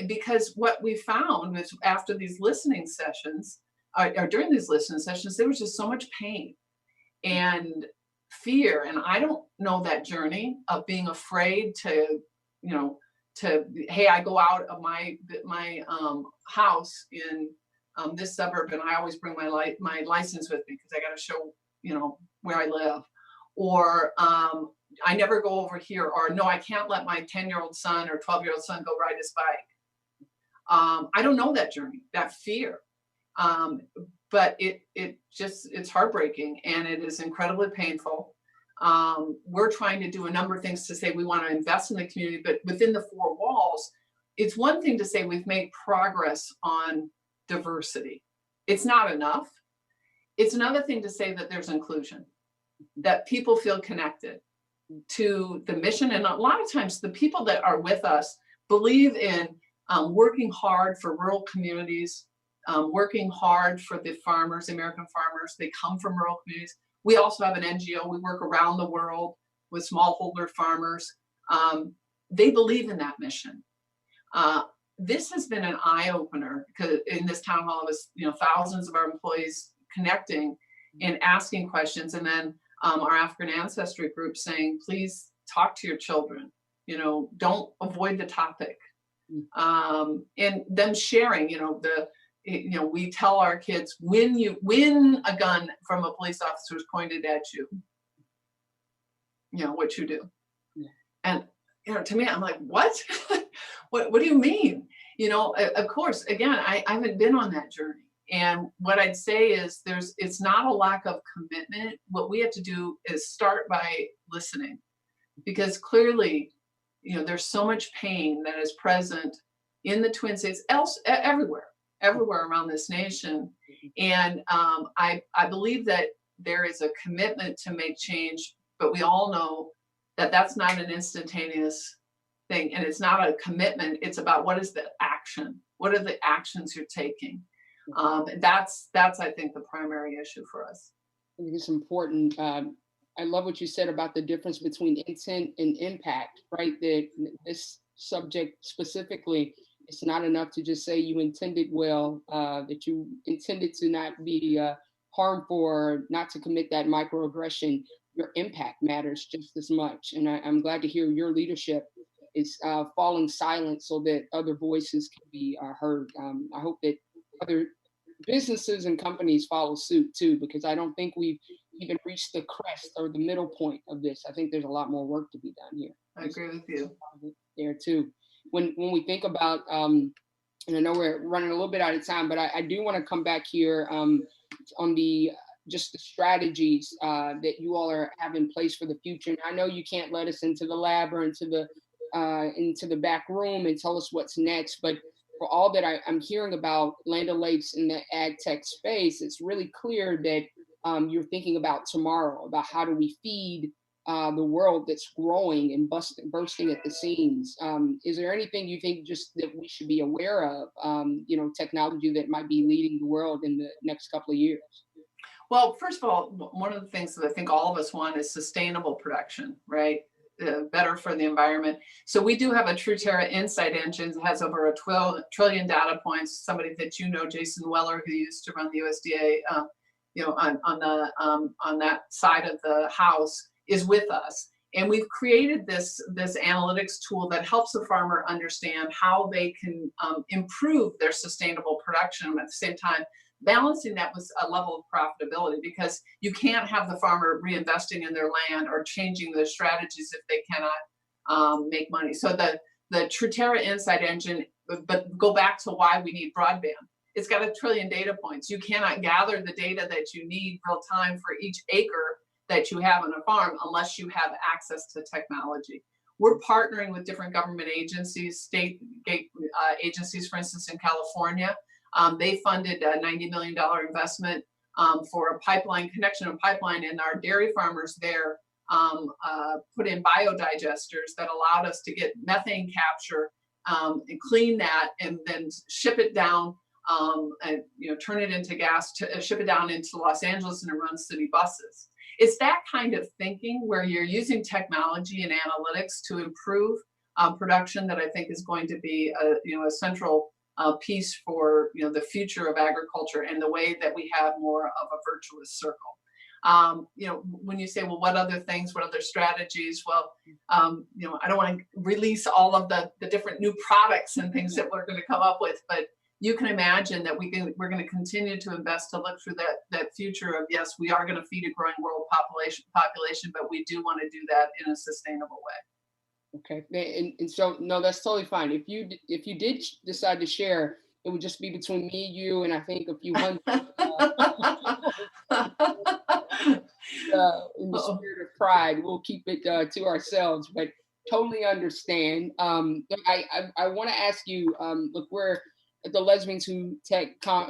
Speaker 4: Because what we found is after these listening sessions, or during these listening sessions, there was just so much pain and fear. And I don't know that journey of being afraid to, you know, hey, I go out of my house in this suburb and I always bring my license with me because I got to show, you know, where I live. Or I never go over here, or no, I can't let my 10-year-old son or 12-year-old son go ride his bike. I don't know that journey, that fear. But it's heartbreaking and it is incredibly painful. We're trying to do a number of things to say we want to invest in the community, but within the 4 walls, it's one thing to say we've made progress on diversity. It's not enough. It's another thing to say that there's inclusion, that people feel connected to the mission. And a lot of times the people that are with us believe in working hard for rural communities, working hard for the farmers, American farmers. They come from rural communities. We also have an NGO. We work around the world with smallholder farmers. They believe in that mission. This has been an eye-opener because in this town hall, it was, you know, thousands of our employees connecting and asking questions. And then our African ancestry group saying, please talk to your children, you know, don't avoid the topic. And them sharing, you know, we tell our kids, when a gun from a police officer is pointed at you, you know, what you do. And, you know, to me, I'm like, what? what do you mean? You know, of course, again, I haven't been on that journey. And what I'd say is it's not a lack of commitment. What we have to do is start by listening, because clearly, you know, there's so much pain that is present in the Twin Cities, everywhere around this nation. And I believe that there is a commitment to make change, but we all know that that's not an instantaneous thing. And it's not a commitment. It's about what is the action? What are the actions you're taking? That's I think the primary issue for us.
Speaker 23: I think it's important. I love what you said about the difference between intent and impact, right? That this subject specifically, it's not enough to just say you intended well, that you intended to not be harmful or not to commit that microaggression. Your impact matters just as much. And I'm glad to hear your leadership is falling silent so that other voices can be heard. I hope that other businesses and companies follow suit too, because I don't think we've even reached the crest or the middle point of this. I think there's a lot more work to be done here.
Speaker 4: I agree with you.
Speaker 23: There too. When we think about, and I know we're running a little bit out of time, but I do want to come back here on the just the strategies that you all have in place for the future. And I know you can't let us into the lab or into the back room and tell us what's next, but for all that I'm hearing about Land O'Lakes in the ag tech space, it's really clear that you're thinking about tomorrow, about how do we feed the world that's growing and bursting at the seams. Is there anything you think just that we should be aware of, you know, technology that might be leading the world in the next couple of years?
Speaker 4: Well, first of all, one of the things that I think all of us want is sustainable production, right? Better for the environment. So we do have a Truterra Insight Engine that has over 12 trillion data points. Somebody that you know, Jason Weller, who used to run the USDA, you know, on that side of the house, is with us. And we've created this analytics tool that helps the farmer understand how they can improve their sustainable production at the same time, balancing that with a level of profitability, because you can't have the farmer reinvesting in their land or changing their strategies if they cannot make money. So the Truterra Insight Engine, but go back to why we need broadband. It's got 1 trillion data points. You cannot gather the data that you need real time for each acre that you have on a farm unless you have access to technology. We're partnering with different government agencies, state agencies, for instance, in California. They funded a $90 million investment for a pipeline connection, and our dairy farmers there put in biodigesters that allowed us to get methane capture and clean that and then ship it down and turn it into gas to ship it down into Los Angeles and run city buses. It's that kind of thinking where you're using technology and analytics to improve production that I think is going to be a central piece for the future of agriculture and the way that we have more of a virtuous circle. When you say, well, what other things, what other strategies? Well, I don't want to release all of the different new products and things that we're going to come up with, but you can imagine that we're going to continue to invest to look through that future of, yes, we are going to feed a growing world population, but we do want to do that in a sustainable way.
Speaker 23: Okay, and so no, that's totally fine. If you did decide to share, it would just be between me, you, and I think a few hundred. In the spirit of pride, we'll keep it to ourselves, but totally understand. I want to ask you, look, we're at the Lesbians Who Tech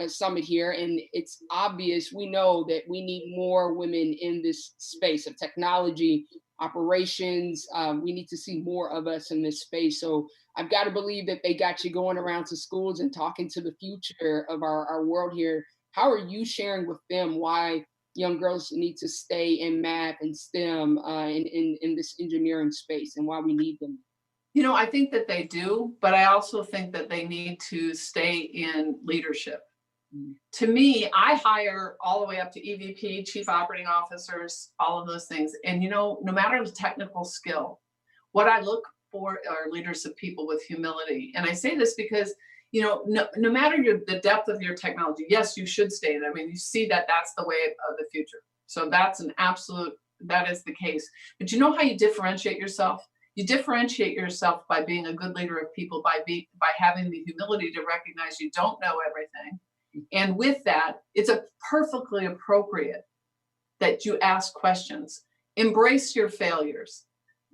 Speaker 23: Summit here, and it's obvious, we know that we need more women in this space of technology, operations. We need to see more of us in this space. So I've got to believe that they got you going around to schools and talking to the future of our world here. How are you sharing with them why young girls need to stay in math and STEM in this engineering space and why we need them?
Speaker 4: I think that they do, but I also think that they need to stay in leadership. To me, I hire all the way up to EVP, chief operating officers, all of those things. And, no matter the technical skill, what I look for are leaders of people with humility. And I say this because, no matter the depth of your technology, yes, you should stay in. I mean, you see that that's the way of the future. So that is the case. But you know how you differentiate yourself? You differentiate yourself by being a good leader of people, by having the humility to recognize you don't know everything. And with that, it's perfectly appropriate that you ask questions, embrace your failures,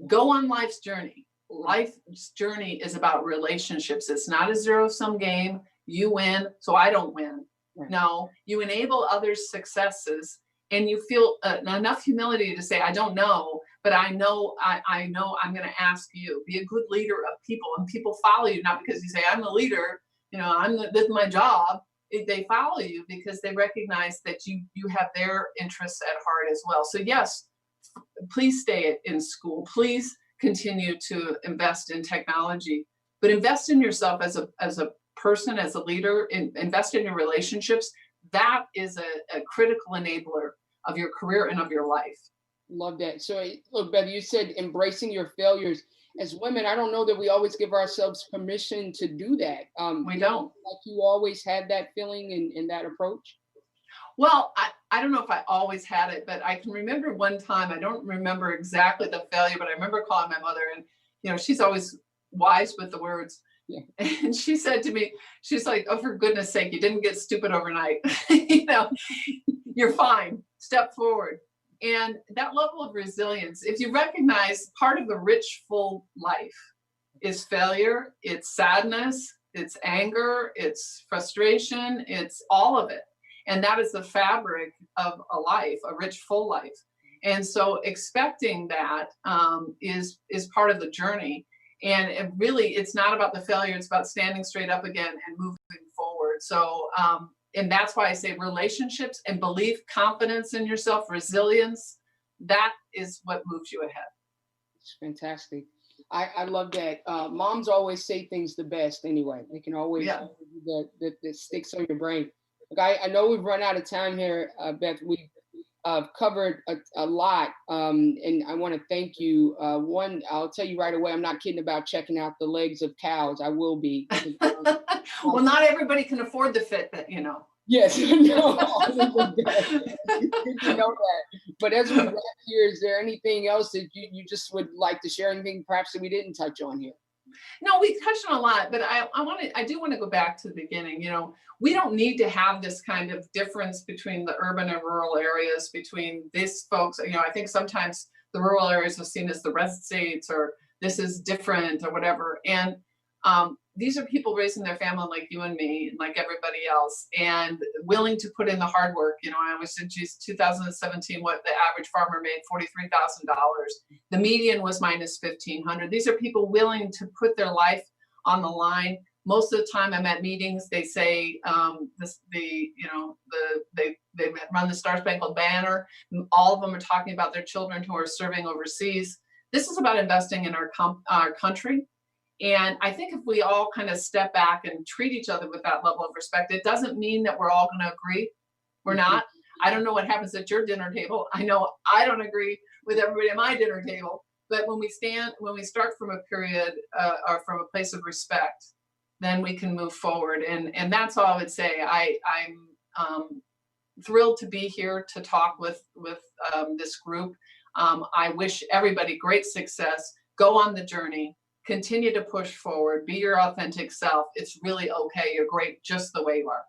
Speaker 4: go on life's journey. Life's journey is about relationships. It's not a zero-sum game. You win, so I don't win. Right. No, you enable others' successes, and you feel enough humility to say, I don't know, but I know I'm going to ask you. Be a good leader of people, and people follow you not because you say, I'm the leader, this is my job. They follow you because they recognize that you have their interests at heart as well. So yes, please stay in school. Please continue to invest in technology, but invest in yourself as a person, as a leader, invest in your relationships. That is a critical enabler of your career and of your life.
Speaker 23: Love that. So look, Beth, you said embracing your failures. As women, I don't know that we always give ourselves permission to do that.
Speaker 4: We don't.
Speaker 23: Like you always had that feeling and that approach?
Speaker 4: Well, I don't know if I always had it, but I can remember one time, I don't remember exactly the failure, but I remember calling my mother, and she's always wise with the words. Yeah. And she said to me, she's like, oh, for goodness sake, you didn't get stupid overnight. You're fine. Step forward. And that level of resilience, if you recognize part of the rich, full life is failure, it's sadness, it's anger, it's frustration, it's all of it. And that is the fabric of a life, a rich, full life. And so expecting that is part of the journey. And it's not about the failure, it's about standing straight up again and moving forward. So, and that's why I say relationships and belief, confidence in yourself, resilience, that is what moves you ahead.
Speaker 23: It's fantastic. I love that. Moms always say things the best anyway. They can always that sticks on your brain. Look, I know we've run out of time here, Beth. We've covered a lot, and I want to thank you. One, I'll tell you right away, I'm not kidding about checking out the legs of cows. I will be.
Speaker 4: Well, not everybody can afford the Fitbit,
Speaker 23: Yes, no, you know that. But as we wrap here, is there anything else that you just would like to share? Anything perhaps that we didn't touch on here?
Speaker 4: No, we touched on a lot, but I do want to go back to the beginning. We don't need to have this kind of difference between the urban and rural areas, between these folks. I think sometimes the rural areas are seen as the red states, or this is different or whatever. And these are people raising their family like you and me, and like everybody else, and willing to put in the hard work. You know, I was in 2017, what the average farmer made $43,000. The median was minus 1,500. These are people willing to put their life on the line. Most of the time I'm at meetings, they say they run the Star Spangled Banner. All of them are talking about their children who are serving overseas. This is about investing in our country. And I think if we all kind of step back and treat each other with that level of respect, it doesn't mean that we're all going to agree. We're not. I don't know what happens at your dinner table. I know I don't agree with everybody at my dinner table. But when we start from a period or from a place of respect, then we can move forward. And that's all I would say. I'm thrilled to be here to talk with this group. I wish everybody great success. Go on the journey. Continue to push forward. Be your authentic self. It's really okay. You're great just the way you are.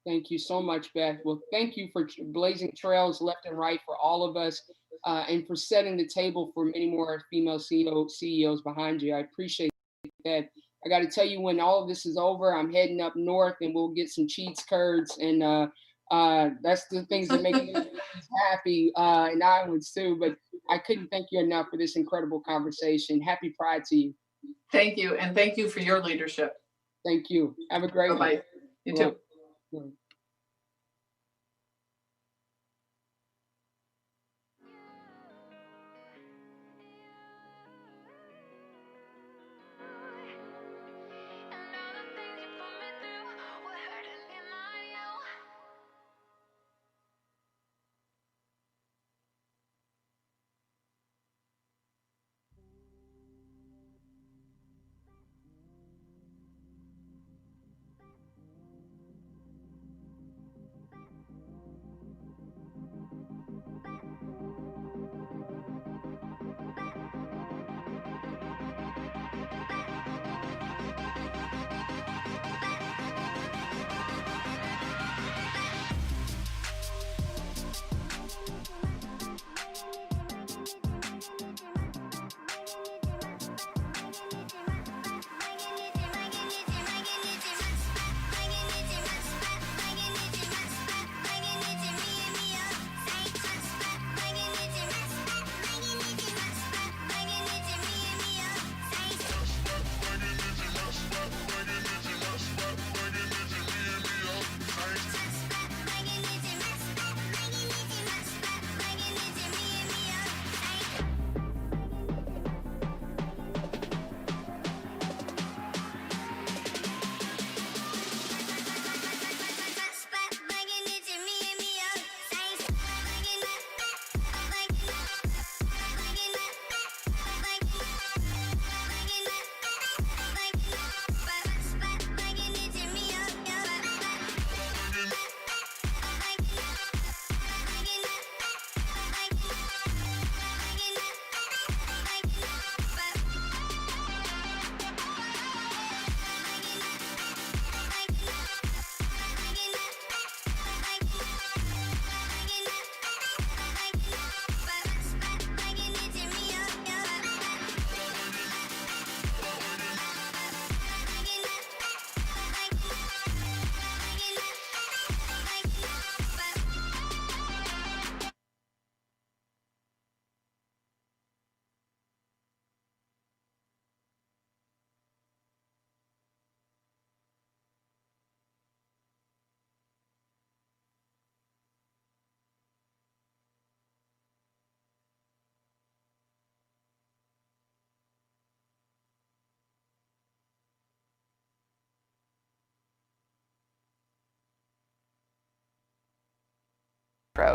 Speaker 23: Thank you so much, Beth. Well, thank you for blazing trails left and right for all of us, and for setting the table for many more female CEOs behind you. I appreciate that. I got to tell you, when all of this is over, I'm heading up north, and we'll get some cheese curds, and that's the things that make me happy, and Iowans too. But I couldn't thank you enough for this incredible conversation. Happy Pride to you.
Speaker 4: Thank you, and thank you for your leadership.
Speaker 23: Thank you. Have a great
Speaker 4: Bye-bye.
Speaker 23: day.
Speaker 4: You too.
Speaker 23: Bye.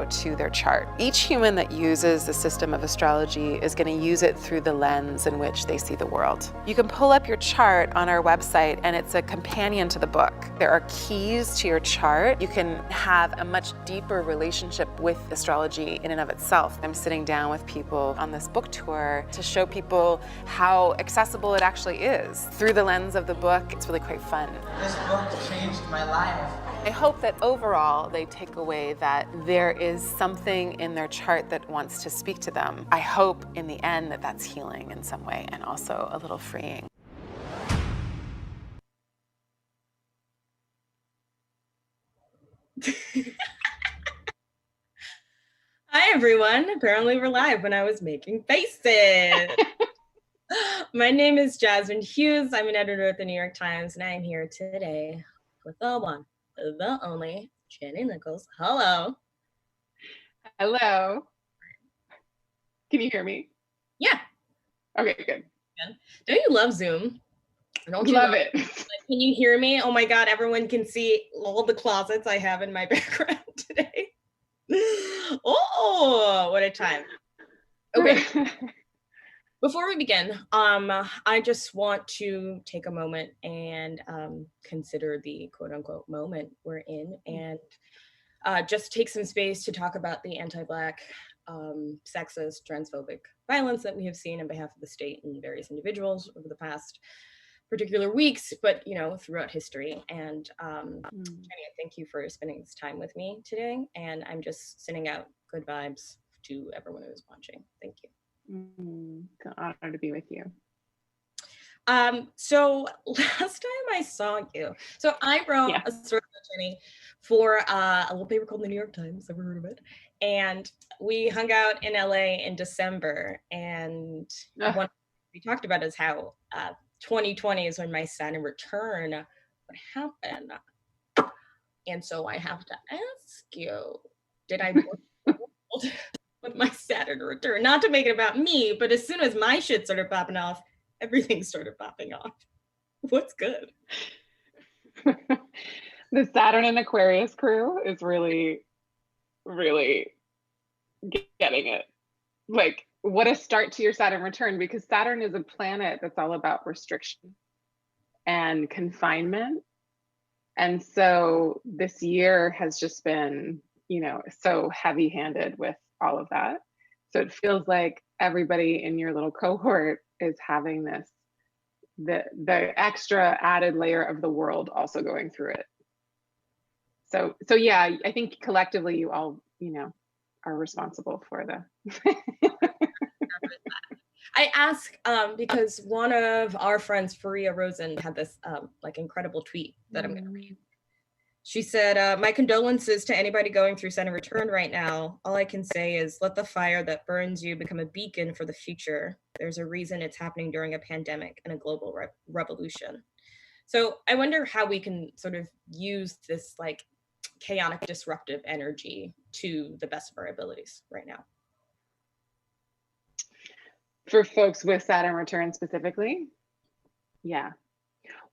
Speaker 18: To their chart. Each human that uses the system of astrology is going to use it through the lens in which they see the world. You can pull up your chart on our website, and it's a companion to the book. There are keys to your chart. You can have a much deeper relationship with astrology in and of itself. I'm sitting down with people on this book tour to show people how accessible it actually is. Through the lens of the book, it's really quite fun.
Speaker 1: This book changed my life.
Speaker 18: I hope that overall they take away that there is something in their chart that wants to speak to them. I hope in the end that that's healing in some way and also a little freeing.
Speaker 3: everyone. Apparently we're live when I was making faces. My name is Jasmine Hughes. I'm an editor at the New York Times, and I am here today with the one, the only, Jenny Nichols. Hello.
Speaker 7: Hello. Can you hear me?
Speaker 3: Yeah.
Speaker 7: Okay, good.
Speaker 3: Don't you love Zoom? Don't you
Speaker 7: Love it.
Speaker 3: Like, can you hear me? Oh my God, everyone can see all the closets I have in my background today. Oh, what a time. Okay. Before we begin, I just want to take a moment and consider the quote unquote moment we're in and just take some space to talk about the anti-Black, sexist, transphobic violence that we have seen on behalf of the state and various individuals over the past particular weeks, but throughout history. And Jenny, I thank you for spending this time with me today. And I'm just sending out good vibes to everyone who is watching. Thank you.
Speaker 7: It's an honor to be with you.
Speaker 3: So last time I saw you, so I wrote a story about Jenny for a little paper called the New York Times. Ever heard of it? And we hung out in LA in December, and one we talked about is how 2020 is when my Saturn return would happen. And so I have to ask you, did I with my Saturn return? Not to make it about me, but as soon as my shit started popping off, everything started popping off. What's good?
Speaker 7: The Saturn and Aquarius crew is really, really getting it. Like, what a start to your Saturn return, because Saturn is a planet that's all about restriction and confinement. And so this year has just been, so heavy-handed with all of that. So it feels like everybody in your little cohort is having this, the extra added layer of the world also going through it. So yeah, I think collectively you all, are responsible for the.
Speaker 3: I ask because one of our friends, Faria Rosen, had this incredible tweet that I'm going to read. She said, my condolences to anybody going through Saturn return right now. All I can say is let the fire that burns you become a beacon for the future. There's a reason it's happening during a pandemic and a global revolution. So I wonder how we can sort of use this chaotic, disruptive energy to the best of our abilities right now.
Speaker 7: For folks with Saturn return specifically? Yeah.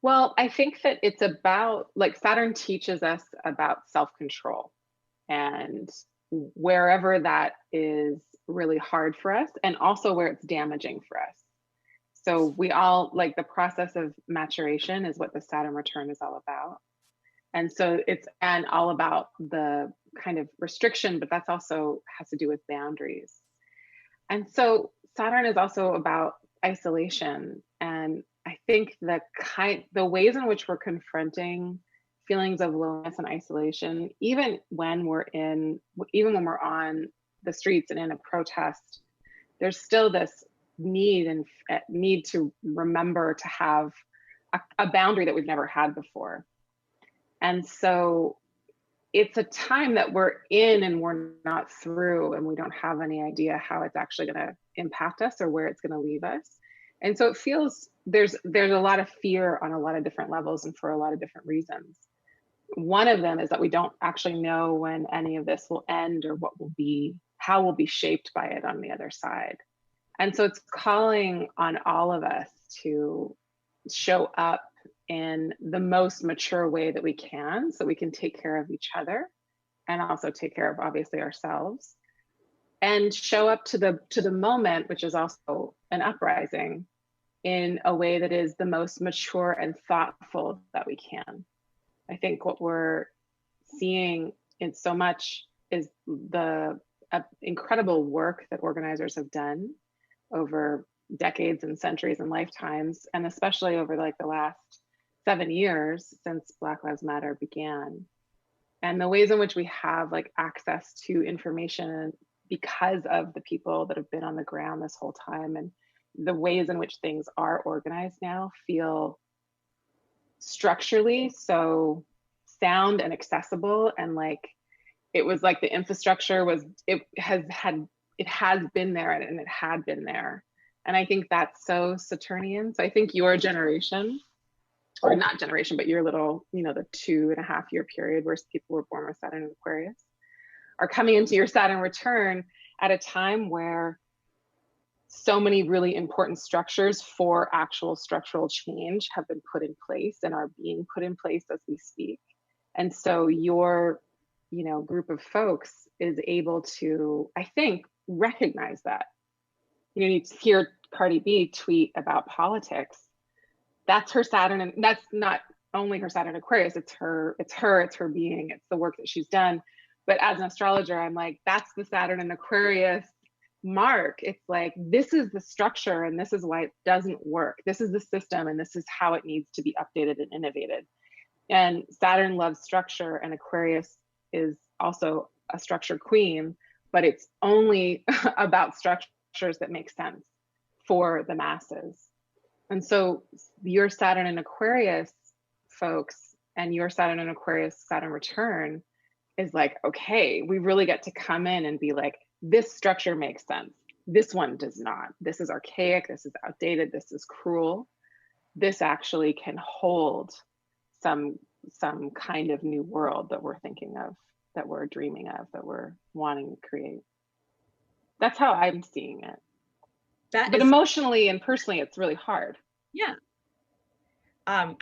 Speaker 7: Well, I think that it's about, Saturn teaches us about self-control, and wherever that is really hard for us, and also where it's damaging for us. So we all, the process of maturation is what the Saturn return is all about. And so it's all about the kind of restriction, but that's also has to do with boundaries. And so Saturn is also about isolation. And I think the ways in which we're confronting feelings of loneliness and isolation, even when we're on the streets and in a protest, there's still this need to remember to have a boundary that we've never had before. And so it's a time that we're in and we're not through, and we don't have any idea how it's actually going to impact us or where it's going to leave us. And so it feels there's a lot of fear on a lot of different levels and for a lot of different reasons. One of them is that we don't actually know when any of this will end or how we'll be shaped by it on the other side. And so it's calling on all of us to show up in the most mature way that we can, so we can take care of each other and also take care of obviously ourselves, and show up to the moment, which is also an uprising, in a way that is the most mature and thoughtful that we can. I think what we're seeing in so much is the incredible work that organizers have done over decades and centuries and lifetimes, and especially over the last 7 years since Black Lives Matter began, and the ways in which we have access to information because of the people that have been on the ground this whole time, and the ways in which things are organized now feel structurally so sound and accessible, and it was like the infrastructure was, it has been there and it had been there. And I think that's so Saturnian. So I think your generation, or not generation, but your little, the 2.5 year period where people were born with Saturn and Aquarius, are coming into your Saturn return at a time where so many really important structures for actual structural change have been put in place and are being put in place as we speak. And so your, group of folks is able to, I think, recognize that. You hear Cardi B tweet about politics. That's her Saturn, and that's not only her Saturn Aquarius, it's her being, it's the work that she's done. But as an astrologer, I'm like, that's the Saturn and Aquarius mark. It's like, this is the structure and this is why it doesn't work. This is the system and this is how it needs to be updated and innovated. And Saturn loves structure, and Aquarius is also a structure queen, but it's only about structures that make sense for the masses. And so your Saturn and Aquarius folks and your Saturn and Aquarius Saturn return is like, okay, we really get to come in and be like, this structure makes sense. This one does not. This is archaic. This is outdated. This is cruel. This actually can hold some kind of new world that we're thinking of, that we're dreaming of, that we're wanting to create. That's how I'm seeing it. But emotionally and personally, it's really hard.
Speaker 3: Yeah. I'm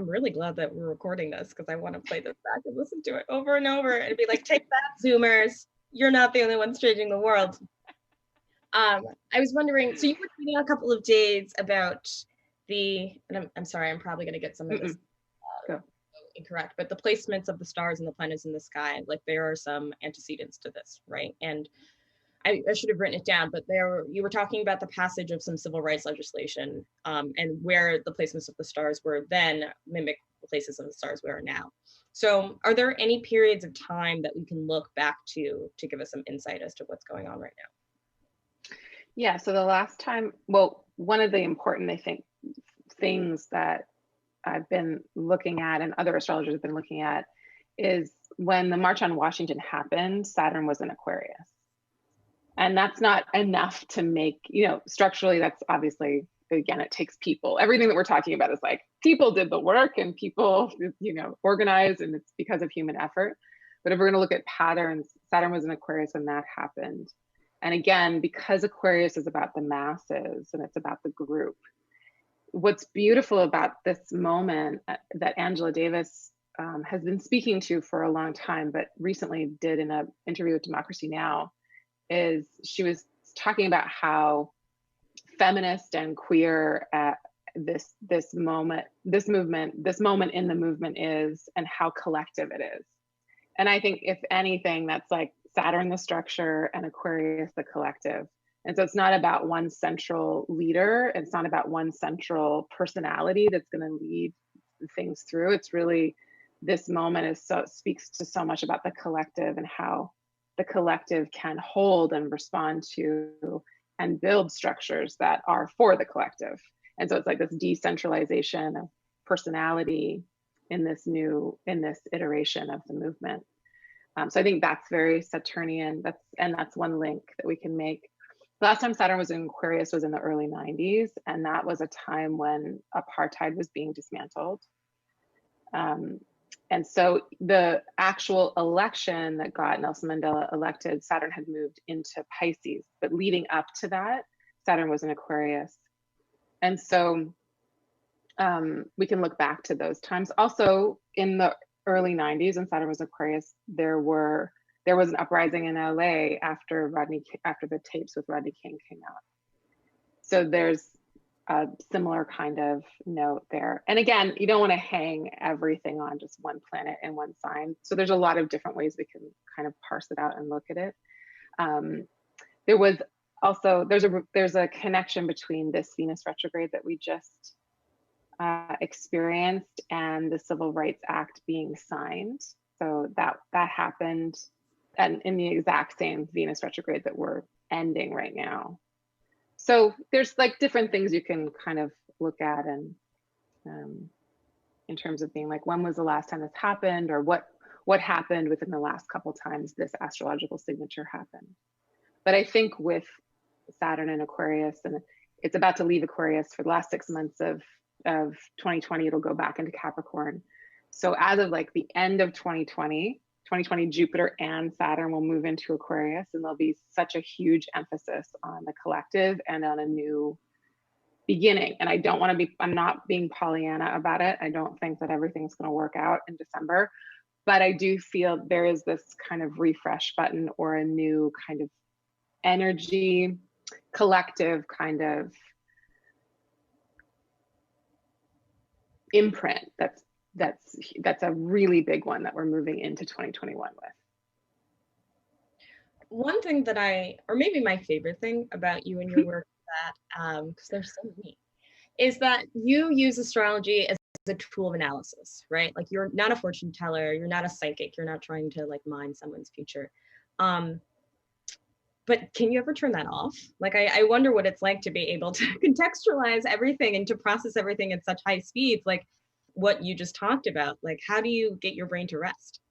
Speaker 3: really glad that we're recording this, because I want to play this back and listen to it over and over and be like, take that, Zoomers. You're not the only ones changing the world. I was wondering, so you were tweeting a couple of days about and I'm sorry, I'm probably going to get some of this incorrect, but the placements of the stars and the planets in the sky, like there are some antecedents to this, right? And I should have written it down, but you were talking about the passage of some civil rights legislation, and where the placements of the stars were then mimic the places of the stars we are now. So are there any periods of time that we can look back to give us some insight as to what's going on right now?
Speaker 7: Yeah, so the last time, well, one of the important, I think, things that I've been looking at and other astrologers have been looking at is when the March on Washington happened, Saturn was in Aquarius. And that's not enough to make, structurally, that's obviously, again, it takes people. Everything that we're talking about is like, people did the work and people, organized, and it's because of human effort. But if we're going to look at patterns, Saturn was in Aquarius when that happened. And again, because Aquarius is about the masses and it's about the group, what's beautiful about this moment that Angela Davis has been speaking to for a long time, but recently did in an interview with Democracy Now!, is she was talking about how feminist and queer this moment in the movement is, and how collective it is. And I think if anything, that's like Saturn the structure and Aquarius the collective. And so it's not about one central leader. It's not about one central personality that's going to lead things through. It's really, this moment speaks to so much about the collective and how the collective can hold and respond to and build structures that are for the collective. And so it's like this decentralization of personality in this iteration of the movement. So I think that's very Saturnian. That's one link that we can make. The last time Saturn was in Aquarius was in the early 90s, and that was a time when apartheid was being dismantled. And so the actual election that got Nelson Mandela elected, Saturn had moved into Pisces, but leading up to that, Saturn was in Aquarius. And so we can look back to those times. Also in the early 90s, when Saturn was Aquarius, there was an uprising in LA after the tapes with Rodney King came out. So there's a similar kind of note there. And again, you don't want to hang everything on just one planet and one sign. So there's a lot of different ways we can kind of parse it out and look at it. There was also, there's a connection between this Venus retrograde that we just experienced and the Civil Rights Act being signed. So that happened, and in the exact same Venus retrograde that we're ending right now. So there's like different things you can kind of look at, and in terms of being like, when was the last time this happened, or what what happened within the last couple times this astrological signature happened. But I think with Saturn in Aquarius, and it's about to leave Aquarius for the last 6 months of 2020, it'll go back into Capricorn. So as of like the end of 2020, Jupiter and Saturn will move into Aquarius, and there'll be such a huge emphasis on the collective and on a new beginning. And I don't want to be, I'm not being Pollyanna about it. I don't think that everything's going to work out in December, but I do feel there is this kind of refresh button or a new kind of energy, collective kind of imprint that's a really big one that we're moving into 2021 with.
Speaker 3: One thing that or maybe my favorite thing about you and your work, that because there's so many, is that you use astrology as a tool of analysis, right? Like, you're not a fortune teller, you're not a psychic, you're not trying to like mine someone's future. But can you ever turn that off? Like, I wonder what it's like to be able to contextualize everything and to process everything at such high speeds, like what you just talked about. Like, how do you get your brain to rest?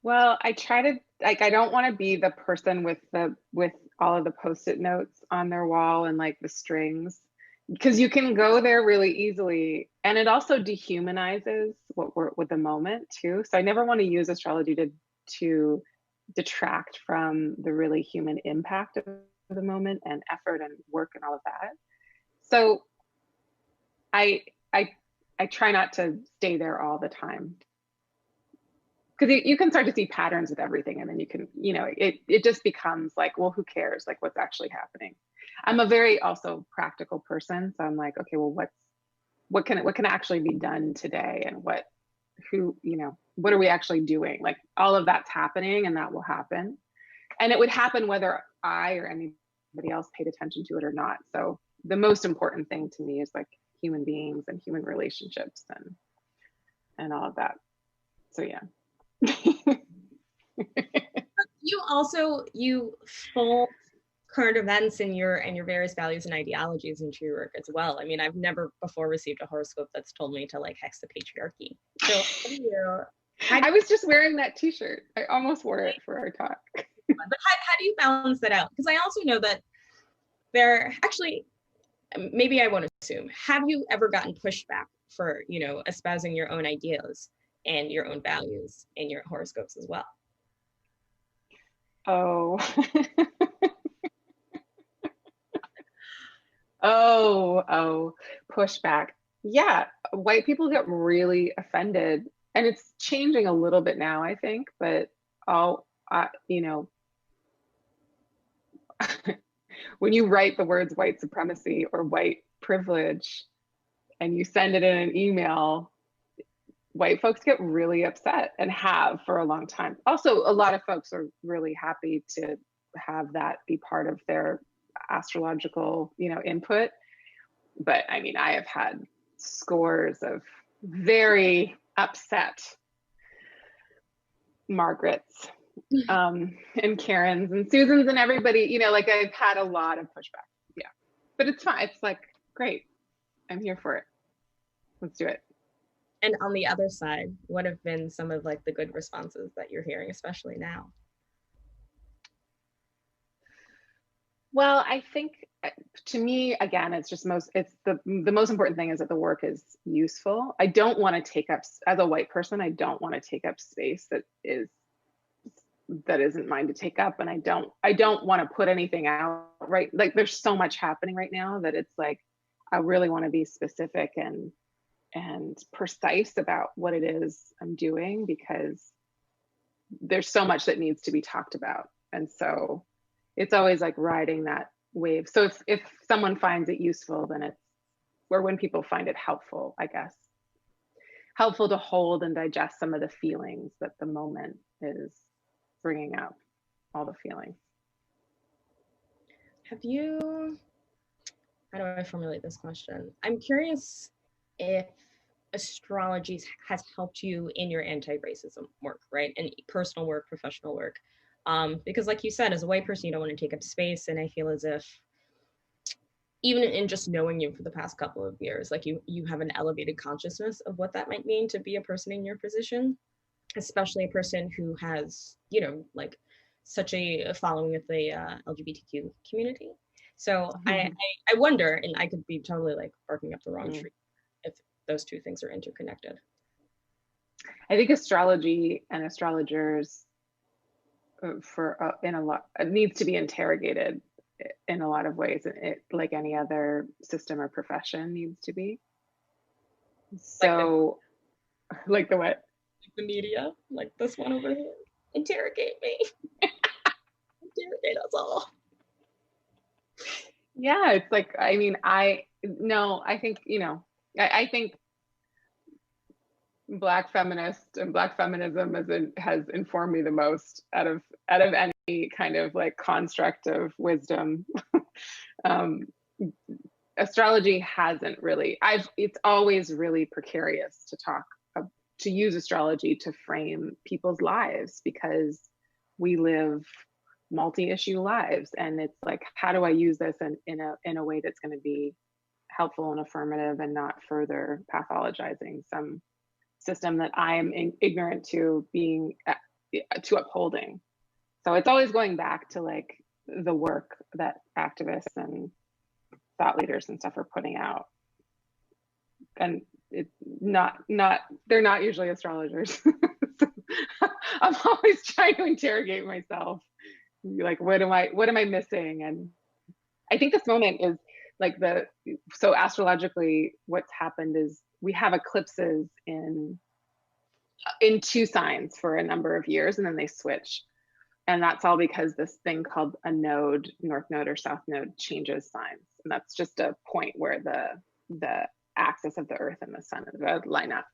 Speaker 7: Well, I try to, like, I don't want to be the person with all of the Post-it notes on their wall and like the strings, because you can go there really easily. And it also dehumanizes what we're with the moment too. So I never want to use astrology to detract from the really human impact of the moment and effort and work and all of that. So I try not to stay there all the time, because you can start to see patterns with everything, and then you can, it just becomes like, well, who cares? Like, what's actually happening? I'm a very also practical person, so I'm like, okay, well, what can actually be done today, and what are we actually doing? Like, all of that's happening, and that will happen, and it would happen whether I or anybody else paid attention to it or not. So the most important thing to me is like human beings and human relationships and all of that. So yeah.
Speaker 3: You fold current events and your various values and ideologies into your work as well. I mean, I've never before received a horoscope that's told me to like hex the patriarchy. So
Speaker 7: I was just wearing that t-shirt. I almost wore it for our talk.
Speaker 3: But how do you balance that out? Because I also know that there actually, maybe I won't assume, have you ever gotten pushback for, espousing your own ideas and your own values in your horoscopes as well?
Speaker 7: Oh. oh, pushback. Yeah, white people get really offended, and it's changing a little bit now, I think, but when you write the words white supremacy or white privilege and you send it in an email, white folks get really upset, and have for a long time. Also, a lot of folks are really happy to have that be part of their astrological, input. But I mean, I have had scores of very upset Margarets and Karens and Susans and everybody, like, I've had a lot of pushback. Yeah, but it's fine. It's like, great. I'm here for it. Let's do it.
Speaker 3: And on the other side, what have been some of like the good responses that you're hearing, especially now?
Speaker 7: Well, I think to me, again, it's just the most important thing is that the work is useful. I don't want to take up, as a white person, I don't want to take up space that isn't mine to take up. And I don't want to put anything out, right? Like, there's so much happening right now that it's like, I really want to be specific and precise about what it is I'm doing, because there's so much that needs to be talked about. And so it's always like riding that wave. So if someone finds it useful, then when people find it helpful, I guess, helpful to hold and digest some of the feelings that the moment is bringing up, all the feelings.
Speaker 3: How do I formulate this question? I'm curious if astrology has helped you in your anti-racism work, right? And personal work, professional work. Because like you said, as a white person, you don't want to take up space. And I feel as if, even in just knowing you for the past couple of years, like you have an elevated consciousness of what that might mean to be a person in your position. especially a person who has, you know, like such a following with the LGBTQ community. So I wonder, and I could be totally like barking up the wrong tree, if those two things are interconnected.
Speaker 7: I think astrology and astrologers for in a lot needs to be interrogated in a lot of ways. It, like any other system or profession, needs to be. So, like the what?
Speaker 3: The media, like this one over here. Interrogate me. Interrogate us all.
Speaker 7: Yeah, it's like, I mean, I think, you know, I think Black feminist and Black feminism has informed me the most out of any kind of like construct of wisdom. Astrology hasn't really. It's always really precarious to talk to use astrology to frame people's lives, because we live multi-issue lives, and it's like, how do I use this in a way that's going to be helpful and affirmative and not further pathologizing some system that I am ignorant to being to upholding. So it's always going back to like the work that activists and thought leaders and stuff are putting out, and it's not they're not usually astrologers. So I'm always trying to interrogate myself, like what am I missing? And I think this moment is like so astrologically what's happened is we have eclipses in two signs for a number of years, and then they switch. And that's all because this thing called a node, north node or south node, changes signs. And that's just a point where the axis of the earth and the sun line up.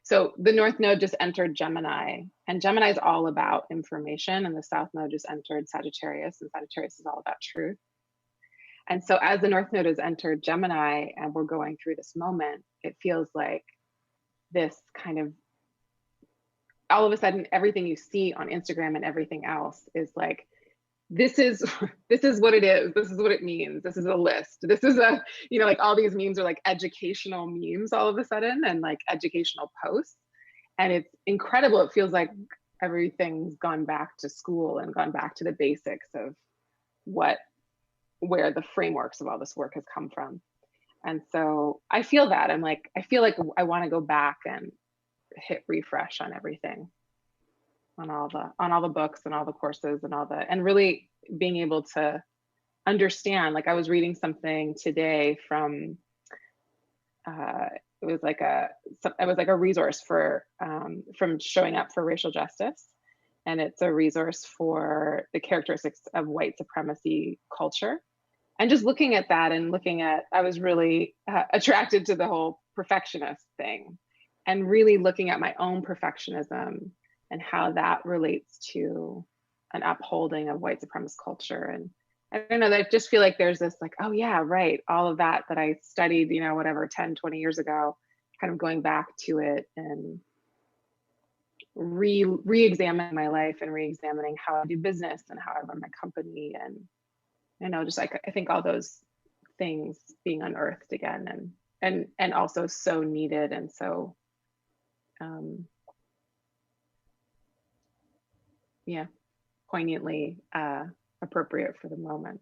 Speaker 7: So the north node just entered Gemini, and Gemini is all about information, and the south node just entered Sagittarius, and Sagittarius is all about truth. And so as the north node has entered Gemini and we're going through this moment, it feels like this kind of, all of a sudden, everything you see on Instagram and everything else is like, this is what it is. This is what it means. This is a list. This is a, you know, like all these memes are like educational memes all of a sudden, and like educational posts. And it's incredible. It feels like everything's gone back to school and gone back to the basics of where the frameworks of all this work has come from. And so I feel that I feel like I want to go back and hit refresh on everything, on all the books and all the courses and really being able to understand. Like I was reading something today from it was like a resource for from Showing Up for Racial Justice, and it's a resource for the characteristics of white supremacy culture. And just looking at that and I was really attracted to the whole perfectionist thing, and really looking at my own perfectionism and how that relates to an upholding of white supremacist culture. And I don't know, I just feel like there's this like, oh yeah, right. All of that I studied, you know, whatever, 10, 20 years ago, kind of going back to it and re-examining my life and re-examining how I do business and how I run my company. And, you know, just like, I think all those things being unearthed again and also so needed and so, poignantly appropriate for the moment.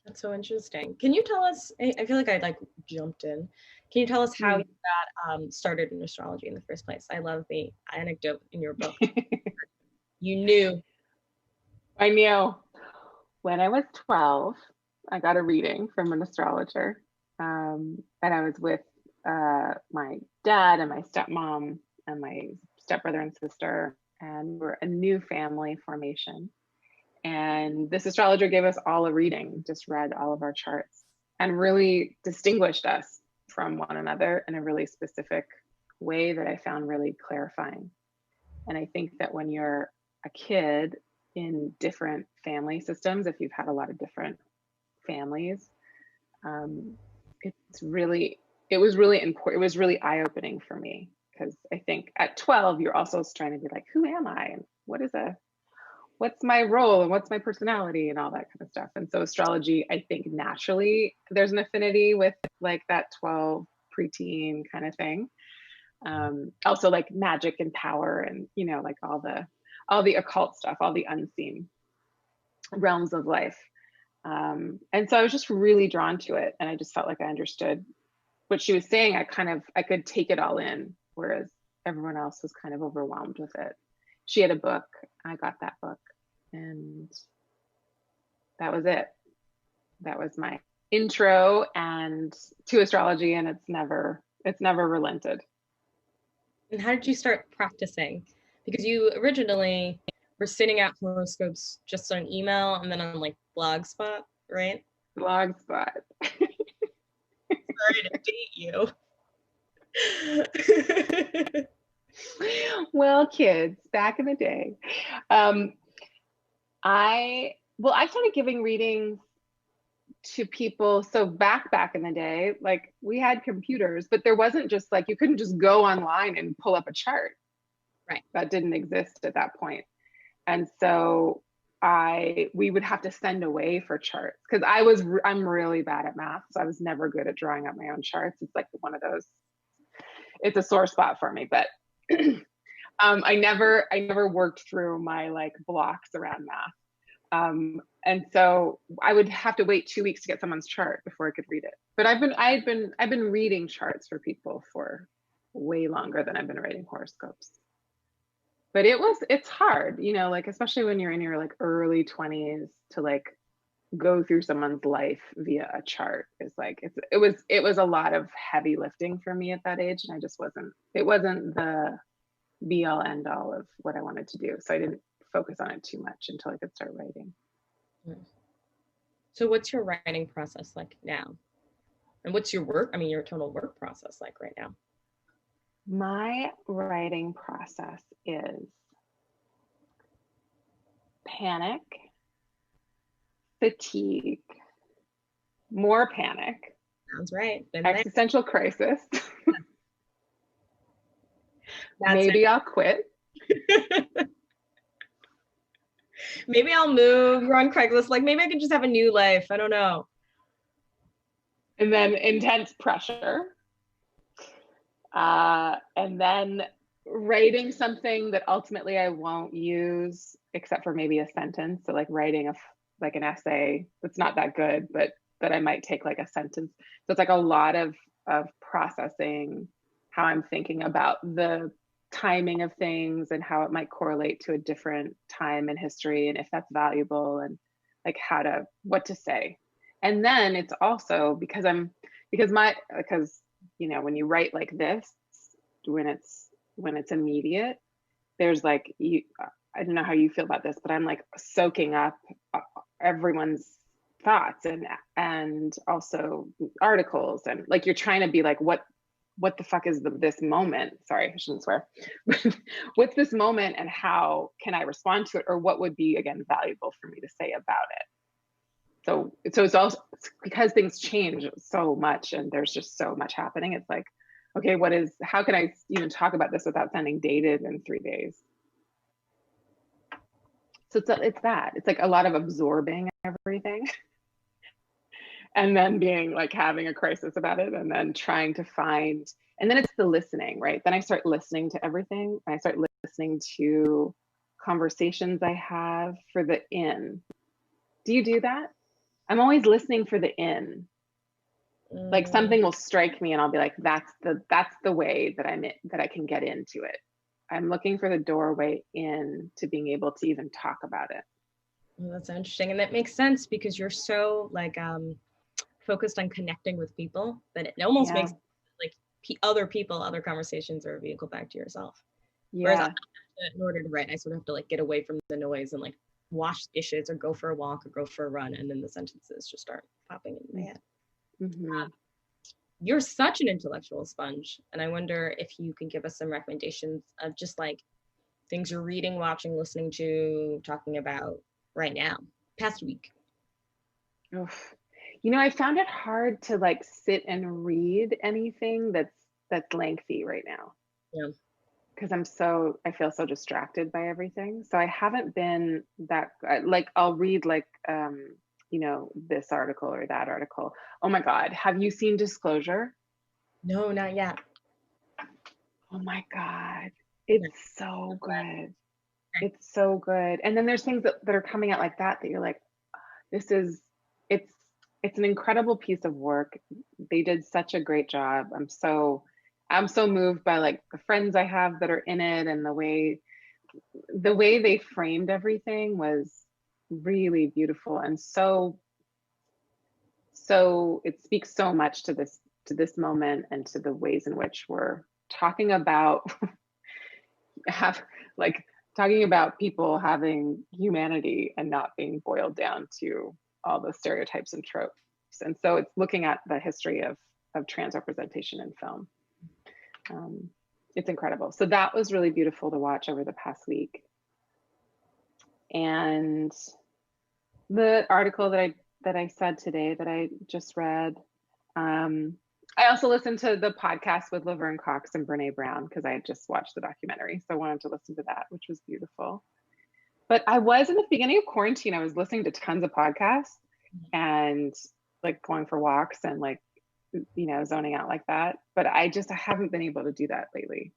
Speaker 3: That's so interesting. Can you tell us, I feel like I like jumped in. Can you tell us how you got started in astrology in the first place? I love the anecdote in your book. You knew.
Speaker 7: I knew. When I was 12, I got a reading from an astrologer. And I was with my dad and my stepmom and my stepbrother and sister, and we're a new family formation. And this astrologer gave us all a reading, just read all of our charts and really distinguished us from one another in a really specific way that I found really clarifying. And I think that when you're a kid in different family systems, if you've had a lot of different families, it was really important. It was really eye-opening for me, because I think at 12, you're also trying to be like, who am I? And what's my role and what's my personality and all that kind of stuff. And so astrology, I think naturally there's an affinity with like that 12 preteen kind of thing. Also like magic and power and, you know, like all the occult stuff, all the unseen realms of life. And so I was just really drawn to it. And I just felt like I understood what she was saying. I could take it all in, whereas everyone else was kind of overwhelmed with it. She had a book, I got that book, and that was it. That was my intro and to astrology, and it's never relented.
Speaker 3: And how did you start practicing? Because you originally were sending out horoscopes just on email and then on like Blogspot, right?
Speaker 7: Blogspot.
Speaker 3: Sorry to date you.
Speaker 7: Well, kids, back in the day, I started giving readings to people. So back in the day, like we had computers, but there wasn't just like, you couldn't just go online and pull up a chart.
Speaker 3: Right.
Speaker 7: That didn't exist at that point. And so we would have to send away for charts because I'm really bad at math. So I was never good at drawing up my own charts. It's like one of those, it's a sore spot for me, but I never worked through my like blocks around math. And so I would have to wait 2 weeks to get someone's chart before I could read it. But I've been reading charts for people for way longer than I've been writing horoscopes. But it's hard, you know, like especially when you're in your like early 20s to like go through someone's life via a chart is like it was a lot of heavy lifting for me at that age, and it wasn't the be all end all of what I wanted to do. So I didn't focus on it too much until I could start writing.
Speaker 3: So what's your writing process like now? And what's your your total work process like right now?
Speaker 7: My writing process is panic, fatigue, more panic.
Speaker 3: Sounds right.
Speaker 7: Existential crisis. Maybe I'll quit.
Speaker 3: Maybe I'll move. You're on Craigslist. Like maybe I could just have a new life. I don't know.
Speaker 7: And then intense pressure. And then writing something that ultimately I won't use except for maybe a sentence. So like writing like an essay that's not that good, but that I might take like a sentence. So it's like a lot of processing how I'm thinking about the timing of things and how it might correlate to a different time in history and if that's valuable and like what to say. And then it's also because you know, when you write like this, when it's immediate, there's like I don't know how you feel about this, but I'm like soaking up everyone's thoughts and also articles, and like you're trying to be like what the fuck is this moment? Sorry, I shouldn't swear. What's this moment and how can I respond to it, or what would be again valuable for me to say about it? So it's also because things change so much and there's just so much happening. It's like, okay, how can I even talk about this without sounding dated in 3 days? So it's like a lot of absorbing everything and then being like having a crisis about it and then trying to find, and then it's the listening, right? Then I start listening to everything. And I start listening to conversations I have for the in. Do you do that? I'm always listening for the in. Like something will strike me and I'll be like, that's the way that I can get into it. I'm looking for the doorway in to being able to even talk about it.
Speaker 3: Well, that's interesting. And that makes sense because you're so like focused on connecting with people that it almost makes like other conversations are a vehicle back to yourself. Whereas in order to write, I sort of have to like get away from the noise and like wash dishes or go for a walk or go for a run, and then the sentences just start popping into my head.
Speaker 7: Mm-hmm.
Speaker 3: You're such an intellectual sponge, and I wonder if you can give us some recommendations of just like things you're reading, watching, listening to, talking about right now, past week.
Speaker 7: Oof. You know, I found it hard to like sit and read anything that's lengthy right now.
Speaker 3: Yeah.
Speaker 7: Because I feel so distracted by everything. So I haven't been that, like I'll read like, you know, this article or that article. Oh my God, have you seen Disclosure?
Speaker 3: No, not yet.
Speaker 7: Oh my God. It's so good. It's so good. And then there's things that are coming out like that you're like, this is, it's an incredible piece of work. They did such a great job. I'm so moved by like the friends I have that are in it, and the way they framed everything was really beautiful, and so it speaks so much to this moment and to the ways in which we're talking about talking about people having humanity and not being boiled down to all the stereotypes and tropes. And so it's looking at the history of trans representation in film. It's incredible. So that was really beautiful to watch over the past week. And the article that I said today that I just read, I also listened to the podcast with Laverne Cox and Brene Brown because I had just watched the documentary. So I wanted to listen to that, which was beautiful. But I was in the beginning of quarantine, I was listening to tons of podcasts and like going for walks and like, you know, zoning out like that. But I haven't been able to do that lately.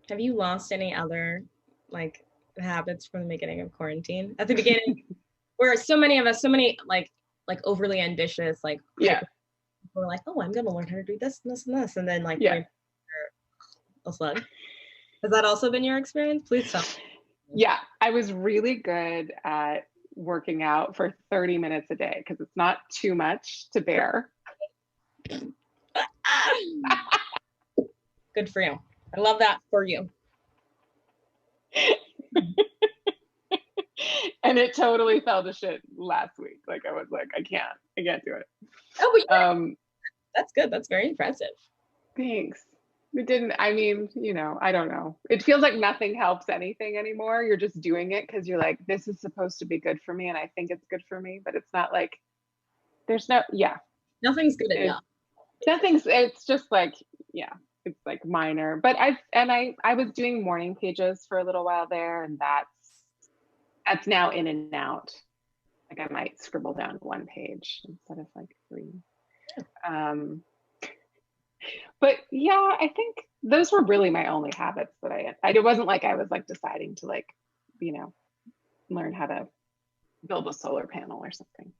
Speaker 3: Have you lost any other like habits from the beginning of quarantine? At the beginning, where so many of us, like overly ambitious, like we're like, oh, I'm gonna learn how to do this and this and this, and then like a slug. Has that also been your experience? Please tell.
Speaker 7: Yeah, I was really good at working out for 30 minutes a day because it's not too much to bear.
Speaker 3: Good for you. I love that for you.
Speaker 7: And it totally fell to shit last week. Like I was like, I can't do it.
Speaker 3: Oh, but that's good. That's very impressive.
Speaker 7: Thanks. It didn't, I mean, you know, I don't know. It feels like nothing helps anything anymore. You're just doing it because you're like, this is supposed to be good for me and I think it's good for me, but it's not like,
Speaker 3: nothing's good enough.
Speaker 7: It's just like, it's like minor. But I was doing morning pages for a little while there, and that's now in and out. Like I might scribble down one page instead of like 3. But yeah, I think those were really my only habits that it wasn't like I was like deciding to like, you know, learn how to build a solar panel or something.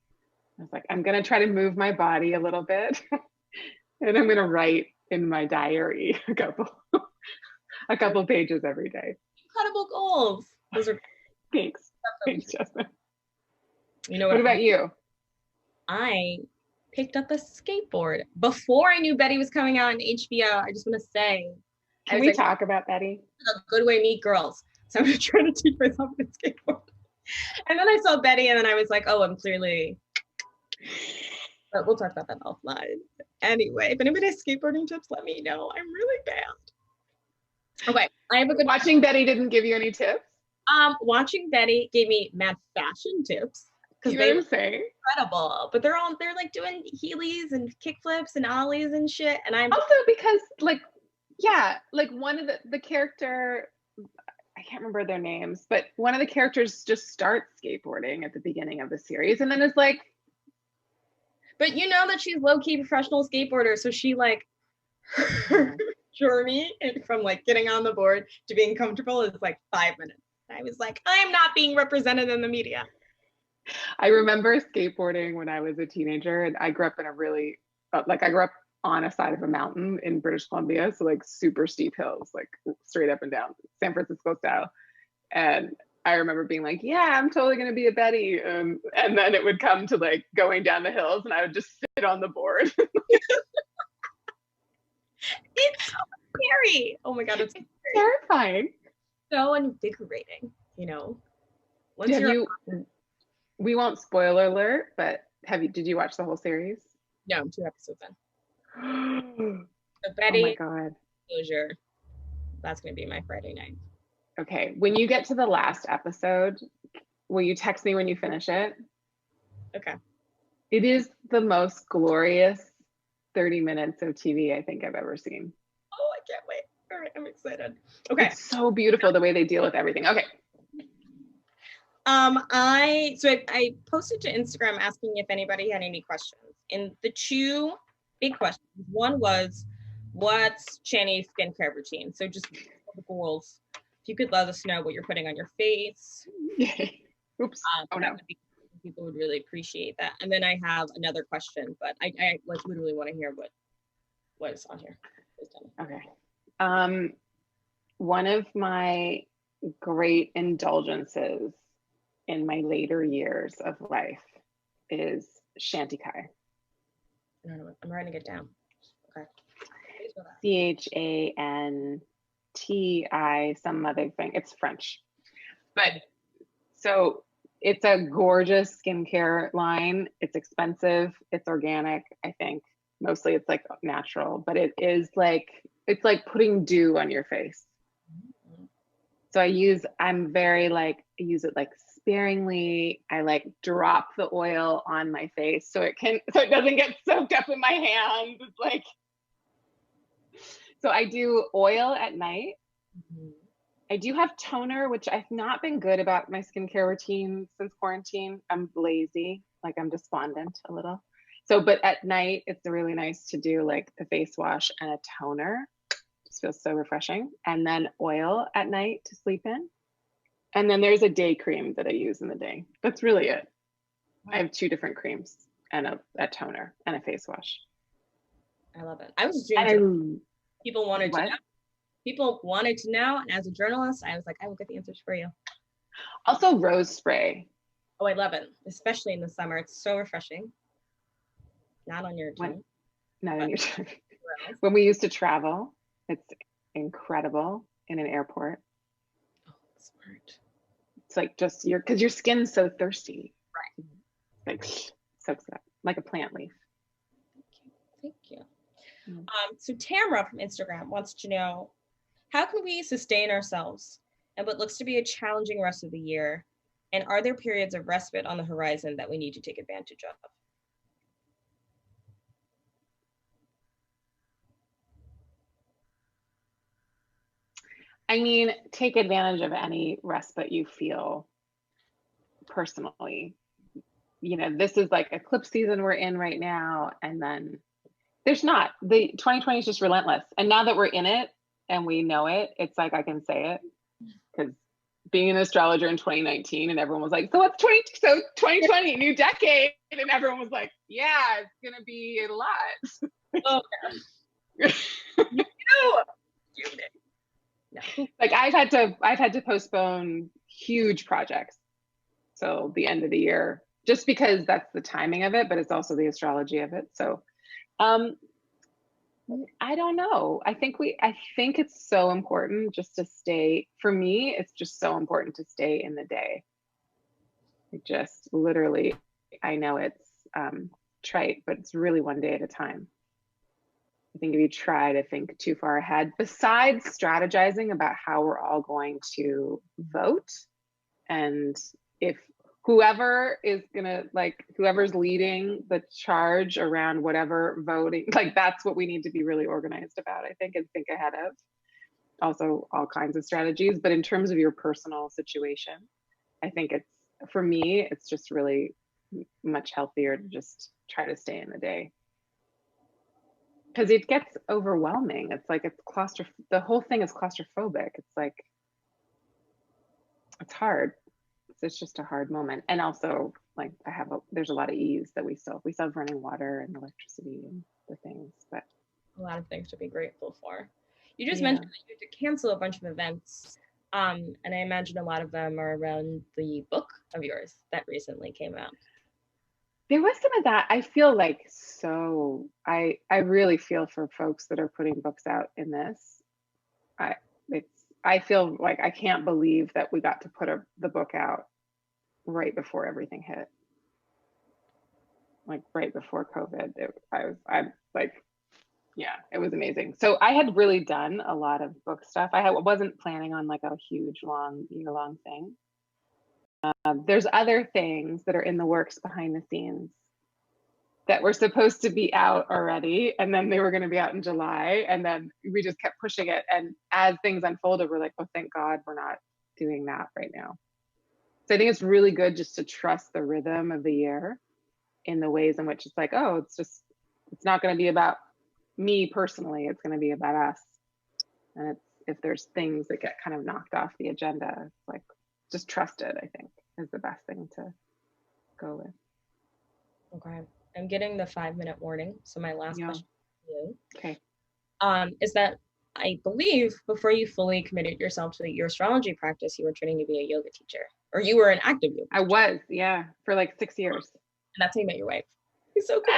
Speaker 7: I was like, I'm going to try to move my body a little bit and I'm going to write in my diary a couple pages every day.
Speaker 3: Incredible goals. Those are
Speaker 7: Thanks, Justin.
Speaker 3: You know
Speaker 7: what about you?
Speaker 3: I picked up a skateboard before I knew Betty was coming out on HBO. I just want to say,
Speaker 7: can we talk about Betty?
Speaker 3: A good way to meet girls. So I'm just trying to teach myself to skateboard. And then I saw Betty, and then I was like, oh, I'm clearly. But we'll talk about that offline. Anyway, if anybody has skateboarding tips, let me know. I'm really bad. Okay, I have a good.
Speaker 7: Watching Betty didn't give you any tips?
Speaker 3: Watching Betty gave me mad fashion tips.
Speaker 7: You know what I'm saying?
Speaker 3: Incredible, but they're like doing heelys and kickflips and ollies and shit. And I'm
Speaker 7: also because like one of the character, I can't remember their names, but one of the characters just starts skateboarding at the beginning of the series and then is like,
Speaker 3: but you know that she's low-key professional skateboarder, so she like her journey from like getting on the board to being comfortable is like 5 minutes. I was like, I am not being represented in the media.
Speaker 7: I remember skateboarding when I was a teenager, and I grew up in a really, I grew up on a side of a mountain in British Columbia, so like super steep hills, like straight up and down, San Francisco style. And I remember being like, yeah, I'm totally going to be a Betty. And then it would come to like going down the hills, and I would just sit on the board.
Speaker 3: It's so scary. Oh my God, it's
Speaker 7: terrifying.
Speaker 3: So invigorating, you know.
Speaker 7: We won't spoiler alert, but did you watch the whole series?
Speaker 3: No, I'm 2 episodes in. So
Speaker 7: Oh
Speaker 3: Betty,
Speaker 7: my God.
Speaker 3: Closure. That's gonna be my Friday night.
Speaker 7: Okay, when you get to the last episode, will you text me when you finish it?
Speaker 3: Okay.
Speaker 7: It is the most glorious 30 minutes of TV I think I've ever seen.
Speaker 3: Oh, I can't wait. All right, I'm excited. Okay.
Speaker 7: It's so beautiful the way they deal with everything. Okay.
Speaker 3: I posted to Instagram asking if anybody had any questions. And the 2 big questions. One was, what's Channy's skincare routine? So just for the goals, if you could let us know what you're putting on your face.
Speaker 7: Oops. Oh no.
Speaker 3: People would really appreciate that. And then I have another question, but I like literally want to hear what is on here.
Speaker 7: Okay. One of my great indulgences in my later years of life is shanty kai.
Speaker 3: I'm writing it down. Okay.
Speaker 7: CHANTI, some other thing. It's French. But so it's a gorgeous skincare line. It's expensive. It's organic, I think. Mostly it's like natural, but it is like, it's like putting dew on your face. So I use it like sparingly. I like drop the oil on my face so it doesn't get soaked up in my hands. It's like, so I do oil at night. I do have toner, which I've not been good about my skincare routine since quarantine. I'm lazy, like I'm despondent a little. So, but at night, it's really nice to do like a face wash and a toner. Just feels so refreshing. And then oil at night to sleep in. And then there's a day cream that I use in the day. That's really it. I have 2 different creams and a toner and a face wash.
Speaker 3: I love it. I was doing people wanted to know. People wanted to know, and as a journalist, I was like, I will get the answers for you.
Speaker 7: Also, rose spray.
Speaker 3: Oh, I love it, especially in the summer. It's so refreshing. Not on your tongue.
Speaker 7: Not on your tongue. When we used to travel, it's incredible in an airport.
Speaker 3: Oh, smart.
Speaker 7: It's like just because your skin's so thirsty.
Speaker 3: Right.
Speaker 7: Like soaks up like a plant leaf.
Speaker 3: Thank you. So Tamara from Instagram wants to know, how can we sustain ourselves in what looks to be a challenging rest of the year? And are there periods of respite on the horizon that we need to take advantage of?
Speaker 7: I mean, take advantage of any respite you feel personally. You know, this is like eclipse season we're in right now. And then there's not. The 2020 is just relentless. And now that we're in it and we know it, it's like I can say it. Because being an astrologer in 2019 and everyone was like, so what's 2020, new decade? And everyone was like, yeah, it's gonna be a lot.
Speaker 3: Oh,
Speaker 7: no. Like I've had to postpone huge projects so the end of the year, just because that's the timing of it, but it's also the astrology of it. So I don't know. I think it's so important just to stay, for me, it's just so important to stay in the day. Just literally, I know it's trite, but it's really one day at a time. I think if you try to think too far ahead, besides strategizing about how we're all going to vote, and if whoever is gonna, like, whoever's leading the charge around whatever voting, like that's what we need to be really organized about, I think, and think ahead of. Also all kinds of strategies, but in terms of your personal situation, I think it's, for me, it's just really much healthier to just try to stay in the day. Because it gets overwhelming. It's like it's the whole thing is claustrophobic. It's like, it's hard. It's just a hard moment. And also, like, there's a lot of ease that we still have running water and electricity and the things, but
Speaker 3: a lot of things to be grateful for. You just mentioned that you had to cancel a bunch of events. And I imagine a lot of them are around the book of yours that recently came out.
Speaker 7: There was some of that. I feel like I really feel for folks that are putting books out in this. I feel like I can't believe that we got to put the book out right before everything hit. Like right before COVID. I'm like, yeah, it was amazing. So I had really done a lot of book stuff. I wasn't planning on like a huge year-long thing. There's other things that are in the works behind the scenes that were supposed to be out already, and then they were going to be out in July, and then we just kept pushing it. And as things unfolded, we're like, oh, thank God we're not doing that right now. So I think it's really good just to trust the rhythm of the year in the ways in which it's like, oh, it's not going to be about me personally, it's going to be about us. And it's, if there's things that get kind of knocked off the agenda, it's like, just trust it, I think, is the best thing to go with.
Speaker 3: Okay. I'm getting the 5-minute warning. So my last question to you
Speaker 7: Okay.
Speaker 3: Is that I believe before you fully committed yourself to your astrology practice, you were training to be a yoga teacher, or you were an active yoga teacher.
Speaker 7: I was, yeah, for like 6 years.
Speaker 3: And that's how you met your wife. It's so cool.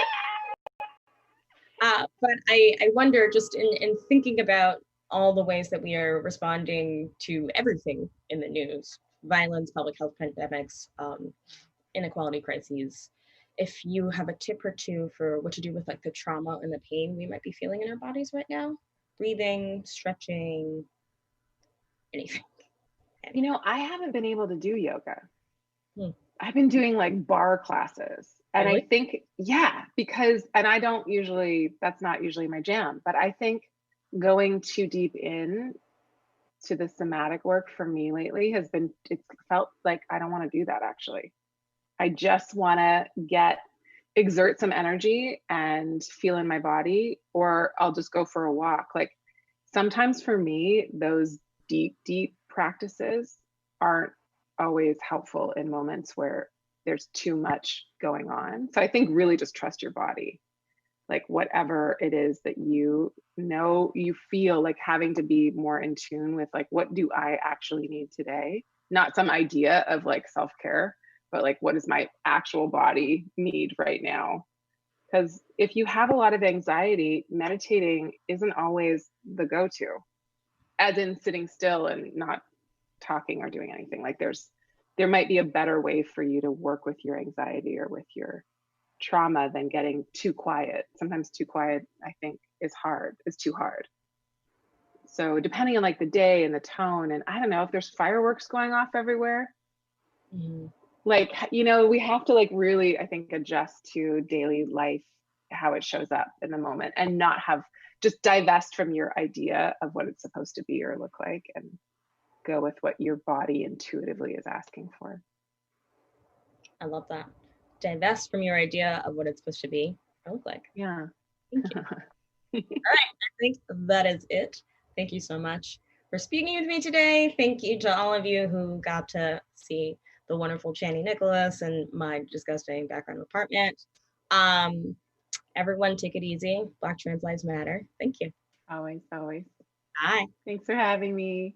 Speaker 3: But I wonder, just in thinking about all the ways that we are responding to everything in the news, violence, public health pandemics, inequality crises, if you have a tip or two for what to do with like the trauma and the pain we might be feeling in our bodies right now, breathing, stretching, anything.
Speaker 7: You know, I haven't been able to do yoga. I've been doing like bar classes. And
Speaker 3: Really?
Speaker 7: I think, yeah, because, and I don't usually, that's not usually my jam, but I think going too deep in to the somatic work for me lately has been, it's felt like I don't want to do that actually. I just want to exert some energy and feel in my body, or I'll just go for a walk. Like sometimes for me, those deep practices aren't always helpful in moments where there's too much going on. So I think really just trust your body. Like whatever it is that you know, you feel like having to be more in tune with, like, what do I actually need today? Not some idea of like self-care, but like, what does my actual body need right now? Because if you have a lot of anxiety, meditating isn't always the go-to, as in sitting still and not talking or doing anything. Like there might be a better way for you to work with your anxiety or with your trauma than getting too quiet. Sometimes too quiet, I think, is too hard. So depending on like the day and the tone, and I don't know if there's fireworks going off everywhere, like, you know, we have to like really, I think, adjust to daily life, how it shows up in the moment, and not have, just divest from your idea of what it's supposed to be or look like, and go with what your body intuitively is asking for.
Speaker 3: I love that. Divest from your idea of what it's supposed to be or look like.
Speaker 7: Yeah.
Speaker 3: Thank you. All right. I think that is it. Thank you so much for speaking with me today. Thank you to all of you who got to see the wonderful Channy Nicholas and my disgusting background apartment. Everyone take it easy. Black trans lives matter. Thank you.
Speaker 7: Always.
Speaker 3: Bye.
Speaker 7: Thanks for having me.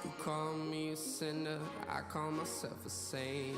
Speaker 5: You call me a sinner, I call myself a saint.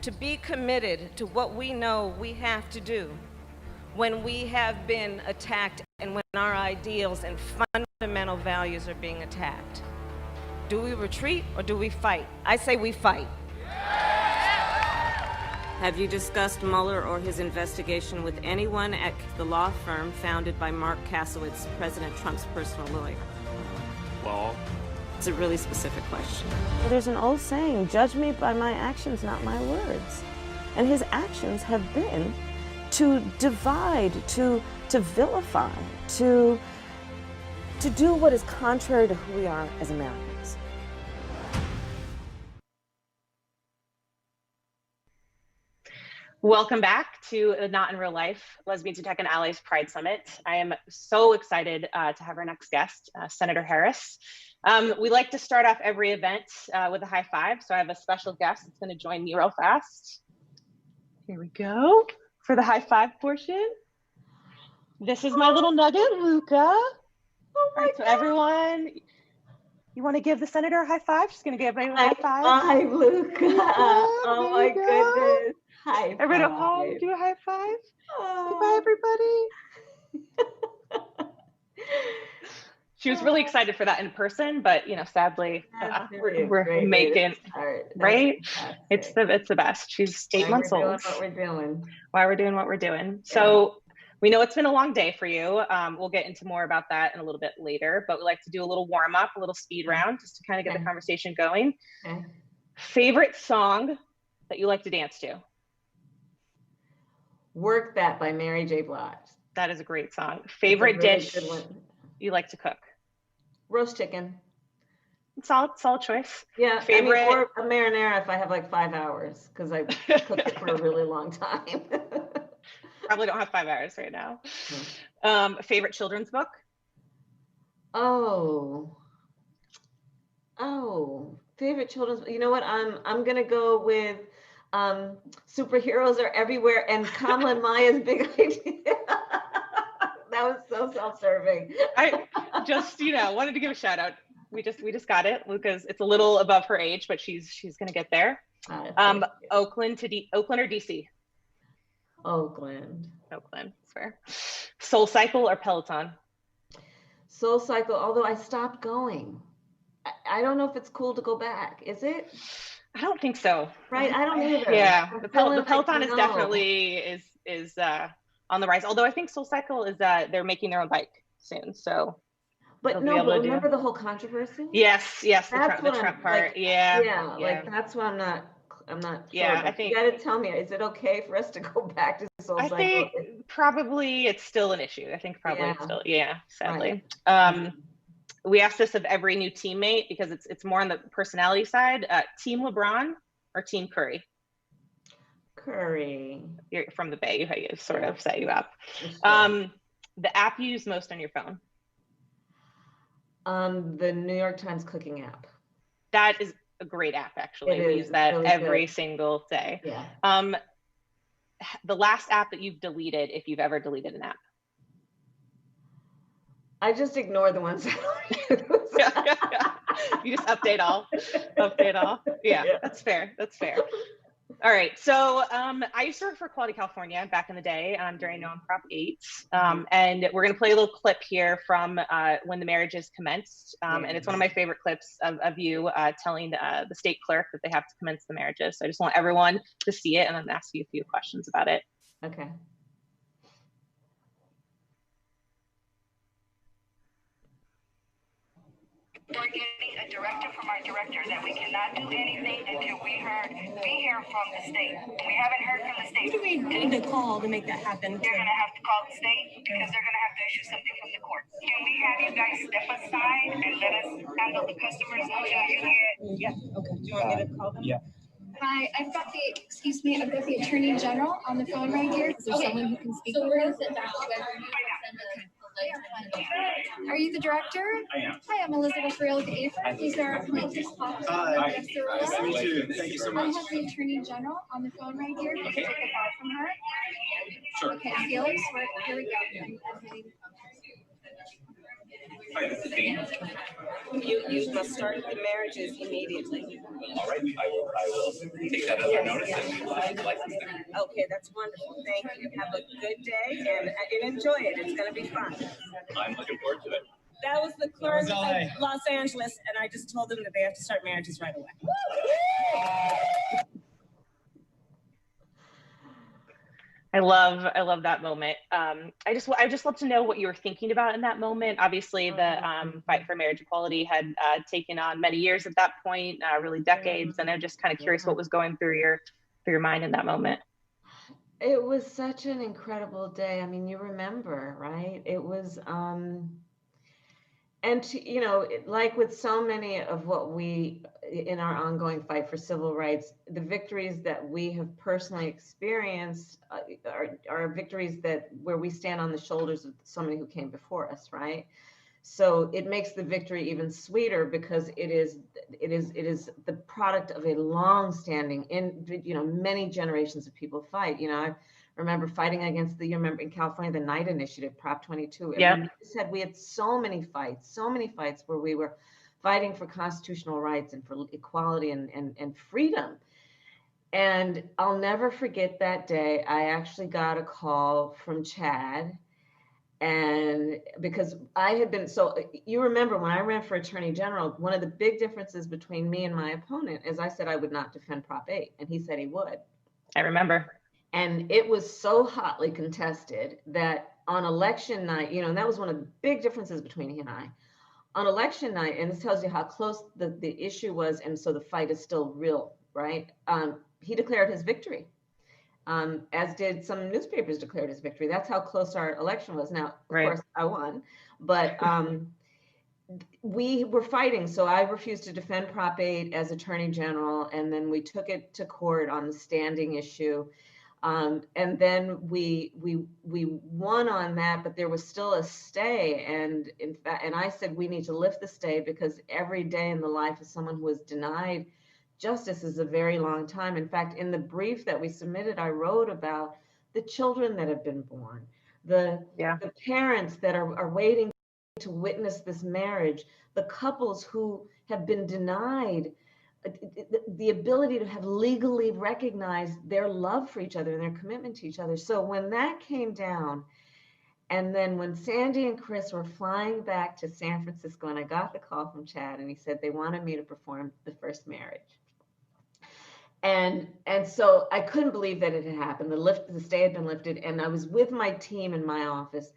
Speaker 6: to be committed to what we know we have to do when we have been attacked and when our ideals and fundamental values are being attacked? Do we retreat or do we fight? I say we fight. Have you discussed Mueller or his investigation with anyone at the law firm founded by Mark Kasowitz, President Trump's personal lawyer?
Speaker 8: Well,
Speaker 6: it's a really specific question. Well, there's an old saying, judge me by my actions, not my words. And his actions have been to divide, to vilify, to do what is contrary to who we are as Americans.
Speaker 12: Welcome back to the Not in Real Life Lesbians Who Tech Allies Pride Summit. I am so excited to have our next guest, Senator Harris. We like to start off every event with a high five. So I have a special guest that's going to join me real fast. Here we go for the high five portion. This is my little nugget, Luca. Oh my God. So everyone, you want to give the senator a high five? She's going to give me a high five.
Speaker 24: Hi, Luca. Oh my goodness. High
Speaker 12: Everybody
Speaker 24: five.
Speaker 12: at home, do a high five.
Speaker 24: Oh.
Speaker 12: Say bye, everybody. She was really excited for that in person, but you know, sadly, we're making right. It's the best. She's 8 months old.
Speaker 24: What we're doing.
Speaker 12: Why we're doing what we're doing. So we know it's been a long day for you. We'll get into more about that in a little bit later, but we like to do a little warm up, a little speed round, just to kind of get the conversation going. Favorite song that you like to dance to?
Speaker 24: Work That by Mary J. Blige.
Speaker 12: That is a great song. Favorite dish you like to cook?
Speaker 24: Roast chicken.
Speaker 12: Solid choice.
Speaker 24: Yeah,
Speaker 12: Favorite
Speaker 24: or a marinara if I have like 5 hours, because I cooked it for a really long time.
Speaker 12: Probably don't have 5 hours right now. Favorite children's book?
Speaker 24: Oh, favorite children's. You know what? I'm gonna go with Superheroes Are Everywhere and Kamala and Maya's Big Idea. That was so self-serving.
Speaker 12: I just, wanted to give a shout out. We just got it. Luca's, it's a little above her age, but she's gonna get there. Oakland or DC?
Speaker 24: Oakland.
Speaker 12: That's fair. Soul Cycle or Peloton?
Speaker 24: Soul Cycle, although I stopped going. I don't know if it's cool to go back. Is it?
Speaker 12: I don't think so.
Speaker 24: Right, I don't either.
Speaker 12: Yeah, the Peloton is definitely is on the rise. Although I think Soul Cycle is they're making their own bike soon, so.
Speaker 24: But no, but remember the whole controversy?
Speaker 12: Yes, the Trump part.
Speaker 24: Like, yeah, like that's what I'm not
Speaker 12: yeah,
Speaker 24: sure.
Speaker 12: I think
Speaker 24: you gotta tell me, is it okay for us to go back to Soul Cycle?
Speaker 12: I think probably it's still an issue. I think probably it's still, sadly.
Speaker 24: Right.
Speaker 12: We asked this of every new teammate because it's more on the personality side. Team LeBron or Team Curry?
Speaker 24: Curry.
Speaker 12: You're from the Bay, you sort of set you up. The app you use most on your phone?
Speaker 24: The New York Times cooking app.
Speaker 12: That is a great app, actually. We use that really every single day.
Speaker 24: Yeah.
Speaker 12: The last app that you've deleted, if you've ever deleted an app?
Speaker 24: I just ignore the ones I don't use.
Speaker 12: You just update all. Yeah, that's fair. All right, so I used to work for Quality California back in the day during Non-Prop 8, and we're going to play a little clip here from when the marriages commenced, and it's one of my favorite clips of you telling the state clerk that they have to commence the marriages. So I just want everyone to see it and then ask you a few questions about it.
Speaker 24: Okay.
Speaker 25: We're getting a directive from our director that we cannot do anything until we hear from the state. We haven't heard from the state.
Speaker 3: Who do we need to call to make that happen?
Speaker 25: They're going to have to call the state because they're going to have to issue something from the court. Can we have you guys step aside and let us handle the customers until you get?
Speaker 3: Yeah. Okay. Do you want me to call them?
Speaker 8: Yeah.
Speaker 26: Hi, I've got the Attorney General on the phone right here. Is there someone who can speak? So we're going to sit down. Are you the director?
Speaker 8: I am.
Speaker 26: Hi, I'm Elizabeth Real with AFER. These are our plaintiffs.
Speaker 8: Hi. Nice to meet you. Thank you so much.
Speaker 26: I have the Attorney General on the phone right here. Can you take a call from her?
Speaker 8: Sure.
Speaker 26: Okay, Felix, here we go.
Speaker 8: Hi, this is Dean.
Speaker 3: You
Speaker 9: You must start the marriages immediately.
Speaker 8: All right, I will take that as a notice and license there.
Speaker 9: Okay, that's wonderful. Thank you. Have a good day and enjoy it. It's going to be fun.
Speaker 8: I'm looking forward to it.
Speaker 9: That was the clerk of
Speaker 8: LA.
Speaker 9: Los Angeles, and I just told them that they have to start marriages right away.
Speaker 12: I love that moment. I just love to know what you were thinking about in that moment. Obviously, the fight for marriage equality had taken on many years at that point, really decades. And I'm just kind of curious what was going through your mind in that moment.
Speaker 24: It was such an incredible day. I mean, you remember, right? It was, and you know, like with so many of what we, in our ongoing fight for civil rights, the victories that we have personally experienced are victories where we stand on the shoulders of so many who came before us, right? So it makes the victory even sweeter because it is the product of a long-standing, many generations of people fight. You know, I remember fighting against in California, the Knight Initiative, Prop 22.
Speaker 12: Yeah.
Speaker 24: We had so many fights where we were fighting for constitutional rights and for equality and freedom. And I'll never forget that day. I actually got a call from Chad. And because I had been, so you remember when I ran for Attorney General, one of the big differences between me and my opponent is I said I would not defend Prop 8, and he said he would.
Speaker 12: I remember.
Speaker 24: And it was so hotly contested that on election night, you know, and that was one of the big differences between he and I. On election night, and this tells you how close the issue was, and so the fight is still real, right? He declared his victory. As did some newspapers declared his victory. That's how close our election was. Now, of course, I won, but we were fighting. So I refused to defend Prop 8 as Attorney General, and then we took it to court on the standing issue. And then we won on that, but there was still a stay. And in fact, and I said we need to lift the stay because every day in the life of someone who was denied justice is a very long time. In fact, in the brief that we submitted, I wrote about the children that have been born, the parents that are waiting to witness this marriage, the couples who have been denied the ability to have legally recognized their love for each other and their commitment to each other. So when that came down, and then when Sandy and Chris were flying back to San Francisco, and I got the call from Chad, and he said they wanted me to perform the first marriage. And so I couldn't believe that it had happened. The stay had been lifted, and I was with my team in my office,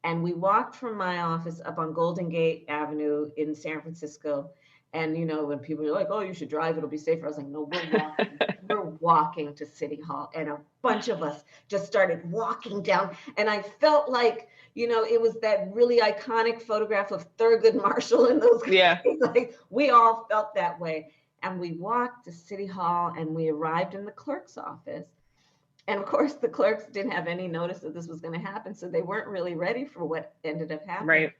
Speaker 24: and we walked from my office up on Golden Gate Avenue in San Francisco. And you know, when people are like, "Oh, you should drive; it'll be safer," I was like, "No, we're walking. We're walking to City Hall." And a bunch of us just started walking down, and I felt like, you know, it was that really iconic photograph of Thurgood Marshall and those guys.
Speaker 12: Yeah.
Speaker 24: Like we all felt that way. And we walked to City Hall, and we arrived in the clerk's office. And of course, the clerks didn't have any notice that this was going to happen, so they weren't really ready for what ended up happening.
Speaker 12: Right.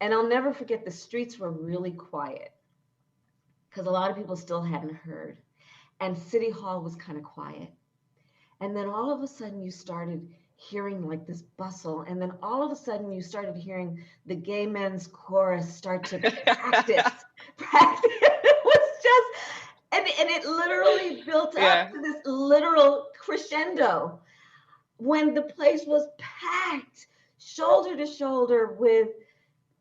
Speaker 24: And I'll never forget, the streets were really quiet because a lot of people still hadn't heard. And City Hall was kind of quiet. And then all of a sudden, you started hearing like this bustle. And then all of a sudden, you started hearing the gay men's chorus start to practice. And it literally built up to this literal crescendo when the place was packed shoulder to shoulder with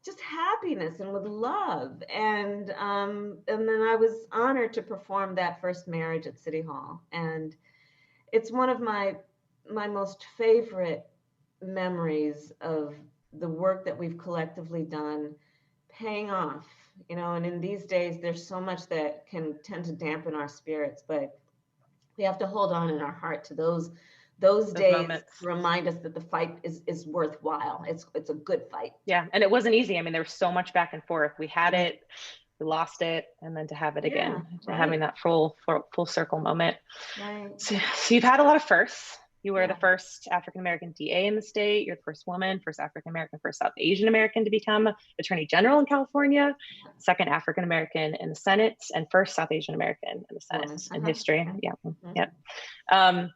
Speaker 24: just happiness and with love. And then I was honored to perform that first marriage at City Hall. And it's one of my most favorite memories of the work that we've collectively done paying off. You know, and in these days, there's so much that can tend to dampen our spirits, but we have to hold on in our heart to those days moments to remind us that the fight is worthwhile. It's a good fight.
Speaker 12: Yeah, and it wasn't easy. I mean, there was so much back and forth. We had it, we lost it, and then to have it again, having that full circle moment.
Speaker 24: Right.
Speaker 12: So you've had a lot of firsts. You were the first African-American DA in the state. You're the first woman, first African-American, first South Asian American to become Attorney General in California, second African-American in the Senate, and first South Asian American in the Senate in history. Yeah.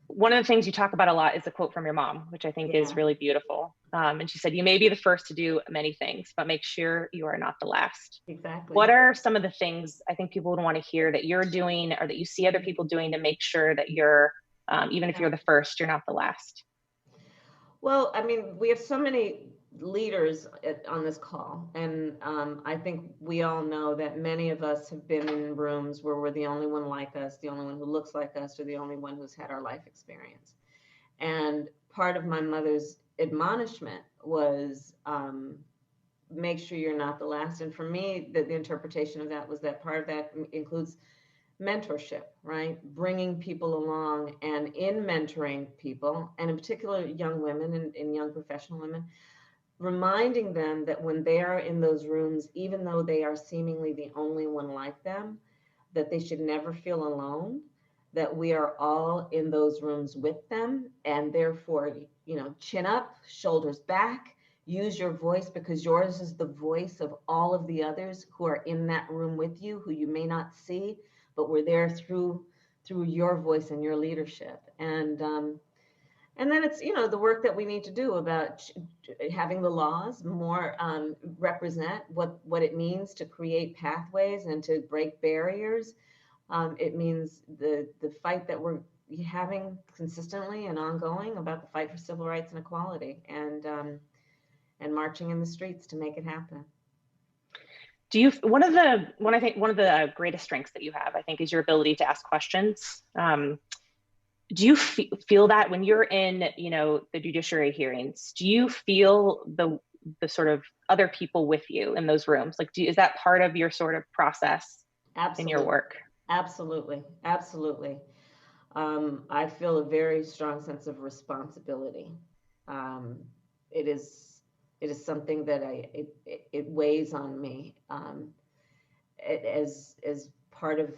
Speaker 12: One of the things you talk about a lot is a quote from your mom, which I think is really beautiful. And she said, you may be the first to do many things, but make sure you are not the last.
Speaker 24: Exactly.
Speaker 12: What are some of the things I think people would want to hear that you're doing or that you see other people doing to make sure that you're, even if you're the first, you're not the last?
Speaker 24: Well, I mean, we have so many leaders on this call, and I think we all know that many of us have been in rooms where we're the only one like us, the only one who looks like us, or the only one who's had our life experience. And part of my mother's admonishment was make sure you're not the last. And for me, the interpretation of that was that part of that includes mentorship, right? Bringing people along, and in mentoring people, and in particular young women and young professional women, reminding them that when they are in those rooms, even though they are seemingly the only one like them, that they should never feel alone, that we are all in those rooms with them, and therefore, you know, chin up, shoulders back, use your voice, because yours is the voice of all of the others who are in that room with you, who you may not see, but we're there through your voice and your leadership. And then it's, you know, the work that we need to do about having the laws more represent what it means to create pathways and to break barriers. It means the fight that we're having consistently and ongoing about the fight for civil rights and equality, and marching in the streets to make it happen.
Speaker 12: Do you, one of the greatest strengths that you have, I think, is your ability to ask questions. Do you feel that when you're in, you know, the judiciary hearings, do you feel the sort of other people with you in those rooms? Like, is that part of your sort of process in your work?
Speaker 24: Absolutely, absolutely. I feel a very strong sense of responsibility. It is something that it weighs on me as part of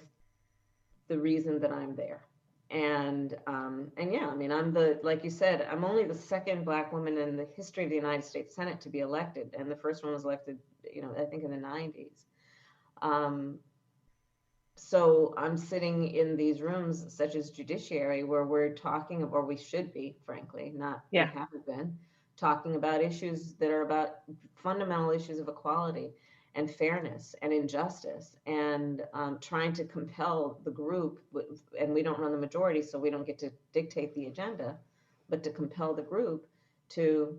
Speaker 24: the reason that I'm there. And yeah, I mean, like you said, I'm only the second Black woman in the history of the United States Senate to be elected, and the first one was elected, you know, I think in the 90s. So I'm sitting in these rooms, such as judiciary, where we're talking, or we should be, frankly, we haven't been, talking about issues that are about fundamental issues of equality and fairness and injustice, and trying to compel the group, and we don't run the majority, so we don't get to dictate the agenda, but to compel the group to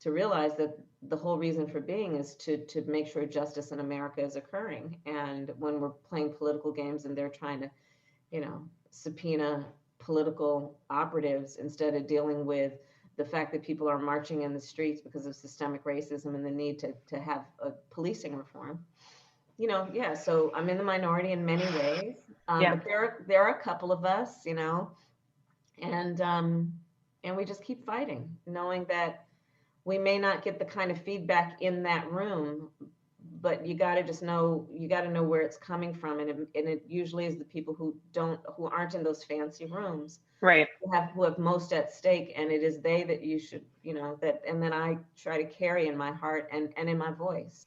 Speaker 24: realize that the whole reason for being is to make sure justice in America is occurring. And when we're playing political games and they're trying to, you know, subpoena political operatives instead of dealing with the fact that people are marching in the streets because of systemic racism and the need to have a policing reform, you know, yeah. So I'm in the minority in many ways, but there are a couple of us, you know, and we just keep fighting, knowing that we may not get the kind of feedback in that room, but you got to just know, you got to know where it's coming from, and it usually is the people who aren't in those fancy rooms,
Speaker 12: right?
Speaker 24: Who have most at stake, and it is they that you should, you know, that, and then I try to carry in my heart and in my voice.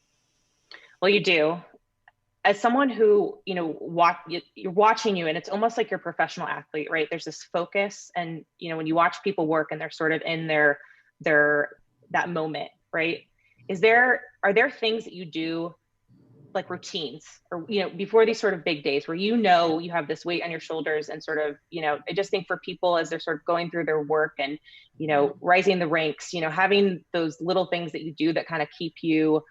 Speaker 12: Well, you do. As someone who, you know, you're watching you, and it's almost like you're a professional athlete, right? There's this focus, and you know, when you watch people work and they're sort of in their that moment, right? Are there things that you do, like routines, or, you know, before these sort of big days where, you know, you have this weight on your shoulders, and sort of, you know, I just think for people as they're sort of going through their work and, you know, rising the ranks, you know, having those little things that you do that kind of keep you,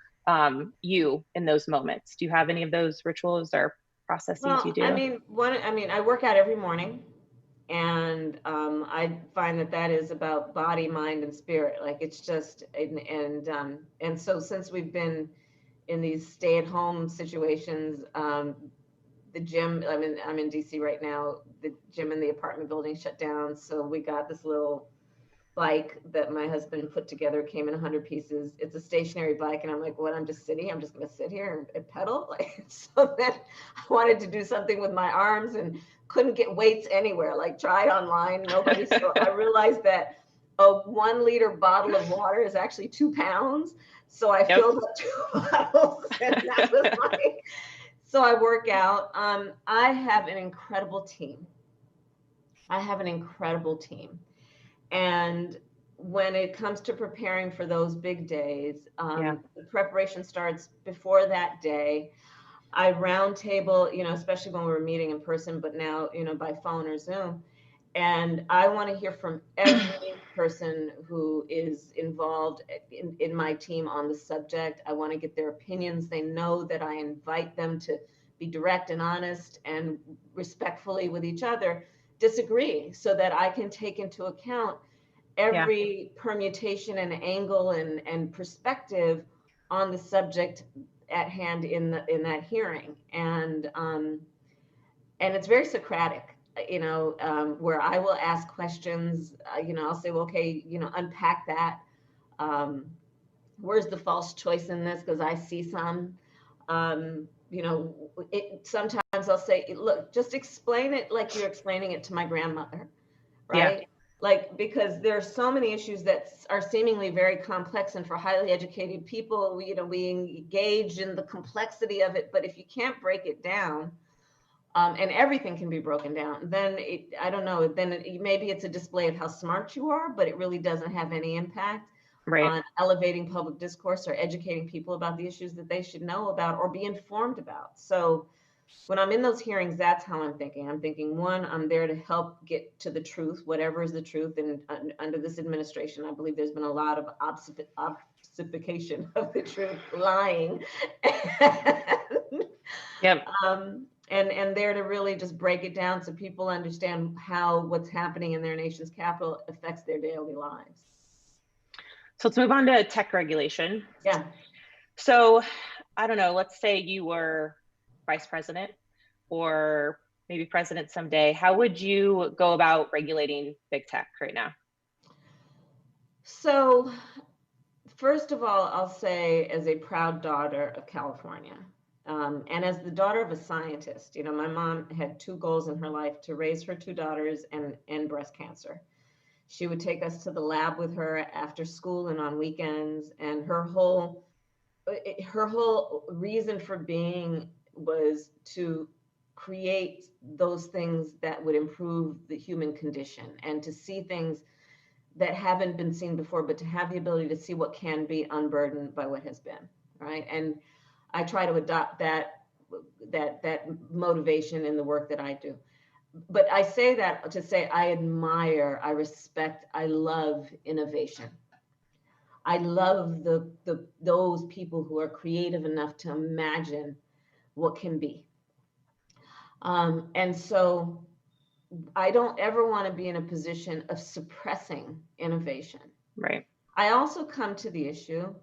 Speaker 12: you in those moments. Do you have any of those rituals or processes you do?
Speaker 24: I mean, I work out every morning. And I find that is about body, mind, and spirit. Like, it's just, and so since we've been in these stay-at-home situations, the gym, I'm in DC right now, the gym in the apartment building shut down. So we got this little bike that my husband put together, came in 100 pieces. It's a stationary bike. And I'm like, what, I'm just going to sit here and pedal? Like, so then I wanted to do something with my arms and couldn't get weights anywhere, like tried online, nobody. So I realized that a 1 liter bottle of water is actually 2 pounds. So I filled up 2 bottles, and that was like, so I work out. I have an incredible team. And when it comes to preparing for those big days,
Speaker 12: Yeah.
Speaker 24: the preparation starts before that day. I roundtable, especially when we're meeting in person, but now, by phone or Zoom. And I want to hear from every person who is involved in my team on the subject. I want to get their opinions. They know that I invite them to be direct and honest and respectfully with each other, disagree, so that I can take into account every permutation and angle and perspective on the subject at hand in that hearing. And it's very Socratic, where I will ask questions. I'll say, well, okay, unpack that. Where's the false choice in this? Because I see some. Sometimes I'll say, look, just explain it like you're explaining it to my grandmother, right?
Speaker 12: Yeah.
Speaker 24: Like, because there are so many issues that are seemingly very complex, and for highly educated people, we engage in the complexity of it. But if you can't break it down, and everything can be broken down, then I don't know, maybe it's a display of how smart you are, but it really doesn't have any impact on elevating public discourse or educating people about the issues that they should know about or be informed about. So when I'm in those hearings, that's how I'm thinking. I'm thinking, one, I'm there to help get to the truth, whatever is the truth. And under this administration, I believe there's been a lot of obfuscation of the truth, lying.
Speaker 12: Yep.
Speaker 24: And there to really just break it down so people understand how what's happening in their nation's capital affects their daily lives.
Speaker 12: So let's move on to tech regulation.
Speaker 24: Yeah.
Speaker 12: So I don't know, let's say you were vice president or maybe president someday. How would you go about regulating big tech right now?
Speaker 24: So first of all, I'll say, as a proud daughter of California, and as the daughter of a scientist, my mom had two goals in her life: to raise her two daughters and end breast cancer. She would take us to the lab with her after school and on weekends, and her whole reason for being was to create those things that would improve the human condition, and to see things that haven't been seen before, but to have the ability to see what can be unburdened by what has been, right? And I try to adopt that motivation in the work that I do. But I say that to say I admire, I respect, I love innovation. I love those people who are creative enough to imagine what can be. And so I don't ever want to be in a position of suppressing innovation.
Speaker 12: Right.
Speaker 24: I also come to the issue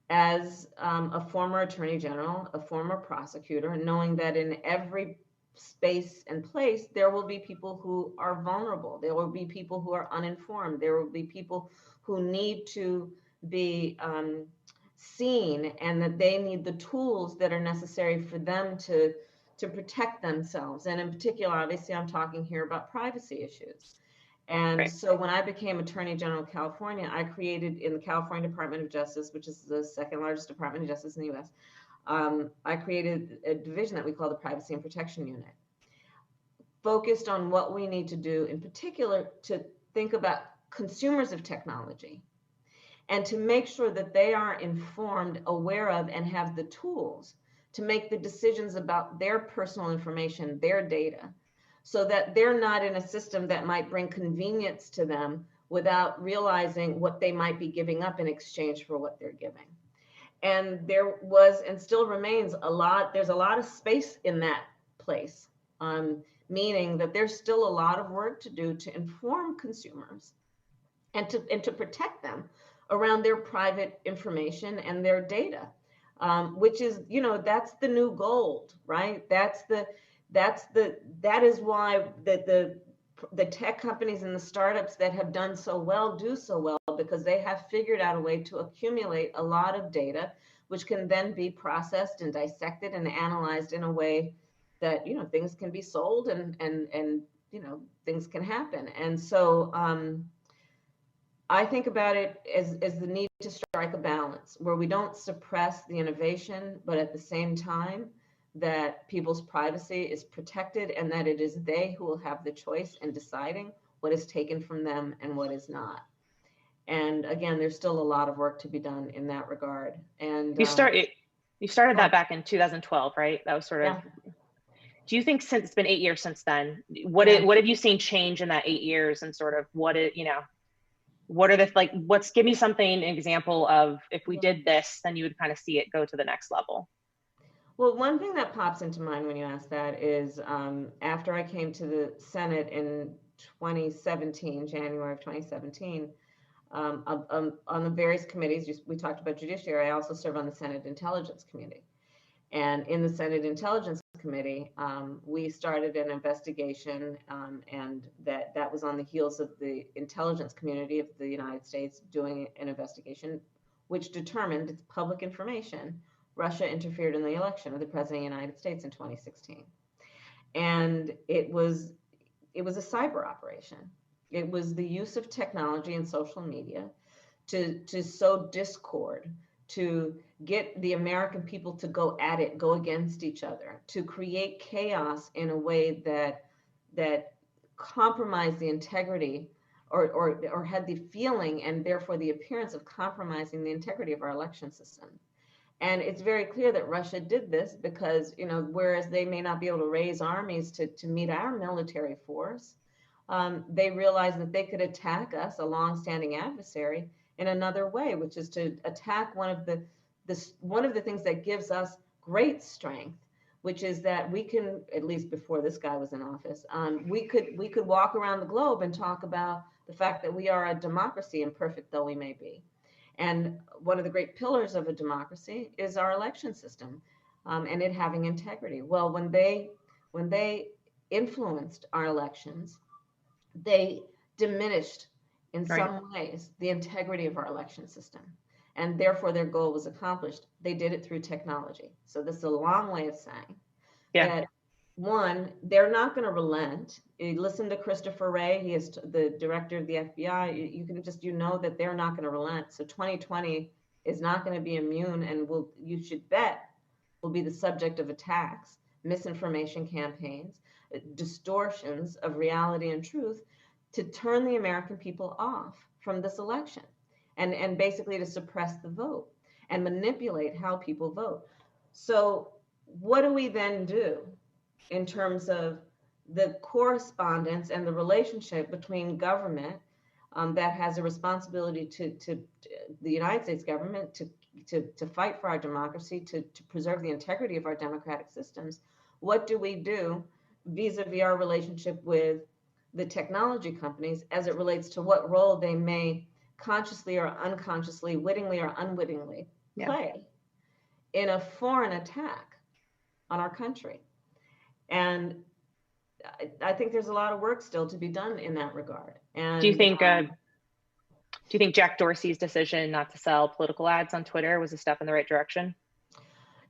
Speaker 24: as a former attorney general, a former prosecutor, knowing that in every space and place, there will be people who are vulnerable. There will be people who are uninformed. There will be people who need to be seen, and that they need the tools that are necessary for them to protect themselves. And in particular, obviously, I'm talking here about privacy issues. And so when I became Attorney General of California, I created, in the California Department of Justice, which is the second largest Department of Justice in the US, I created a division that we call the Privacy and Protection Unit, focused on what we need to do, in particular, to think about consumers of technology and to make sure that they are informed, aware of, and have the tools to make the decisions about their personal information, their data, so that they're not in a system that might bring convenience to them without realizing what they might be giving up in exchange for what they're giving. And there was, and still remains, there's a lot of space in that place, meaning that there's still a lot of work to do to inform consumers and to protect them around their private information and their data, which is, that's the new gold, right? That is why the tech companies and the startups that have done so well do so well, because they have figured out a way to accumulate a lot of data, which can then be processed and dissected and analyzed in a way that, things can be sold and things can happen. And so I think about it as the need to strike a balance where we don't suppress the innovation, but at the same time, that people's privacy is protected and that it is they who will have the choice in deciding what is taken from them and what is not. And again, there's still a lot of work to be done in that regard. And
Speaker 12: You started that back in 2012, right? That was sort of.
Speaker 24: Yeah.
Speaker 12: Do you think since it's been 8 years since then, what have you seen change in that 8 years, and sort of what are the, like, give me an example of, if we did this, then you would kind of see it go to the next level?
Speaker 24: Well, one thing that pops into mind when you ask that is after I came to the Senate in 2017, January of 2017, on the various committees, we talked about judiciary, I also serve on the Senate Intelligence Committee. And in the Senate Intelligence Committee, we started an investigation, and that was on the heels of the intelligence community of the United States doing an investigation, which determined, it's public information, Russia interfered in the election of the President of the United States in 2016. And it was a cyber operation. It was the use of technology and social media to sow discord, to get the American people to go at it, go against each other, to create chaos in a way that compromised the integrity or had the feeling and therefore the appearance of compromising the integrity of our election system. And it's very clear that Russia did this because, whereas they may not be able to raise armies to meet our military force, they realized that they could attack us, a longstanding adversary, in another way, which is to attack one of the things that gives us great strength, which is that we can, at least before this guy was in office, we could walk around the globe and talk about the fact that we are a democracy, imperfect though we may be. And one of the great pillars of a democracy is our election system, and it having integrity. Well, when they influenced our elections, they diminished in some ways the integrity of our election system, and therefore their goal was accomplished. They did it through technology. So this is a long way of saying that, one, they're not going to relent. You listen to Christopher Wray, he is the director of the FBI. You can just, that they're not going to relent. So 2020 is not going to be immune, and you should bet will be the subject of attacks, misinformation campaigns, distortions of reality and truth to turn the American people off from this election and basically to suppress the vote and manipulate how people vote. So what do we then do in terms of the correspondence and the relationship between government that has a responsibility to the United States government to fight for our democracy, to preserve the integrity of our democratic systems? What do we do vis-a-vis our relationship with the technology companies as it relates to what role they may consciously or unconsciously, wittingly or unwittingly play in a foreign attack on our country? And I think there's a lot of work still to be done in that regard. And do you
Speaker 12: think Jack Dorsey's decision not to sell political ads on Twitter was a step in the right direction?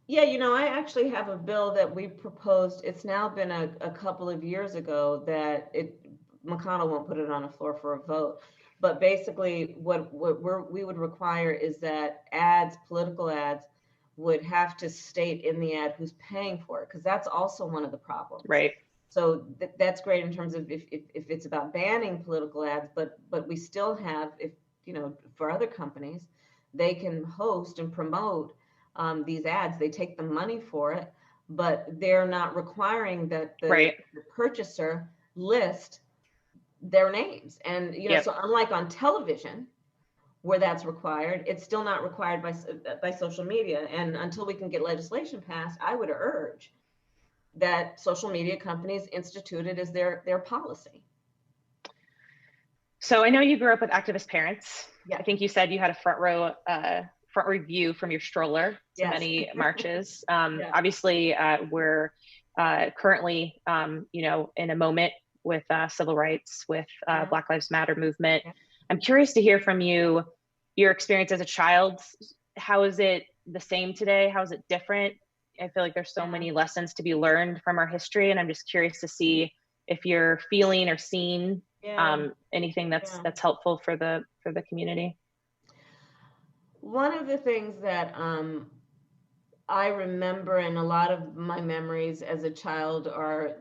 Speaker 24: Yeah, I actually have a bill that we proposed. It's now been a couple of years ago that McConnell won't put it on the floor for a vote. But basically what we would require is that political ads, would have to state in the ad who's paying for it, because that's also one of the problems.
Speaker 12: Right.
Speaker 24: So that's great in terms of if it's about banning political ads, but we still have, for other companies, they can host and promote these ads. They take the money for it, but they're not requiring that the purchaser list their names. And so unlike on television, where that's required, it's still not required by social media. And until we can get legislation passed, I would urge that social media companies institute it as their policy.
Speaker 12: So I know you grew up with activist parents. Yeah. I think you said you had a front row view from your stroller to many marches. Obviously, we're currently, in a moment with civil rights, with Black Lives Matter movement. I'm curious to hear from you, your experience as a child. How is it the same today? How is it different? I feel like there's so many lessons to be learned from our history, and I'm just curious to see if you're feeling or seeing anything that's helpful for the community.
Speaker 24: One of the things that I remember, and a lot of my memories as a child are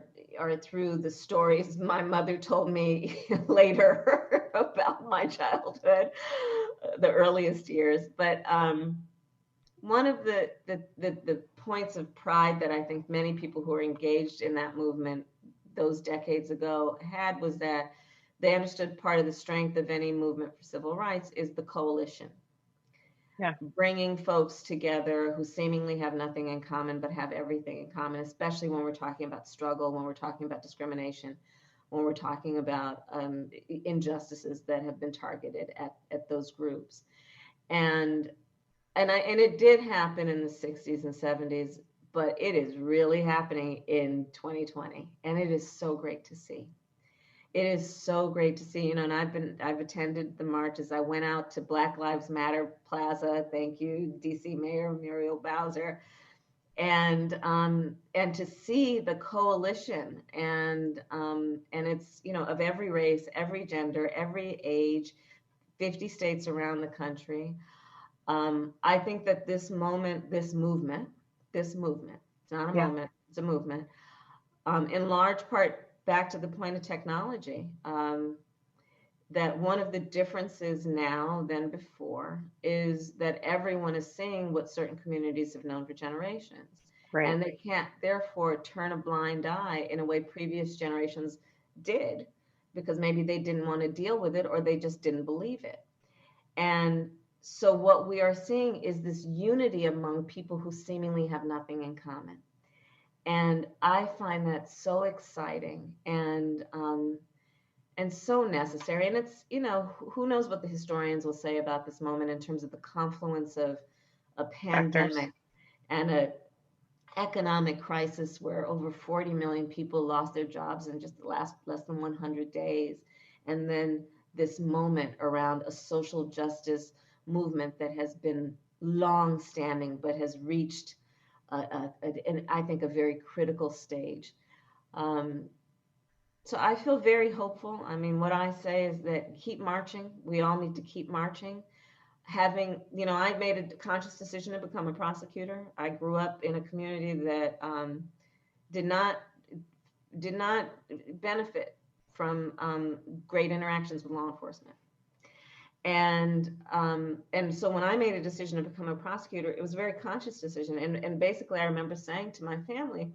Speaker 24: through the stories my mother told me later about my childhood, the earliest years. But one of the points of pride that I think many people who are engaged in that movement those decades ago had was that they understood part of the strength of any movement for civil rights is the coalition.
Speaker 12: Yeah.
Speaker 24: Bringing folks together who seemingly have nothing in common, but have everything in common, especially when we're talking about struggle, when we're talking about discrimination, when we're talking about injustices that have been targeted at those groups. And it did happen in the 60s and 70s, but it is really happening in 2020. And it is so great to see. It is so great to see, and I've attended the marches. I went out to Black Lives Matter Plaza. Thank you, DC Mayor Muriel Bowser. And to see the coalition and it's, of every race, every gender, every age, 50 states around the country. I think that this movement, it's not a moment, it's a movement, in large part, back to the point of technology, that one of the differences now than before is that everyone is seeing what certain communities have known for generations.
Speaker 12: Right.
Speaker 24: And they can't therefore turn a blind eye in a way previous generations did, because maybe they didn't want to deal with it or they just didn't believe it. And so what we are seeing is this unity among people who seemingly have nothing in common. And I find that so exciting and so necessary. And it's, who knows what the historians will say about this moment in terms of the confluence of a pandemic and an economic crisis where over 40 million people lost their jobs in just the less than 100 days. And then this moment around a social justice movement that has been long standing, but has reached and I think a very critical stage. So I feel very hopeful. I mean, what I say is that keep marching. We all need to keep marching. I made a conscious decision to become a prosecutor. I grew up in a community that did not benefit from great interactions with law enforcement. And so when I made a decision to become a prosecutor, it was a very conscious decision. And basically, I remember saying to my family,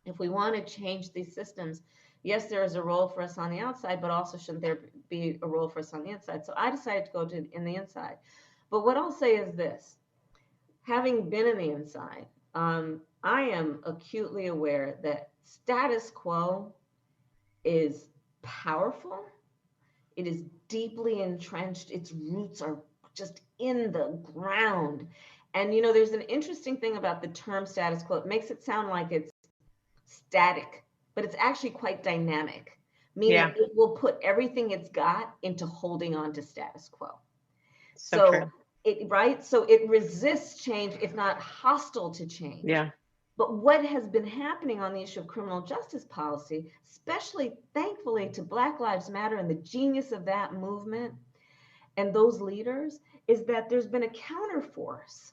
Speaker 24: if we want to change these systems, yes, there is a role for us on the outside, but also shouldn't there be a role for us on the inside? So I decided to go in the inside. But what I'll say is this, having been in the inside, I am acutely aware that status quo is powerful. It is deeply entrenched. Its roots are just in the ground. And, there's an interesting thing about the term status quo. It makes it sound like it's static, but it's actually quite dynamic, meaning it will put everything it's got into holding on to status quo. So it resists change, if not hostile to change.
Speaker 12: Yeah.
Speaker 24: But what has been happening on the issue of criminal justice policy, especially thankfully to Black Lives Matter and the genius of that movement and those leaders, is that there's been a counterforce.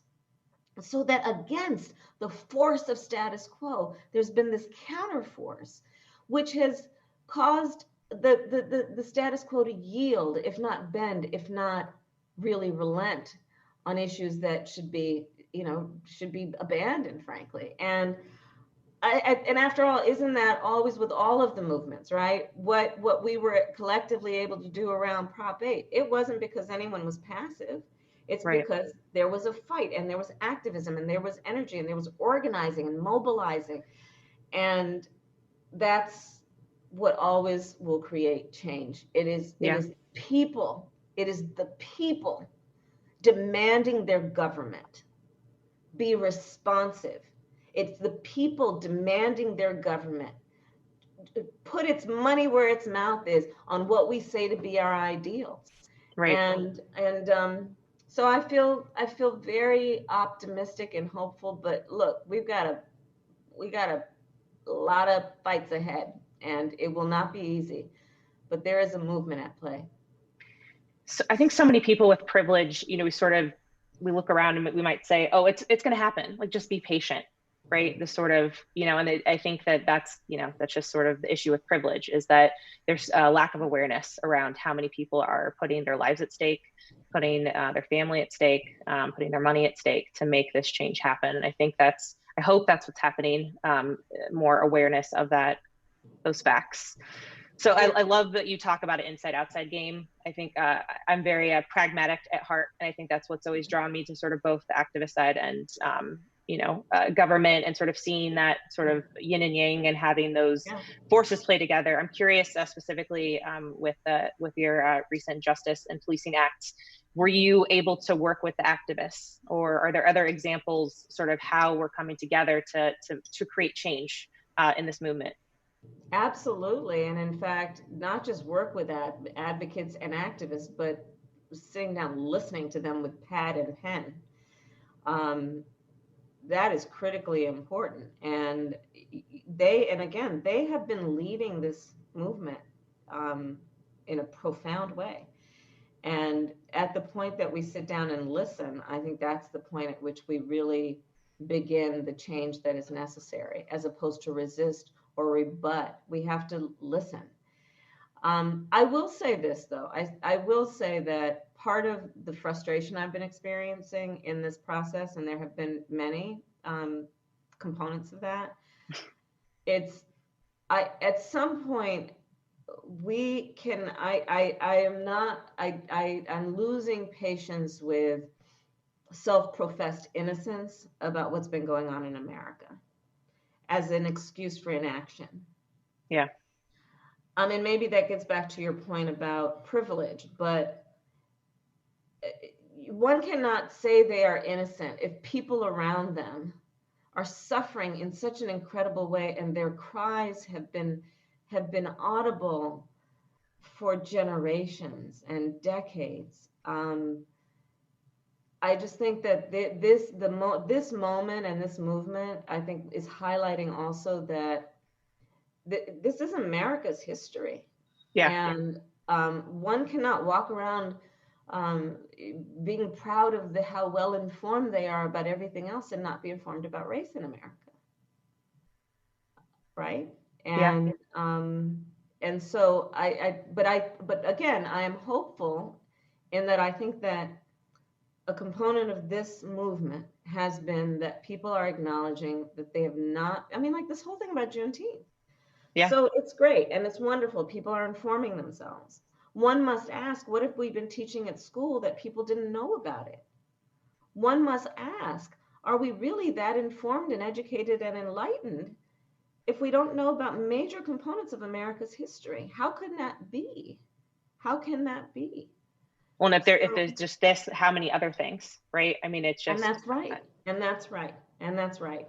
Speaker 24: So that against the force of status quo, there's been this counterforce, which has caused the status quo to yield, if not bend, if not really relent on issues that should be abandoned, frankly. And after all, isn't that always with all of the movements, right? What we were collectively able to do around Prop 8, it wasn't because anyone was passive. It's because there was a fight and there was activism and there was energy and there was organizing and mobilizing. And that's what always will create change. It is people. It is the people demanding their government be responsive. It's the people demanding their government put its money where its mouth is on what we say to be our ideals.
Speaker 12: Right.
Speaker 24: And so I feel very optimistic and hopeful. But look, we got a lot of fights ahead, and it will not be easy. But there is a movement at play.
Speaker 12: So I think so many people with privilege, we look around and we might say, oh, it's going to happen. Like, just be patient. right? The sort of, and I think that that's just sort of the issue with privilege, is that there's a lack of awareness around how many people are putting their lives at stake, putting their family at stake, putting their money at stake to make this change happen. And I hope that's what's happening, more awareness of those facts. So I love that you talk about an inside-outside game. I think I'm very pragmatic at heart, and I think that's what's always drawn me to sort of both the activist side and government, and sort of seeing that sort of yin and yang and having those forces play together. I'm curious specifically with your recent Justice and Policing Act. Were you able to work with the activists, or are there other examples sort of how we're coming together to create change in this movement?
Speaker 24: Absolutely. And in fact, not just work with advocates and activists, but sitting down, listening to them with pad and pen. That is critically important. And they have been leading this movement in a profound way. And at the point that we sit down and listen, I think that's the point at which we really begin the change that is necessary, as opposed to resist or rebut. We have to listen. I will say this, though. I will say that part of the frustration I've been experiencing in this process, and there have been many components of that, at some point, I'm losing patience with self-professed innocence about what's been going on in America as an excuse for inaction.
Speaker 12: Yeah.
Speaker 24: And maybe that gets back to your point about privilege, but one cannot say they are innocent if people around them are suffering in such an incredible way, and their cries have been audible for generations and decades. I just think that this moment and this movement, I think, is highlighting also that this is America's history.
Speaker 12: Yeah.
Speaker 24: And one cannot walk around being proud of how well informed they are about everything else and not be informed about race in America. Right? And and so but again, I am hopeful in that I think that a component of this movement has been that people are acknowledging that they have not, like this whole thing about Juneteenth.
Speaker 12: Yeah.
Speaker 24: So it's great and it's wonderful. People are informing themselves. One must ask, what if we've been teaching at school that people didn't know about it? One must ask, are we really that informed and educated and enlightened if we don't know about major components of America's history? How can that be? How can that be?
Speaker 12: Well, and if there's just this, how many other things, right? It's just.
Speaker 24: And that's right.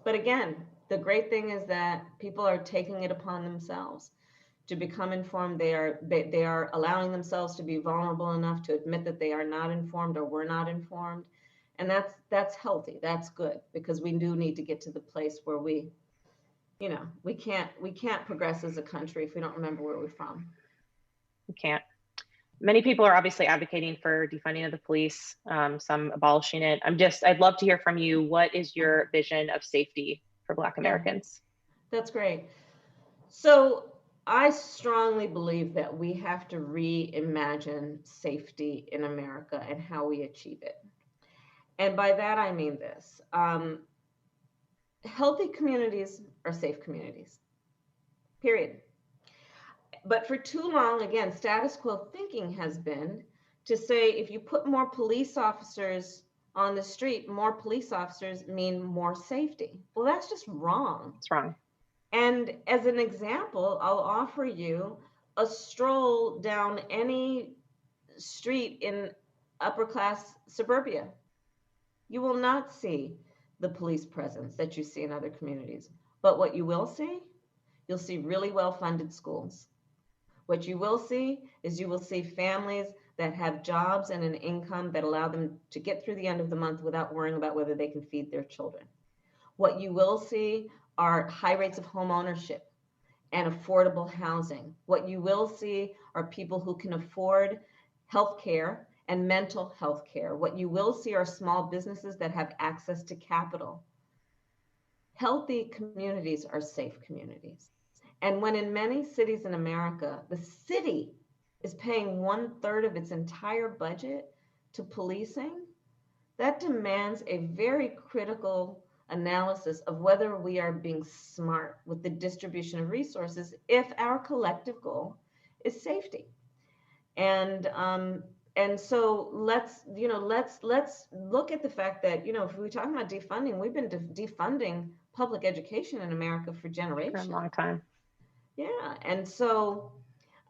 Speaker 24: But again, the great thing is that people are taking it upon themselves to become informed. They are allowing themselves to be vulnerable enough to admit that they are not informed or were not informed. And that's healthy. That's good, because we do need to get to the place where we can't progress as a country if we don't remember where we're from.
Speaker 12: We can't. Many people are obviously advocating for defunding of the police, some abolishing it. I'd love to hear from you. What is your vision of safety for Black Americans?
Speaker 24: That's great. So I strongly believe that we have to reimagine safety in America and how we achieve it. And by that, I mean this. Healthy communities are safe communities, period. But for too long, again, status quo thinking has been to say, if you put more police officers on the street, more police officers mean more safety. Well, that's just wrong.
Speaker 12: It's wrong.
Speaker 24: And as an example, I'll offer you a stroll down any street in upper class suburbia. You will not see the police presence that you see in other communities. But what you will see, you'll see really well-funded schools. What you will see is you will see families that have jobs and an income that allow them to get through the end of the month without worrying about whether they can feed their children. What you will see are high rates of home ownership and affordable housing. What you will see are people who can afford health care and mental health care. What you will see are small businesses that have access to capital. Healthy communities are safe communities. And when in many cities in America, the city is paying 1/3 of its entire budget to policing, that demands a very critical analysis of whether we are being smart with the distribution of resources if our collective goal is safety. And so let's look at the fact that, if we're talking about defunding, we've been defunding public education in America for generations.
Speaker 12: For a long time.
Speaker 24: Yeah. And so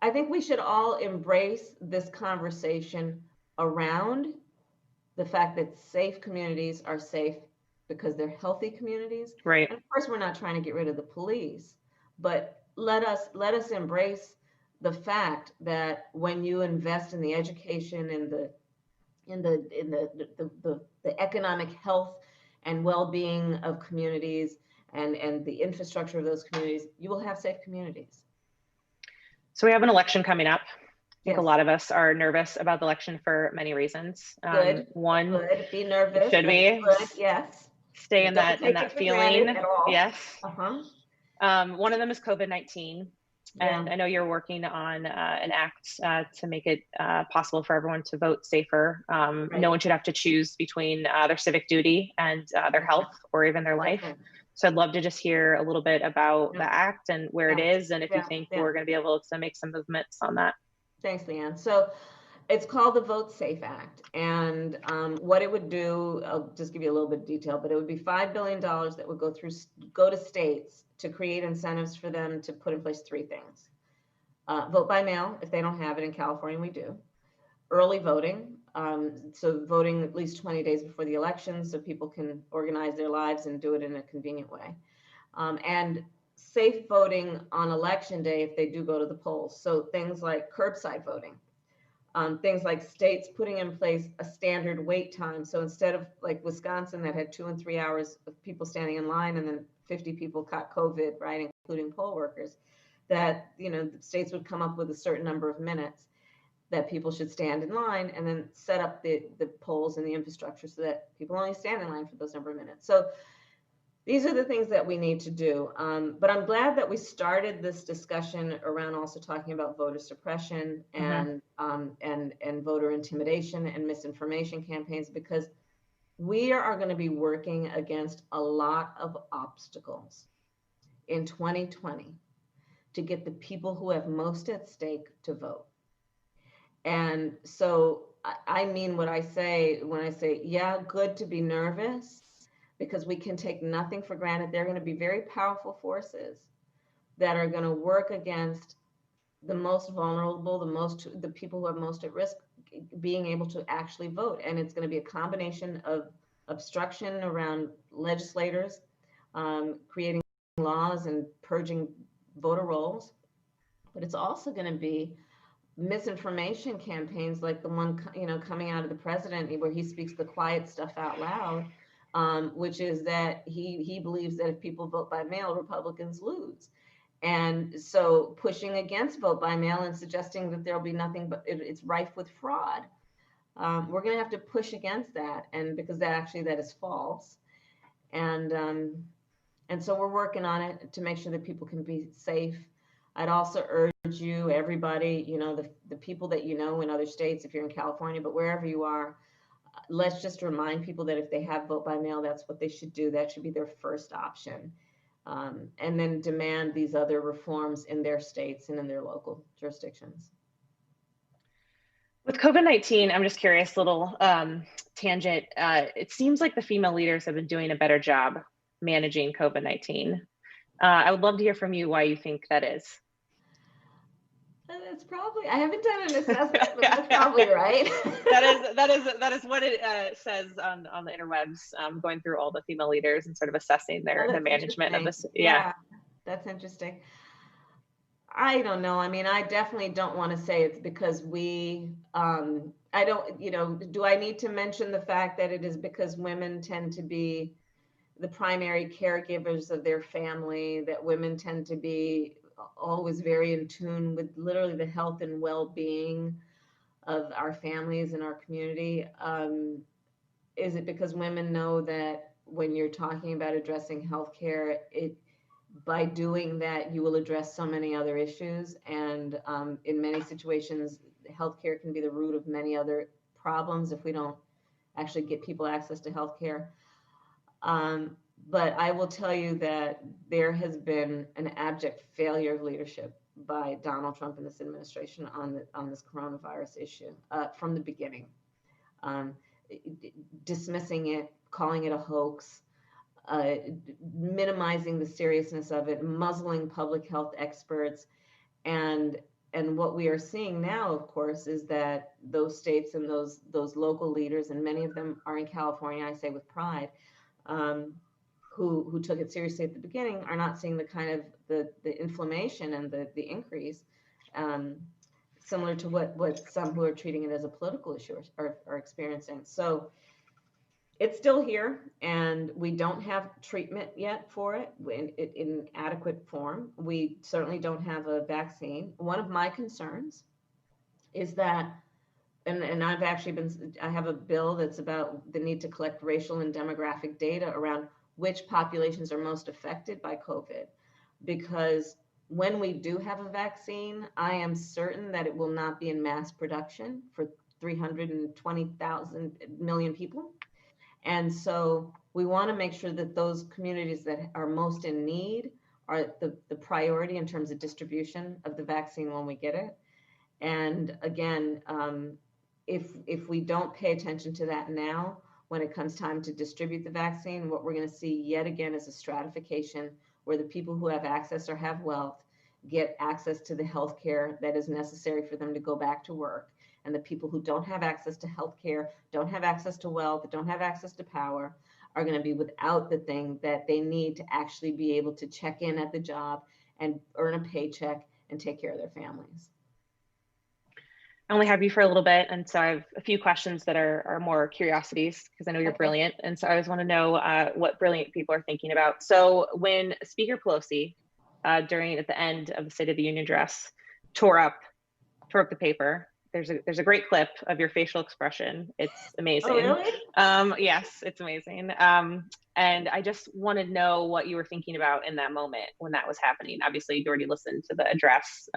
Speaker 24: I think we should all embrace this conversation around the fact that safe communities are safe because they're healthy communities.
Speaker 12: Right.
Speaker 24: And of course, we're not trying to get rid of the police, but let us embrace the fact that when you invest in the education and the economic health and well-being of communities and the infrastructure of those communities, you will have safe communities.
Speaker 12: So we have an election coming up. I think
Speaker 24: Yes.
Speaker 12: a lot of us are nervous about the election for many reasons.
Speaker 24: Good.
Speaker 12: One,
Speaker 24: Good. Be nervous.
Speaker 12: should be.
Speaker 24: Good. Yes.
Speaker 12: Stay in
Speaker 24: Don't
Speaker 12: that
Speaker 24: take it for
Speaker 12: feeling.
Speaker 24: granted at all.
Speaker 12: Yes.
Speaker 24: Uh-huh.
Speaker 12: One of them is COVID-19. And
Speaker 24: Yeah.
Speaker 12: I know you're working on an act to make it possible for everyone to vote safer.
Speaker 24: Right.
Speaker 12: No one should have to choose between their civic duty and their health or even their life.
Speaker 24: Okay.
Speaker 12: So I'd love to just hear a little bit about the act and where it is, and if you think we're going to be able to make some movements on that.
Speaker 24: Thanks, Leanne. So it's called the Vote Safe Act. And what it would do, I'll just give you a little bit of detail, but it would be $5 billion that would go to states to create incentives for them to put in place three things. Vote by mail, if they don't have it. In California, we do. Early voting, so voting at least 20 days before the election so people can organize their lives and do it in a convenient way. And safe voting on election day if they do go to the polls. So things like curbside voting, things like states putting in place a standard wait time. So instead of like Wisconsin that had 2 and 3 hours of people standing in line and then 50 people caught COVID, right, including poll workers, that, the states would come up with a certain number of minutes that people should stand in line and then set up the polls and the infrastructure so that people only stand in line for those number of minutes. So these are the things that we need to do. But I'm glad that we started this discussion around also talking about voter suppression and voter intimidation and misinformation campaigns, because we are going to be working against a lot of obstacles in 2020 to get the people who have most at stake to vote. And so I mean what I say when I say, yeah, good to be nervous, because we can take nothing for granted. They're going to be very powerful forces that are going to work against the most vulnerable, the people who are most at risk being able to actually vote. And it's going to be a combination of obstruction around legislators, creating laws and purging voter rolls. But it's also going to be misinformation campaigns like the one, coming out of the president where he speaks the quiet stuff out loud, which is that he believes that if people vote by mail, Republicans lose. And so pushing against vote by mail and suggesting that there'll be nothing but it's rife with fraud. We're going to have to push against that, and because that is false. And so we're working on it to make sure that people can be safe. I'd also urge you, everybody, the people that in other states, if you're in California, but wherever you are, let's just remind people that if they have vote by mail, that's what they should do. That should be their first option. And then demand these other reforms in their states and in their local jurisdictions.
Speaker 12: With COVID-19, I'm just curious, little tangent. It seems like the female leaders have been doing a better job managing COVID-19. I would love to hear from you why you think that is.
Speaker 24: That's probably, I haven't done an assessment, but that's probably right.
Speaker 12: that is what it says on the interwebs, going through all the female leaders and sort of assessing the management of this.
Speaker 24: Yeah, that's interesting. I don't know. I mean, I definitely don't want to say it's because we, I don't, do I need to mention the fact that it is because women tend to be the primary caregivers of their family, that women tend to be always very in tune with literally the health and well-being of our families and our community? Is it because women know that when you're talking about addressing healthcare, by doing that, you will address so many other issues. And in many situations, healthcare can be the root of many other problems if we don't actually get people access to healthcare. But I will tell you that there has been an abject failure of leadership by Donald Trump and this administration on this coronavirus issue from the beginning. Dismissing it, calling it a hoax, minimizing the seriousness of it, muzzling public health experts. And what we are seeing now, of course, is that those states and those local leaders, and many of them are in California, I say with pride, who took it seriously at the beginning, are not seeing the kind of the inflammation and the increase, similar to what some who are treating it as a political issue are experiencing. So it's still here, and we don't have treatment yet for it in adequate form. We certainly don't have a vaccine. One of my concerns is that, and I've actually I have a bill that's about the need to collect racial and demographic data around which populations are most affected by COVID, because when we do have a vaccine, I am certain that it will not be in mass production for 320,000 million people. And so we want to make sure that those communities that are most in need are the priority in terms of distribution of the vaccine when we get it. And again, if we don't pay attention to that now, when it comes time to distribute the vaccine, what we're going to see yet again is a stratification where the people who have access or have wealth get access to the health care that is necessary for them to go back to work. And the people who don't have access to healthcare, don't have access to wealth, don't have access to power, are going to be without the thing that they need to actually be able to check in at the job and earn a paycheck and take care of their families.
Speaker 12: I only have you for a little bit, and so I have a few questions that are more curiosities, because I know you're brilliant, and so I just want to know what brilliant people are thinking about. So when Speaker Pelosi, at the end of the State of the Union address, tore up the paper, there's a great clip of your facial expression. It's amazing.
Speaker 24: Oh, really?
Speaker 12: Yes, it's amazing. And I just want to know what you were thinking about in that moment when that was happening. Obviously, you already listened to the address.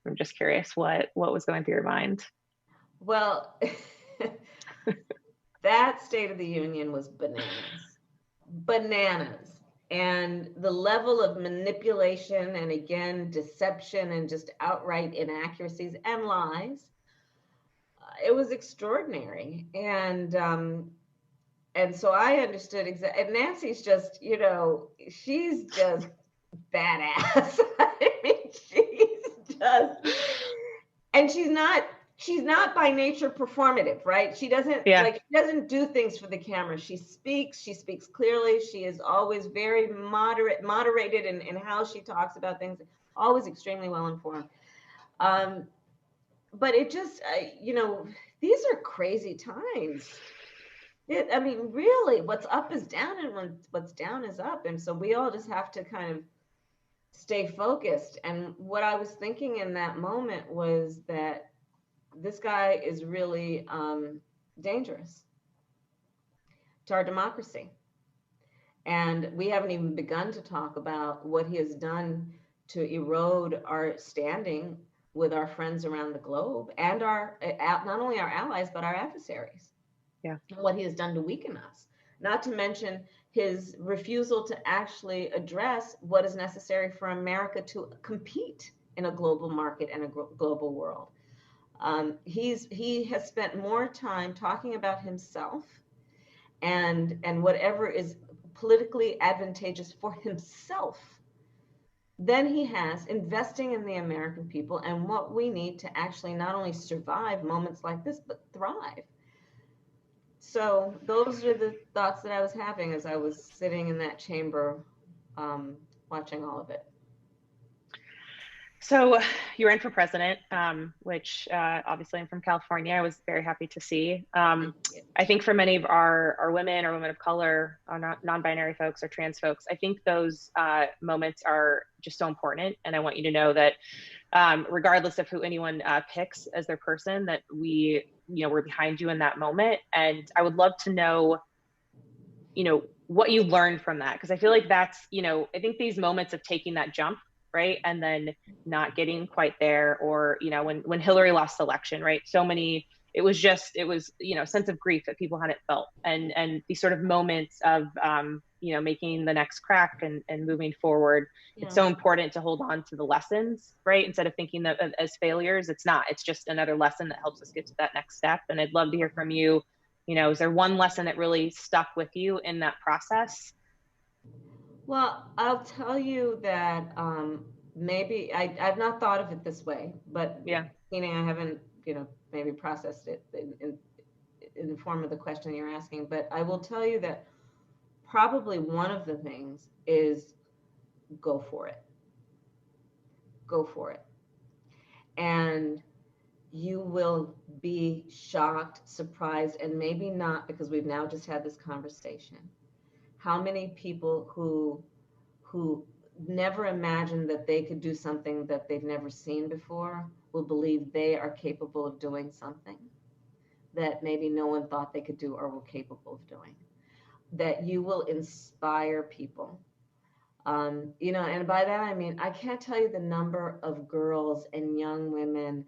Speaker 12: I'm just curious what was going through your mind.
Speaker 24: Well, that State of the Union was bananas. And the level of manipulation and, again, deception and just outright inaccuracies and lies, it was extraordinary. And so I understood exactly. And Nancy's just, she's just badass. I mean, she's just, and she's not by nature performative, right? She doesn't she doesn't do things for the camera. She speaks clearly. She is always very moderated in how she talks about things, always extremely well informed. But it just, these are crazy times. I mean, really, what's up is down and what's down is up. And so we all just have to kind of stay focused. And what I was thinking in that moment was that this guy is really dangerous to our democracy. And we haven't even begun to talk about what he has done to erode our standing with our friends around the globe and not only our allies, but our adversaries.
Speaker 12: Yeah.
Speaker 24: What he has done to weaken us, not to mention his refusal to actually address what is necessary for America to compete in a global market and a global world. He has spent more time talking about himself and whatever is politically advantageous for himself than he has investing in the American people and what we need to actually not only survive moments like this, but thrive. So those are the thoughts that I was having as I was sitting in that chamber, watching all of it.
Speaker 12: So you ran for president, which obviously I'm from California. I was very happy to see. I think for many of our women or women of color, or non-binary folks or trans folks, I think those moments are just so important. And I want you to know that regardless of who anyone picks as their person, that we're behind you in that moment. And I would love to know you know, what you learned from that. Cause I feel like that's, you know, I think these moments of taking that jump, right, and then not getting quite there, or, you know, when Hillary lost the election, right, so many, it was, you know, sense of grief that people hadn't felt, and these sort of moments of, you know, making the next crack and moving forward. It's so important to hold on to the lessons, right, instead of thinking that as failures. It's not, it's just another lesson that helps us get to that next step. And I'd love to hear from you. You know, is there one lesson that really stuck with you in that process?
Speaker 24: Well, I'll tell you that maybe I've not thought of it this way, but
Speaker 12: yeah,
Speaker 24: meaning I haven't, you know, maybe processed it in the form of the question you're asking. But I will tell you that probably one of the things is go for it. Go for it. And you will be shocked, surprised, and maybe not, because we've now just had this conversation, how many people who never imagined that they could do something that they've never seen before will believe they are capable of doing something that maybe no one thought they could do or were capable of doing. That you will inspire people. You know, and by that I mean, I can't tell you the number of girls and young women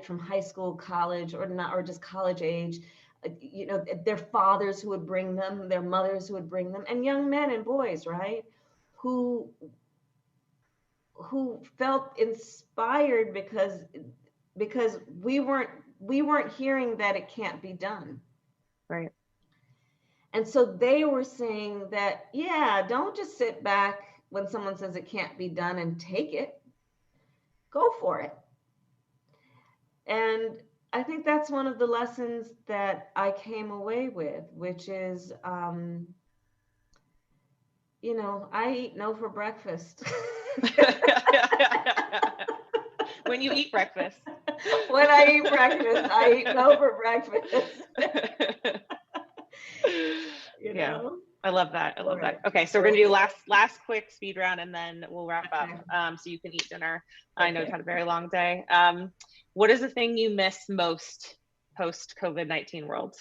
Speaker 24: from high school, college, or not, or just college age, you know, their fathers who would bring them, their mothers who would bring them, and young men and boys, right, who felt inspired because we weren't hearing that it can't be done.
Speaker 12: Right.
Speaker 24: And so they were saying that, yeah, don't just sit back when someone says it can't be done and take it. Go for it. And I think that's one of the lessons that I came away with, which is, you know, I eat no for breakfast.
Speaker 12: When you eat breakfast.
Speaker 24: When I eat breakfast, I eat no for breakfast. You
Speaker 12: yeah,
Speaker 24: know?
Speaker 12: I love that. I love that. Okay, so we're gonna do last quick speed round, and then we'll wrap up. So you can eat dinner. Okay. I know you've had a very long day. What is the thing you miss most post COVID-19 world?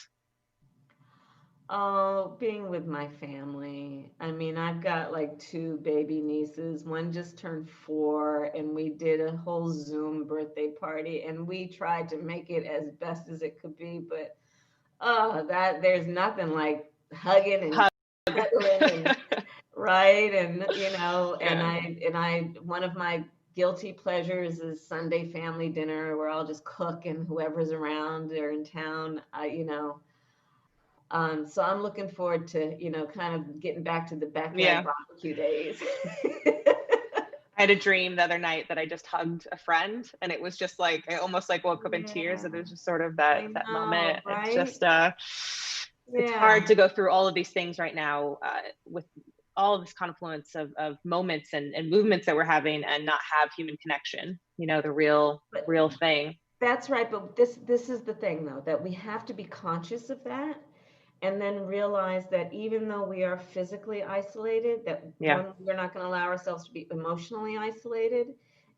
Speaker 24: Oh, being with my family. I mean, I've got like 2 baby nieces. One just turned 4, and we did a whole Zoom birthday party, and we tried to make it as best as it could be. But that there's nothing like hugging and cuddling, and, right? And you know, yeah. and I one of my guilty pleasures is Sunday family dinner, where I'll just cook, and whoever's around or in town, you know. So I'm looking forward to, you know, kind of getting back to the backyard barbecue days.
Speaker 12: I had a dream the other night that I just hugged a friend, and it was just like, I almost like woke up in tears, and it was just sort of that moment. Right? It's just, it's hard to go through all of these things right now with all of this confluence of moments and movements that we're having, and not have human connection, you know, the real thing.
Speaker 24: That's right. But this is the thing, though, that we have to be conscious of that. And then realize that even though we are physically isolated, that one, we're not going to allow ourselves to be emotionally isolated.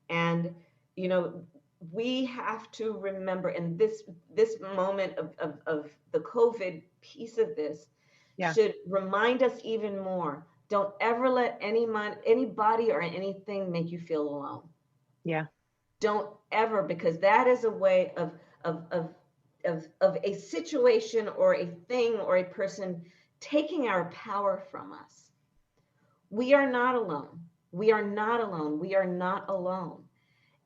Speaker 24: And, you know, we have to remember, and this moment of the COVID piece of this should remind us even more. Don't ever let anybody or anything make you feel alone.
Speaker 12: Yeah.
Speaker 24: Don't ever, because that is a way of a situation or a thing or a person taking our power from us. We are not alone. We are not alone. We are not alone.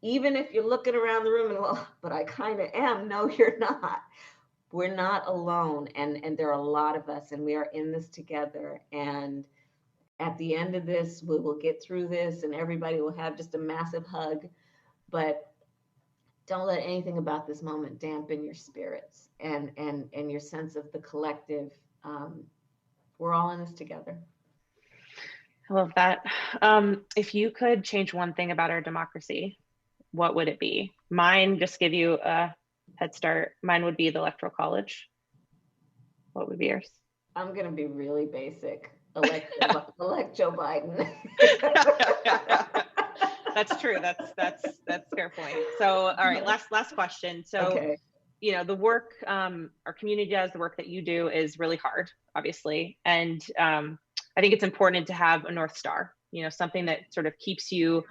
Speaker 24: Even if you're looking around the room and, well, but I kind of am. No, you're not. We're not alone. And there are a lot of us, and we are in this together. And at the end of this, we will get through this, and everybody will have just a massive hug. But don't let anything about this moment dampen your spirits and your sense of the collective. We're all in this together.
Speaker 12: I love that. If you could change one thing about our democracy, what would it be? Mine, just give you a head start. Mine would be the Electoral College. What would be yours?
Speaker 24: I'm going to be really basic. Elect Joe Biden.
Speaker 12: That's true. That's a fair point. So, all right, last question. So, the work our community does, the work that you do is really hard, obviously. And I think it's important to have a North Star, something that sort of keeps you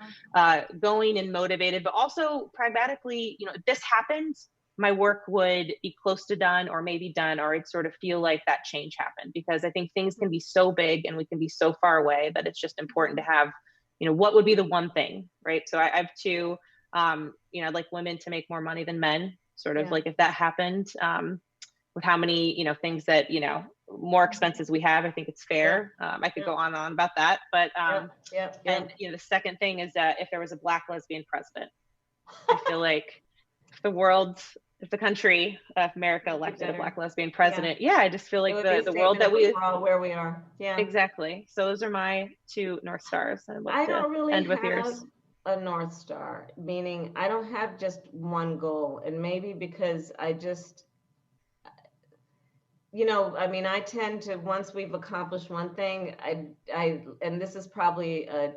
Speaker 12: going and motivated, but also pragmatically, if this happens, my work would be close to done or maybe done, or I'd sort of feel like that change happened, because I think things can be so big and we can be so far away that it's just important to have, what would be the one thing, right? So I have two, I'd like women to make more money than men, sort of like if that happened, with how many, things that, more expenses we have, I think it's fair. I could go on and on about that, but, and the second thing is that if there was a Black lesbian president, I feel like if the country of America elected a Black lesbian president, I just feel like the world that we're
Speaker 24: all where we are. Yeah,
Speaker 12: exactly. So those are my two North Stars.
Speaker 24: I don't really
Speaker 12: end with
Speaker 24: have
Speaker 12: yours.
Speaker 24: a North Star, meaning I don't have just one goal, and maybe because I just, I tend to, once we've accomplished one thing, and this is probably a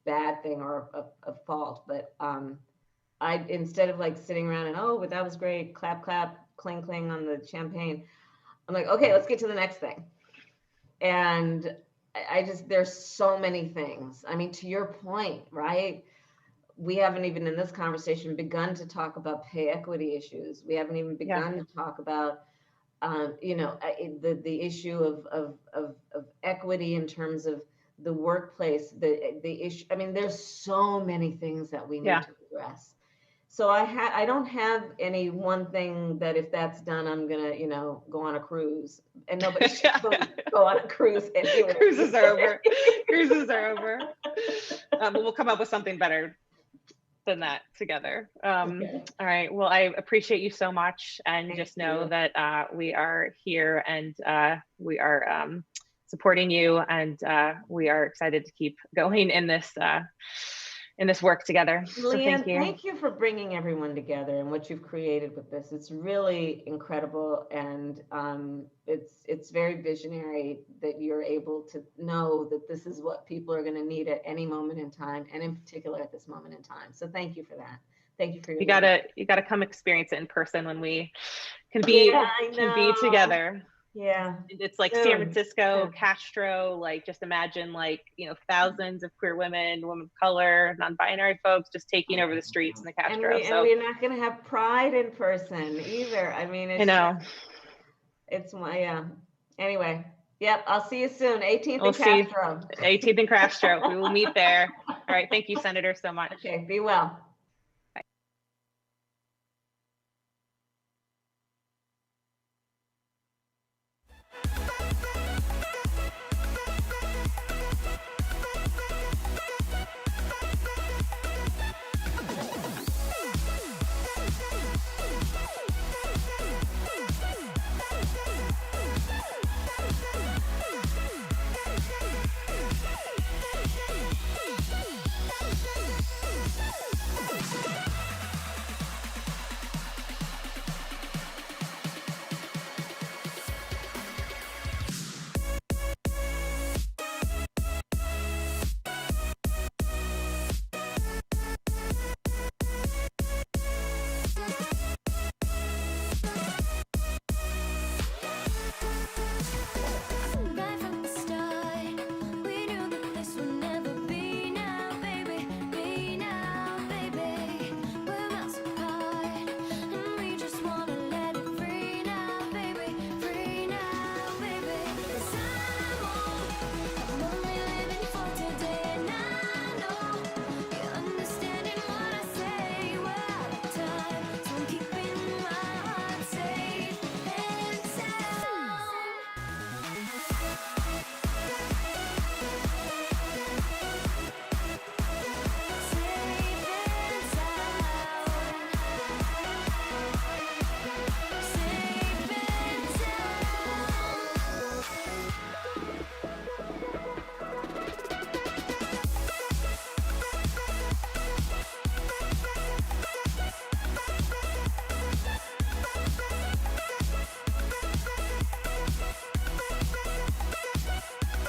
Speaker 24: bad thing or a fault, but I, instead of like sitting around and, oh, but that was great, clap, clap, cling, cling on the champagne, I'm like, okay, let's get to the next thing. And there's so many things. I mean, to your point, right? We haven't even in this conversation begun to talk about pay equity issues. We haven't even begun to talk about, the issue of equity in terms of the workplace, the issue. I mean, there's so many things that we need to address. So I don't have any one thing that if that's done, I'm gonna, go on a cruise, and nobody should go on a cruise anyway.
Speaker 12: Cruises are over. Cruises are over. But we'll come up with something better than that together. All right. Well, I appreciate you so much, and just know that we are here, and we are supporting you, and we are excited to keep going in this work together. So
Speaker 24: Leanne, thank you for bringing everyone together and what you've created with this. It's really incredible, and it's very visionary that you're able to know that this is what people are going to need at any moment in time, and in particular at this moment in time. So thank you for that. Thank you for your
Speaker 12: you gotta come experience it in person when we can be together.
Speaker 24: Yeah,
Speaker 12: it's like San Francisco, Castro, like just imagine like, thousands of queer women of color, non-binary folks just taking over the streets in the Castro.
Speaker 24: And we're not going to have pride in person either. I mean, it's anyway. Yep, I'll see you soon. 18th in Castro.
Speaker 12: 18th in Castro. We will meet there. All right. Thank you, Senator, so much.
Speaker 24: Okay, be well.